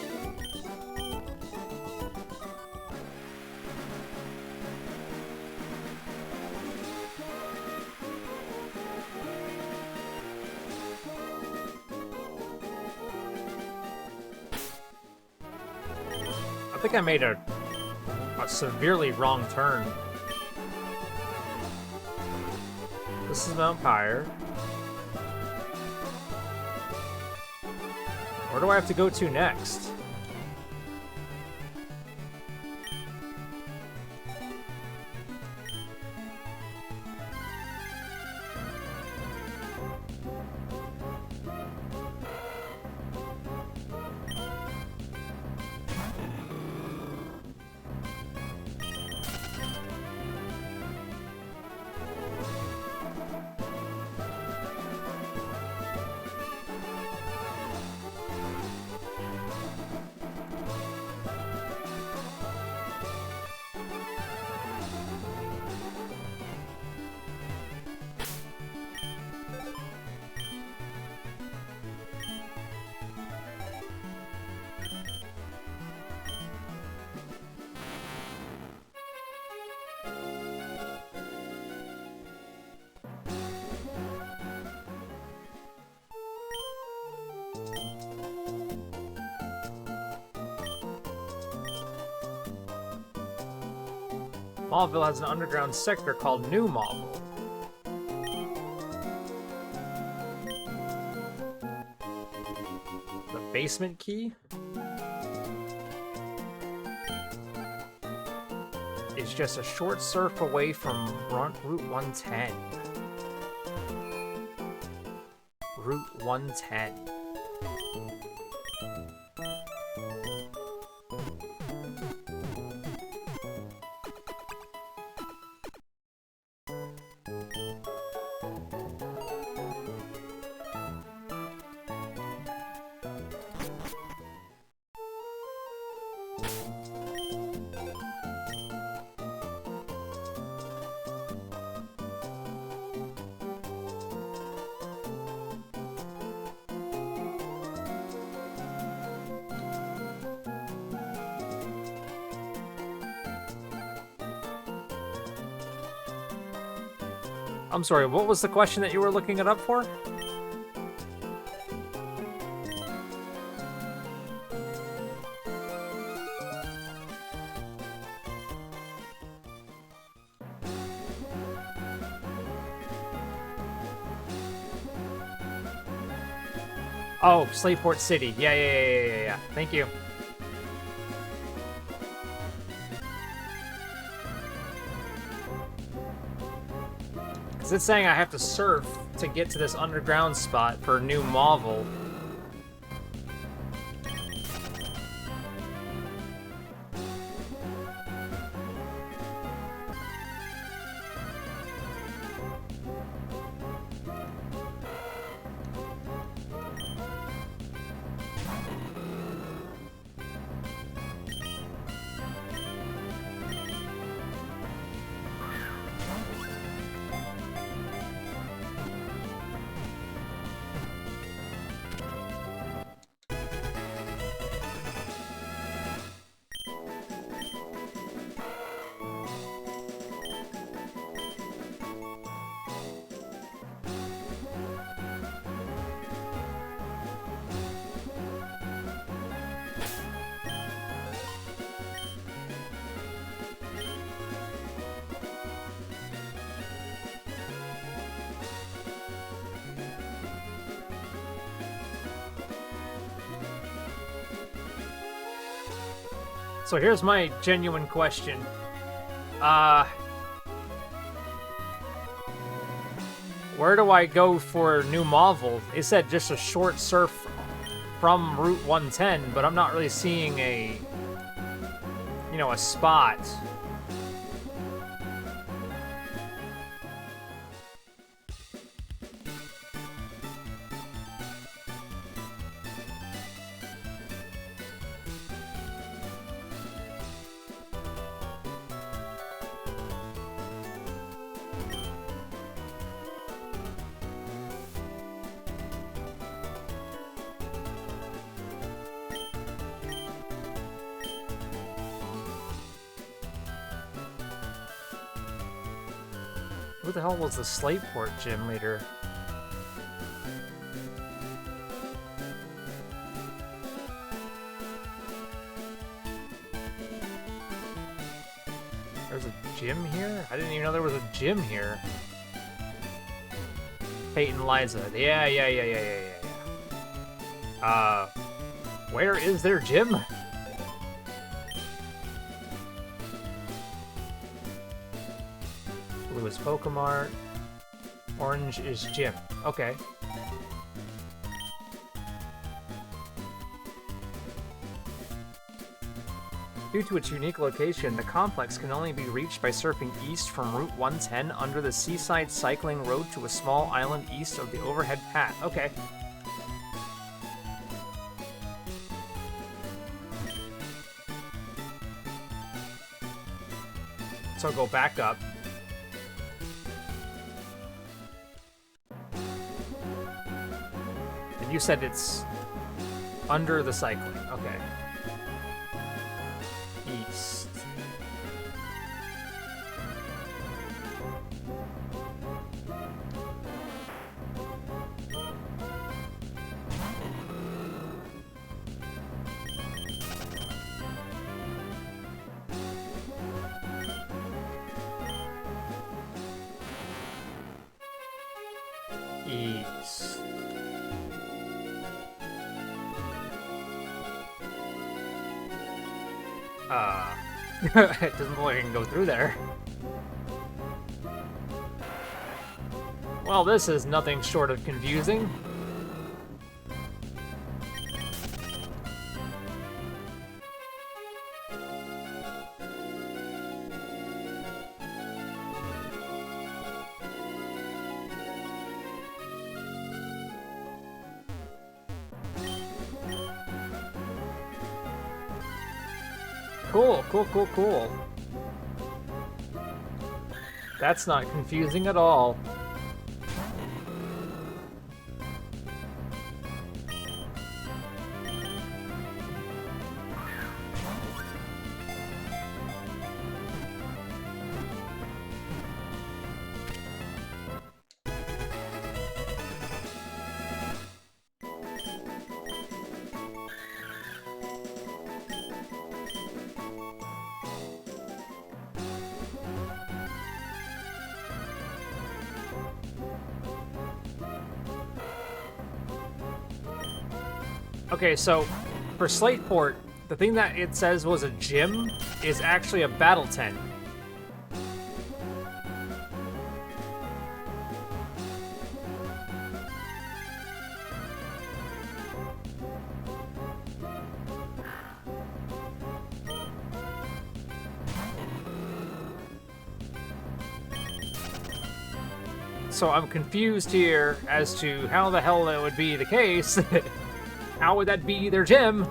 B: I think I made a severely wrong turn. This is Mount Pyre. Where do I have to go to next? Mauville has an underground sector called New Mauville. The basement key is just a short surf away from Route 110. Route 110. I'm sorry, what was the question that you were looking it up for? Oh, Slateport City. Yeah. Thank you. Because it's saying I have to surf to get to this underground spot for New Marvel. So here's my genuine question. Where do I go for New Marvel? It said just a short surf from Route 110, but I'm not really seeing a, you know, a spot. Who the hell was the Slateport gym leader? There's a gym here? I didn't even know there was a gym here. Peyton Liza. Yeah. Where is their gym? Blue is Pokemart. Orange is gym. Okay. Due to its unique location, the complex can only be reached by surfing east from Route 110 under the Seaside Cycling Road to a small island east of the overhead path. Okay. So go back up. And you said it's under the cycling. Okay. East. East. It doesn't look like I can go through there. Well, this is nothing short of confusing. Cool. That's not confusing at all. Okay, so for Slateport, the thing that it says was a gym is actually a battle tent. So I'm confused here as to how the hell that would be the case. How would that be their gym?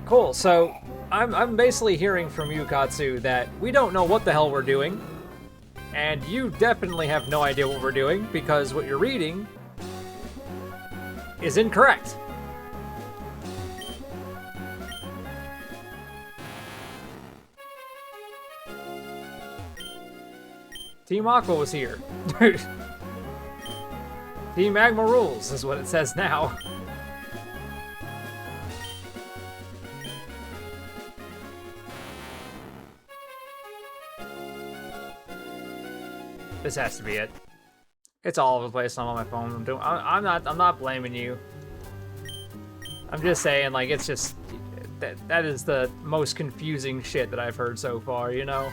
B: Cool, so I'm basically hearing from you, Katsu, that we don't know what the hell we're doing, and you definitely have no idea what we're doing, because what you're reading is incorrect. Team Aqua was here. Team Magma rules, is what it says now. This has to be it. It's all over the place. I'm on my phone. I'm not blaming you. I'm just saying, like, it's just that is the most confusing shit that I've heard so far. You know.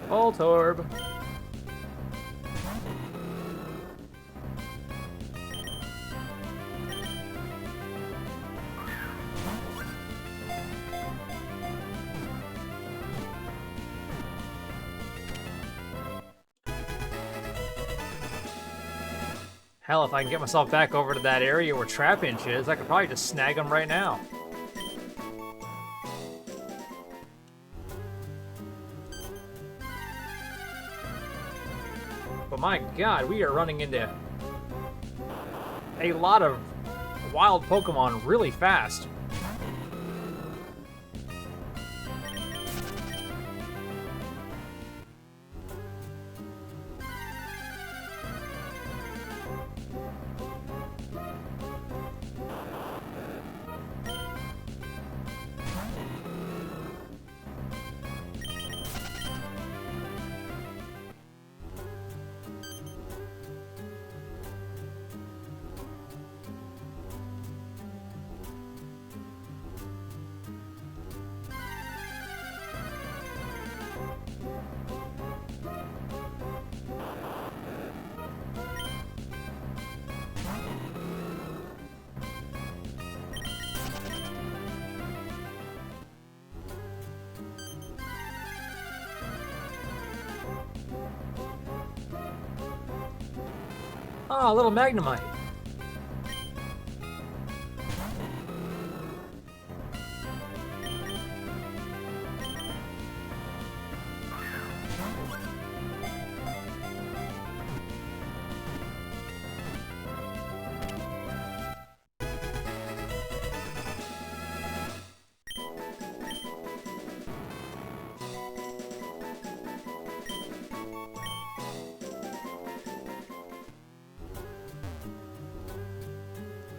B: Voltorb. Hell, if I can get myself back over to that area where Trapinch is, I could probably just snag him right now. But my god, we are running into a lot of wild Pokemon really fast. Oh, a little Magnemite.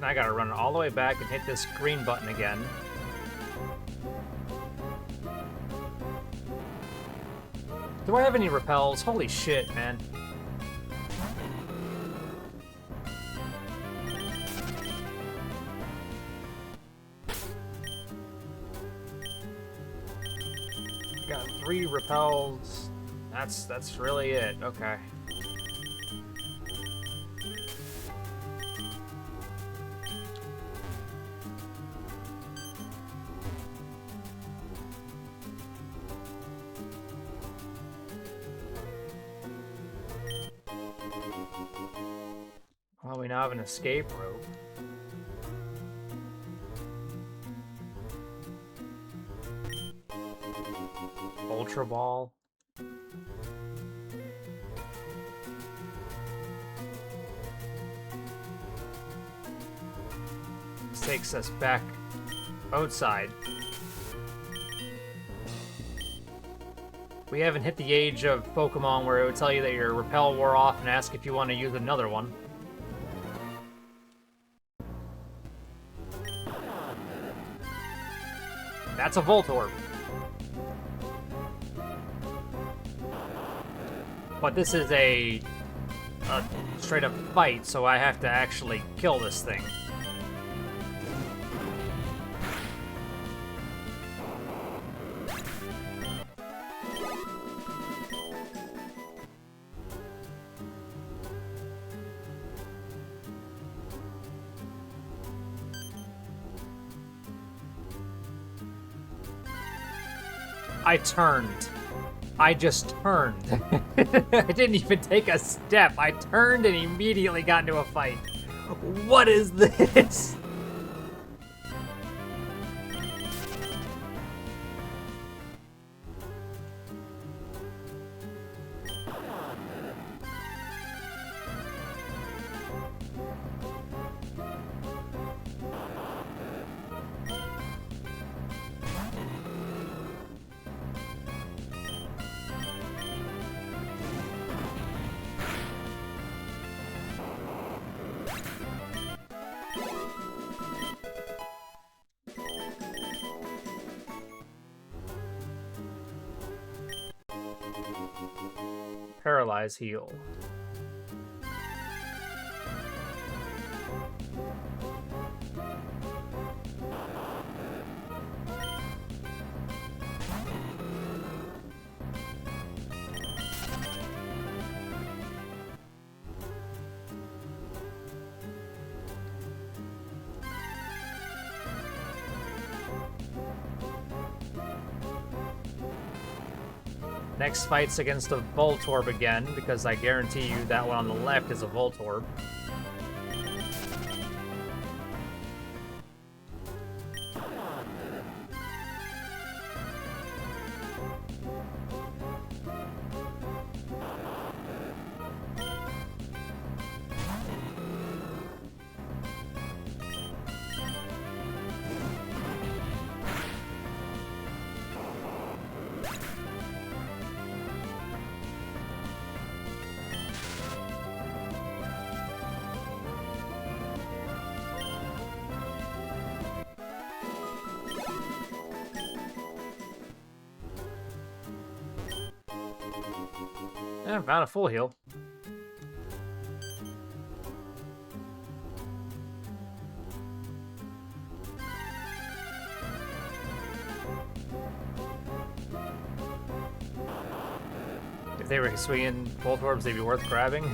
B: I gotta run all the way back and hit this green button again. Do I have any repels? Holy shit, man. Got 3 repels. That's really it. Okay. Well, we now have an escape rope. Ultra Ball. This takes us back outside. We haven't hit the age of Pokemon where it would tell you that your Repel wore off and ask if you want to use another one. That's a Voltorb. But this is a straight up fight, so I have to actually kill this thing. I turned. I just turned. I didn't even take a step. I turned and immediately got into a fight. What is this? Paralyze heal. Next fight's against a Voltorb again, because I guarantee you that one on the left is a Voltorb. Yeah, found a full heal. If they were Hisuian Voltorbs, they'd be worth grabbing.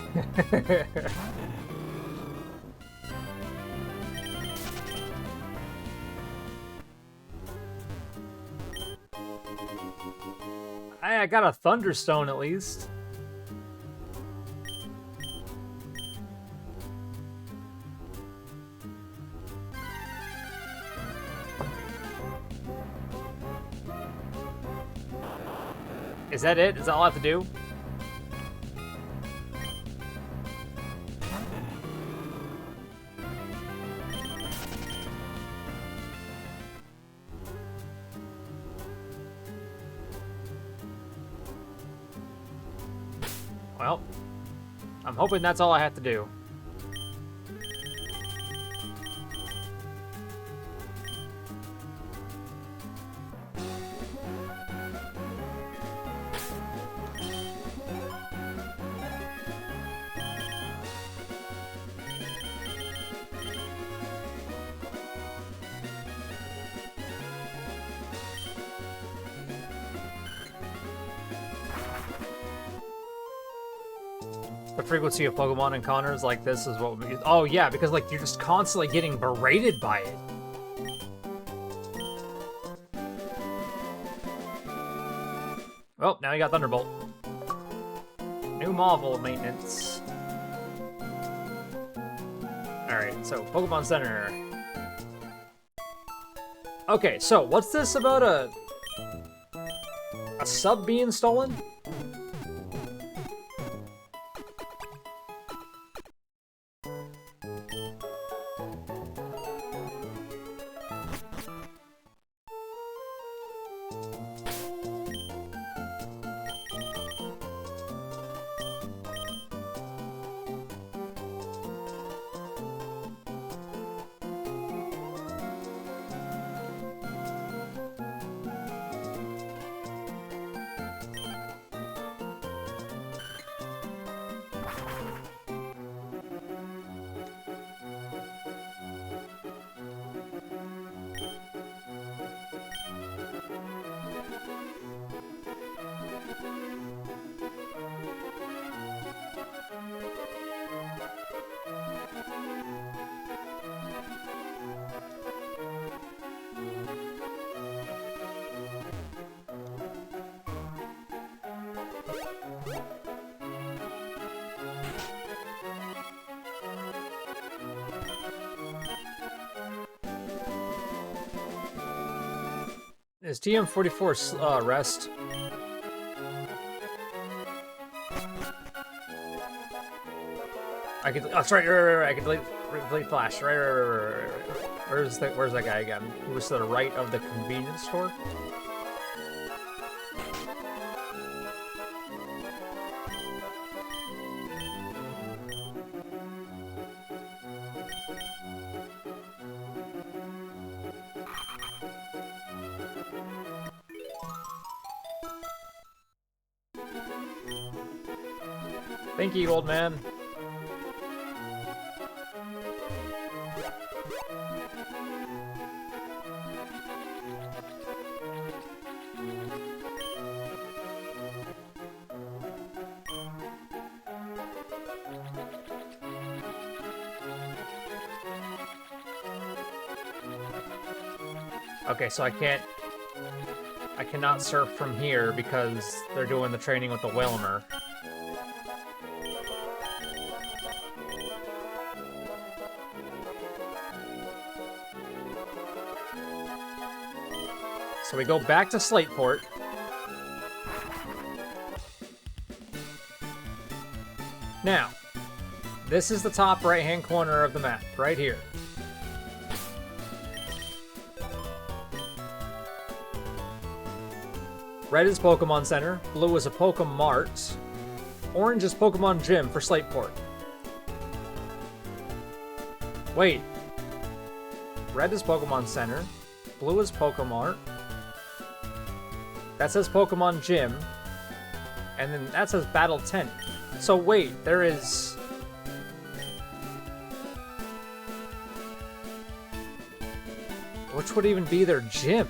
B: I got a Thunderstone at least. Is that it? Is that all I have to do? Well, I'm hoping that's all I have to do. The frequency of Pokemon encounters like this is what we... Oh, yeah, because, like, you're just constantly getting berated by it. Oh, now you got Thunderbolt. New Marvel maintenance. Alright, so Pokemon Center. Okay, so what's this about a sub being stolen? Is TM44 rest? I could. Oh, that's right. I could delete flash. Right. Where's that guy again? He was to the right of the convenience store. Thank you, old man. Okay, so I cannot surf from here because they're doing the training with the Whalmer. So we go back to Slateport. Now, this is the top right-hand corner of the map, right here. Red is Pokemon Center, blue is a Pokemart, orange is Pokemon Gym for Slateport. Wait. Red is Pokemon Center, blue is Pokemart, that says Pokemon Gym, and then that says Battle Tent. So wait, there is... Which would even be their gym?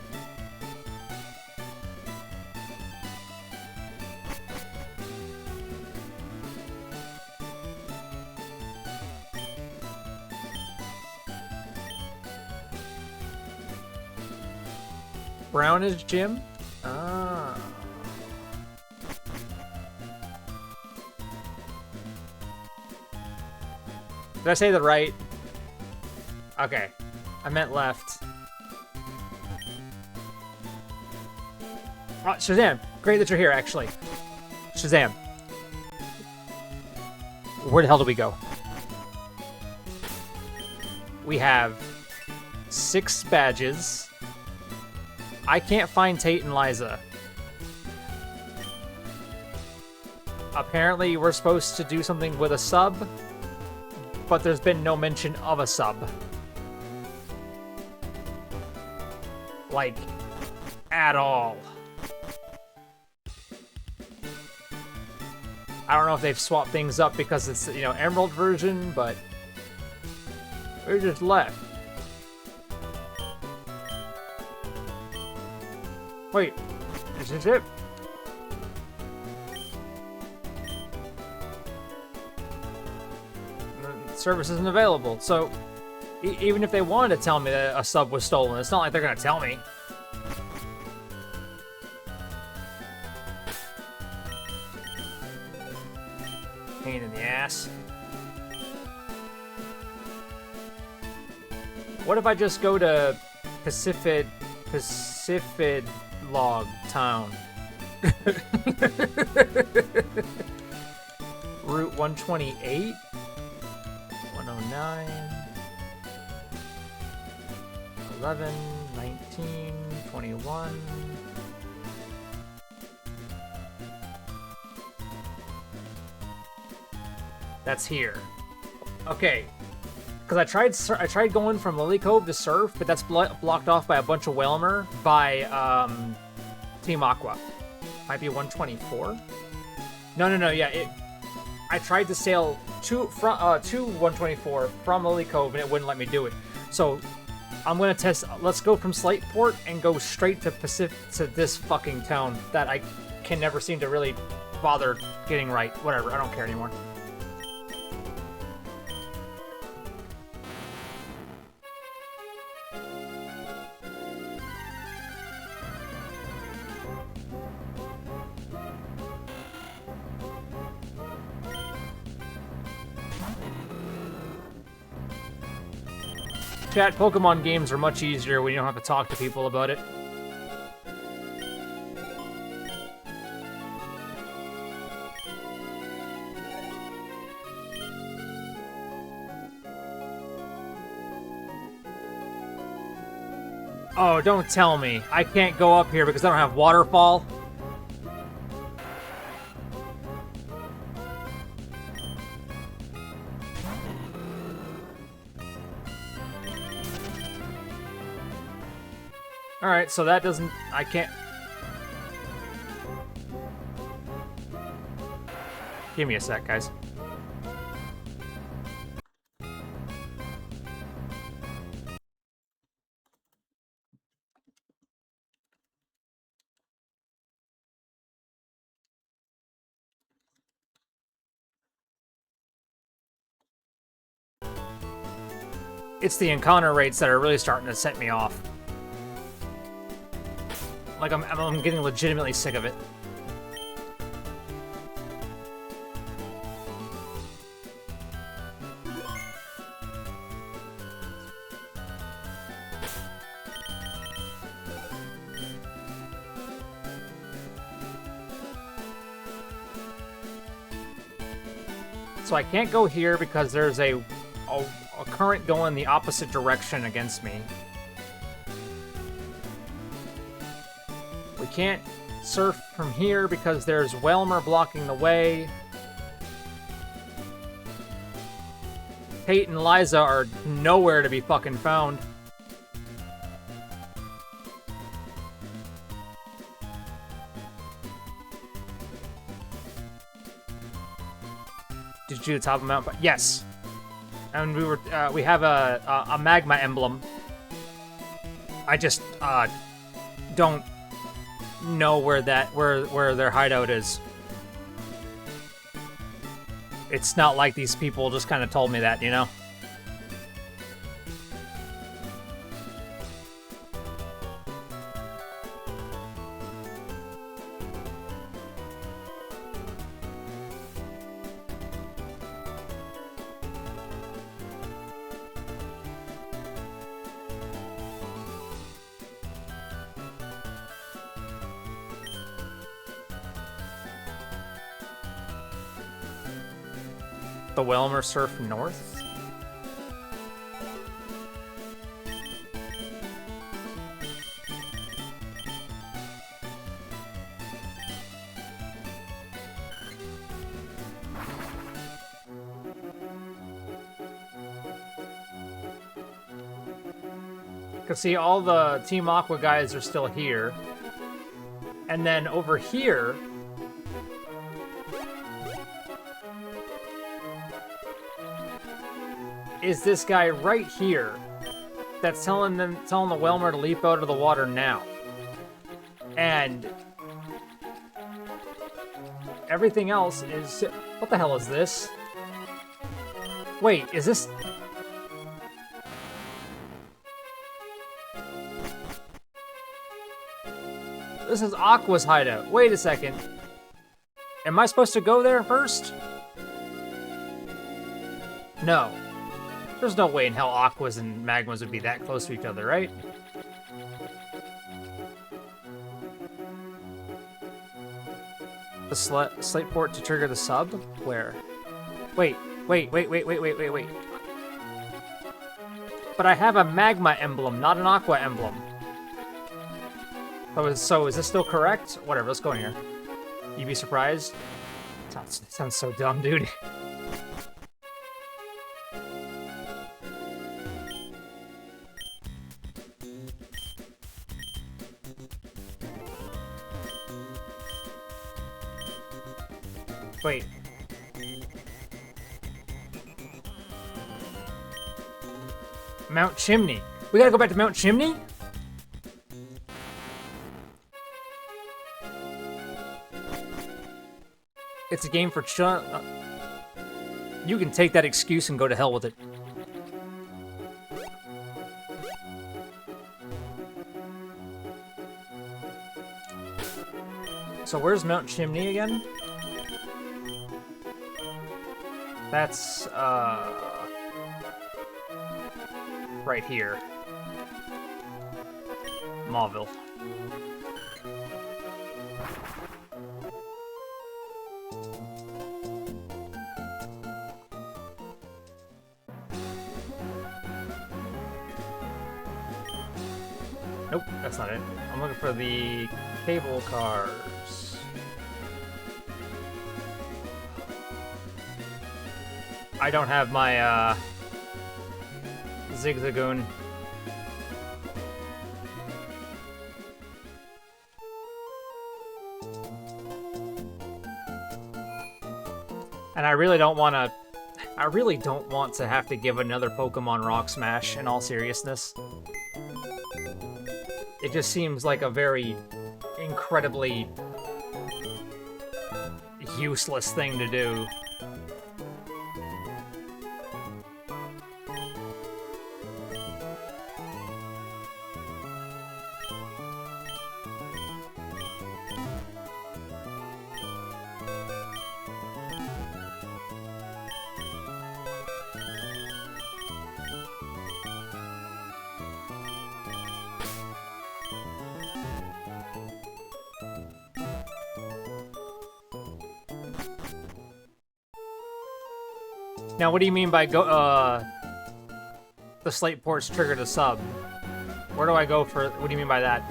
B: Brown is gym? Ah. Did I say the right? Okay. I meant left. Oh, Shazam! Great that you're here, actually. Shazam. Where the hell do we go? We have 6 badges. I can't find Tate and Liza. Apparently, we're supposed to do something with a sub, but there's been no mention of a sub. Like, at all. I don't know if they've swapped things up because it's, you know, Emerald version, but we're just left. Wait, is this it? The service isn't available, so even if they wanted to tell me that a sub was stolen, it's not like they're gonna tell me. Pain in the ass. What if I just go to Pacific Log Town? Route 128, 109, 11, 19, 21. That's here. Okay. Because I tried going from Lily Cove to Surf, but that's blocked off by a bunch of Whalmer by Team Aqua. Might be 124. No. Yeah, I tried to sail to 124 from Lily Cove, and it wouldn't let me do it. So I'm gonna test. Let's go from Slateport and go straight to this fucking town that I can never seem to really bother getting right. Whatever. I don't care anymore. Chat, Pokemon games are much easier when you don't have to talk to people about it. Oh, don't tell me. I can't go up here because I don't have waterfall. Alright, so that doesn't... I can't... Give me a sec, guys. It's the encounter rates that are really starting to set me off. Like, I'm getting legitimately sick of it. So I can't go here because there's a current going the opposite direction against me. We can't surf from here because there's Whelmer blocking the way. Kate and Liza are nowhere to be fucking found. Did you do the top of Mount? Yes. And we have a magma emblem. I just don't know where their hideout is. It's not like these people just kind of told me that, you know? The Whelmer surf north? Cause see, all the Team Aqua guys are still here. And then over here, is this guy right here that's telling the Whelmer to leap out of the water now. And everything else is... What the hell is this? Wait, is this... This is Aqua's hideout. Wait a second. Am I supposed to go there first? No. There's no way in hell Aquas and Magmas would be that close to each other, right? The slate port to trigger the sub? Where? Wait. But I have a Magma emblem, not an Aqua emblem. So is this still correct? Whatever, let's go in here. You'd be surprised? Sounds so dumb, dude. Wait. Mount Chimney. We gotta go back to Mount Chimney? It's a game for you can take that excuse and go to hell with it. So where's Mount Chimney again? That's, right here. Mauville. Nope, that's not it. I'm looking for the cable cars. I don't have my, Zigzagoon. And I really don't want to have to give another Pokemon Rock Smash, in all seriousness. It just seems like a very incredibly useless thing to do. Now, what do you mean by the slate ports triggered a sub? Where do I go for? What do you mean by that?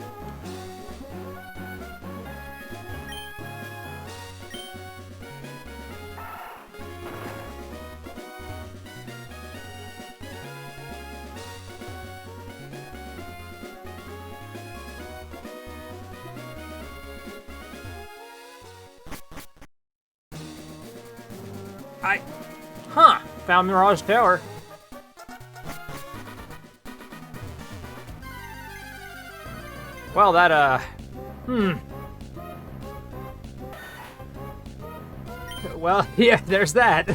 B: Huh, found Mirage Tower. Well, that, Well, yeah, there's that.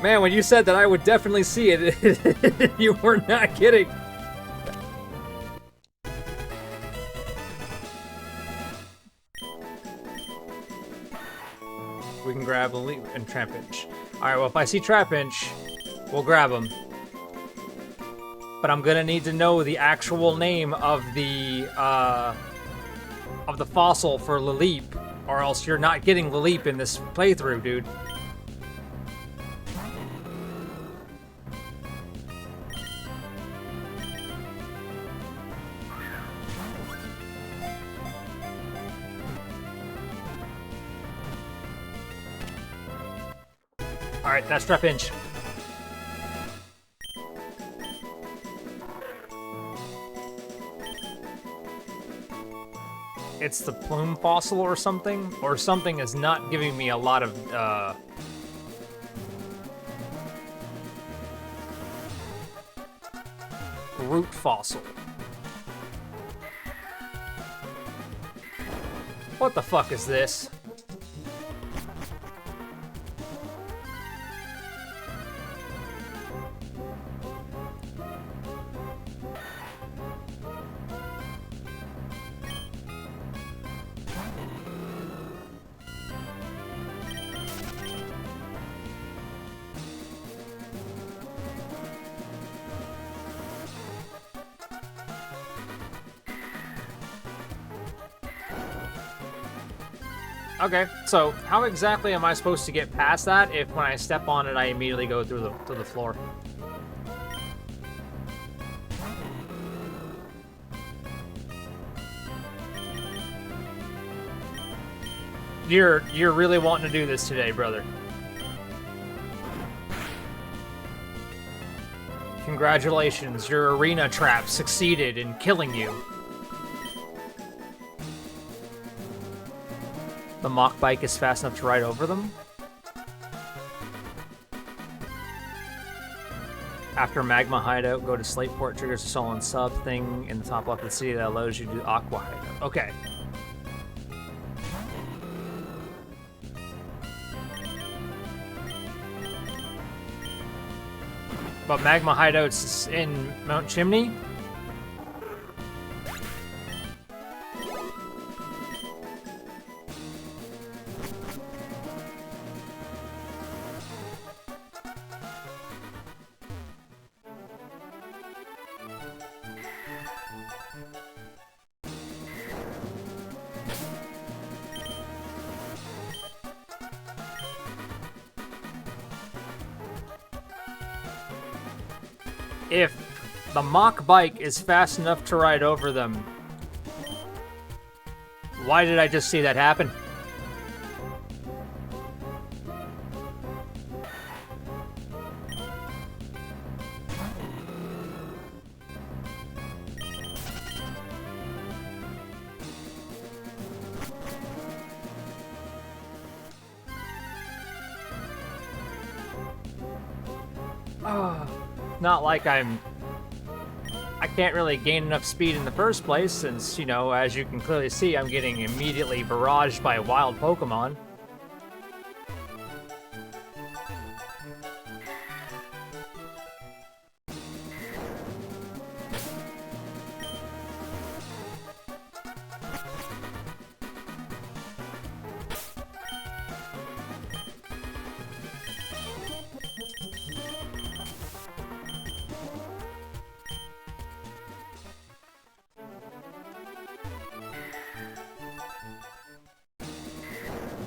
B: Man, when you said that I would definitely see it, you were not kidding. We can grab Elite and Trapinch. Alright, well, if I see Trapinch, we'll grab him. But I'm gonna need to know the actual name of the fossil for Lileep, or else you're not getting Lileep in this playthrough, dude. Alright, that's Trapinch. It's the plume fossil or something? Or something is not giving me a lot of, root fossil. What the fuck is this? Okay, so how exactly am I supposed to get past that if when I step on it I immediately go through the floor? You're really wanting to do this today, brother. Congratulations, your arena trap succeeded in killing you. The Mach Bike is fast enough to ride over them? After Magma Hideout, go to Slateport, triggers a Sullen sub thing in the top left of the city that allows you to do Aqua Hideout. Okay. But Magma Hideout's in Mount Chimney? If the Mach bike is fast enough to ride over them, why did I just see that happen? Not like I can't really gain enough speed in the first place, since, you know, as you can clearly see, I'm getting immediately barraged by wild Pokemon.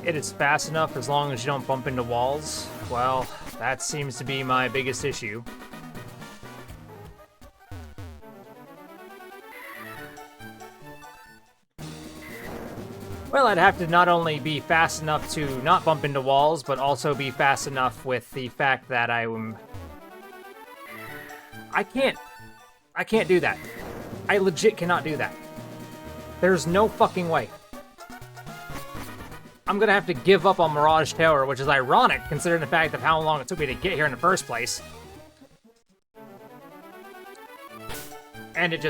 B: It is fast enough as long as you don't bump into walls. Well, that seems to be my biggest issue. Well, I'd have to not only be fast enough to not bump into walls, but also be fast enough with the fact that I can't do that. I legit cannot do that. There's no fucking way. I'm gonna have to give up on Mirage Tower, which is ironic considering the fact of how long it took me to get here in the first place. And it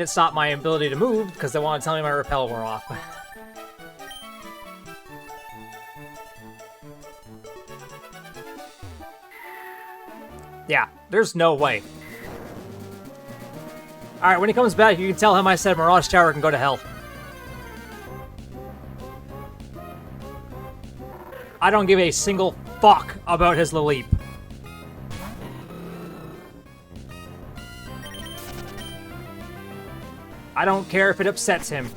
B: stopped my ability to move because they want to tell me my repel wore off. Yeah, there's no way. Alright, when he comes back, you can tell him I said Mirage Tower can go to hell. I don't give a single fuck about his Lileep. I don't care if it upsets him.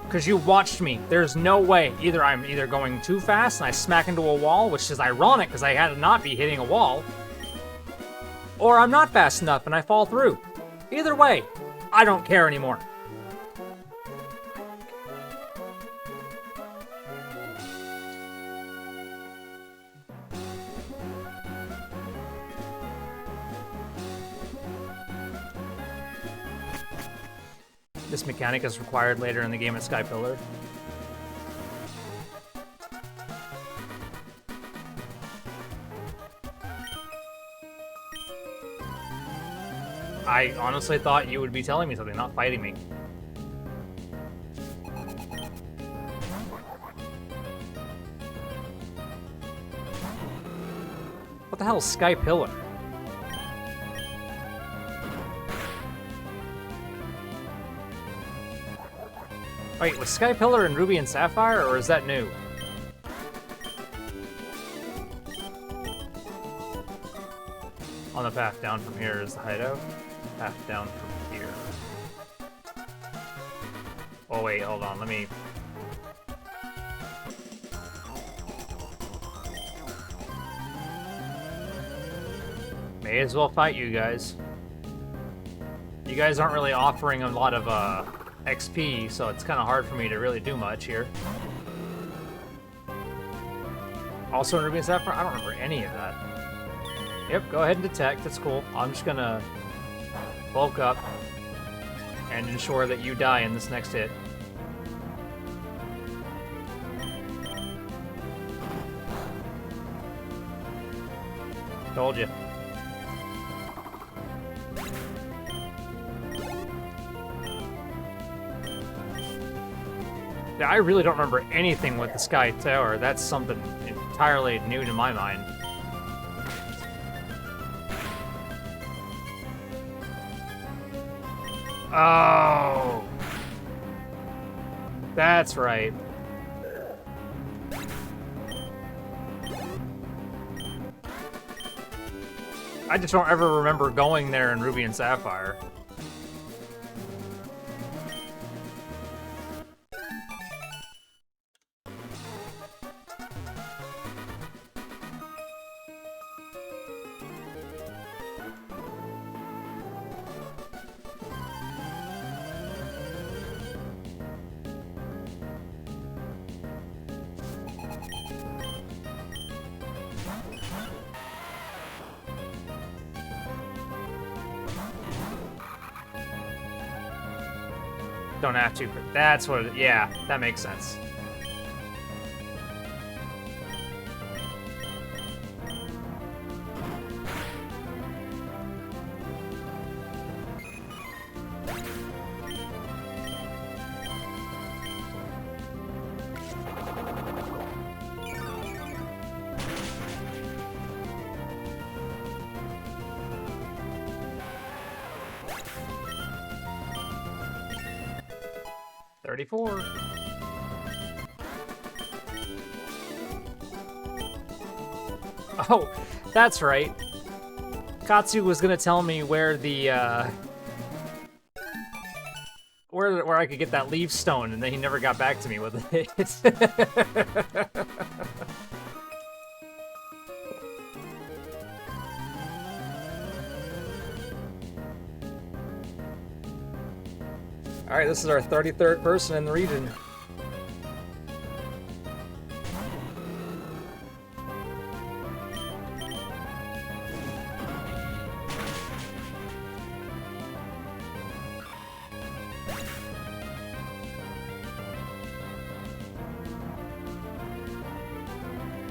B: Because you watched me. There's no way. Either I'm going too fast and I smack into a wall, which is ironic because I had to not be hitting a wall, or I'm not fast enough and I fall through. Either way, I don't care anymore. This mechanic is required later in the game at Sky Pillar. I honestly thought you would be telling me something, not fighting me. What the hell is Sky Pillar? Wait, was Sky Pillar in Ruby and Sapphire, or is that new? On the path down from here is the hideout. Path down from here. Oh wait, hold on, let me... May as well fight you guys. You guys aren't really offering a lot of, XP, so it's kind of hard for me to really do much here. Also in Ruby and Sapphire? I don't remember any of that. Yep, go ahead and detect, that's cool. I'm just gonna bulk up and ensure that you die in this next hit. Told you. Yeah, I really don't remember anything with the Sky Tower. That's something entirely new to my mind. Oh! That's right. I just don't ever remember going there in Ruby and Sapphire. Don't have to, but that's what it, yeah, that makes sense. Oh, that's right. Katsu was gonna tell me where the where I could get that leaf stone, and then he never got back to me with it. All right, this is our 33rd person in the region.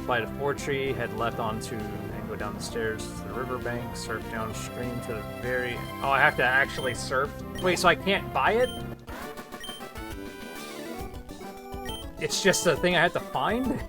B: Light a 4-tree, head left onto and go down the stairs to the riverbank, surf downstream to the very... Oh, I have to actually surf? Wait, so I can't buy it? It's just a thing I have to find?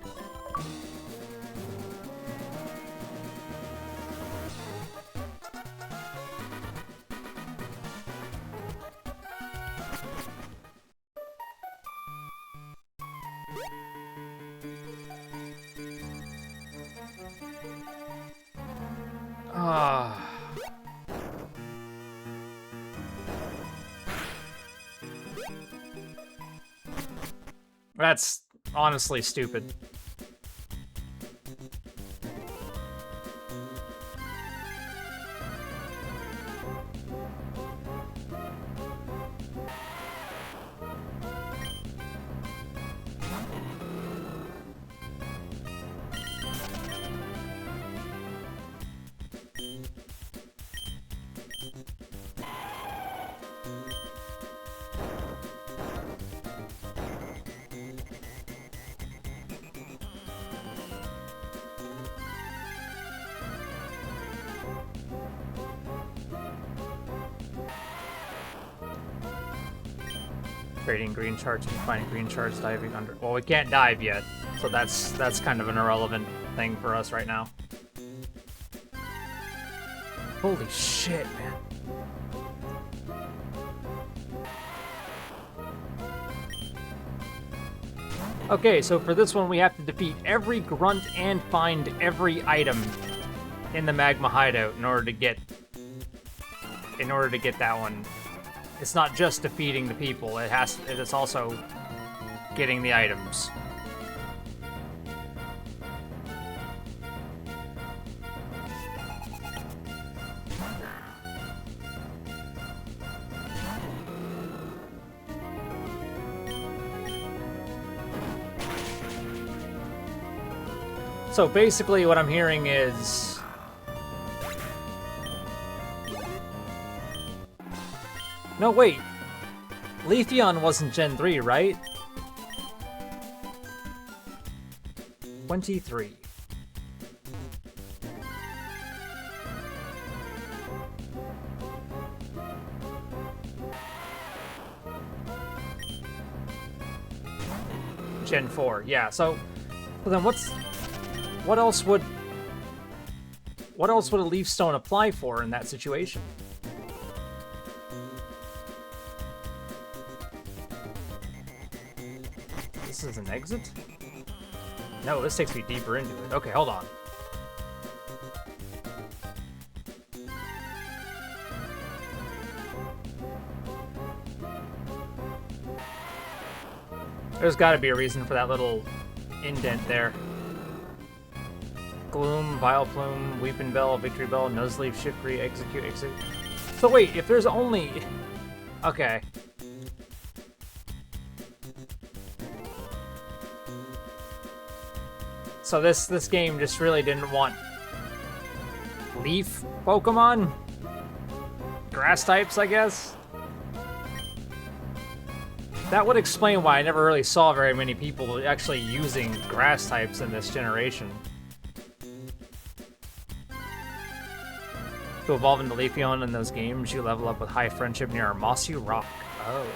B: That's honestly stupid. Trading green charts and finding green charts, diving under. Well, we can't dive yet, so that's kind of an irrelevant thing for us right now. Holy shit, man. Okay, so for this one, we have to defeat every grunt and find every item in the magma hideout in order to get that one. It's not just defeating the people, it's also getting the items. So basically what I'm hearing is... No, wait. Leafeon wasn't Gen 3, right? 23. Gen 4, yeah, so then what else would a Leaf Stone apply for in that situation? This is an exit? No, this takes me deeper into it. Okay, hold on. There's got to be a reason for that little indent there. Gloom, Vileplume, Weeping Bell, Victory Bell, Nuzleaf, Shiftry, Execute. So wait, if there's only... Okay. So this game just really didn't want Leaf Pokemon? Grass types, I guess? That would explain why I never really saw very many people actually using grass types in this generation. To evolve into Leafeon in those games, you level up with high friendship near a Mossy Rock. Oh.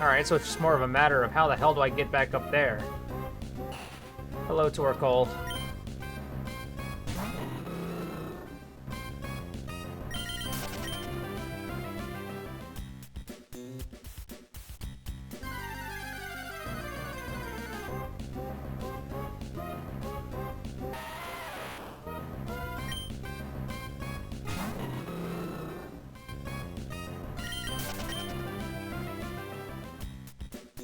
B: Alright, so it's just more of a matter of how the hell do I get back up there? Hello, Torkoal.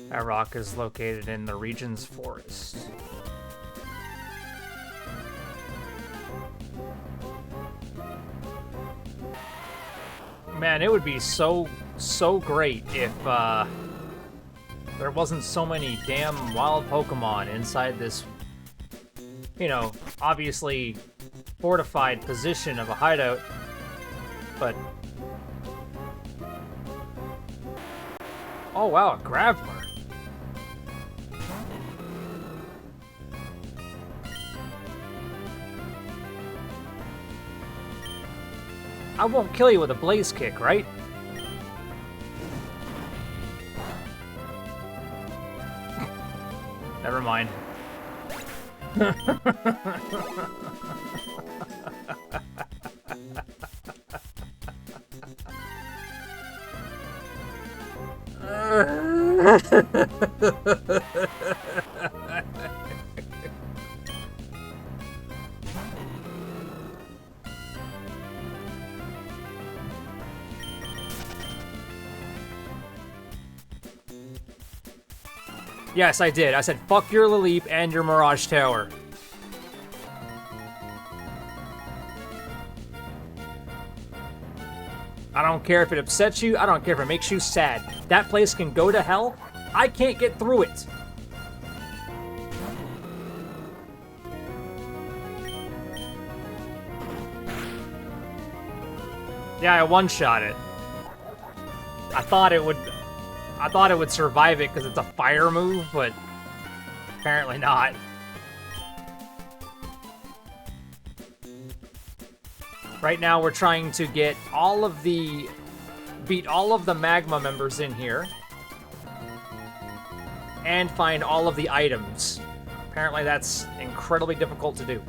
B: That rock is located in the region's forest. Man, it would be so great if there wasn't so many damn wild Pokemon inside this, you know, obviously fortified position of a hideout, but... Oh wow, a Graveler. I won't kill you with a Blaze Kick, right? Never mind. Yes, I did. I said, fuck your Lileep and your Mirage Tower. I don't care if it upsets you. I don't care if it makes you sad. That place can go to hell. I can't get through it. Yeah, I one-shot it. I thought it would survive it because it's a fire move, but apparently not. Right now we're trying to get beat all of the Magma members in here and find all of the items. Apparently that's incredibly difficult to do.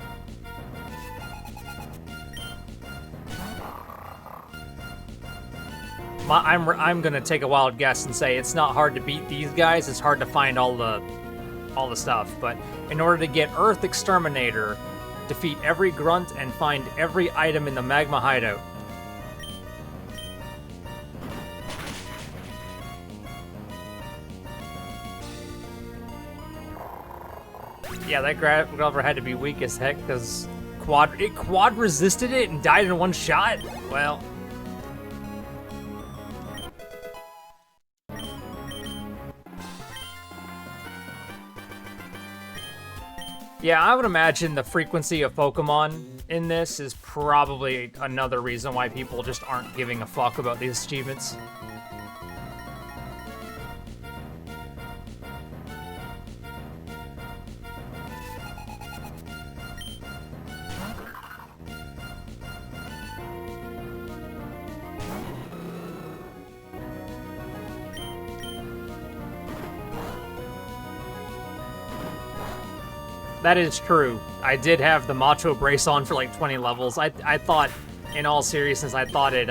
B: I'm gonna take a wild guess and say it's not hard to beat these guys, it's hard to find all the stuff, but in order to get Earth Exterminator, defeat every grunt and find every item in the Magma hideout. Yeah, that Graveler had to be weak as heck because it quad resisted it and died in one shot? Well, yeah, I would imagine the frequency of Pokemon in this is probably another reason why people just aren't giving a fuck about these achievements. That is true. I did have the Macho Brace on for like 20 levels. I thought, in all seriousness, I thought it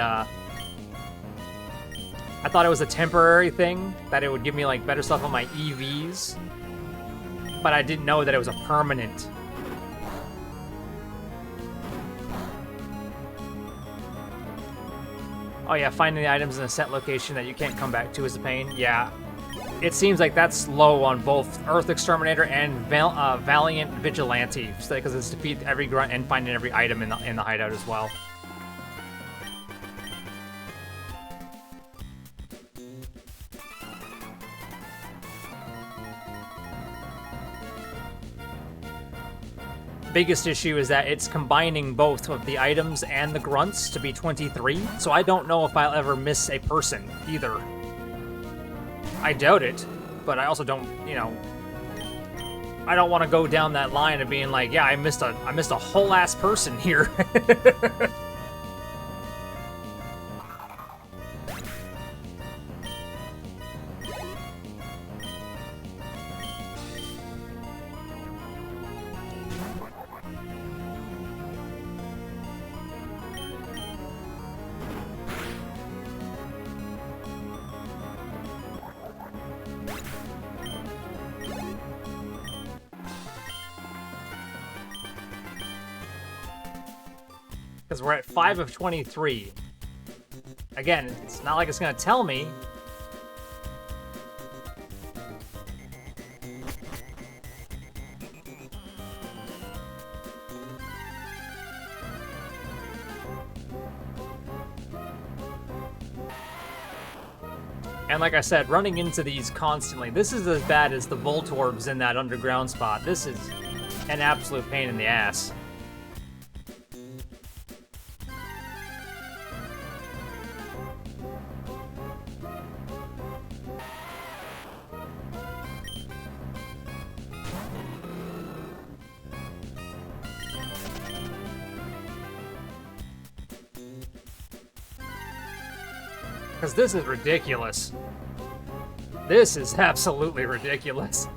B: was a temporary thing, that it would give me like better stuff on my EVs. but I didn't know that it was a permanent. Oh yeah, finding the items in a set location that you can't come back to is a pain. Yeah, it seems like that's low on both Earth Exterminator and Valiant Vigilante, because it's defeat every grunt and finding every item in the hideout as well. Biggest issue is that it's combining both of the items and the grunts to be 23, so I don't know if I'll ever miss a person either. I doubt it, but I also don't, you know, I don't want to go down that line of being like, yeah, I missed a whole ass person here. Because we're at 5 of 23. Again, it's not like it's going to tell me. And like I said, running into these constantly, this is as bad as the Voltorbs in that underground spot. This is an absolute pain in the ass. Because this is ridiculous. This is absolutely ridiculous.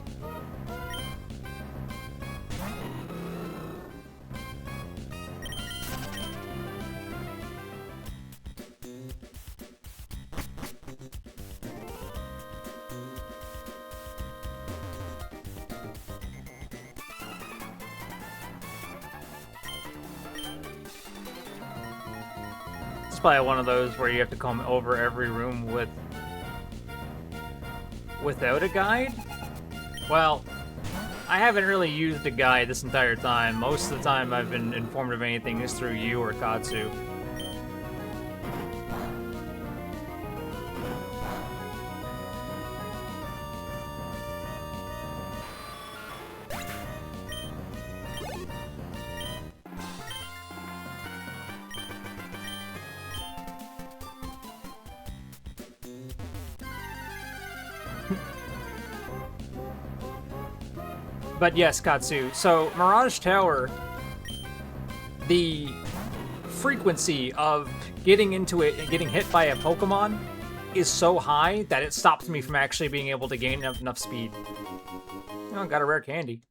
B: Probably one of those where you have to come over every room without a guide. Well, I haven't really used a guide this entire time. Most of the time I've been informed of anything is through you or Katsu. But yes, Katsu. So, Mirage Tower, the frequency of getting into it and getting hit by a Pokemon is so high that it stops me from actually being able to gain enough speed. Oh, got a rare candy.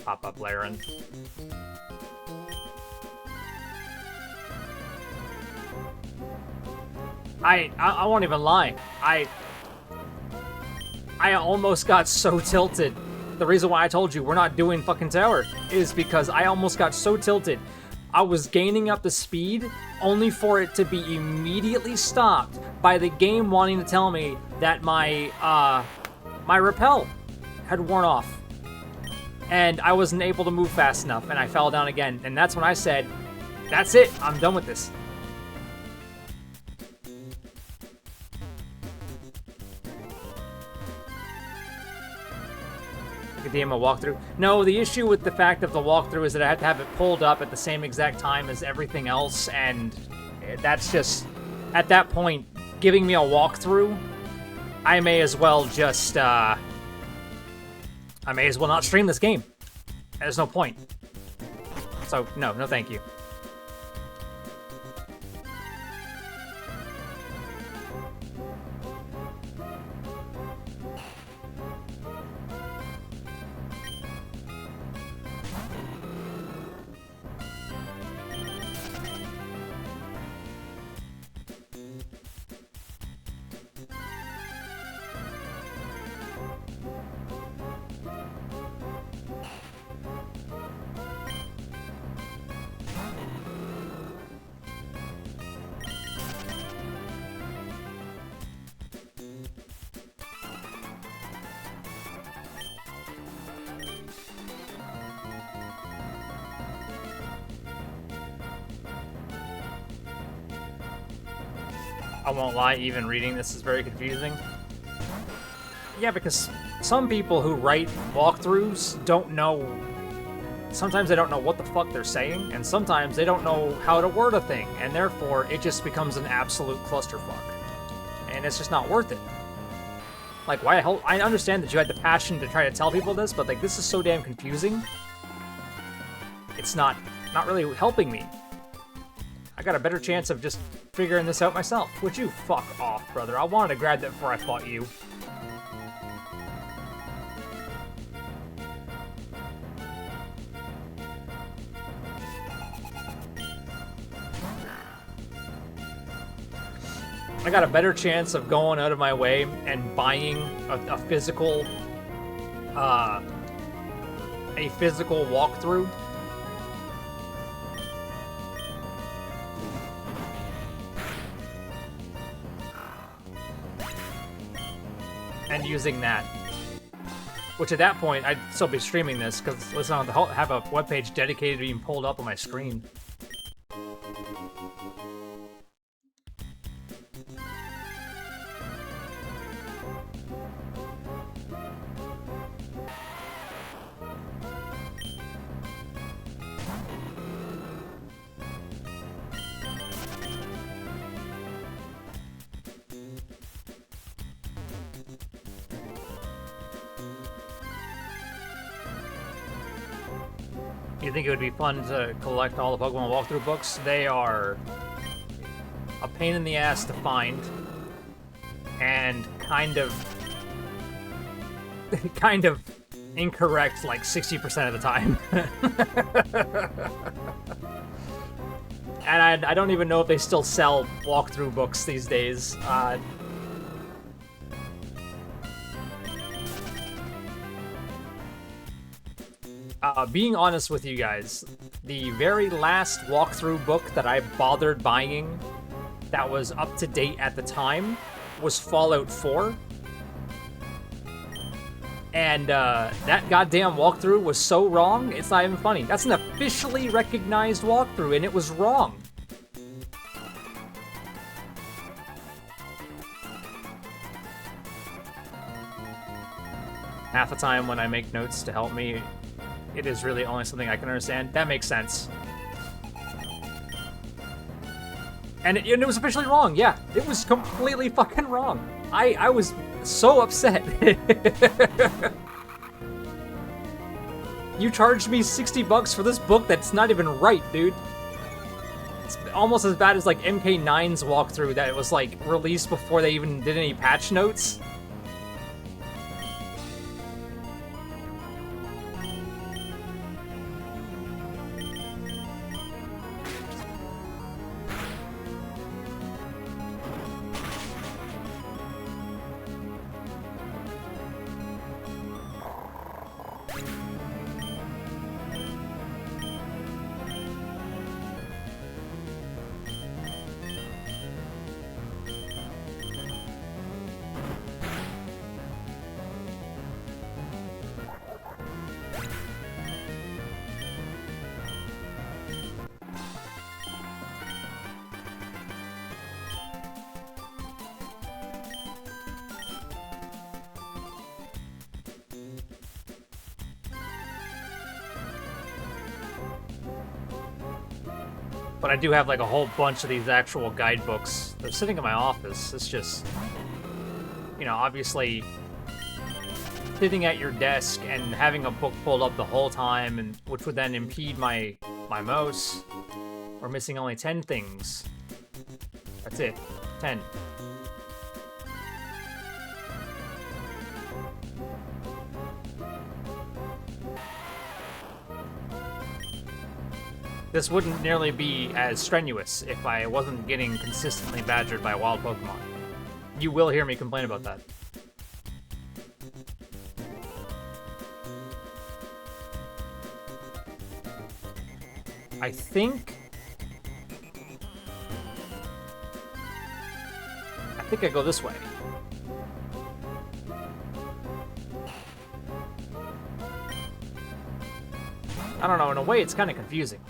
B: Pop up Laren. I won't even lie. I almost got so tilted. The reason why I told you we're not doing fucking tower is because I almost got so tilted. I was gaining up the speed only for it to be immediately stopped by the game wanting to tell me that my my repel had worn off. And I wasn't able to move fast enough, and I fell down again. And that's when I said, that's it, I'm done with this. Academia walkthrough. No, the issue with the fact of the walkthrough is that I had to have it pulled up at the same exact time as everything else, and that's just, at that point, giving me a walkthrough, I may as well just, I may as well not stream this game. There's no point. So, no thank you. I won't lie, even reading this is very confusing. Yeah, because some people who write walkthroughs don't know... Sometimes they don't know what the fuck they're saying, and sometimes they don't know how to word a thing, and therefore it just becomes an absolute clusterfuck. And it's just not worth it. Like, why the hell... I understand that you had the passion to try to tell people this, but, like, this is so damn confusing. It's not really helping me. I got a better chance of just figuring this out myself. Would you fuck off, brother? I wanted to grab that before I fought you. I got a better chance of going out of my way and buying a physical walkthrough and using that. Which at that point, I'd still be streaming this because listen, I don't have a webpage dedicated to being pulled up on my screen. You think it would be fun to collect all the Pokemon walkthrough books? They are a pain in the ass to find, and kind of incorrect like 60% of the time. And I don't even know if they still sell walkthrough books these days. Being honest with you guys, the very last walkthrough book that I bothered buying that was up to date at the time was Fallout 4. And that goddamn walkthrough was so wrong, it's not even funny. That's an officially recognized walkthrough, and it was wrong. Half the time when I make notes to help me, it is really only something I can understand. That makes sense. And it was officially wrong, yeah. It was completely fucking wrong. I was so upset. You charged me $60 for this book that's not even right, dude. It's almost as bad as like MK9's walkthrough that was like released before they even did any patch notes. But I do have like a whole bunch of these actual guidebooks. They're sitting in my office. It's just, you know, obviously sitting at your desk and having a book pulled up the whole time, and which would then impede my mouse. We're missing only 10 things. That's it. 10. This wouldn't nearly be as strenuous if I wasn't getting consistently badgered by wild Pokemon. You will hear me complain about that. I think I go this way. I don't know, in a way it's kind of confusing.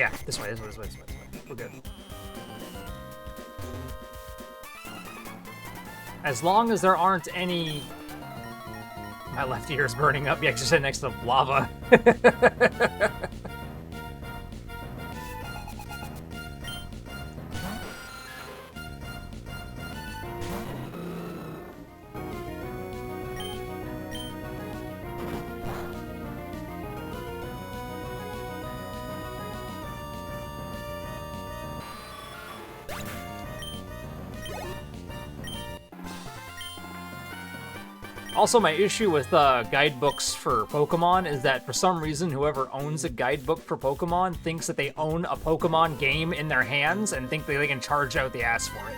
B: Yeah, this way, this way, this way, this way, this way. We're good. As long as there aren't any... My left ear is burning up. Yeah, just sit next to lava. Also, my issue with guidebooks for Pokemon is that for some reason, whoever owns a guidebook for Pokemon thinks that they own a Pokemon game in their hands and think that they can charge out the ass for it.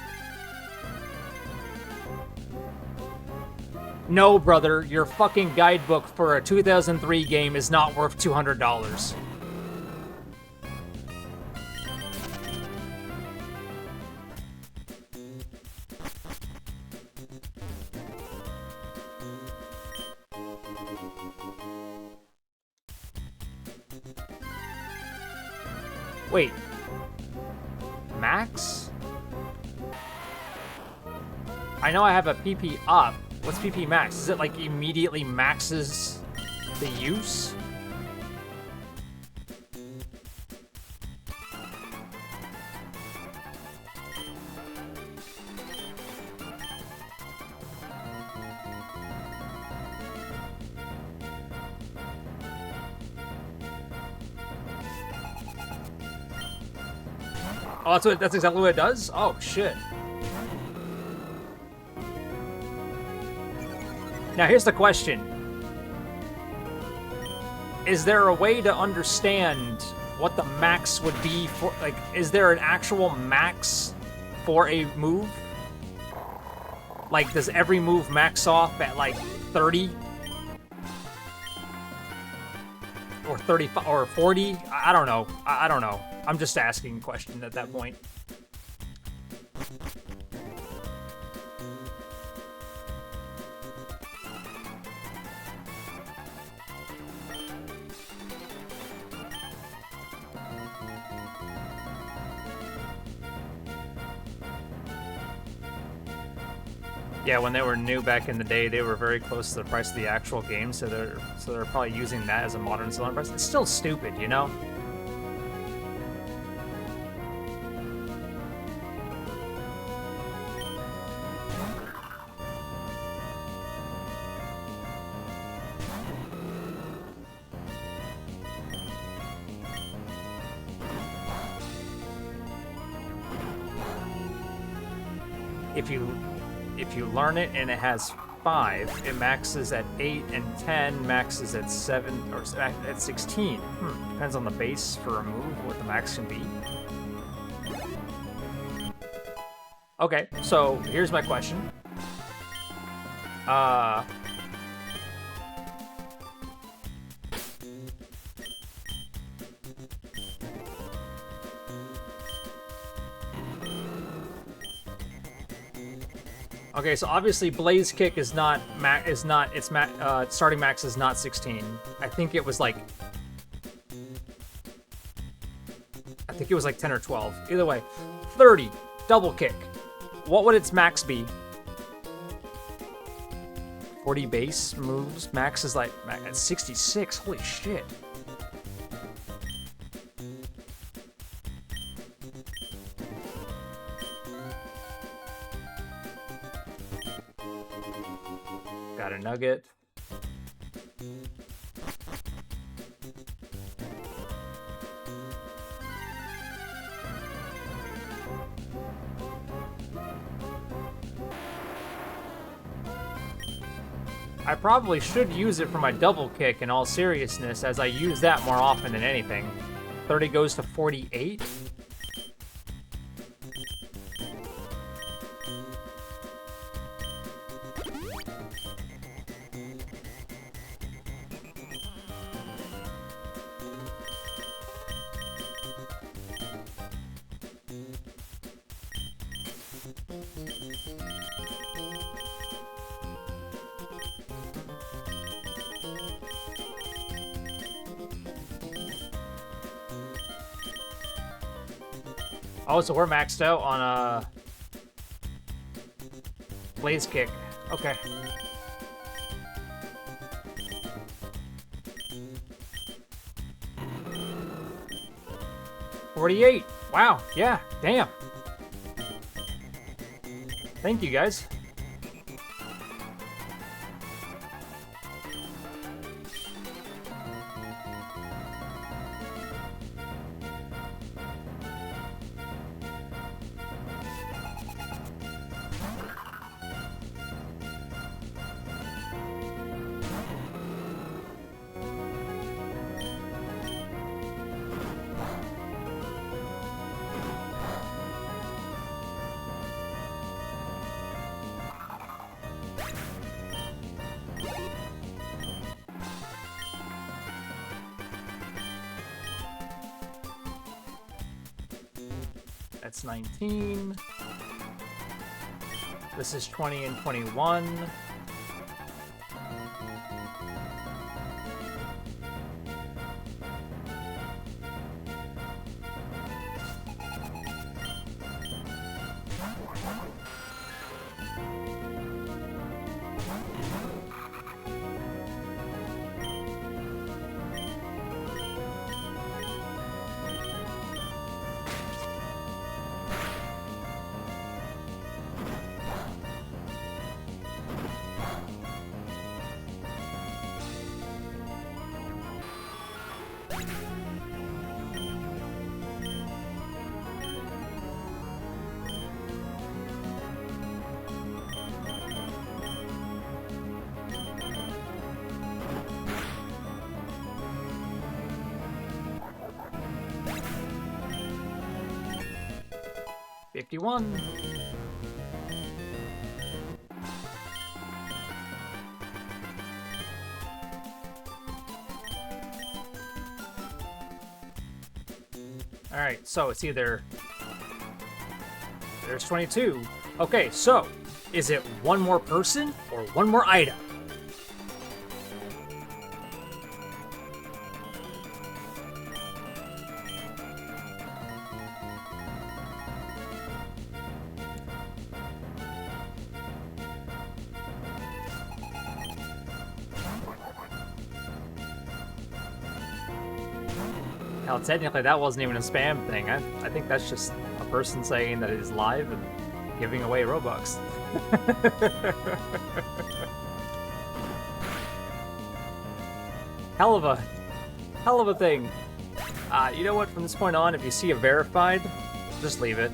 B: No, brother, your fucking guidebook for a 2003 game is not worth $200. Wait. Max? I know I have a PP up. What's PP max? Is it like immediately maxes the use? Oh, that's exactly what it does? Oh, shit. Now, here's the question. Is there a way to understand what the max would be for... Like, is there an actual max for a move? Like, does every move max off at, like, 30? Or 35, or 40? I don't know. I don't know. I'm just asking a question at that point. Yeah, when they were new back in the day, they were very close to the price of the actual game, so they're probably using that as a modern selling price. It's still stupid, you know? If you learn it and it has 5, it maxes at 8, and 10 maxes at 7 or at 16. Depends on the base for a move, what the max can be. Okay, so here's my question. Okay, so obviously Blaze Kick is not starting max is not 16. I think it was like 10 or 12. Either way, 30 double kick. What would its max be? 40 base moves. Max is like at 66. Holy shit. Got a nugget. I probably should use it for my double kick in all seriousness, as I use that more often than anything. 30 goes to 48. Oh, so we're maxed out on Blaze Kick. Okay. $48. Wow. Yeah. Damn. Thank you, guys. That's 19. This is 20 and 21. $51. All right, so it's either there's 22. Okay, so is it one more person or one more item? Hell, technically that wasn't even a spam thing. I think that's just a person saying that it is live and giving away Robux. Hell of a thing. You know what? From this point on, if you see a verified, just leave it.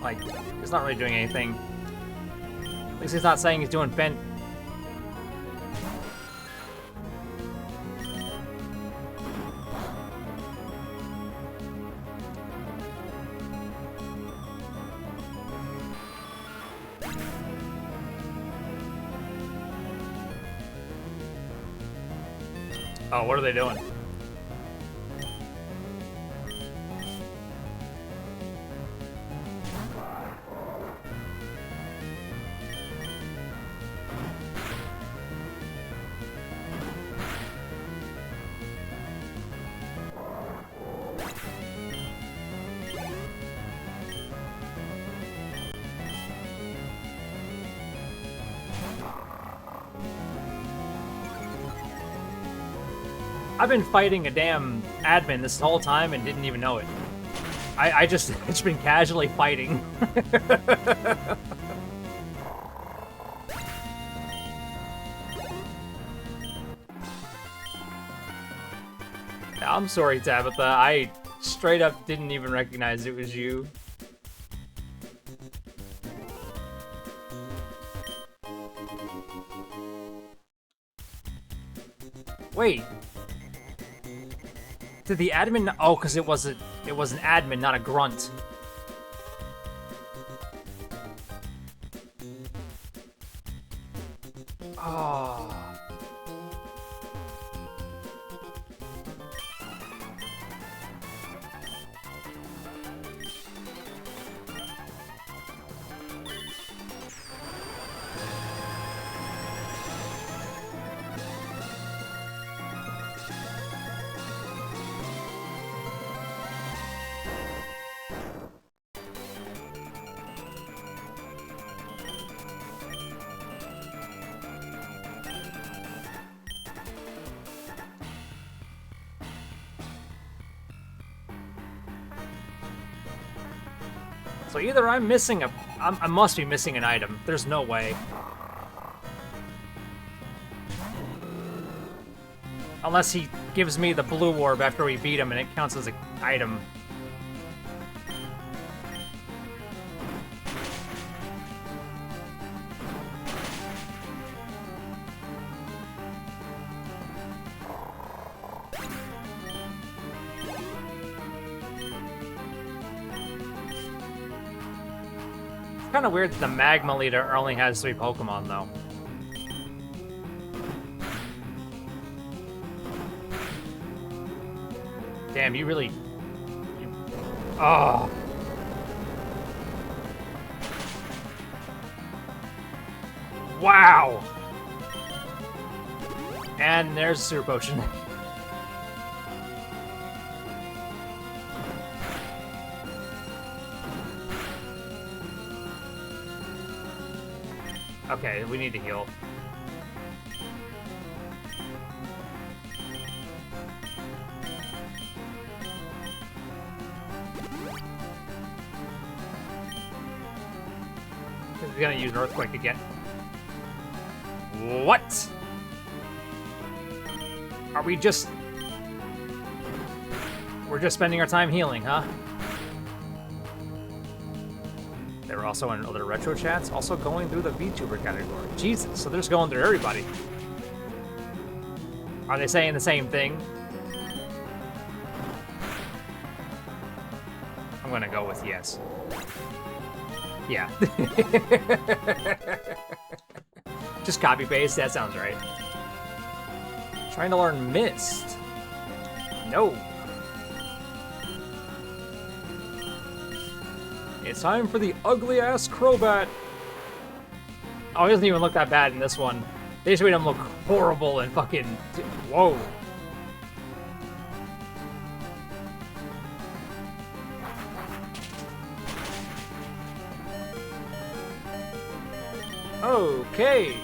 B: Like, it's not really doing anything. At least he's not saying he's doing Ben. Oh, what are they doing? I've been fighting a damn admin this whole time and didn't even know it. I just, it's been casually fighting. I'm sorry, Tabitha. I straight up didn't even recognize it was you. Wait. Did the admin? Oh, because it was an admin, not a grunt. Oh. So either I'm missing I must be missing an item. There's no way. Unless he gives me the blue orb after we beat him and it counts as an item. It's kind of weird that the Magma Leader only has 3 Pokemon, though. Damn, you really... Oh! Wow! And there's a Super Potion. Okay, we need to heal. He's gonna use an Earthquake again. What? Are we just... We're just spending our time healing, huh? They were also in other retro chats, also going through the VTuber category. Jesus, so they're just going through everybody. Are they saying the same thing? I'm gonna go with yes. Yeah. Just copy paste, that sounds right. Trying to learn Mist. No. It's time for the ugly-ass Crobat. Oh, he doesn't even look that bad in this one. They just made him look horrible and fucking... Whoa. Okay.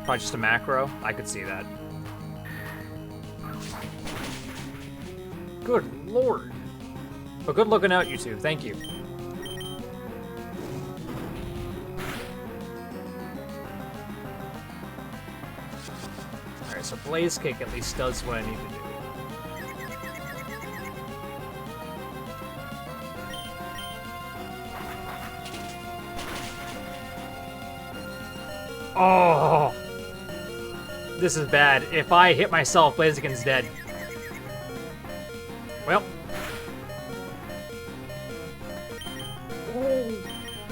B: Probably just a macro. I could see that. Good lord. But good looking out, you two. Thank you. Alright, so Blaze Kick at least does what I need to do. Oh! This is bad. If I hit myself, Blaziken's dead. Well.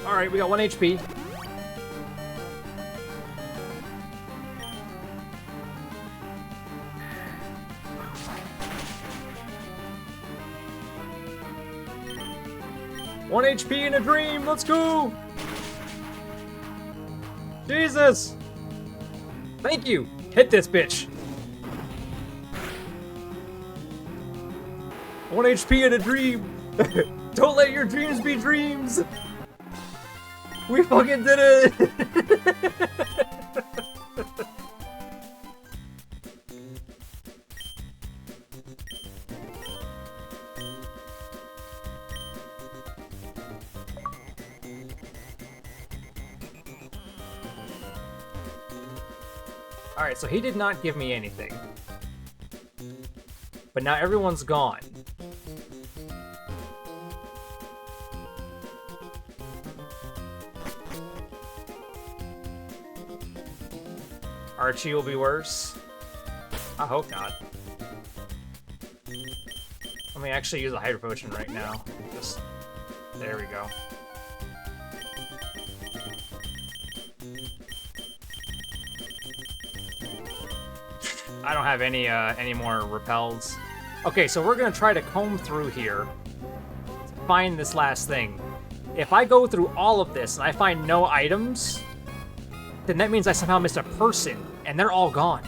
B: Alright, we got 1 HP. One HP in a dream, let's go! Jesus! Thank you! Hit this bitch! 1 HP in a dream! Don't let your dreams be dreams! We fucking did it! Alright, so he did not give me anything. But now everyone's gone. Archie will be worse. I hope not. Let me actually use a Hydro Potion right now. Just... there we go. I don't have any more repels. Okay, so we're gonna try to comb through here to find this last thing. If I go through all of this and I find no items, then that means I somehow missed a person, and they're all gone.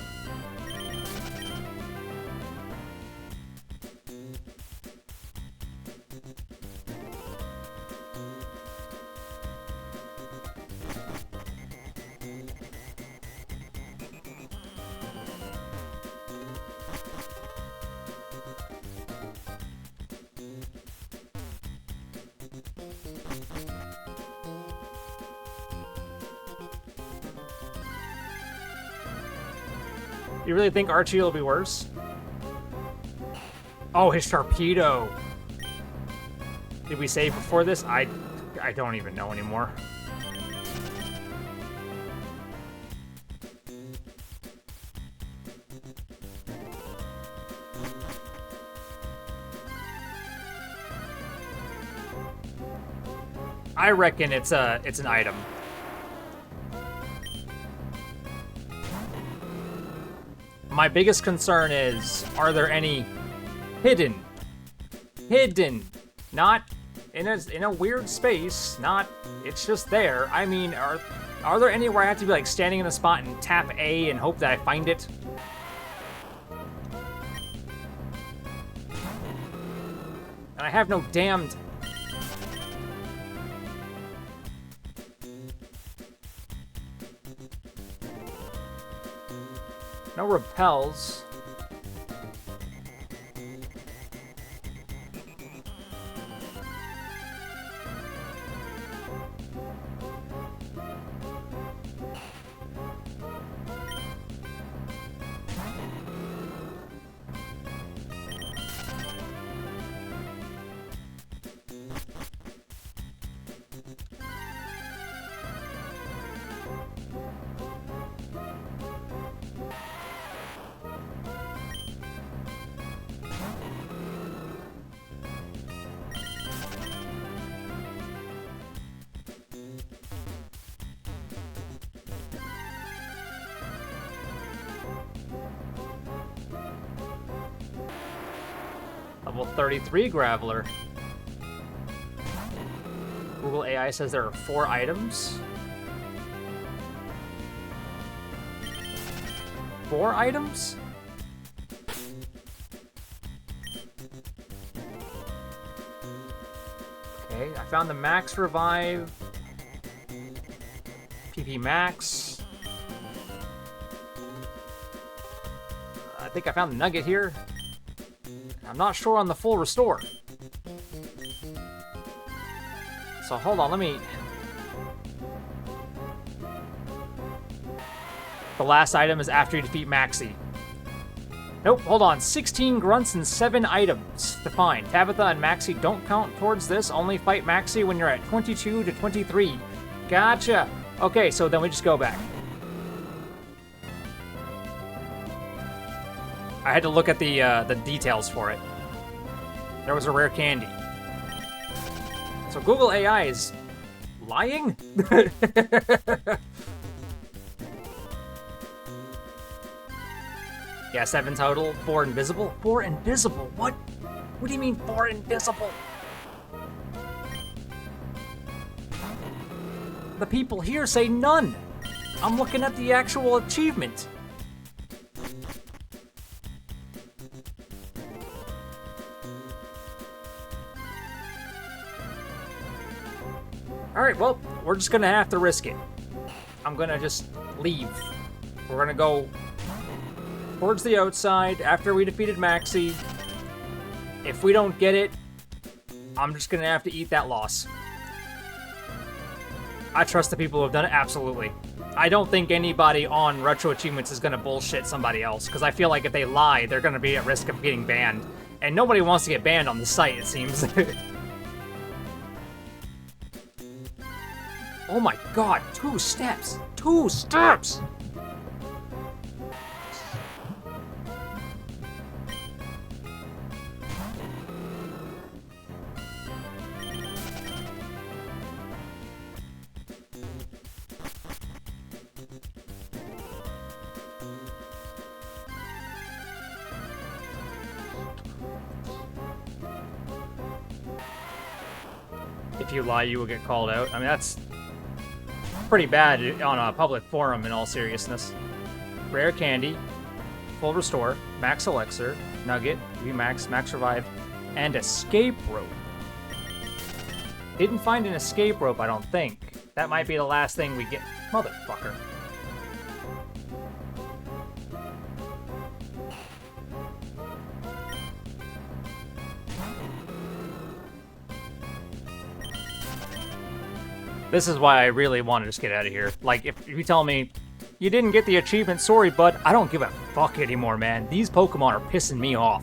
B: You really think Archie will be worse? Oh, his torpedo. Did we save before this? I don't even know anymore. I reckon it's an item. My biggest concern is, are there any hidden, not in a weird space, not, it's just there. I mean, are there any where I have to be like standing in a spot and tap A and hope that I find it? And I have no damned... No repels. Level 33 Graveler. Google AI says there are 4 items. 4 items? Okay, I found the Max Revive. PP Max. I think I found the Nugget here. I'm not sure on the full restore. So hold on, let me... The last item is after you defeat Maxie. Nope, hold on. 16 grunts and 7 items to find. Tabitha and Maxie don't count towards this. Only fight Maxie when you're at 22 to 23. Gotcha. Okay, so then we just go back. I had to look at the details for it. There was a rare candy. So Google AI is lying? Yeah, 7 total. 4 invisible. 4 invisible? What? What do you mean 4 invisible? The people here say none. I'm looking at the actual achievement. Alright, well, we're just gonna have to risk it. I'm gonna just leave. We're gonna go towards the outside after we defeated Maxie. If we don't get it, I'm just gonna have to eat that loss. I trust the people who have done it, absolutely. I don't think anybody on Retro Achievements is gonna bullshit somebody else, because I feel like if they lie, they're gonna be at risk of getting banned. And nobody wants to get banned on the site, it seems. Oh my god, 2 steps! 2 steps! If you lie, you will get called out. I mean, that's pretty bad on a public forum, in all seriousness. Rare candy, full restore, max elixir, nugget, VMAX, max revive, and escape rope. Didn't find an escape rope, I don't think. That might be the last thing we get. Motherfucker. This is why I really want to just get out of here. Like, if you tell me You didn't get the achievement, sorry, bud. I don't give a fuck anymore, man. These Pokemon are pissing me off.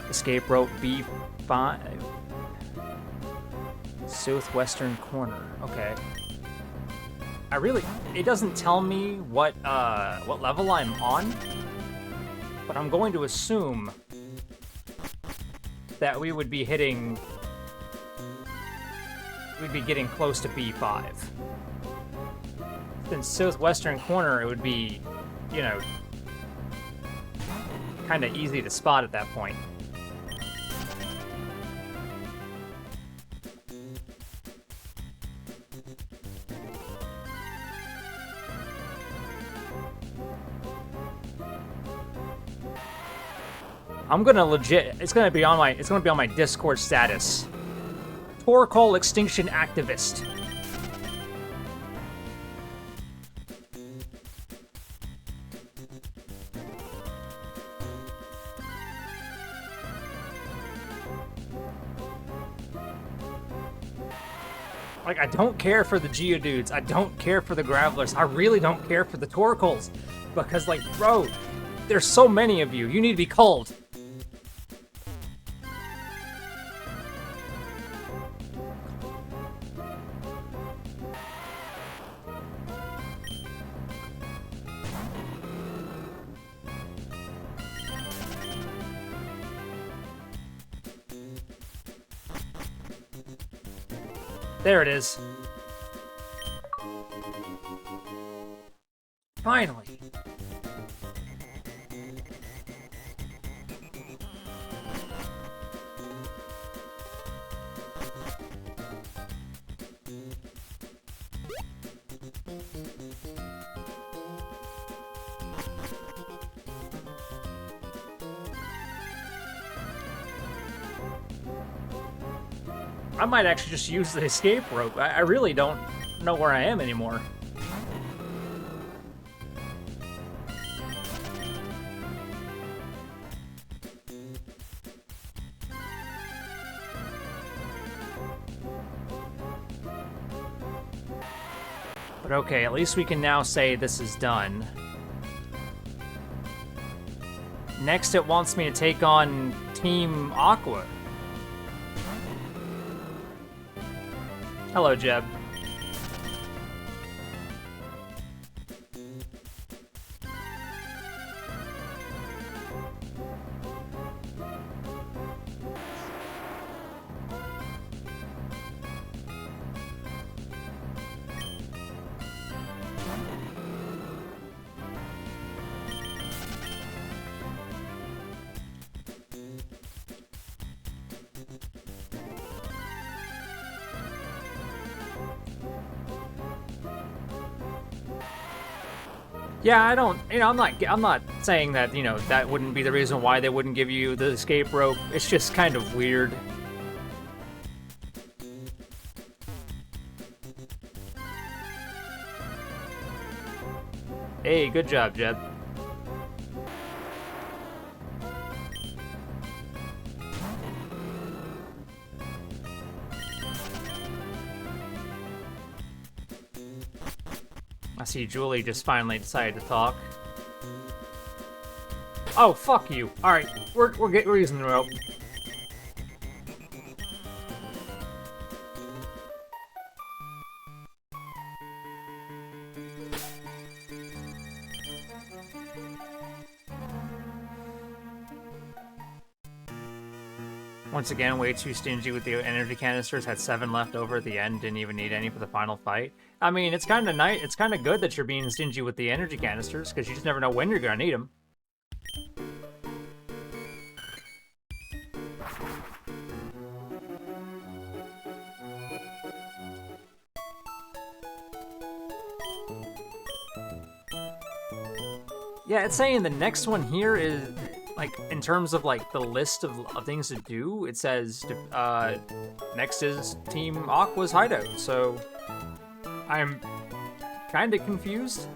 B: Escape rope B5. Southwestern corner. Okay. It doesn't tell me what level I'm on, but I'm going to assume that we'd be getting close to B5. Since Southwestern corner, it would be, you know, kind of easy to spot at that point. I'm gonna it's gonna be on my Discord status. Torkoal Extinction Activist. Like, I don't care for the Geodudes. I don't care for the Gravelers. I really don't care for the Torkoals. Because, like, bro, there's so many of you. You need to be culled. There it is. Finally. I might actually just use the escape rope. I really don't know where I am anymore. But okay, at least we can now say this is done. Next, it wants me to take on Team Aqua. Hello, Jeb. Yeah, I don't, I'm not saying that, that wouldn't be the reason why they wouldn't give you the escape rope. It's just kind of weird. Hey, good job, Jeb. I see Julie just finally decided to talk. Oh, fuck you. Alright, we're using the rope. Once again, way too stingy with the energy canisters. Had 7 left over at the end. Didn't even need any for the final fight. I mean, it's kind of nice. It's kind of good that you're being stingy with the energy canisters, because you just never know when you're gonna need them. Yeah, it's saying the next one here is, like, in terms of, like, the list of things to do, it says, next is Team Aqua's hideout, so I'm kind of confused.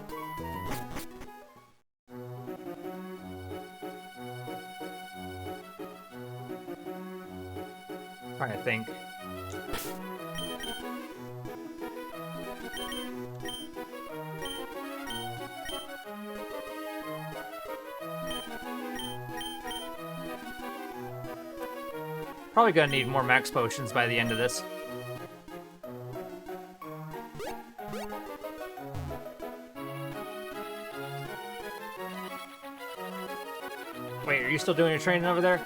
B: Trying to think. Probably gonna need more max potions by the end of this. Wait, are you still doing your training over there?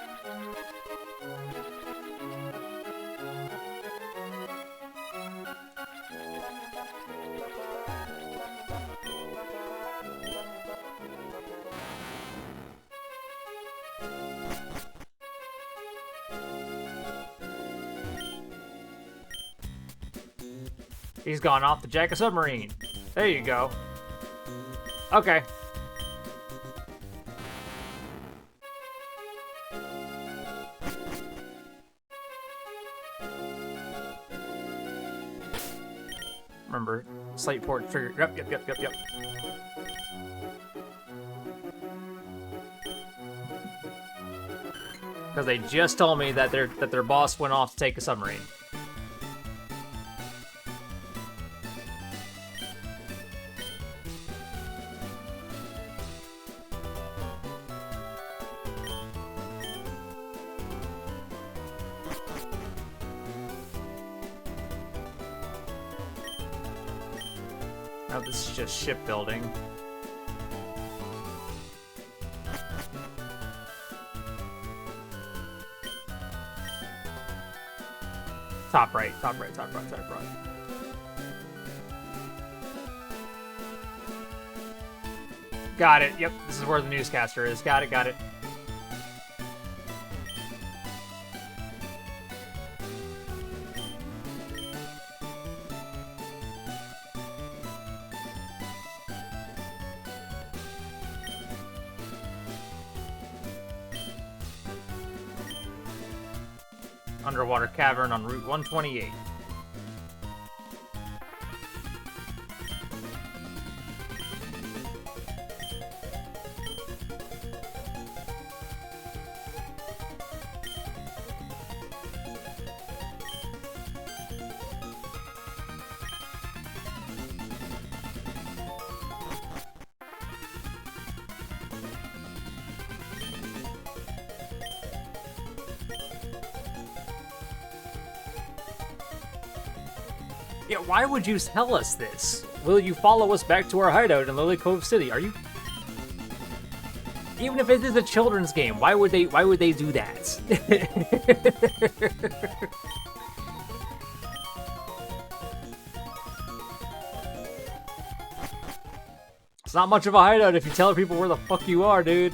B: He's gone off to jack a submarine. There you go. Okay. Remember, slate port trigger. Yep. Because they just told me that their boss went off to take a submarine. Oh, this is just shipbuilding. Top right. Got it. Yep, this is where the newscaster is. Got it. Underwater cavern on Route 128. Yeah, why would you tell us this? Will you follow us back to our hideout in Lily Cove City? Are you... Even if it is a children's game, why would they do that? It's not much of a hideout if you tell people where the fuck you are, dude.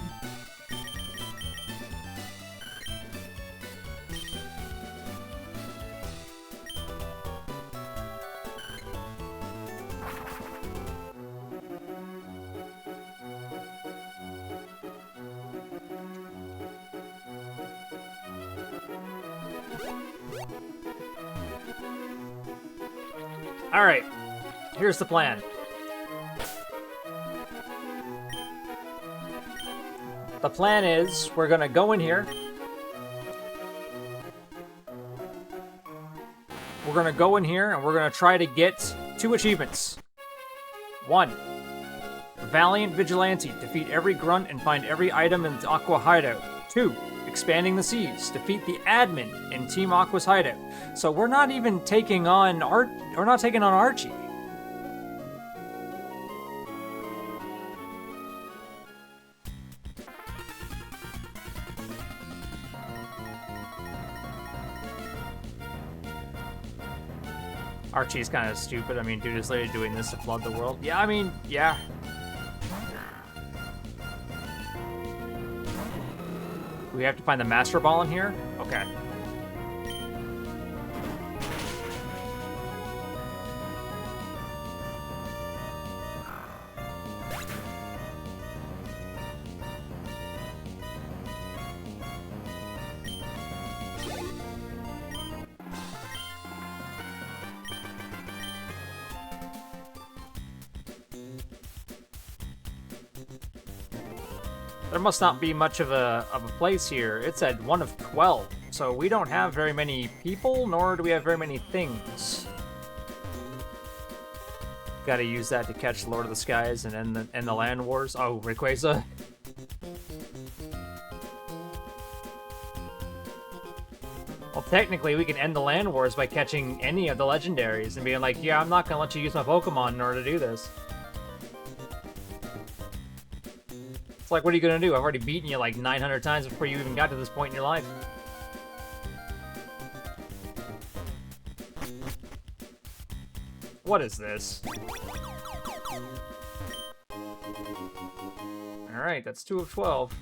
B: Alright, here's the plan. The plan is, we're gonna go in here. We're gonna go in here and we're gonna try to get 2 achievements. 1, Valiant Vigilante. Defeat every grunt and find every item in the Aqua Hideout. 2, Expanding the Seas. Defeat the admin in Team Aqua's hideout. So we're not even taking on Archie. Archie's kind of stupid. I mean, dude is literally doing this to flood the world. Yeah, I mean, yeah. We have to find the Master Ball in here? Okay. There must not be much of a place here. It's at 1 of 12, so we don't have very many people, nor do we have very many things. Gotta use that to catch Lord of the Skies and end the land wars. Oh, Rayquaza. Well, technically, we can end the land wars by catching any of the legendaries and being like, yeah, I'm not gonna let you use my Pokemon in order to do this. It's like, what are you gonna do? I've already beaten you like 900 times before you even got to this point in your life. What is this? Alright, that's 2 of 12.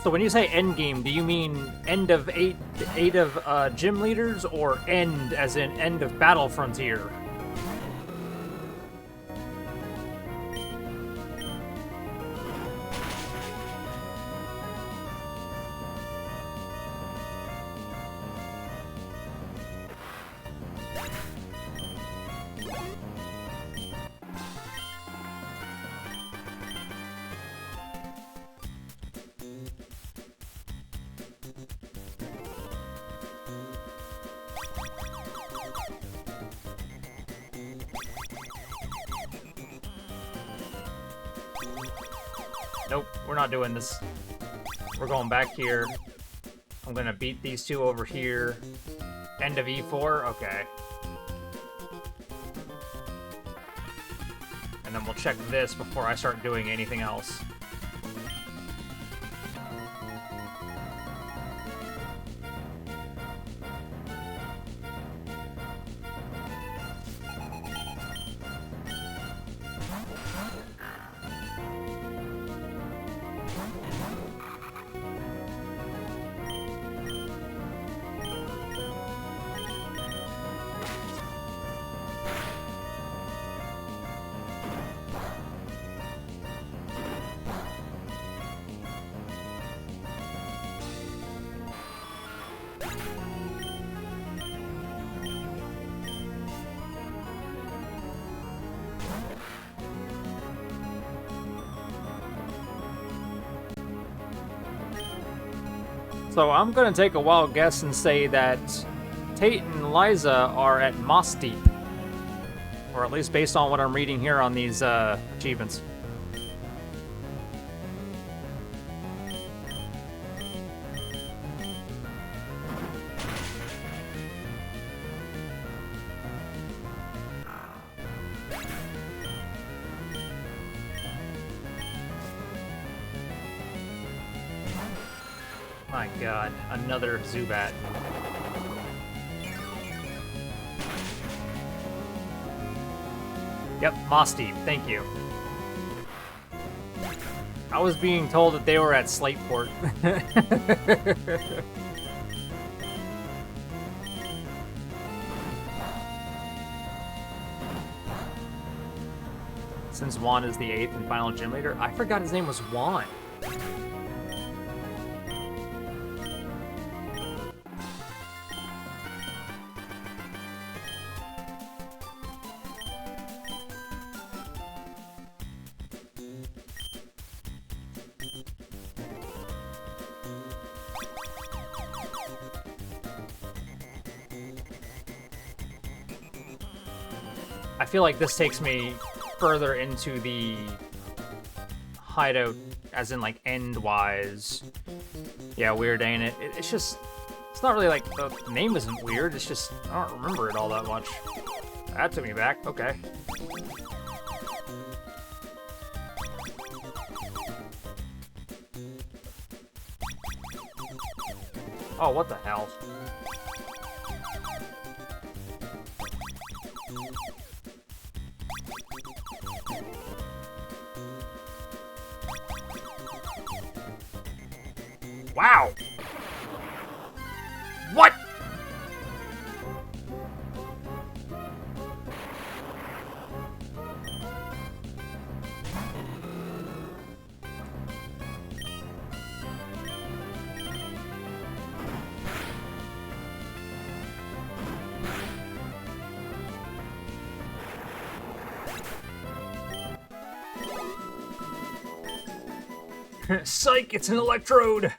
B: So when you say end game, do you mean end of eight of gym leaders, or end as in end of battle frontier? Nope, we're not doing this. We're going back here. I'm gonna beat these two over here. End of E4? Okay. And then we'll check this before I start doing anything else. So I'm gonna take a wild guess and say that Tate and Liza are at Moss Deep. Or at least based on what I'm reading here on these achievements. My god, another Zubat. Yep, Moss Deep, thank you. I was being told that they were at Slateport. Since Juan is the 8th and final gym leader, I forgot his name was Juan. I feel like this takes me further into the hideout, as in like end-wise. Yeah, weird, ain't it? It's just, it's not really like, the name isn't weird, it's just, I don't remember it all that much. That took me back, okay. Oh, what the hell? Wow! What? Psych, it's an electrode!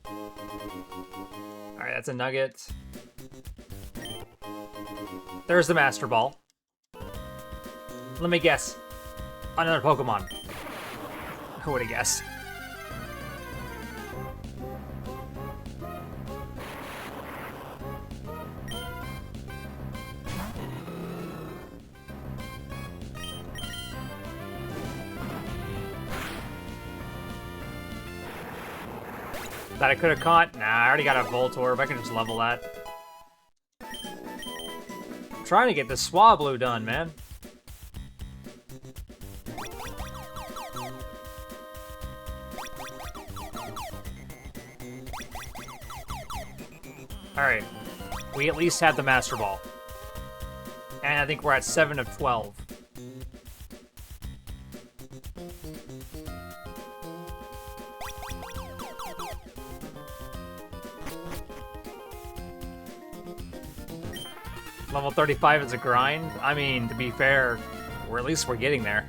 B: Alright, that's a nugget. There's the Master Ball. Let me guess. Another Pokemon. Who would have guessed? That I could have caught? Nah, I already got a Voltorb. I can just level that. I'm trying to get this Swablu done, man. Alright. We at least have the Master Ball. And I think we're at 7 of 12. Level 35 is a grind. I mean, to be fair, at least we're getting there.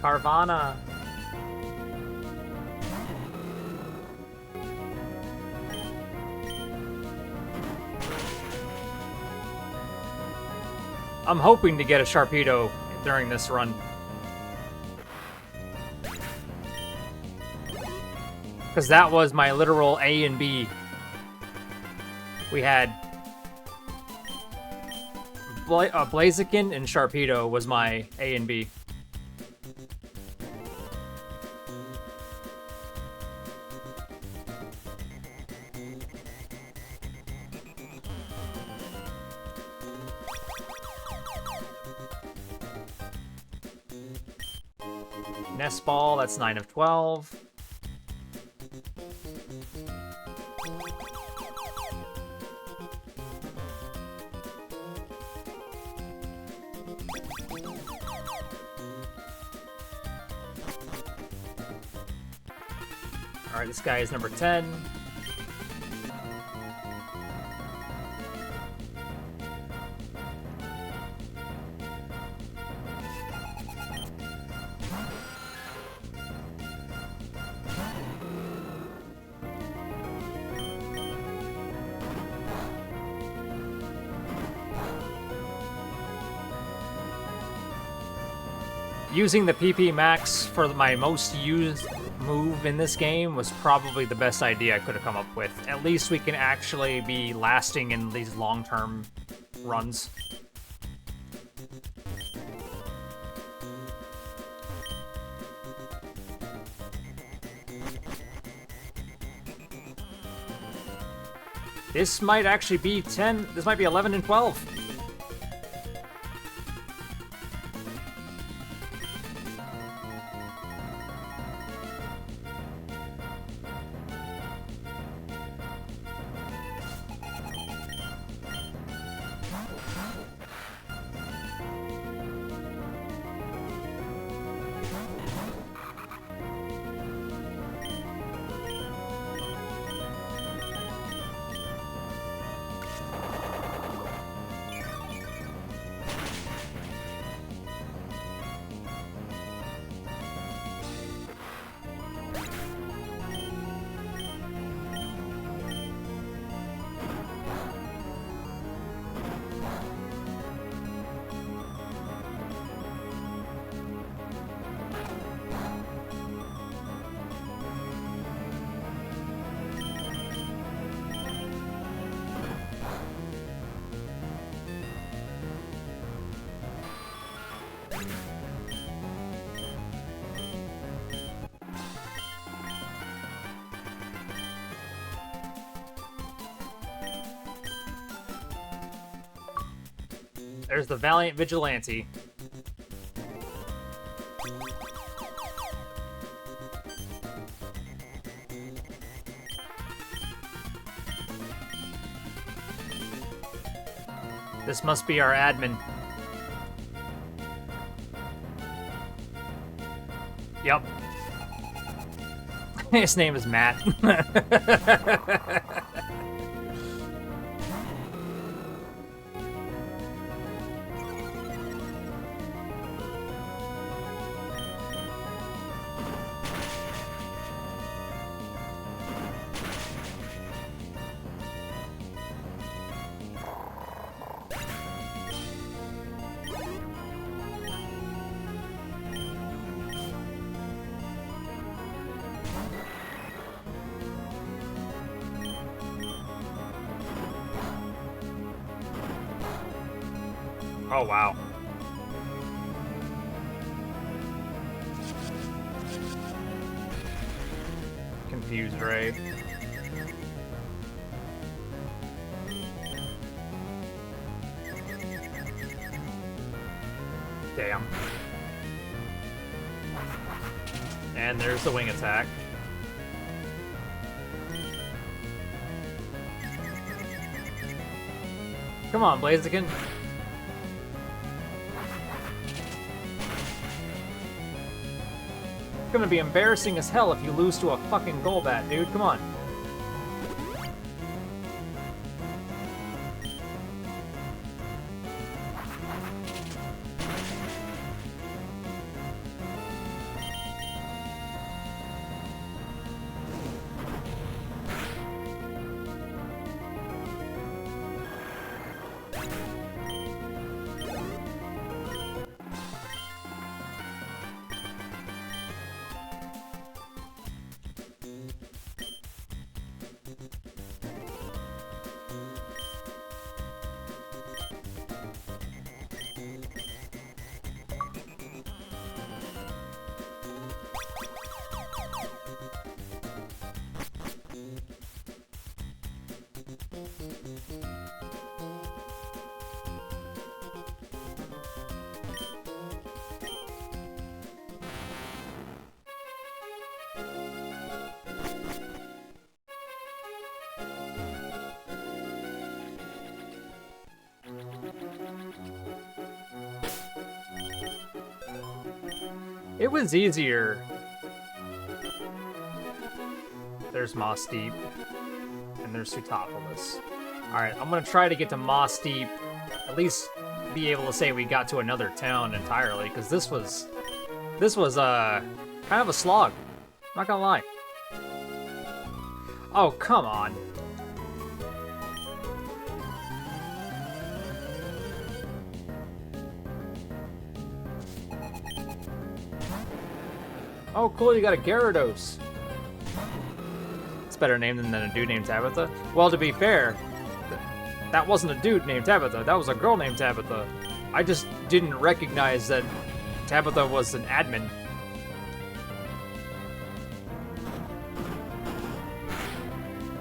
B: Carvana. I'm hoping to get a Sharpedo during this run. Because that was my literal A and B. We had Blaziken and Sharpedo was my A and B. Nest Ball, that's 9 of 12. Alright, this guy is number 10. Using the PP Max for my most used move in this game was probably the best idea I could have come up with. At least we can actually be lasting in these long-term runs. This might actually be 10, this might be 11 and 12. There's the Valiant Vigilante. This must be our admin. Yep. His name is Matt. Oh, wow. Confused Ray. Damn. And there's the wing attack. Come on, Blaziken. It's gonna be embarrassing as hell if you lose to a fucking Golbat, dude. Come on. It was easier. There's Moss Deep. And there's Sootopolis. Alright, I'm gonna try to get to Moss Deep. At least be able to say we got to another town entirely, because this was kind of a slog. Not gonna lie. Oh, come on. Oh, cool, you got a Gyarados. It's a better name than a dude named Tabitha. Well, to be fair, that wasn't a dude named Tabitha. That was a girl named Tabitha. I just didn't recognize that Tabitha was an admin.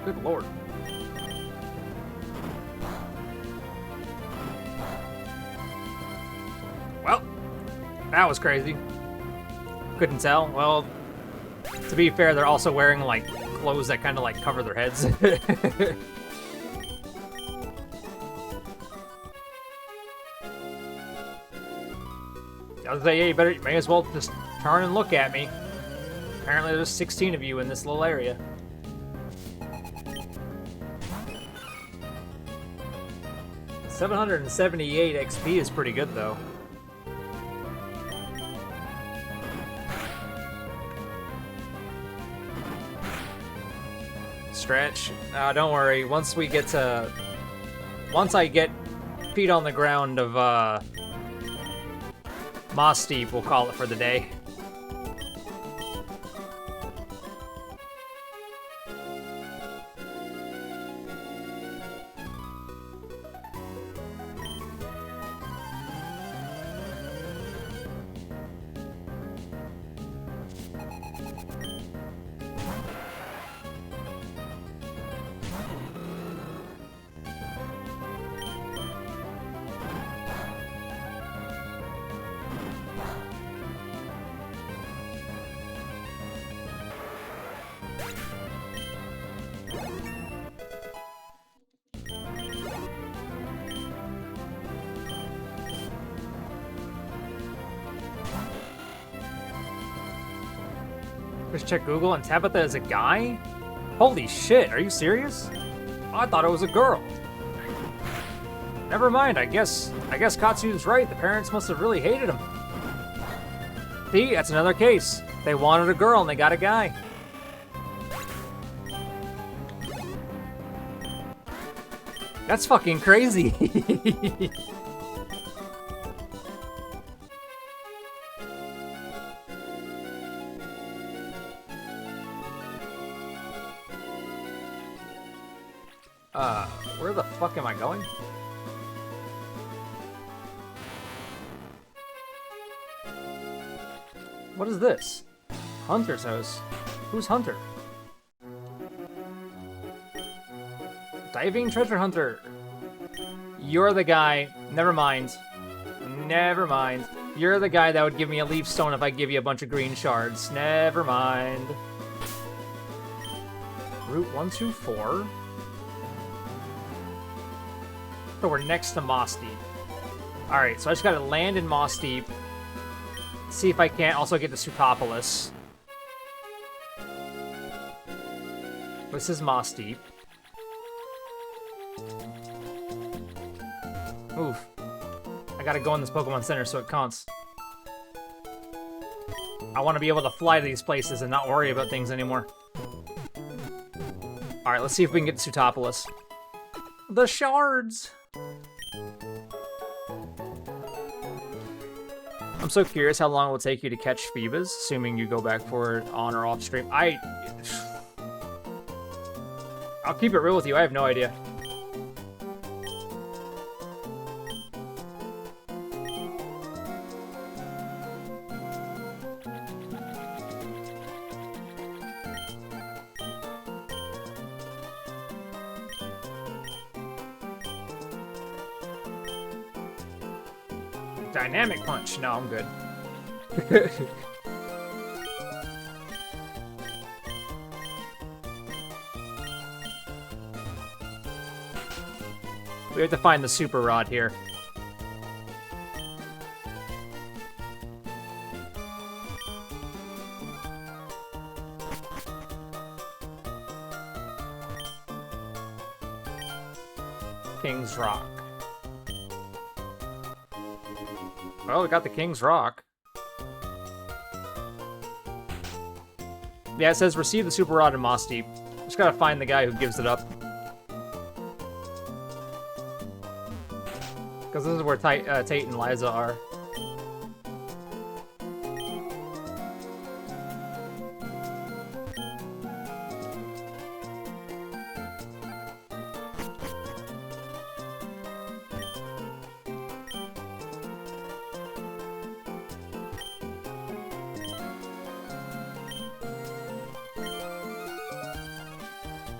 B: Good lord. Well, that was crazy. Couldn't tell. Well, to be fair, they're also wearing, like, clothes that kind of, like, cover their heads. I was like, yeah, you may as well just turn and look at me. Apparently there's 16 of you in this little area. $778 XP is pretty good, though. Stretch. Don't worry. Once I get feet on the ground of Moss Deep, we'll call it for the day. Just check Google and Tabitha is a guy? Holy shit, are you serious? Oh, I thought it was a girl. Never mind, I guess Katsu's right. The parents must have really hated him. See, that's another case. They wanted a girl and they got a guy. That's fucking crazy. Where the fuck am I going?
A: What is this? Hunter's house. Who's Hunter? Diving treasure hunter. You're the guy. Never mind. Never mind. You're the guy that would give me a leaf stone if I give you a bunch of green shards. Never mind. Route 124. So we're next to Moss Deep. Alright, so I just gotta land in Moss Deep. See if I can't also get to Sutopolis. This is Moss Deep. Move. I gotta go in this Pokemon Center so it counts. I want to be able to fly to these places and not worry about things anymore. Alright, let's see if we can get to Sutopolis. The shards! I'm so curious how long it will take you to catch Phoebus, assuming you go back for it on or off stream. I'll keep it real with you, I have no idea. Dynamic punch. No, I'm good. We have to find the super rod here. King's Rock. Well, we got the King's Rock. Yeah, it says receive the super rod in Moss Deep. Just gotta find the guy who gives it up. Because this is where Tate and Liza are.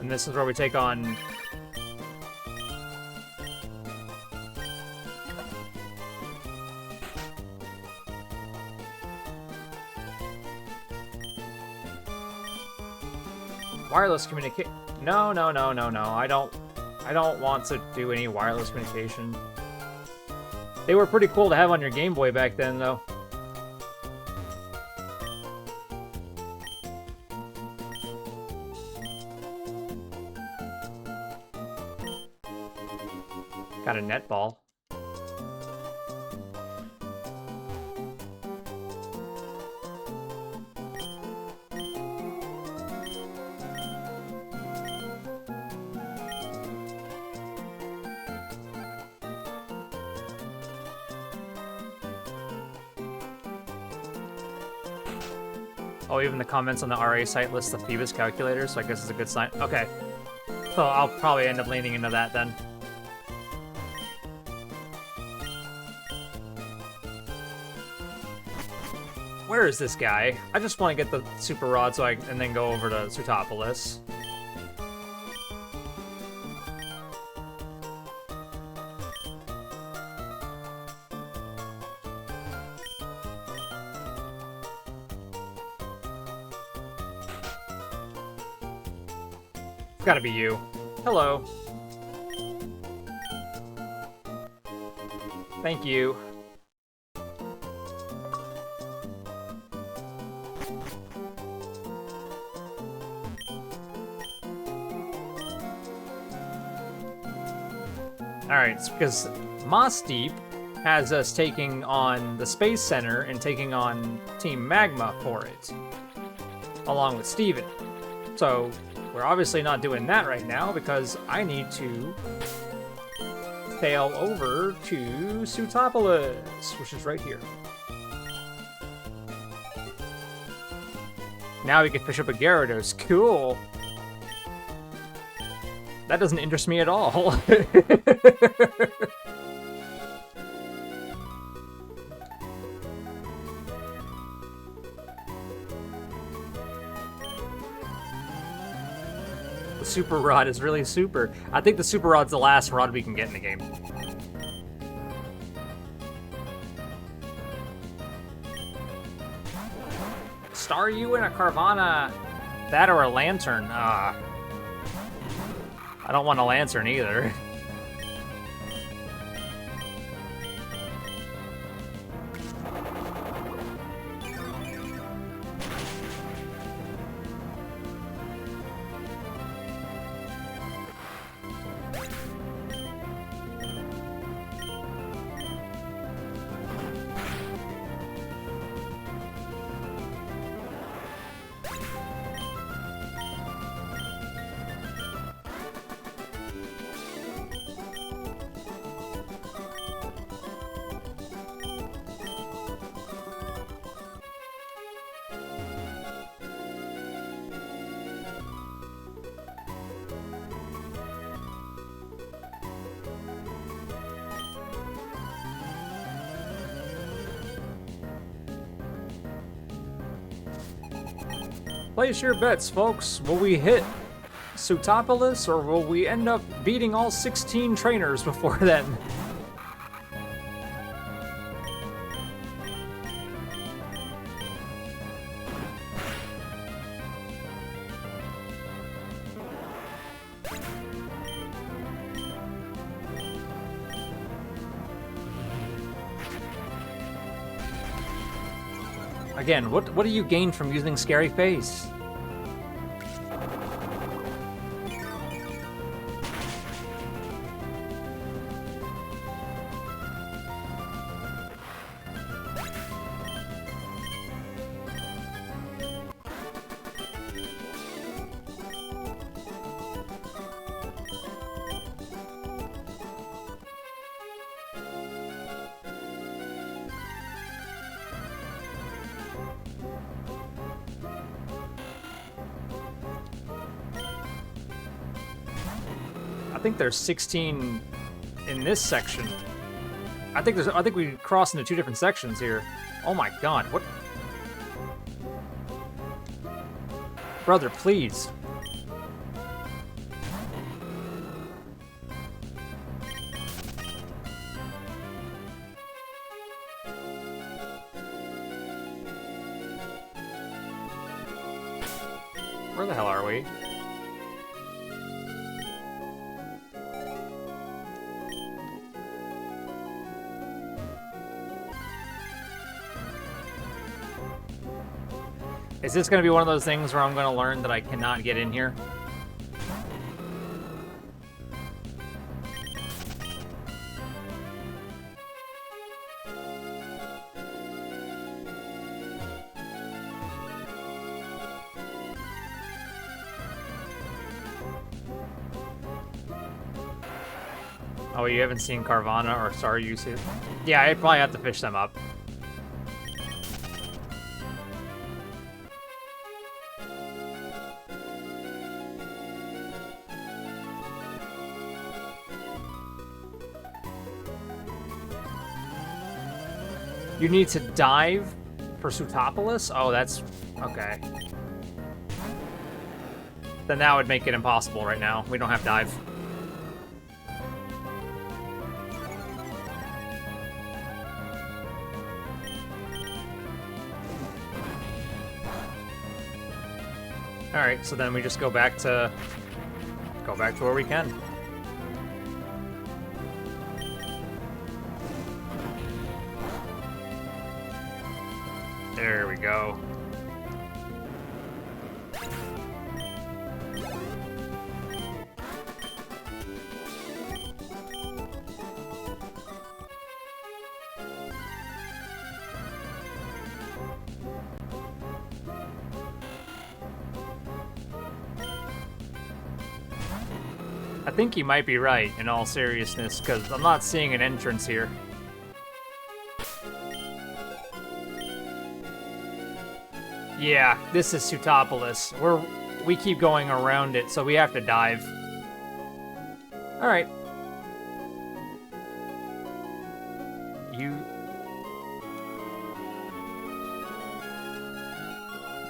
A: And this is where we take on... wireless communicate. No. I don't want to do any wireless communication. They were pretty cool to have on your Game Boy back then, though. Got a netball. Oh, even the comments on the RA site list the Phoebus calculator, so I guess it's a good sign. Okay. So I'll probably end up leaning into that then. Where is this guy? I just want to get the super rod so and then go over to Sutopolis. It's gotta be you. Hello. Thank you. Alright, it's because Moss Deep has us taking on the Space Center and taking on Team Magma for it, along with Steven. So, we're obviously not doing that right now because I need to sail over to Sutopolis, which is right here. Now we can fish up a Gyarados. Cool! That doesn't interest me at all.
B: super rod is really super. I think the super rod's the last rod we can get in the game. Staryu and a Carvana. That or a Lantern. I don't want a Lantern either. Place your bets, folks. Will we hit Sootopolis, or will we end up beating all 16 trainers before then? Again, what do you gain from using Scary Face? I think there's 16 in this section. I think we crossed into 2 different sections here. Oh my god, what? Brother, please. Where the hell are we? Is this going to be one of those things where I'm going to learn that I cannot get in here? Oh, you haven't seen Carvana or Staryu suit? Yeah, I'd probably have to fish them up. You need to dive for Sootopolis? Oh, that's... okay. Then that would make it impossible right now. We don't have dive. Alright, so then we just go back to where we can. There we go. I think you might be right, in all seriousness, because I'm not seeing an entrance here. Yeah, this is Sootopolis. We keep going around it, so we have to dive. Alright.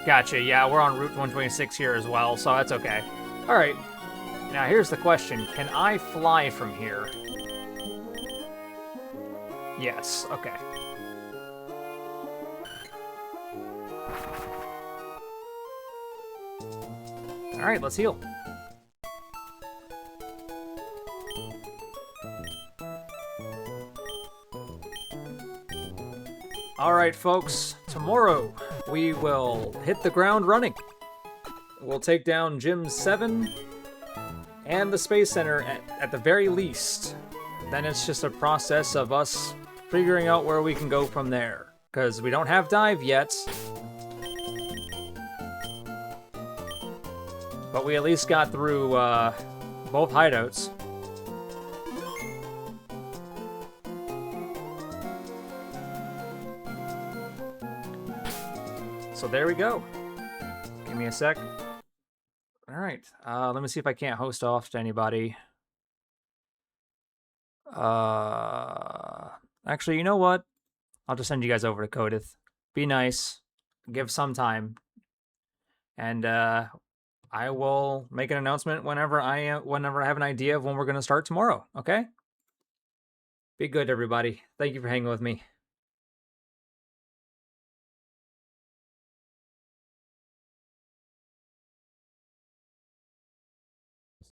B: Gotcha, yeah, we're on Route 126 here as well, so that's okay. Alright. Now here's the question, can I fly from here? Yes, okay. Alright, let's heal. Alright, folks, tomorrow we will hit the ground running. We'll take down Gym 7 and the Space Center at the very least. Then it's just a process of us figuring out where we can go from there. Because we don't have dive yet. But we at least got through both hideouts. So there we go. Give me a sec. All right. Let me see if I can't host off to anybody. Actually, you know what? I'll just send you guys over to Codith. Be nice. Give some time. And I will make an announcement whenever I have an idea of when we're going to start tomorrow, okay? Be good, everybody. Thank you for hanging with me.